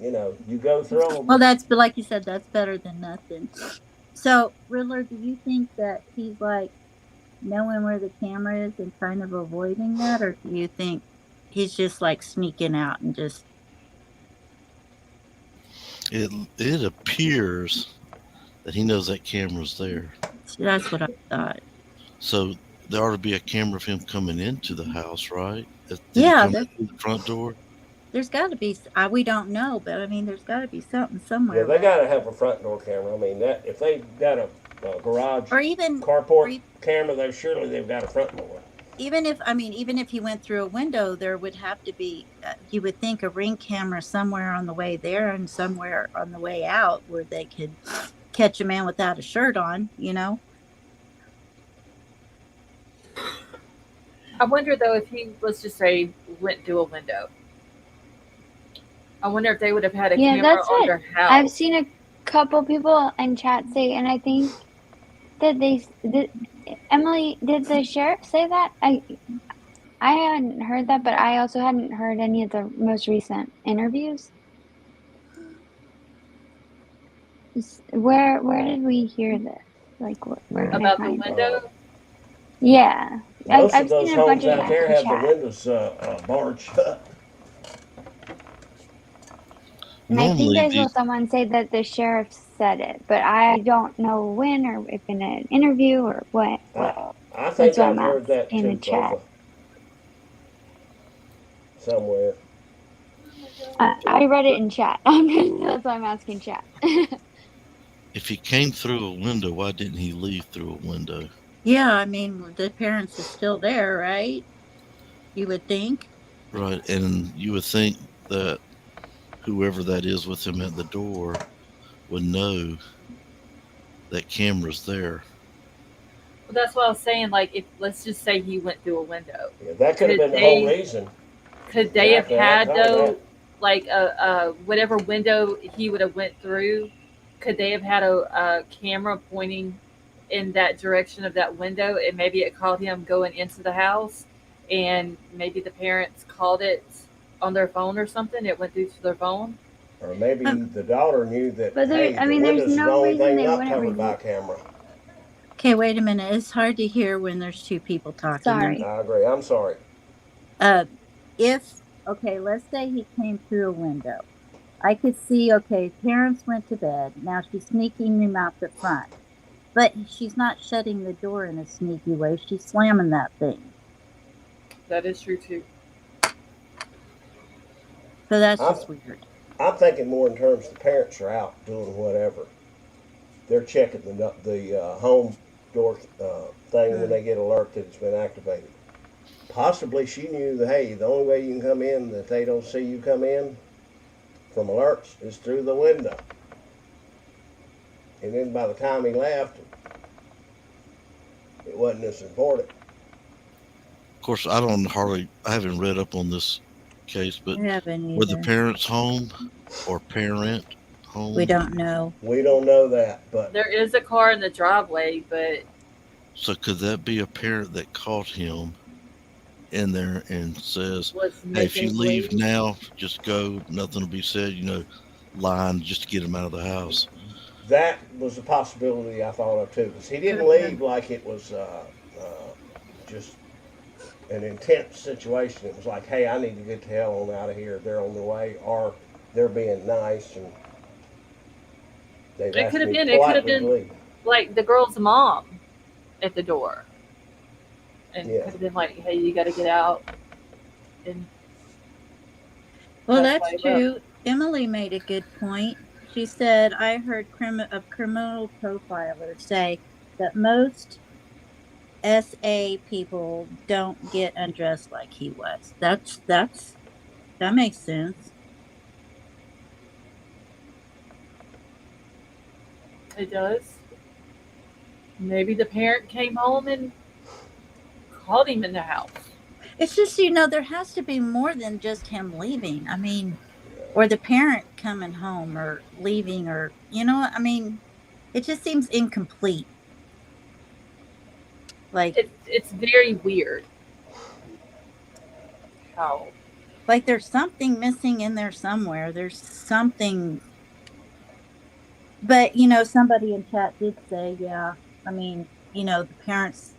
you know, you go through them. Well, but like you said, that's better than nothing. So, Riddler, do you think that he's like knowing where the camera is and kind of avoiding that, or do you think he's just like sneaking out and just? It appears that he knows that camera's there. That's what I thought. So there ought to be a camera of him coming into the house, right? Did Yeah, he come through the front door. There's got to be. We don't know, but I mean, there's got to be something somewhere. Yeah, they got to have a front door camera. I mean, that if they got a garage or even carport camera, they've got a front door. Even if he went through a window, there would have to be. You would think a Ring camera somewhere on the way there and somewhere on the way out where they could catch a man without a shirt on. You know. I wonder though if he, let's just say, went through a window. I wonder if they would have had a camera on their house. I've seen a couple people in chat say, and I think that Emily, did the sheriff say that? I hadn't heard that, but I also hadn't heard any of the most recent interviews. Where did we hear this? Like, where about the window? Yeah. Most I've of those seen a bunch homes out there have chat. the windows barred shut. And I think I saw someone say that the sheriff said it, but I don't know when or if in an interview or what. I think I've heard that in too, the chat. Somewhere. I read it in chat. That's why I'm asking chat. If he came through a window, why didn't he leave through a window? Yeah, I mean, the parents are still there, right? You would think. Right, and you would think that whoever that is with him at the door would know that camera's there. Well, that's what I was saying. Like, if let's just say he went through a window. Yeah, that could have been the whole reason. Could they have had though, like whatever window he would have went through? Could they have had a camera pointing in that direction of that window, and maybe it caught him going into the house, and maybe the parents called it on their phone or something? It went through to their phone. Or maybe the daughter knew that. But hey, I mean, there's no reason they wouldn't covered by camera. Okay, wait a minute. It's hard to hear when there's two people talking. Sorry. I agree. I'm sorry. Let's say he came through a window. I could see, parents went to bed. Now she's sneaking him out the front. But she's not shutting the door in a sneaky way. She's slamming that thing. That is true, too. So that's just weird. I'm thinking more in terms the parents are out doing whatever. They're checking the home door thing when they get alert that it's been activated. Possibly she knew that, hey, the only way you can come in that they don't see you come in from alerts is through the window. And then by the time he left, it wasn't as important. Of course, I haven't read up on this case, but I haven't were the either. parents home or parent home? We don't know. We don't know that, but there is a car in the driveway, but so could that be a parent that caught him in there and says, hey, if you leave now, just go, nothing will be said, lying just to get him out of the house? That was a possibility I thought of too, because he didn't leave like it was just an intense situation. It was like, hey, I need to get the hell on out of here. They're on their way, or they're being nice and they've It asked could have me been. It could have politely to been leave. like the girl's mom at the door, and Yeah. could have been like, "Hey, you got to get out." And Well, that's why that's he left. true. Emily made a good point. She said, I heard a criminal profiler say that most SA people don't get undressed like he was. That makes sense. It does. Maybe the parent came home and caught him in the house. It's just, there has to be more than just him leaving. I mean, or the parent coming home or leaving, or, I mean, it just seems incomplete. Like, It's very weird how. like there's something missing in there somewhere. There's something. But, somebody in chat did say, yeah, I mean, the parents,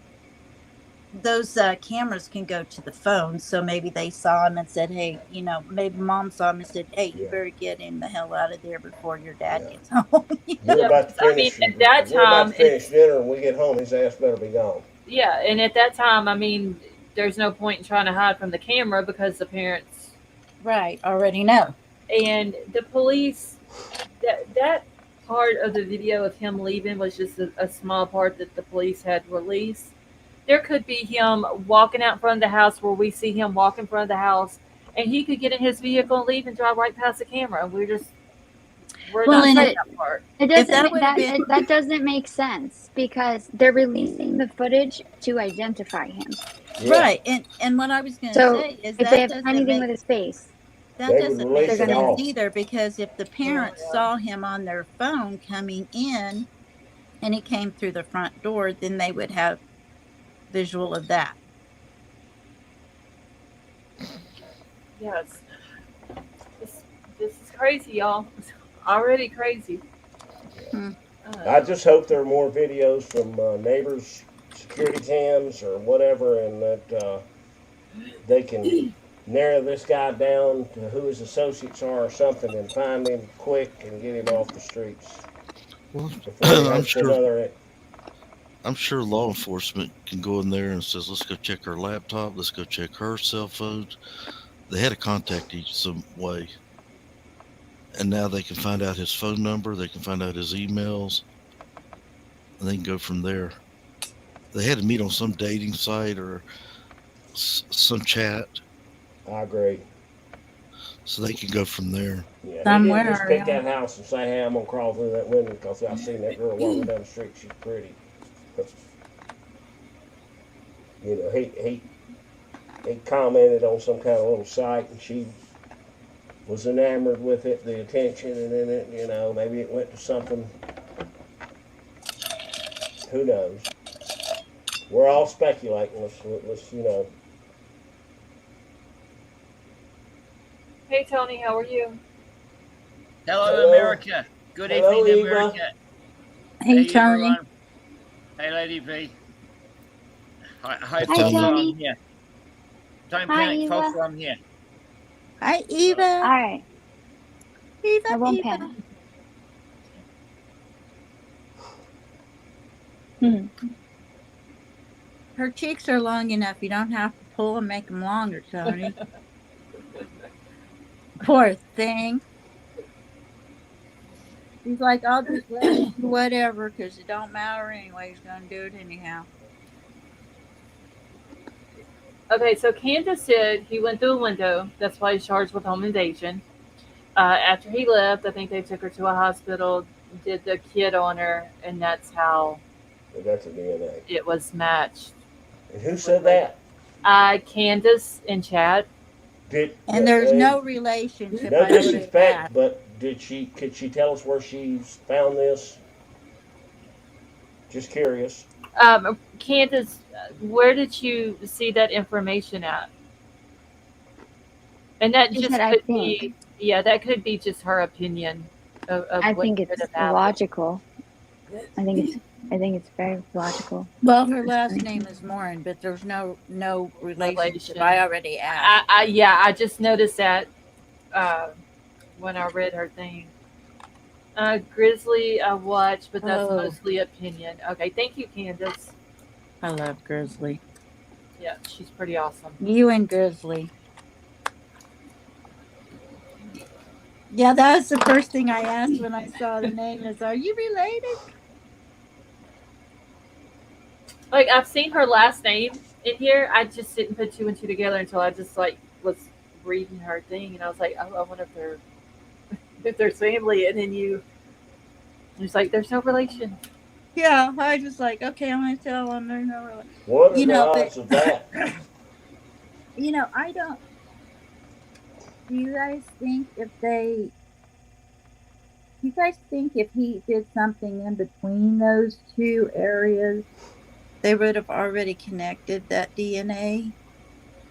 those cameras can go to the phone. So maybe they saw him and said, hey, maybe mom saw him and said, hey, you Yeah. better get him the hell out of there before your dad Yeah. gets home. We're Yeah, about to because, I mean, finish. at that We're about time, to finish it's dinner, and we get home. His ass better be gone. yeah, and at that time, I mean, there's no point in trying to hide from the camera because the parents Right. Already know. and the police. That part of the video of him leaving was just a small part that the police had released. There could be him walking out in front of the house where we see him walk in front of the house, and he could get in his vehicle and leave and drive right past the camera. We're Well, not and seeing that part. It If doesn't that ma- would have that been, that doesn't make sense because they're releasing the footage to identify him. Yeah. right. And what I was going to So say is if they that have doesn't anything make with his face, that They would doesn't release make they're it gonna sense all. either, because if the parents saw him on their phone coming in and he came through the front door, then they would have visual of that. Yes, this is crazy, y'all. It's already crazy. Hmm. I just hope there are more videos from neighbors' security cams or whatever, and that they can narrow this guy down to who his associates are or something, and find him quick and get him off the streets Well, before he I'm heads to sure another. I'm sure law enforcement can go in there and says, let's go check her laptop, let's go check her cell phones. They had to contact each some way. And now they can find out his phone number, they can find out his emails, and they can go from there. They had to meet on some dating site or some chat, I agree. so they can go from there. Yeah, he Somewhere, didn't just pick yeah. that house and say, "Hey, I'm gonna crawl through that window because I seen that girl walking down the street. She's pretty." He commented on some kind of little site, and she was enamored with it, the attention, and then it, maybe it went to something. Who knows? We're all speculating. Let's. Hey, Tony, how are you? Hello, Hello. America. Good Hello, evening, Eva. America. Hey, Tony. everyone. Hey, Lady V. Hi, Hi, folks, Tony. I'm here. Don't Hi, panic, Eva. folks, I'm here. Hi, Eva. All right, Eva, I won't Eva. panic. Hmm. Her cheeks are long enough. You don't have to pull and make them longer, Tony. Poor thing. He's like, I'll just let him do whatever because it don't matter anyway. He's going to do it anyhow. Okay, so Candace said he went through a window. That's why he's charged with home invasion. After he left, I think they took her to a hospital, did the kit on her, and that's how That's a DNA. it was matched. And who said that? Candace in chat. And there's no relationship. No I already disrespect, asked. but could she tell us where she's found this? Just curious. Candace, where did you see that information at? And that She just said, "I could think." be, yeah, that could be just her opinion of I what think could it's have happened. logical. I think it's very logical. Well, her last name is Morin, but there's no relationship. Relation. I already asked. I just noticed that when I read her thing. Grizzly, I watched, but that's Oh, mostly opinion. Okay, thank you, Candace. I love Grizzly. Yeah, she's pretty awesome. You and Grizzly. Yeah, that was the first thing I asked when I saw the name is, are you related? Like, I've seen her last name in here. I just didn't put two and two together until I just like was reading her thing, and I was like, oh, I wonder if there's family. And then it's like there's no relation. Yeah, I was like, okay, I'm gonna tell them they're no relation. What are You the know, but odds of that? I don't. Do you guys think if they? Do you guys think if he did something in between those two areas, they would have already connected that DNA?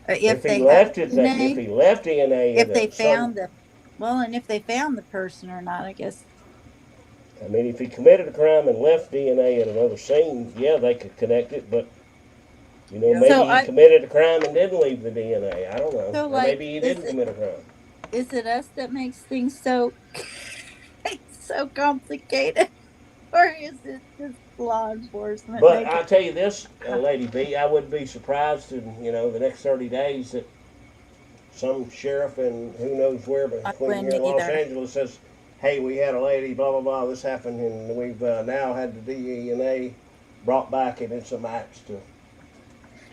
Or if they have DNA, if he left DNA if in they some, found the, well, and if they found the person or not, I guess. I mean, if he committed a crime and left DNA at another scene, yeah, they could connect it. But maybe So he committed a crime and didn't leave the DNA. I don't know. So, Or like, maybe he didn't commit a crime. Is it us that makes things so so complicated, or is it just law enforcement? But I'll tell you this, Lady B, I wouldn't be surprised in the next 30 days that some sheriff in who knows where, but between here and Los Angeles says, "Hey, we had a lady, blah blah blah. This happened, and we've now had the DNA brought back, and it's a match to."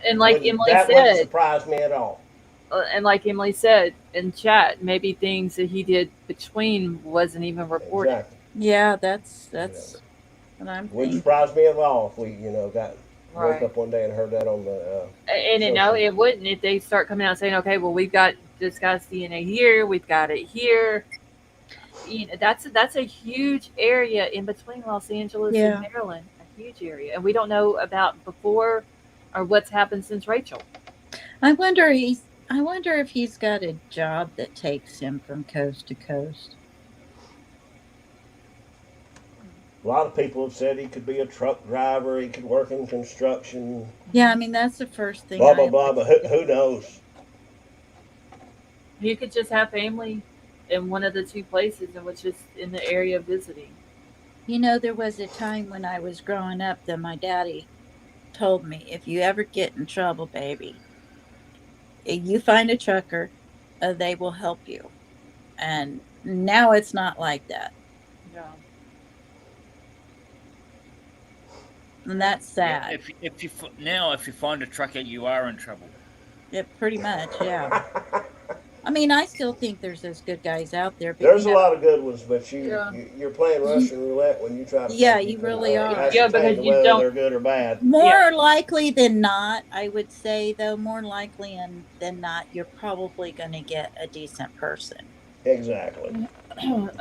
And like Emily that said, wouldn't surprise me at all. And like Emily said in chat, maybe things that he did between wasn't even reported. Exactly. Yeah, that's what I'm Wouldn't thinking. surprise me at all if we got woke up one day and heard that on the. And it wouldn't if they start coming out saying, "Okay, well, we've got this guy's DNA here, we've got it here." That's a huge area in between Los Angeles and Maryland, a huge area, and we don't know about before or what's happened since Rachel. I wonder if he's got a job that takes him from coast to coast. A lot of people have said he could be a truck driver. He could work in construction. Yeah, I mean that's the first thing. Blah blah blah. But who knows? He could just have family in one of the two places and was just in the area visiting. There was a time when I was growing up that my daddy told me, if you ever get in trouble, baby, if you find a trucker, they will help you. And now it's not like that. Yeah. And that's sad. If you find a trucker, you are in trouble. Yeah, pretty much, yeah. I mean, I still think there's those good guys out there. But there's a lot of good ones, but you're playing Russian roulette when you try to. Yeah, you really are. Yeah, because you don't. They're good or bad. More likely than not, I would say, though, more likely than not, you're probably going to get a decent person. Exactly.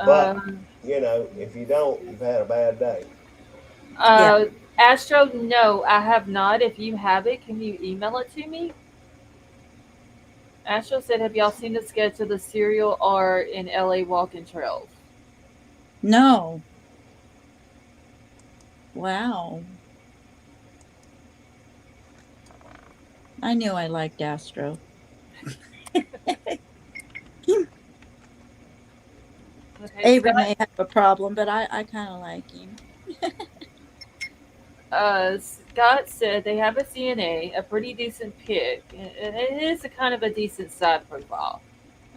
But if you don't, you've had a bad day. Astro, no, I have not. If you have it, can you email it to me? Astro said, have y'all seen the sketch of the serial R in LA walking trails? No. Wow. I knew I liked Astro. Avery may have a problem, but I kind of like him. Scott said they have a CNA, a pretty decent pick, and it is a kind of a decent side profile.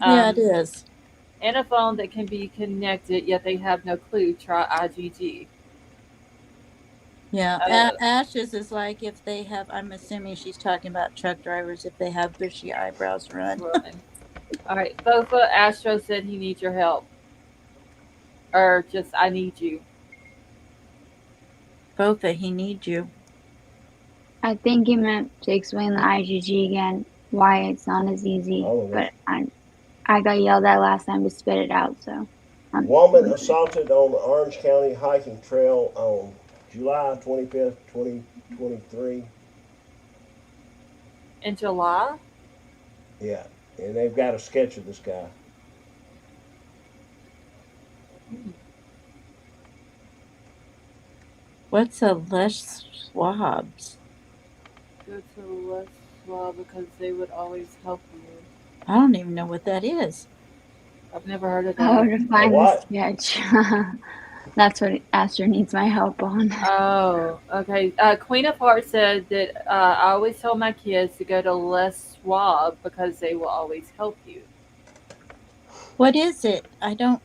Yeah, it is. And a phone that can be connected, yet they have no clue. Try IGG. Yeah, Ashes is like if they have, I'm assuming she's talking about truck drivers, if they have bushy eyebrows run. All right, Bofa Astro said he needs your help. Or just, I need you. Bofa, he needs you. I think he meant to explain the IGG again, why it's not as easy. But I got yelled at last time to spit it out, so. Woman assaulted on the Orange County hiking trail on July 25th, 2023. In July? Yeah, and they've got a sketch of this guy. What's a Les Schwab's? Go to Les Schwab because they would always help you. I don't even know what that is. I've never heard of Oh, that. to find the what? sketch. That's what Astor needs my help on. Oh, okay. Queen of Hearts said that I always tell my kids to go to Les Schwab because they will always help you. What is it? I don't.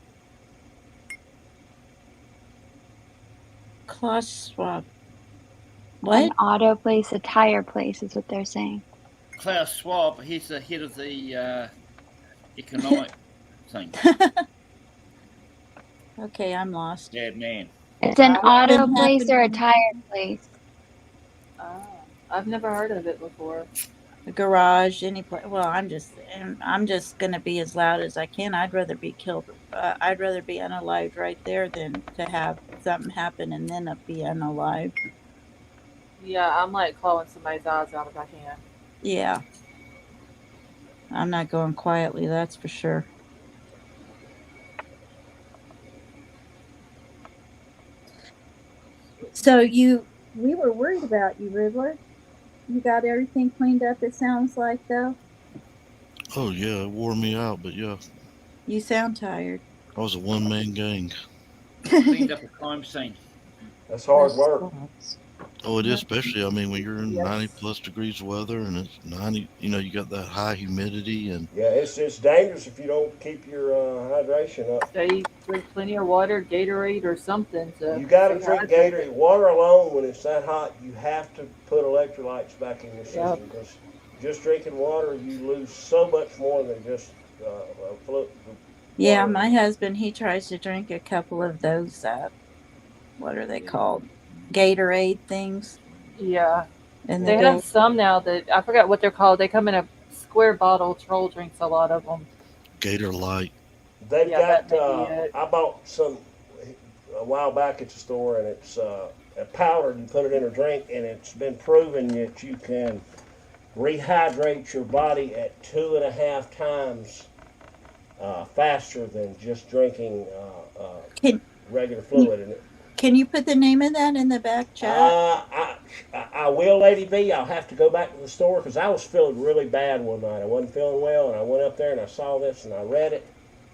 Klaus Schwab. An What? auto place, a tire place is what they're saying. Klaus Schwab, he's the head of the economic thing. Okay, I'm lost. Bad man. It's an auto Been place or a happening. tire place. Oh, I've never heard of it before. A garage, any place. Well, I'm just gonna be as loud as I can. I'd rather be killed. I'd rather be unalived right there than to have something happen and then be unalived. Yeah, I'm like clawing somebody's eyes out if I can. Yeah, I'm not going quietly. That's for sure. So we were worried about you, Riddler. You got everything cleaned up. It sounds like though. Oh yeah, it wore me out, but yeah, You sound tired. I was a one-man gang. Cleaned up a crime scene. That's hard work. Oh, it is, especially, I mean, when you're in 90 Yes. plus degrees weather and it's 90, you got that high humidity and Yeah, it's dangerous if you don't keep your hydration up. Stay drink plenty of water, Gatorade or something to You got to stay drink hydrated. Gatorade. Water alone, when it's that hot, you have to put electrolytes back in your Yep. system because just drinking water, you lose so much more than just float. Yeah, my husband, he tries to drink a couple of those, what are they called? Gatorade things Yeah. in the They have day. some now that I forgot what they're called. They come in a square bottle. Troll drinks a lot of them. Gator Light. They've Yeah, that got. may be it. I bought some a while back at the store, and it's a powder. You put it in a drink, and it's been proven that you can rehydrate your body at 2.5 times faster than just drinking Can regular fluid. And can you put the name of that in the back chat? I will, Lady B. I'll have to go back to the store because I was feeling really bad one night. I wasn't feeling well, and I went up there and I saw this and I read it.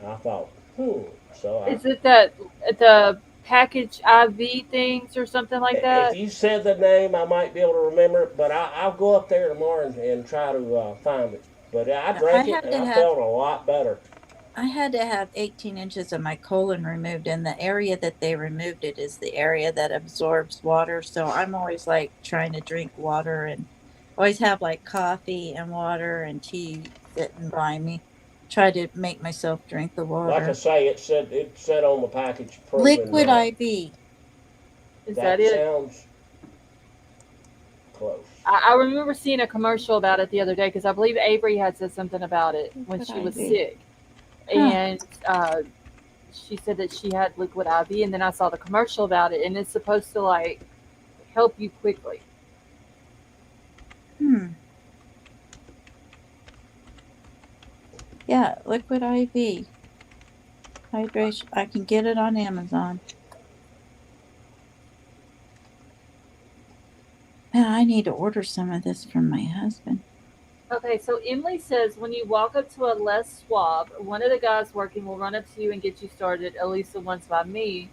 And I thought, So Is it that the package IV things or something like if that? you said the name, I might be able to remember it. But I'll go up there tomorrow and try to find it. But I drank it and I felt a lot better. I had to have 18 inches of my colon removed, and the area that they removed it is the area that absorbs water. So I'm always like trying to drink water and always have like coffee and water and tea sitting by me. Try to make myself drink the water. Like I say, it said on the package. Proven, Liquid IV. Is that it? Sounds close. I remember seeing a commercial about it the other day because I believe Avery had said something about it when she was sick. And she said that she had liquid IV, and then I saw the commercial about it, and it's supposed to like help you quickly. Yeah, liquid IV. Hydration. I can get it on Amazon. Man, I need to order some of this from my husband. Okay, so Emily says when you walk up to a Les Schwab, one of the guys working will run up to you and get you started, at least the ones by me.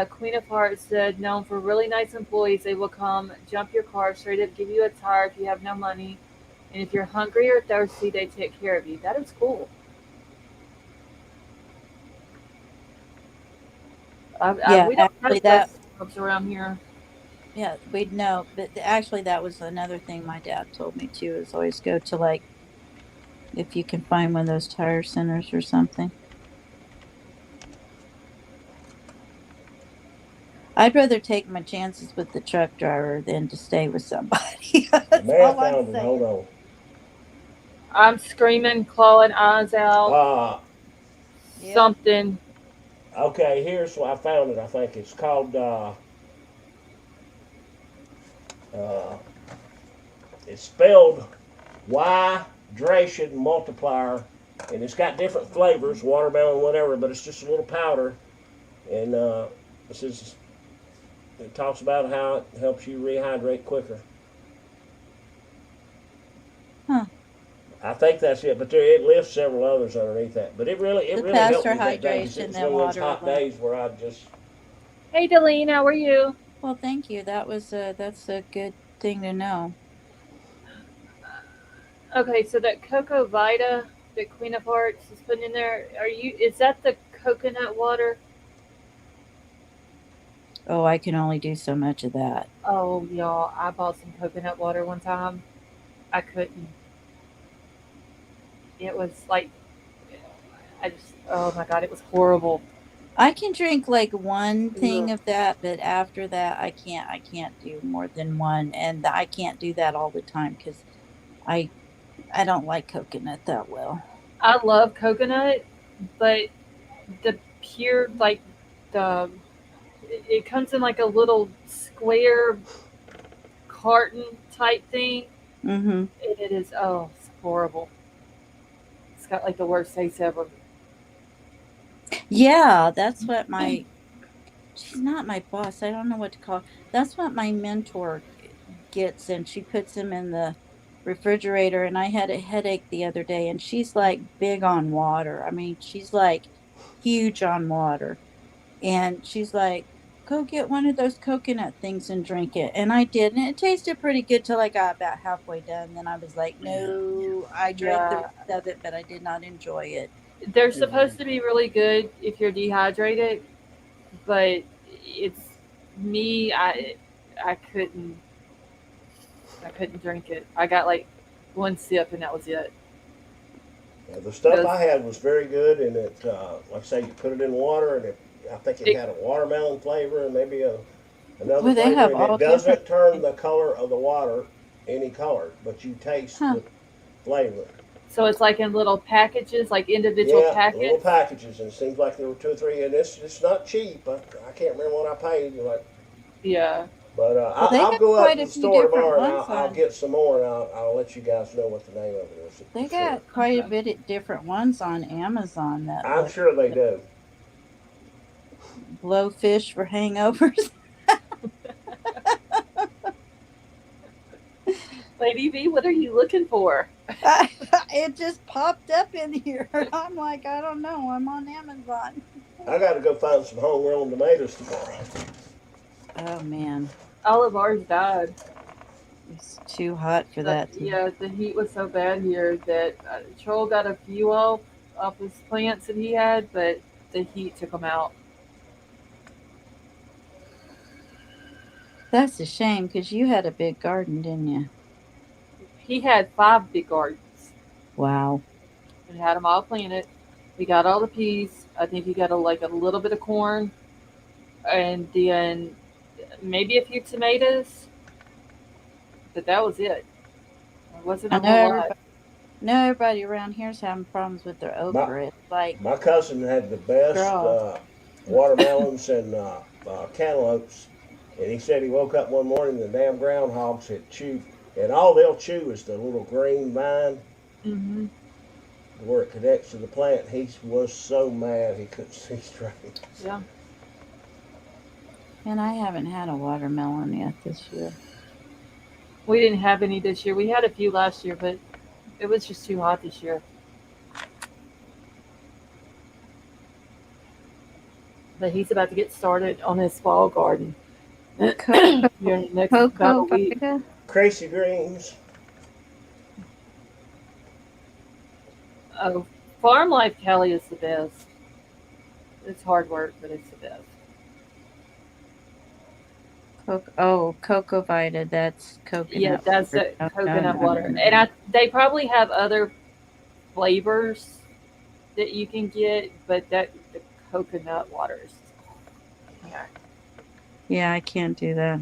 Queen of Hearts said, known for really nice employees, they will come, jump your car, straight up give you a tire if you have no money. And if you're hungry or thirsty, they take care of you. That is cool. We don't have Les Schwabs around here. Yeah, we'd know. But actually, that was another thing my dad told me too, is always go to like, if you can find one of those tire centers or something. I'd rather take my chances with the truck driver than to stay with somebody. That's all I'm saying. Hold on. I'm screaming, clawing eyes out. Something. Okay, here's what I found it. I think it's called. It's spelled hydration multiplier, and it's got different flavors, watermelon, whatever. But it's just a little powder, and it talks about how it helps you rehydrate quicker. Huh. I think that's it, but it lists several others underneath that. But it really The helped me that day because hydration, it was then one of those water hot alone. days where I just. Hey, Delene, how are you? Well, thank you. That's a good thing to know. Okay, so that Cocoa Vita that Queen of Hearts is putting in there, is that the coconut water? Oh, I can only do so much of that. Oh, y'all, I bought some coconut water one time. I couldn't. It was like, oh my God, it was horrible. I can drink like one thing Ugh. of that, but after that, I can't do more than one, and I can't do that all the time because I I don't like coconut that well. I love coconut, but the pure, like, the, it comes in like a little square carton type thing. Mm-hmm. It is, oh, it's horrible. It's got like the worst taste ever. Yeah, that's what she's not my boss. I don't know what to call. That's what my mentor gets, and she puts them in the refrigerator. And I had a headache the other day, and she's like big on water. I mean, she's like huge on water. And she's like, go get one of those coconut things and drink it. And I did, and it tasted pretty good till I got about halfway done. Then I was like, no, I drank the Yeah. rest of it, but I did not enjoy it. They're supposed to be really good if you're dehydrated, but it's me. I couldn't. I couldn't drink it. I got like one sip and that was it. Yeah, the stuff Those, I had was very good, and it, like I say, you put it in water, and I think it had a watermelon flavor and maybe another Well, they flavor, have and all it doesn't different. turn the color of the water any color, but you taste Huh. the flavor. so it's like in little packages, like individual Yeah, little packets. packages, and it seems like there were 2 or 3, and it's not cheap. I can't remember what I paid, like, Yeah. but Well, they I'll have go up quite to a the few store different tomorrow and ones I'll on. get some more, and I'll let you guys know what the name of it is. They For sure. got quite a bit of different ones on Amazon that I'm look sure they do. blowfish for hangovers. Lady V, what are you looking for? It just popped up in here. I'm like, I don't know. I'm on Amazon. I got to go find some homegrown tomatoes tomorrow. Oh man, All of ours died. it's too hot for that. Yeah, the heat was so bad here that Troll got a few off his plants that he had, but the heat took them out. That's a shame because you had a big garden, didn't you? He had 5 big gardens Wow. and had them all planted. He got all the peas. I think he got like a little bit of corn, and then maybe a few tomatoes. But that was it. There wasn't I a whole lot. know everybody around here's having problems with their okra. It's like, My cousin had the best girl. watermelons and cantaloupes, and he said he woke up one morning and the damn groundhogs had chewed, and all they'll chew is the little green vine Mm-hmm. where it connects to the plant. He was so mad he couldn't see straight. Yeah. And I haven't had a watermelon yet this year. We didn't have any this year. We had a few last year, but it was just too hot this year. But he's about to get started on his fall garden. Here in the next about a week. Crazy greens. Oh, farm life, Kelly, is the best. It's hard work, but it's the best. Cocoa Vita. That's coconut. Yeah, that's water. the coconut water, and they probably have other flavors that you can get, but the coconut water is, yeah, Yeah, I can't do that.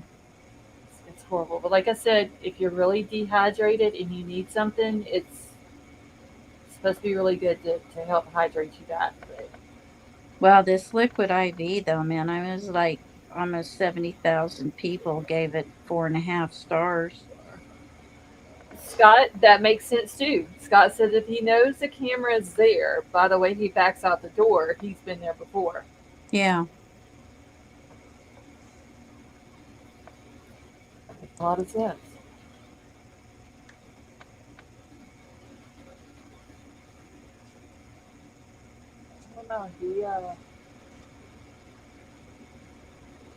it's horrible. But like I said, if you're really dehydrated and you need something, it's supposed to be really good to help hydrate you back. But Well, this liquid IV though, man, I was like almost 70,000 people gave it 4.5 stars. Scott, that makes sense too. Scott said if he knows the camera is there, by the way he backs out the door, he's been there before. Yeah. A lot of sense. Yeah.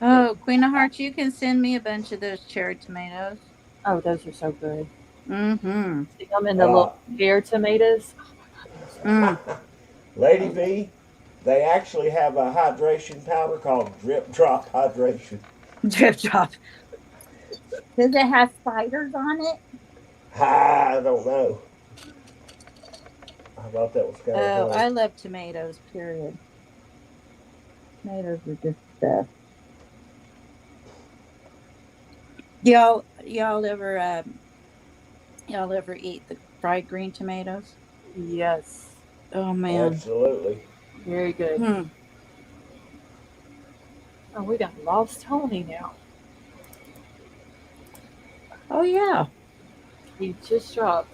Oh, Queen of Hearts, you can send me a bunch of those cherry tomatoes. Oh, those are so good. Mm-hmm. See them in the little pear tomatoes. Mm. Lady V, they actually have a hydration powder called Drip Drop Hydration. Drip drop. Does it have spiders on it? I don't know. I thought that was kind of Oh, funny. I love tomatoes, period. Tomatoes are just the best. Y'all ever eat the fried green tomatoes? Yes. Oh man. Absolutely. Very good. Hmm. Oh, we got lost Tony now. Oh yeah. He just dropped.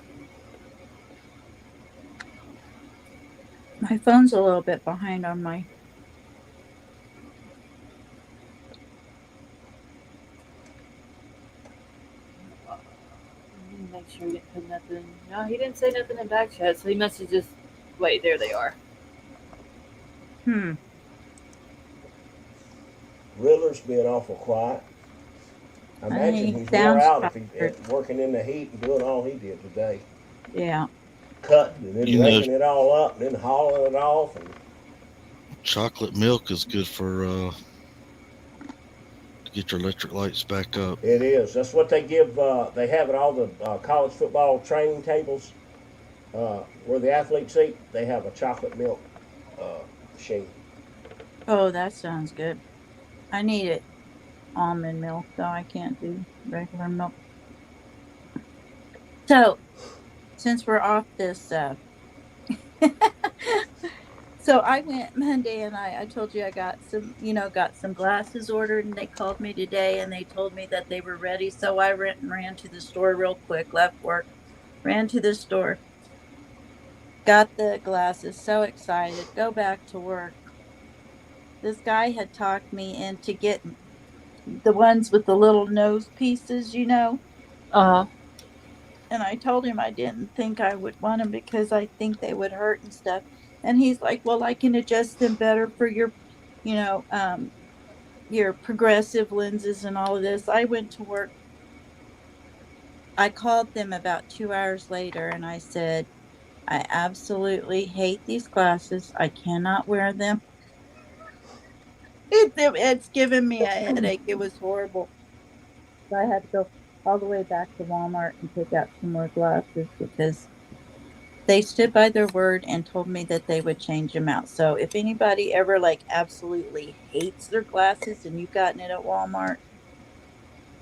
My phone's a little bit behind on my. Make sure he didn't put nothing. No, he didn't say nothing in back chat, so he must have just. Wait, there they are. Riller's being awful quiet. I imagine he's wore sounds out if he's tired. working in the heat and doing all he did today. Yeah. Cutting and then You know, raking it all up and then hauling it off. And chocolate milk is good for to get your electric lights back up. it is. That's what they give. They have at all the college football training tables where the athletes eat. They have a chocolate milk machine. Oh, that sounds good. I need it. Almond milk, though I can't do regular milk. So, since we're off this, so I went Monday and I told you I got some glasses ordered and they called me today and they told me that they were ready. So I ran to the store real quick, left work, ran to the store, got the glasses, so excited, go back to work. This guy had talked me into getting the ones with the little nose pieces, Uh huh. and I told him I didn't think I would want them because I think they would hurt and stuff. And he's like, "Well, I can adjust them better for you know, um, your progressive lenses and all of this." I went to work. I called them about 2 hours later and I said, "I absolutely hate these glasses. I cannot wear them. It's given me a headache. It was horrible." So I had to go all the way back to Walmart and pick out some more glasses because they stood by their word and told me that they would change them out. So if anybody ever absolutely hates their glasses and you've gotten it at Walmart,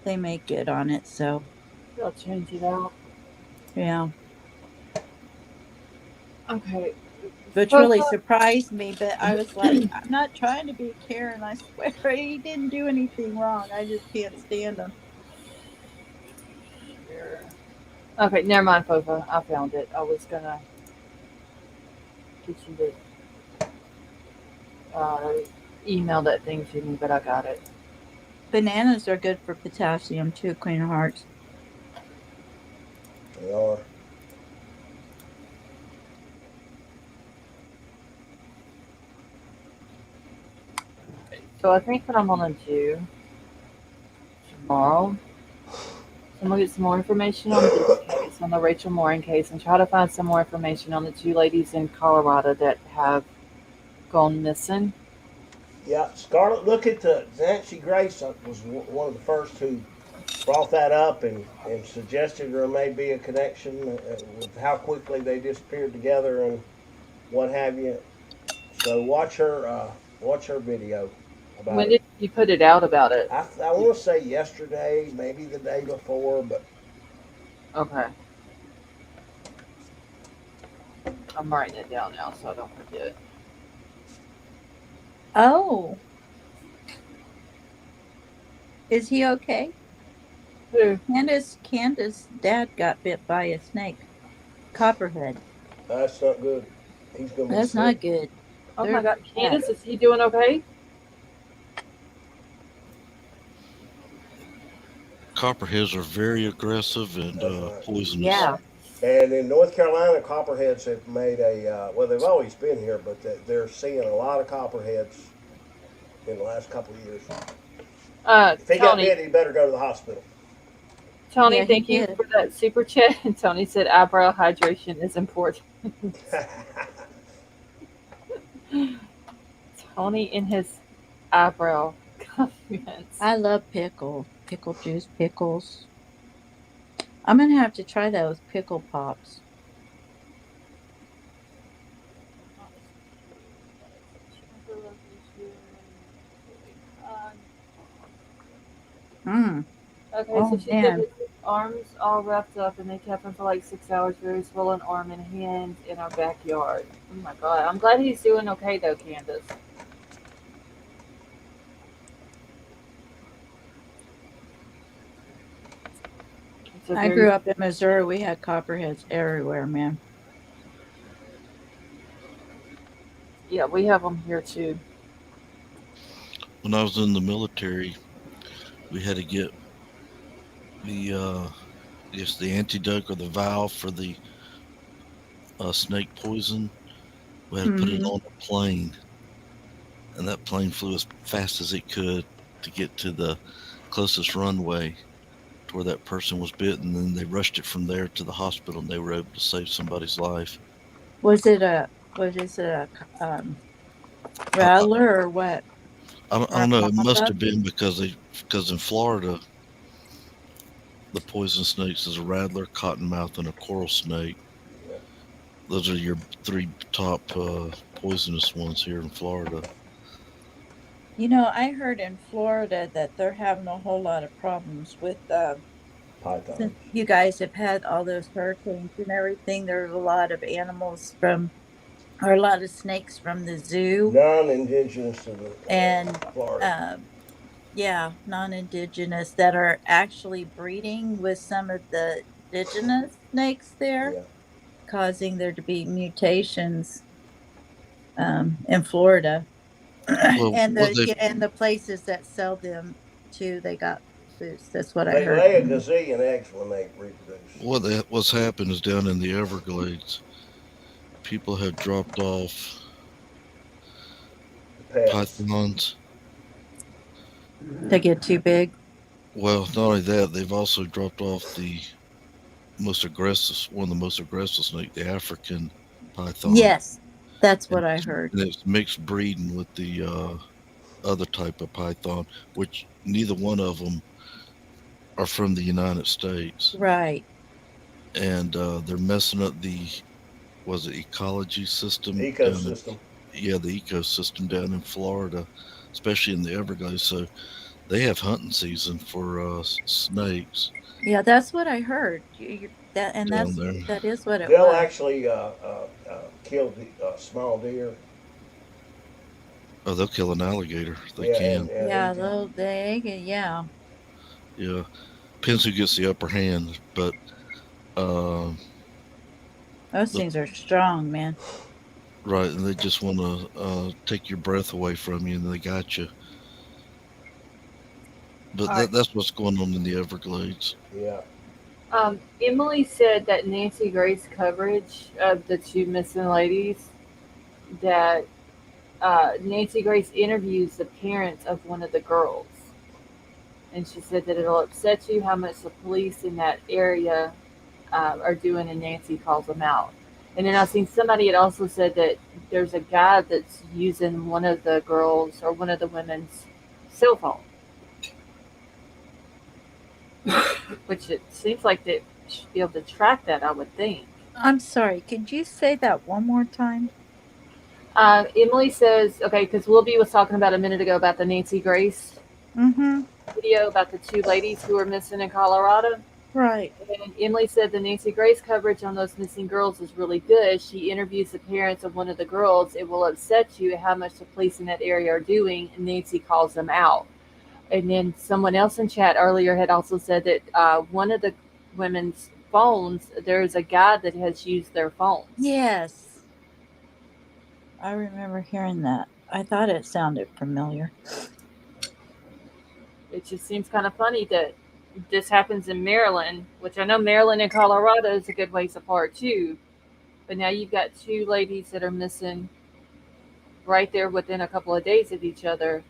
they make good on it. So They'll change it out. yeah, Okay. which really surprised me. But I was like, I'm not trying to be Karen. I swear he didn't do anything wrong. I just can't stand him. Okay, never mind, Fofa. I found it. I was gonna get you to email that thing to me, but I got it. Bananas are good for potassium too, Queen of Hearts. They are. So I think what I'm gonna do tomorrow, I'm gonna get some more information on this case, on the Rachel Morin case, and try to find some more information on the two ladies in Colorado that have gone missing. Yeah, Scarlett, look at the Nancy Grace was one of the first who brought that up and suggested there may be a connection with how quickly they disappeared together and what have you. So watch her video about When it. did you put it out about it? I want to say yesterday, maybe the day before, but Okay. I'm writing it down now so I don't forget. Oh, is he okay? Who? Candace's dad got bit by a snake. Copperhead. that's not good. He's gonna be That's sick. not good. Oh They're my God, bad. Candace, is he doing okay? Copperheads are very aggressive and poisonous. Yeah. And in North Carolina, copperheads have made well, they've always been here, but they're seeing a lot of copperheads in the last couple of years. If he got Tony, bit, he better go to the hospital. Tony, Yeah, he thank you did. for that super chat. And Tony said eyebrow hydration is important. Tony in his eyebrow comments. I love pickle juice, pickles. I'm gonna have to try those pickle pops. Mm. Okay, so Oh she said man. his arms all wrapped up and they kept him for like 6 hours, very swollen arm and hand in our backyard. Oh my god. I'm glad he's doing okay though, Candace. It's a I very grew up in Missouri. We had copperheads everywhere, man. yeah, we have them here too. When I was in the military, we had to get the I guess the antidote or the valve for the snake poison. We had to put it Hmm. on a plane, and that plane flew as fast as it could to get to the closest runway to where that person was bitten. And then they rushed it from there to the hospital, and they were able to save somebody's life. Was it a what is it a I, I, rattler or what? I Or a don't know. It must mamba? have been because in Florida the poison snakes is a rattler, cottonmouth, and a coral snake. Those are your three top poisonous ones here in Florida. You know, I heard in Florida that they're having a whole lot of problems with Pythons. since you guys have had all those hurricanes and everything. There's a lot of animals from or a lot of snakes from the zoo Non-indigenous to the and Florida. yeah, non-indigenous that are actually breeding with some of the indigenous snakes there, Yeah. causing there to be mutations in Florida. Well, and what they the places that sell them too, they got boots. That's what I They heard. lay a gazillion eggs when they reproduce. what's happened is down in the Everglades, people have dropped off Pets. pythons. They get too big. Well, not only that, they've also dropped off one of the most aggressive snake, the African python, Yes, that's and what I heard. it's mixed breeding with the other type of python, which neither one of them are from the United States, Right. and they're messing up the was it ecology system down in Ecosystem. the ecosystem down in Florida, especially in the Everglades. So they have hunting season for snakes Yeah, that's what I heard. down there. That is what it They'll was. actually kill the small deer. Oh, they'll kill an alligator. They Yeah, can. and Yeah, eat them. yeah. Yeah, depends who gets the upper hand, but uh, Those the, things are strong, man. right, and they just want to take your breath away from you, and they got you. But All right. that's what's going on in the Everglades. Yeah. Emily said that Nancy Grace coverage of the two missing ladies, that Nancy Grace interviews the parents of one of the girls. And she said that it'll upset you how much the police in that area are doing, and Nancy calls them out. And then I seen somebody had also said that there's a guy that's using one of the girls or one of the women's cell phone, which it seems like they should be able to track that, I would think. I'm sorry. Could you say that one more time? Emily says, okay, because Wilby was talking about a minute ago about the Nancy Grace Mm-hmm. video about the two ladies who were missing in Colorado. Right. And Emily said the Nancy Grace coverage on those missing girls is really good. She interviews the parents of one of the girls. It will upset you how much the police in that area are doing, and Nancy calls them out. And then someone else in chat earlier had also said that one of the women's phones, there's a guy that has used their phone. Yes. I remember hearing that. I thought it sounded familiar. It just seems kind of funny that this happens in Maryland, which I know Maryland and Colorado is a good ways apart too. But now you've got two ladies that are missing right there within a couple of days of each other,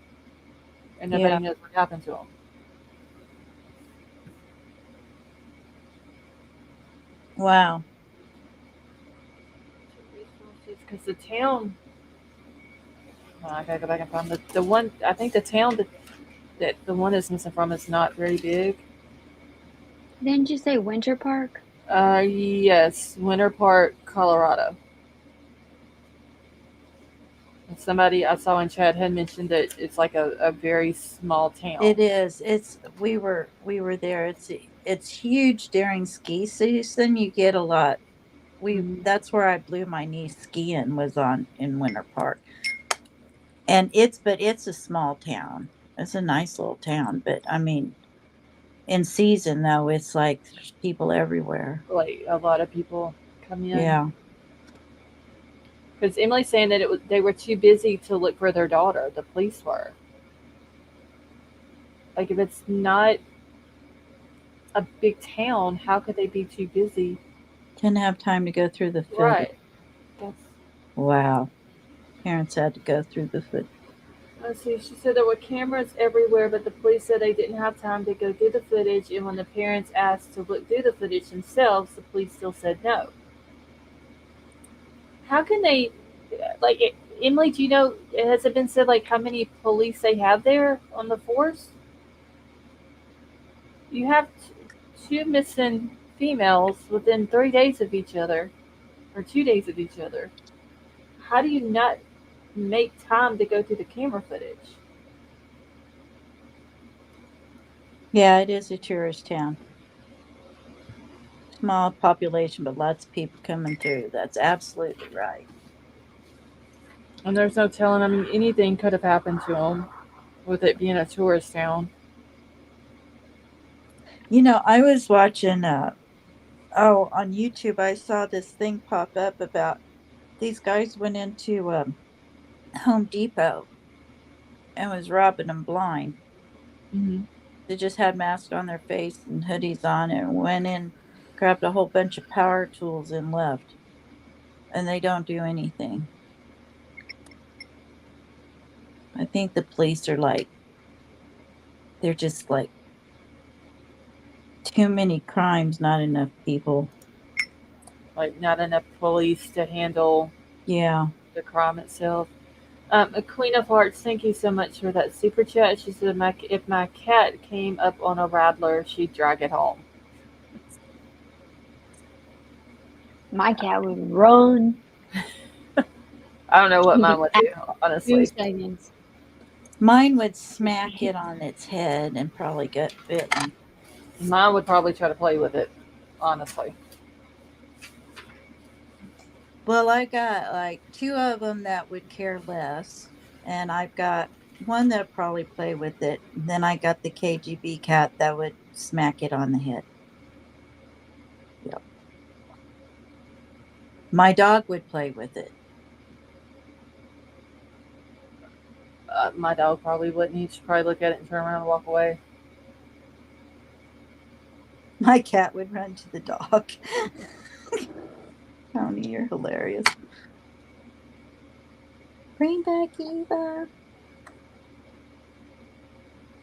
and nobody Yeah. knows what happened to them. Wow. Because the town, I gotta go back and find the one. I think the town that the one is missing from is not very big. Didn't you say Winter Park? Yes, Winter Park, Colorado. And somebody I saw in chat had mentioned that it's like a very small town. It is. We were there. It's huge during ski season. You get a lot. That's where I blew my knee skiing, was on in Winter Park. And it's a small town. It's a nice little town, but I mean, in season though, it's like there's people everywhere. Like a lot of people come in. Yeah. Because Emily's saying that they were too busy to look for their daughter. The police were. Like, if it's not a big town, how could they be too busy? Didn't have time to go through the footage. Right. That's, Wow. Parents had to go through the footage. let's see. She said there were cameras everywhere, but the police said they didn't have time to go through the footage. And when the parents asked to look through the footage themselves, the police still said no. How can they, like, Emily, do you know, has it been said, like, how many police they have there on the force? You have two missing females within 3 days of each other, or 2 days of each other. How do you not make time to go through the camera footage? Yeah, it is a tourist town. Small population, but lots of people coming through. That's absolutely right. And there's no telling, I mean, anything could have happened to them with it being a tourist town. You know, I was watching, on YouTube, I saw this thing pop up about these guys went into Home Depot and was robbing them blind. Mm-hmm. They just had masks on their face and hoodies on and went in, grabbed a whole bunch of power tools and left. And they don't do anything. I think the police are like, they're just like, too many crimes, not enough people. Like, not enough police to handle Yeah. the crime itself. A Queen of Hearts, thank you so much for that super chat. She said, if my cat came up on a rattler, she'd drag it home. My cat would run. I don't know what mine would do, 2 honestly. seconds. Mine would smack it on its head and probably get bitten. Mine would probably try to play with it, honestly. Well, I got like 2 of them that would care less, and I've got one that would probably play with it. Then I got the KGB cat that would smack it on the head. Yep. My dog would play with it. My dog probably wouldn't. He'd probably look at it and turn around and walk away. My cat would run to the dog. Tony, you're hilarious. Bring back Eva.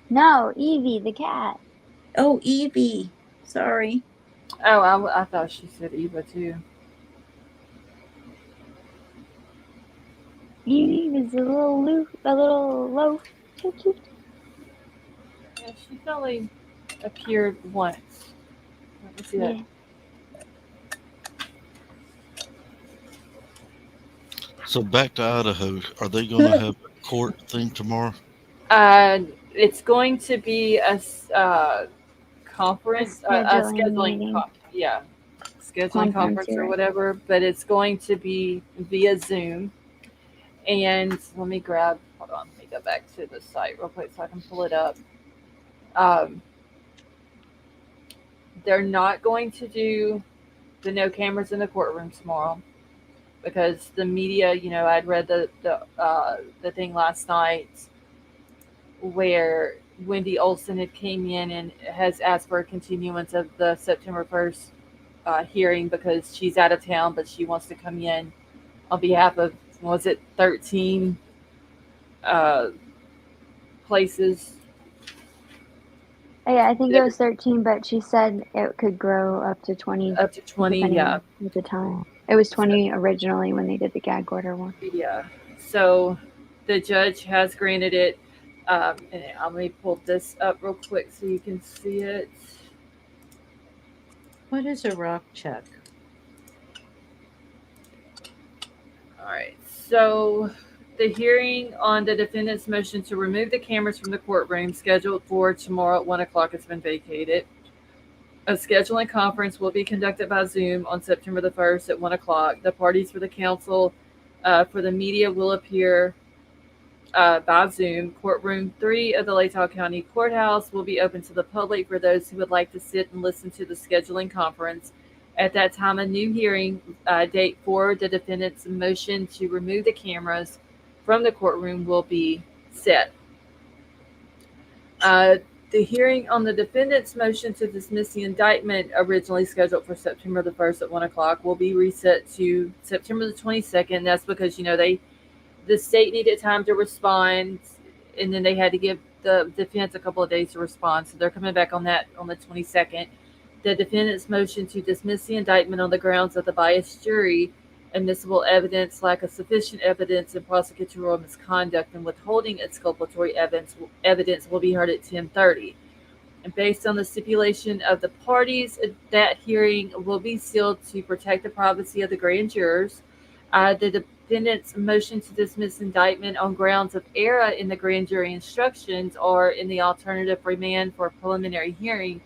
No, Evie, the cat. Oh, Evie. Sorry. Oh, I thought she said Eva too. Evie was a little loaf. So cute. Yeah, she's only appeared once. Let me see that. Yeah. So back to Idaho. Are they going to have a court thing tomorrow? It's going to be a conference, a scheduling, meeting. scheduling conference or whatever. But it's going to be via Zoom. And let me go back to the site real quick so I can pull it up. They're not going to do the no cameras in the courtroom tomorrow because the media, I'd read the thing last night where Wendy Olson had came in and has asked for a continuance of the September 1st hearing because she's out of town, but she wants to come in on behalf of, was it 13 uh, places? Yeah, I think it was 13, but she said it could grow up to 20. Up to 20, depending yeah. on the time. It was 20 originally when they did the gag order one. Yeah. So the judge has granted it. And let me pull this up real quick so you can see it. What is a rock check? All right. So the hearing on the defendant's motion to remove the cameras from the courtroom scheduled for tomorrow at 1 o'clock has been vacated. A scheduling conference will be conducted by Zoom on September the 1st at 1 o'clock. The parties for the counsel for the media will appear by Zoom. Courtroom 3 of the Latah County Courthouse will be open to the public for those who would like to sit and listen to the scheduling conference. At that time, a new hearing date for the defendant's motion to remove the cameras from the courtroom will be set. The hearing on the defendant's motion to dismiss the indictment, originally scheduled for September the 1st at 1 o'clock, will be reset to September the 22nd. That's because, the state needed time to respond, and then they had to give the defense a couple of days to respond. So they're coming back on that on the 22nd. The defendant's motion to dismiss the indictment on the grounds of the biased jury, admissible evidence, lack of sufficient evidence, and prosecutorial misconduct, and withholding exculpatory evidence will be heard at 10:30. And based on the stipulation of the parties, that hearing will be sealed to protect the privacy of the grand jurors. The defendant's motion to dismiss indictment on grounds of error in the grand jury instructions or in the alternative remand for a preliminary hearing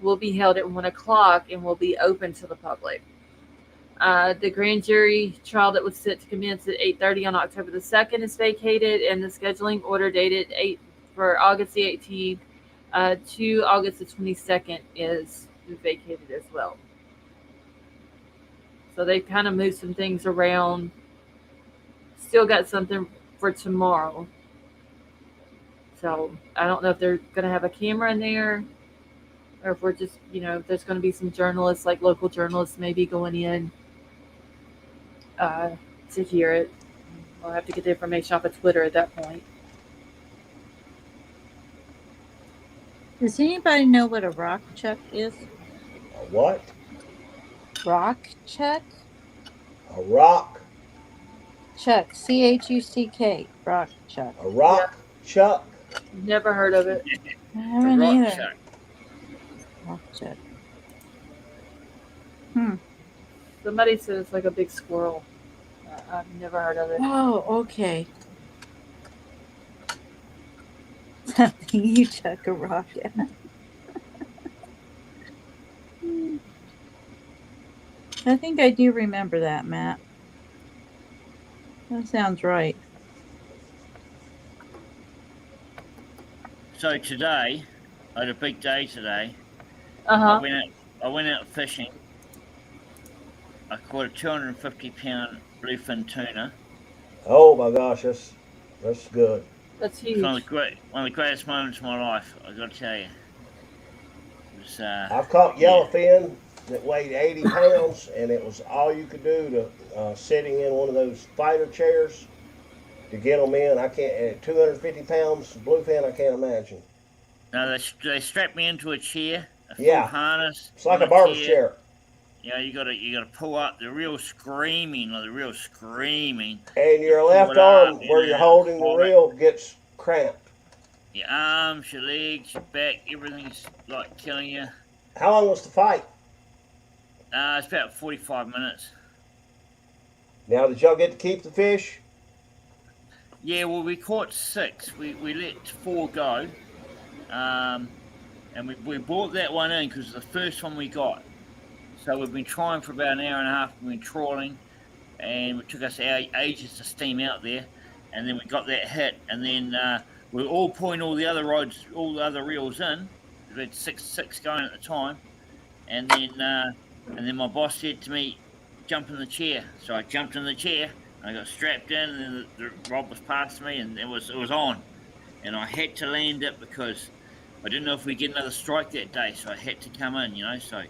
will be held at 1 o'clock and will be open to the public. The grand jury trial that was set to commence at 8:30 on October the 2nd is vacated, and the scheduling order dated for August the 18th to August the 22nd is vacated as well. So they kind of moved some things around. Still got something for tomorrow. So I don't know if they're going to have a camera in there or if we're just, there's going to be some journalists, like local journalists, maybe going in to hear it. I'll have to get the information off of Twitter at that point. Does anybody know what a rock check is? A what? Rock check? A rock? Chuck. CHUCK. Rock chuck. A rock chuck? Never heard of it. I haven't either. Chuck. Rock check. Somebody said it's like a big squirrel. I've never heard of it. Oh, okay. Something you chuck a rock at. I think I do remember that, Matt. That sounds right. So today, I had a big day today. Uh-huh. I went out fishing. I caught a 250-pound bluefin tuna. Oh my gosh, that's good. That's huge. It's one of the greatest moments of my life, I got to tell you. It was, I've caught yellowfin that weighed 80 pounds, and it was all you could do to sitting in one of those fighter chairs to get them in. I can't. At 250 pounds bluefin, I can't imagine. No, they strapped me into a chair, a full harness. It's like a barber's chair. Yeah, you gotta pull up the real screaming. And your left arm, where you're holding the reel, gets cramped. Your arms, your legs, your back, everything's like killing you. How long was the fight? It's about 45 minutes. Now, did y'all get to keep the fish? Yeah, well, we caught 6. We let 4 go. And we brought that one in because it's the first one we got. So we've been trying for about an hour and a half. We've been trawling, and it took us ages to steam out there. And then we got that hit, and then we were all pulling all the other rods, all the other reels in. We had six going at the time, and then my boss said to me, "Jump in the chair." So I jumped in the chair, and I got strapped in, and then the rod was past me, and it was on. and I had to land it because I didn't know if we'd get another strike that day, so I had to come in, so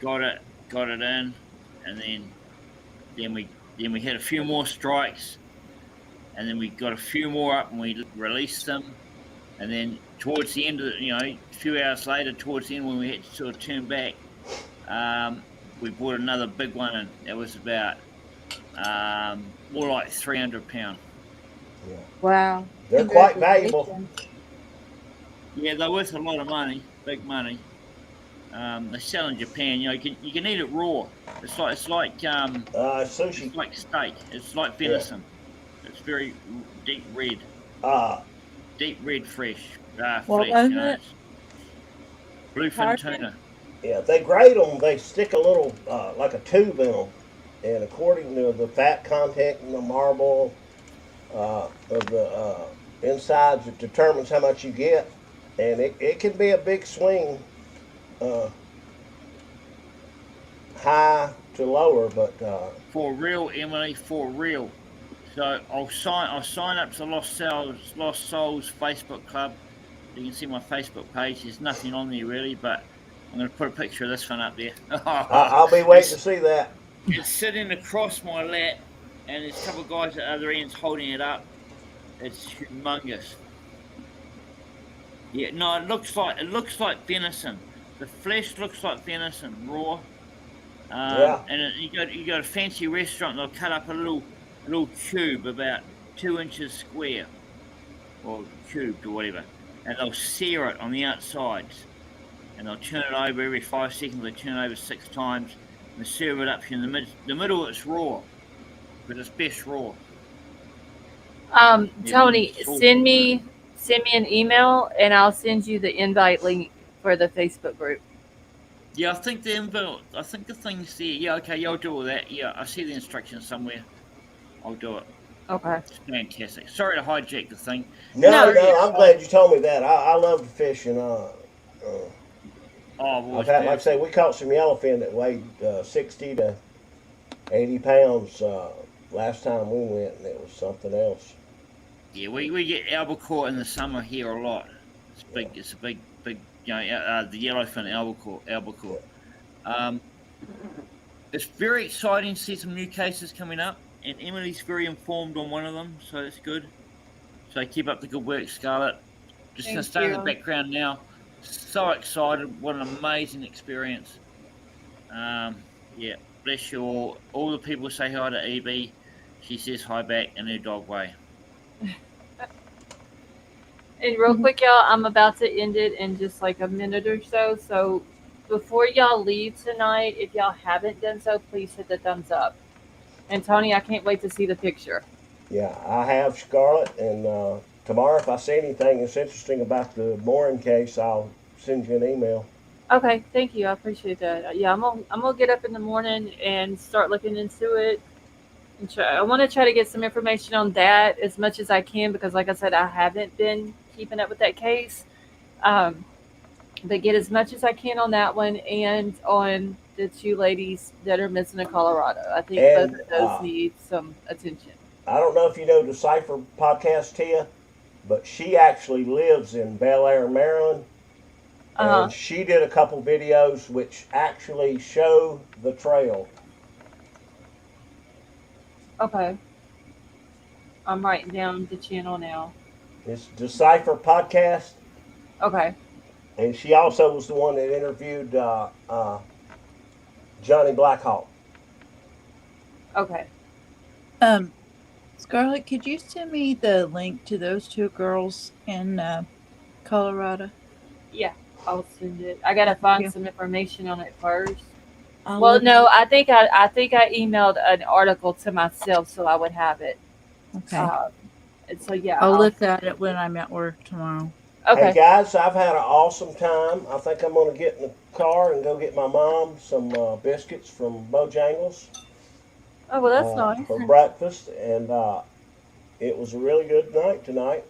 got it in, and then we had a few more strikes, and then we got a few more up and we released them, and then towards the end of a few hours later, towards the end when we had to sort of turn back, we bought another big one, and it was about more like 300 pounds. Yeah. Wow. They're quite valuable. Yeah, they're worth a lot of money, big money. They sell in Japan. You can eat it raw. It's like sushi. It's like steak. It's like venison. Yeah. It's very deep red. Deep red fresh. What was it? Bluefin tuna. Yeah, they grate them. They stick a little like a tube in them, and according to the fat content in the marble of the insides, it determines how much you get, and it can be a big swing. High to lower, but for real, Emily, for real. So I'll sign up to the Lost Souls Facebook club. You can see my Facebook page. There's nothing on there really, but I'm going to put a picture of this one up there. I'll be waiting to see that. It's sitting across my lap, and there's a couple of guys at the other ends holding it up. It's humongous. Yeah, no, it looks like venison. The flesh looks like venison, raw. Yeah. And you go to a fancy restaurant, and they'll cut up a little cube about 2 inches square, or cubed or whatever, and they'll sear it on the outsides, and they'll turn it over every 5 seconds. They turn it over 6 times, and they serve it up in the middle. It's raw, but it's best raw. Tony, send me an email, and I'll send you the invite link for the Facebook group. Yeah, I think the thing's there. Yeah, okay, yeah, I'll do all that. Yeah, I see the instructions somewhere. I'll do it. Okay. It's fantastic. Sorry to hijack the thing. No, I'm glad you told me that. I love to fish, and like I say, we caught some yellowfin that weighed 60 to 80 pounds last time we went, and it was something else. Yeah, we get albacore in the summer here a lot. It's big. It's a big. The yellowfin albacore. It's very exciting to see some new cases coming up, and Emily's very informed on one of them, so that's good. So keep up the good work, Scarlett. Just going to stay in the background now. So excited. What an amazing experience. Yeah, bless you all. All the people say hi to EB. She says hi back in her dog way. And real quick, y'all, I'm about to end it in just like a minute or so. So before y'all leave tonight, if y'all haven't done so, please hit the thumbs up. And Tony, I can't wait to see the picture. Yeah, I have, Scarlett, and tomorrow if I see anything that's interesting about the Morin case, I'll send you an email. Okay, thank you. I appreciate that. Yeah, I'm gonna get up in the morning and start looking into it. And I want to try to get some information on that as much as I can because, like I said, I haven't been keeping up with that case. But get as much as I can on that one and on the 2 ladies that are missing in Colorado. I think both of those need some attention. I don't know if you know the Cipher podcast, Tia, but she actually lives in Bel Air, Maryland. And she did a couple videos which actually show the trail. Okay. I'm writing down the channel now. It's Decipher Podcast. Okay. And she also was the one that interviewed Johnny Blackhawk. Okay. Scarlett, could you send me the link to those 2 girls in Colorado? Yeah, I'll send it. I gotta find some information on it first. Well, no, I think I emailed an article to myself so I would have it. Okay. And so yeah, I'll look at it when I'm at work tomorrow. Okay. Hey guys, I've had an awesome time. I think I'm going to get in the car and go get my mom some biscuits from Bojangles. Oh, well, that's nice. For breakfast, and it was a really good night tonight.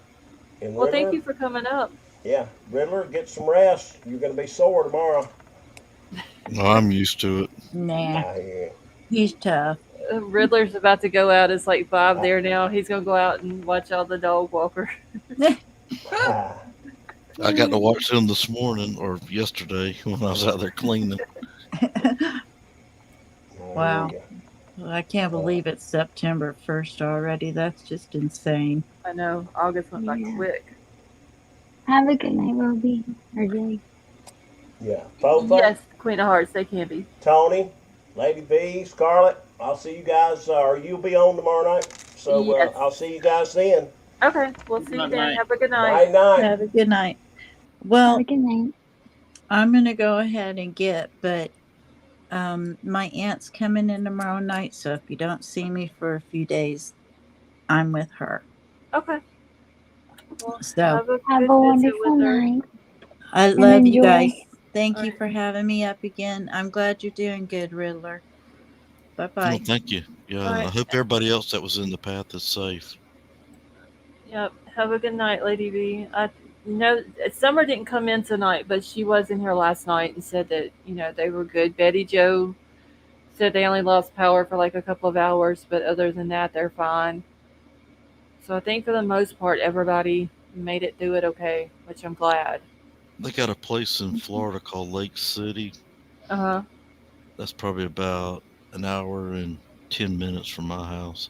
And well, thank you for coming up. Yeah, Riddler, get some rest. You're going to be sore tomorrow. No, I'm used to it. Nah, he's tough. Riddler's about to go out. It's like 5 there now. He's going to go out and watch all the dog walker. I got to watch them this morning or yesterday when I was out there cleaning. Wow. Well, I can't believe it's September 1st already. That's just insane. I know. August went by Yeah. quick. Have a good night, Roby. Or Jay. Yeah. Fofa, Yes, Queen of Hearts, they can be. Tony, Lady B, Scarlett, I'll see you guys, or you'll be on tomorrow night. So Yes. I'll see you guys then. Okay, we'll see you Good then. night. Have a good Night, night. night. Have a good night. Have Well, a good night. I'm going to go ahead and but my aunt's coming in tomorrow night, so if you don't see me for a few days, I'm with her. Okay. Well, So have a Have good a visit wonderful with her. night. I And love you enjoy. guys. Thank All you right. for having me up again. I'm glad you're doing good, Riddler. Bye Well, bye. thank you. Yeah, All I right. hope everybody else that was in the path is safe. Yep. Have a good night, Lady V. I know Summer didn't come in tonight, but she was in here last night and said that they were good. Betty Joe said they only lost power for like a couple of hours, but other than that, they're fine. So I think for the most part, everybody made it through it okay, which I'm glad. They got a place in Florida called Lake City. Uh huh. That's probably about an hour and 10 minutes from my house,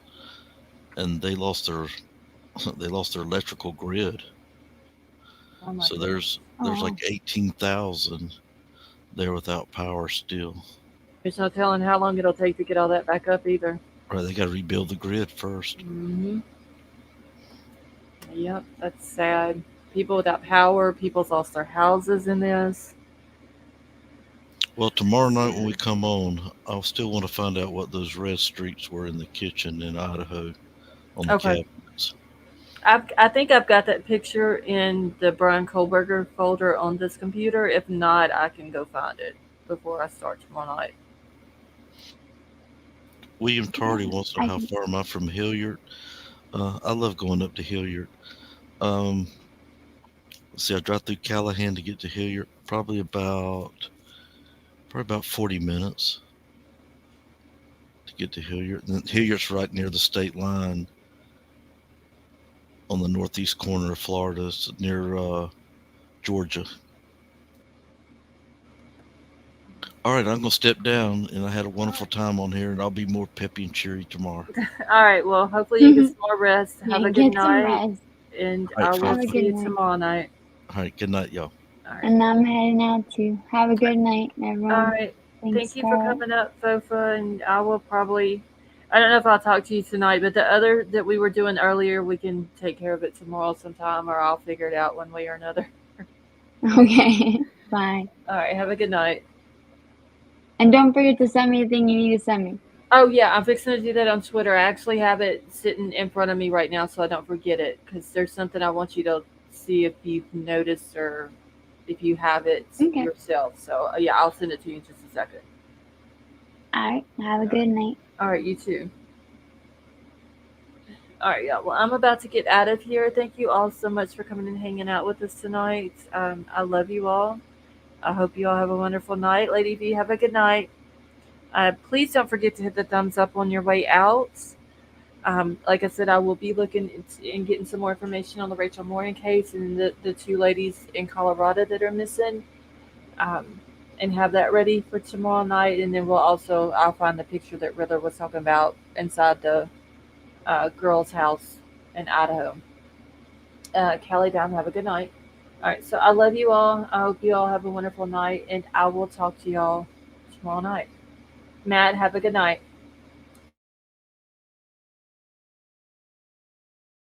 and they lost their electrical grid. Oh my So goodness. there's Oh. like 18,000 there without power still. There's no telling how long it'll take to get all that back up either. Right, they got to rebuild the grid first. Mm-hmm. Yep, that's sad. People without power, people's lost their houses in this. Well, tomorrow night when we come on, I'll still want to find out what those red streaks were in the kitchen in Idaho on the Okay. cabinets. I think I've got that picture in the Bryan Kohberger folder on this computer. If not, I can go find it before I start tomorrow night. William Tardy wants to know I how can- far am I from Hilliard. I love going up to Hilliard. Let's see, I drive through Callahan to get to Hilliard. Probably about 40 minutes to get to Hilliard. And Hilliard's right near the state line on the northeast corner of Florida. It's near Georgia. All right, I'm going to step down, and I had a wonderful time on here, and I'll be more peppy and cheery tomorrow. All right. Well, hopefully you get some more rest. Have a good Get some night, rest. and All right, I will Have a see good you night. tomorrow night. All right, good night, y'all. All right. And I'm heading out too. Have a good night, everyone. All right. Thanks, Thank you for Scarlett. coming up, Fofa, and I will probably. I don't know if I'll talk to you tonight, but the other that we were doing earlier, we can take care of it tomorrow sometime, or I'll figure it out one way or another. Okay. Bye. All right. Have a good night. And don't forget to send me the thing you need to send me. Oh yeah, I'm fixing to do that on Twitter. I actually have it sitting in front of me right now, so I don't forget it. Because there's something I want you to see if you've noticed or if you have it Okay. yourself. So yeah, I'll send it to you in just a second. All right. Have a good night. All right, you too. All right, yeah. Well, I'm about to get out of here. Thank you all so much for coming and hanging out with us tonight. I love you all. I hope you all have a wonderful night. Lady V, have a good night. Please don't forget to hit the thumbs up on your way out. Like I said, I will be looking and getting some more information on the Rachel Morin case and the two ladies in Colorado that are missing, and have that ready for tomorrow night. And then I'll find the picture that Riddler was talking about inside the girl's house in Idaho. Callie down, have a good night. All right, so I love you all. I hope you all have a wonderful night, and I will talk to y'all tomorrow night. Matt, have a good night.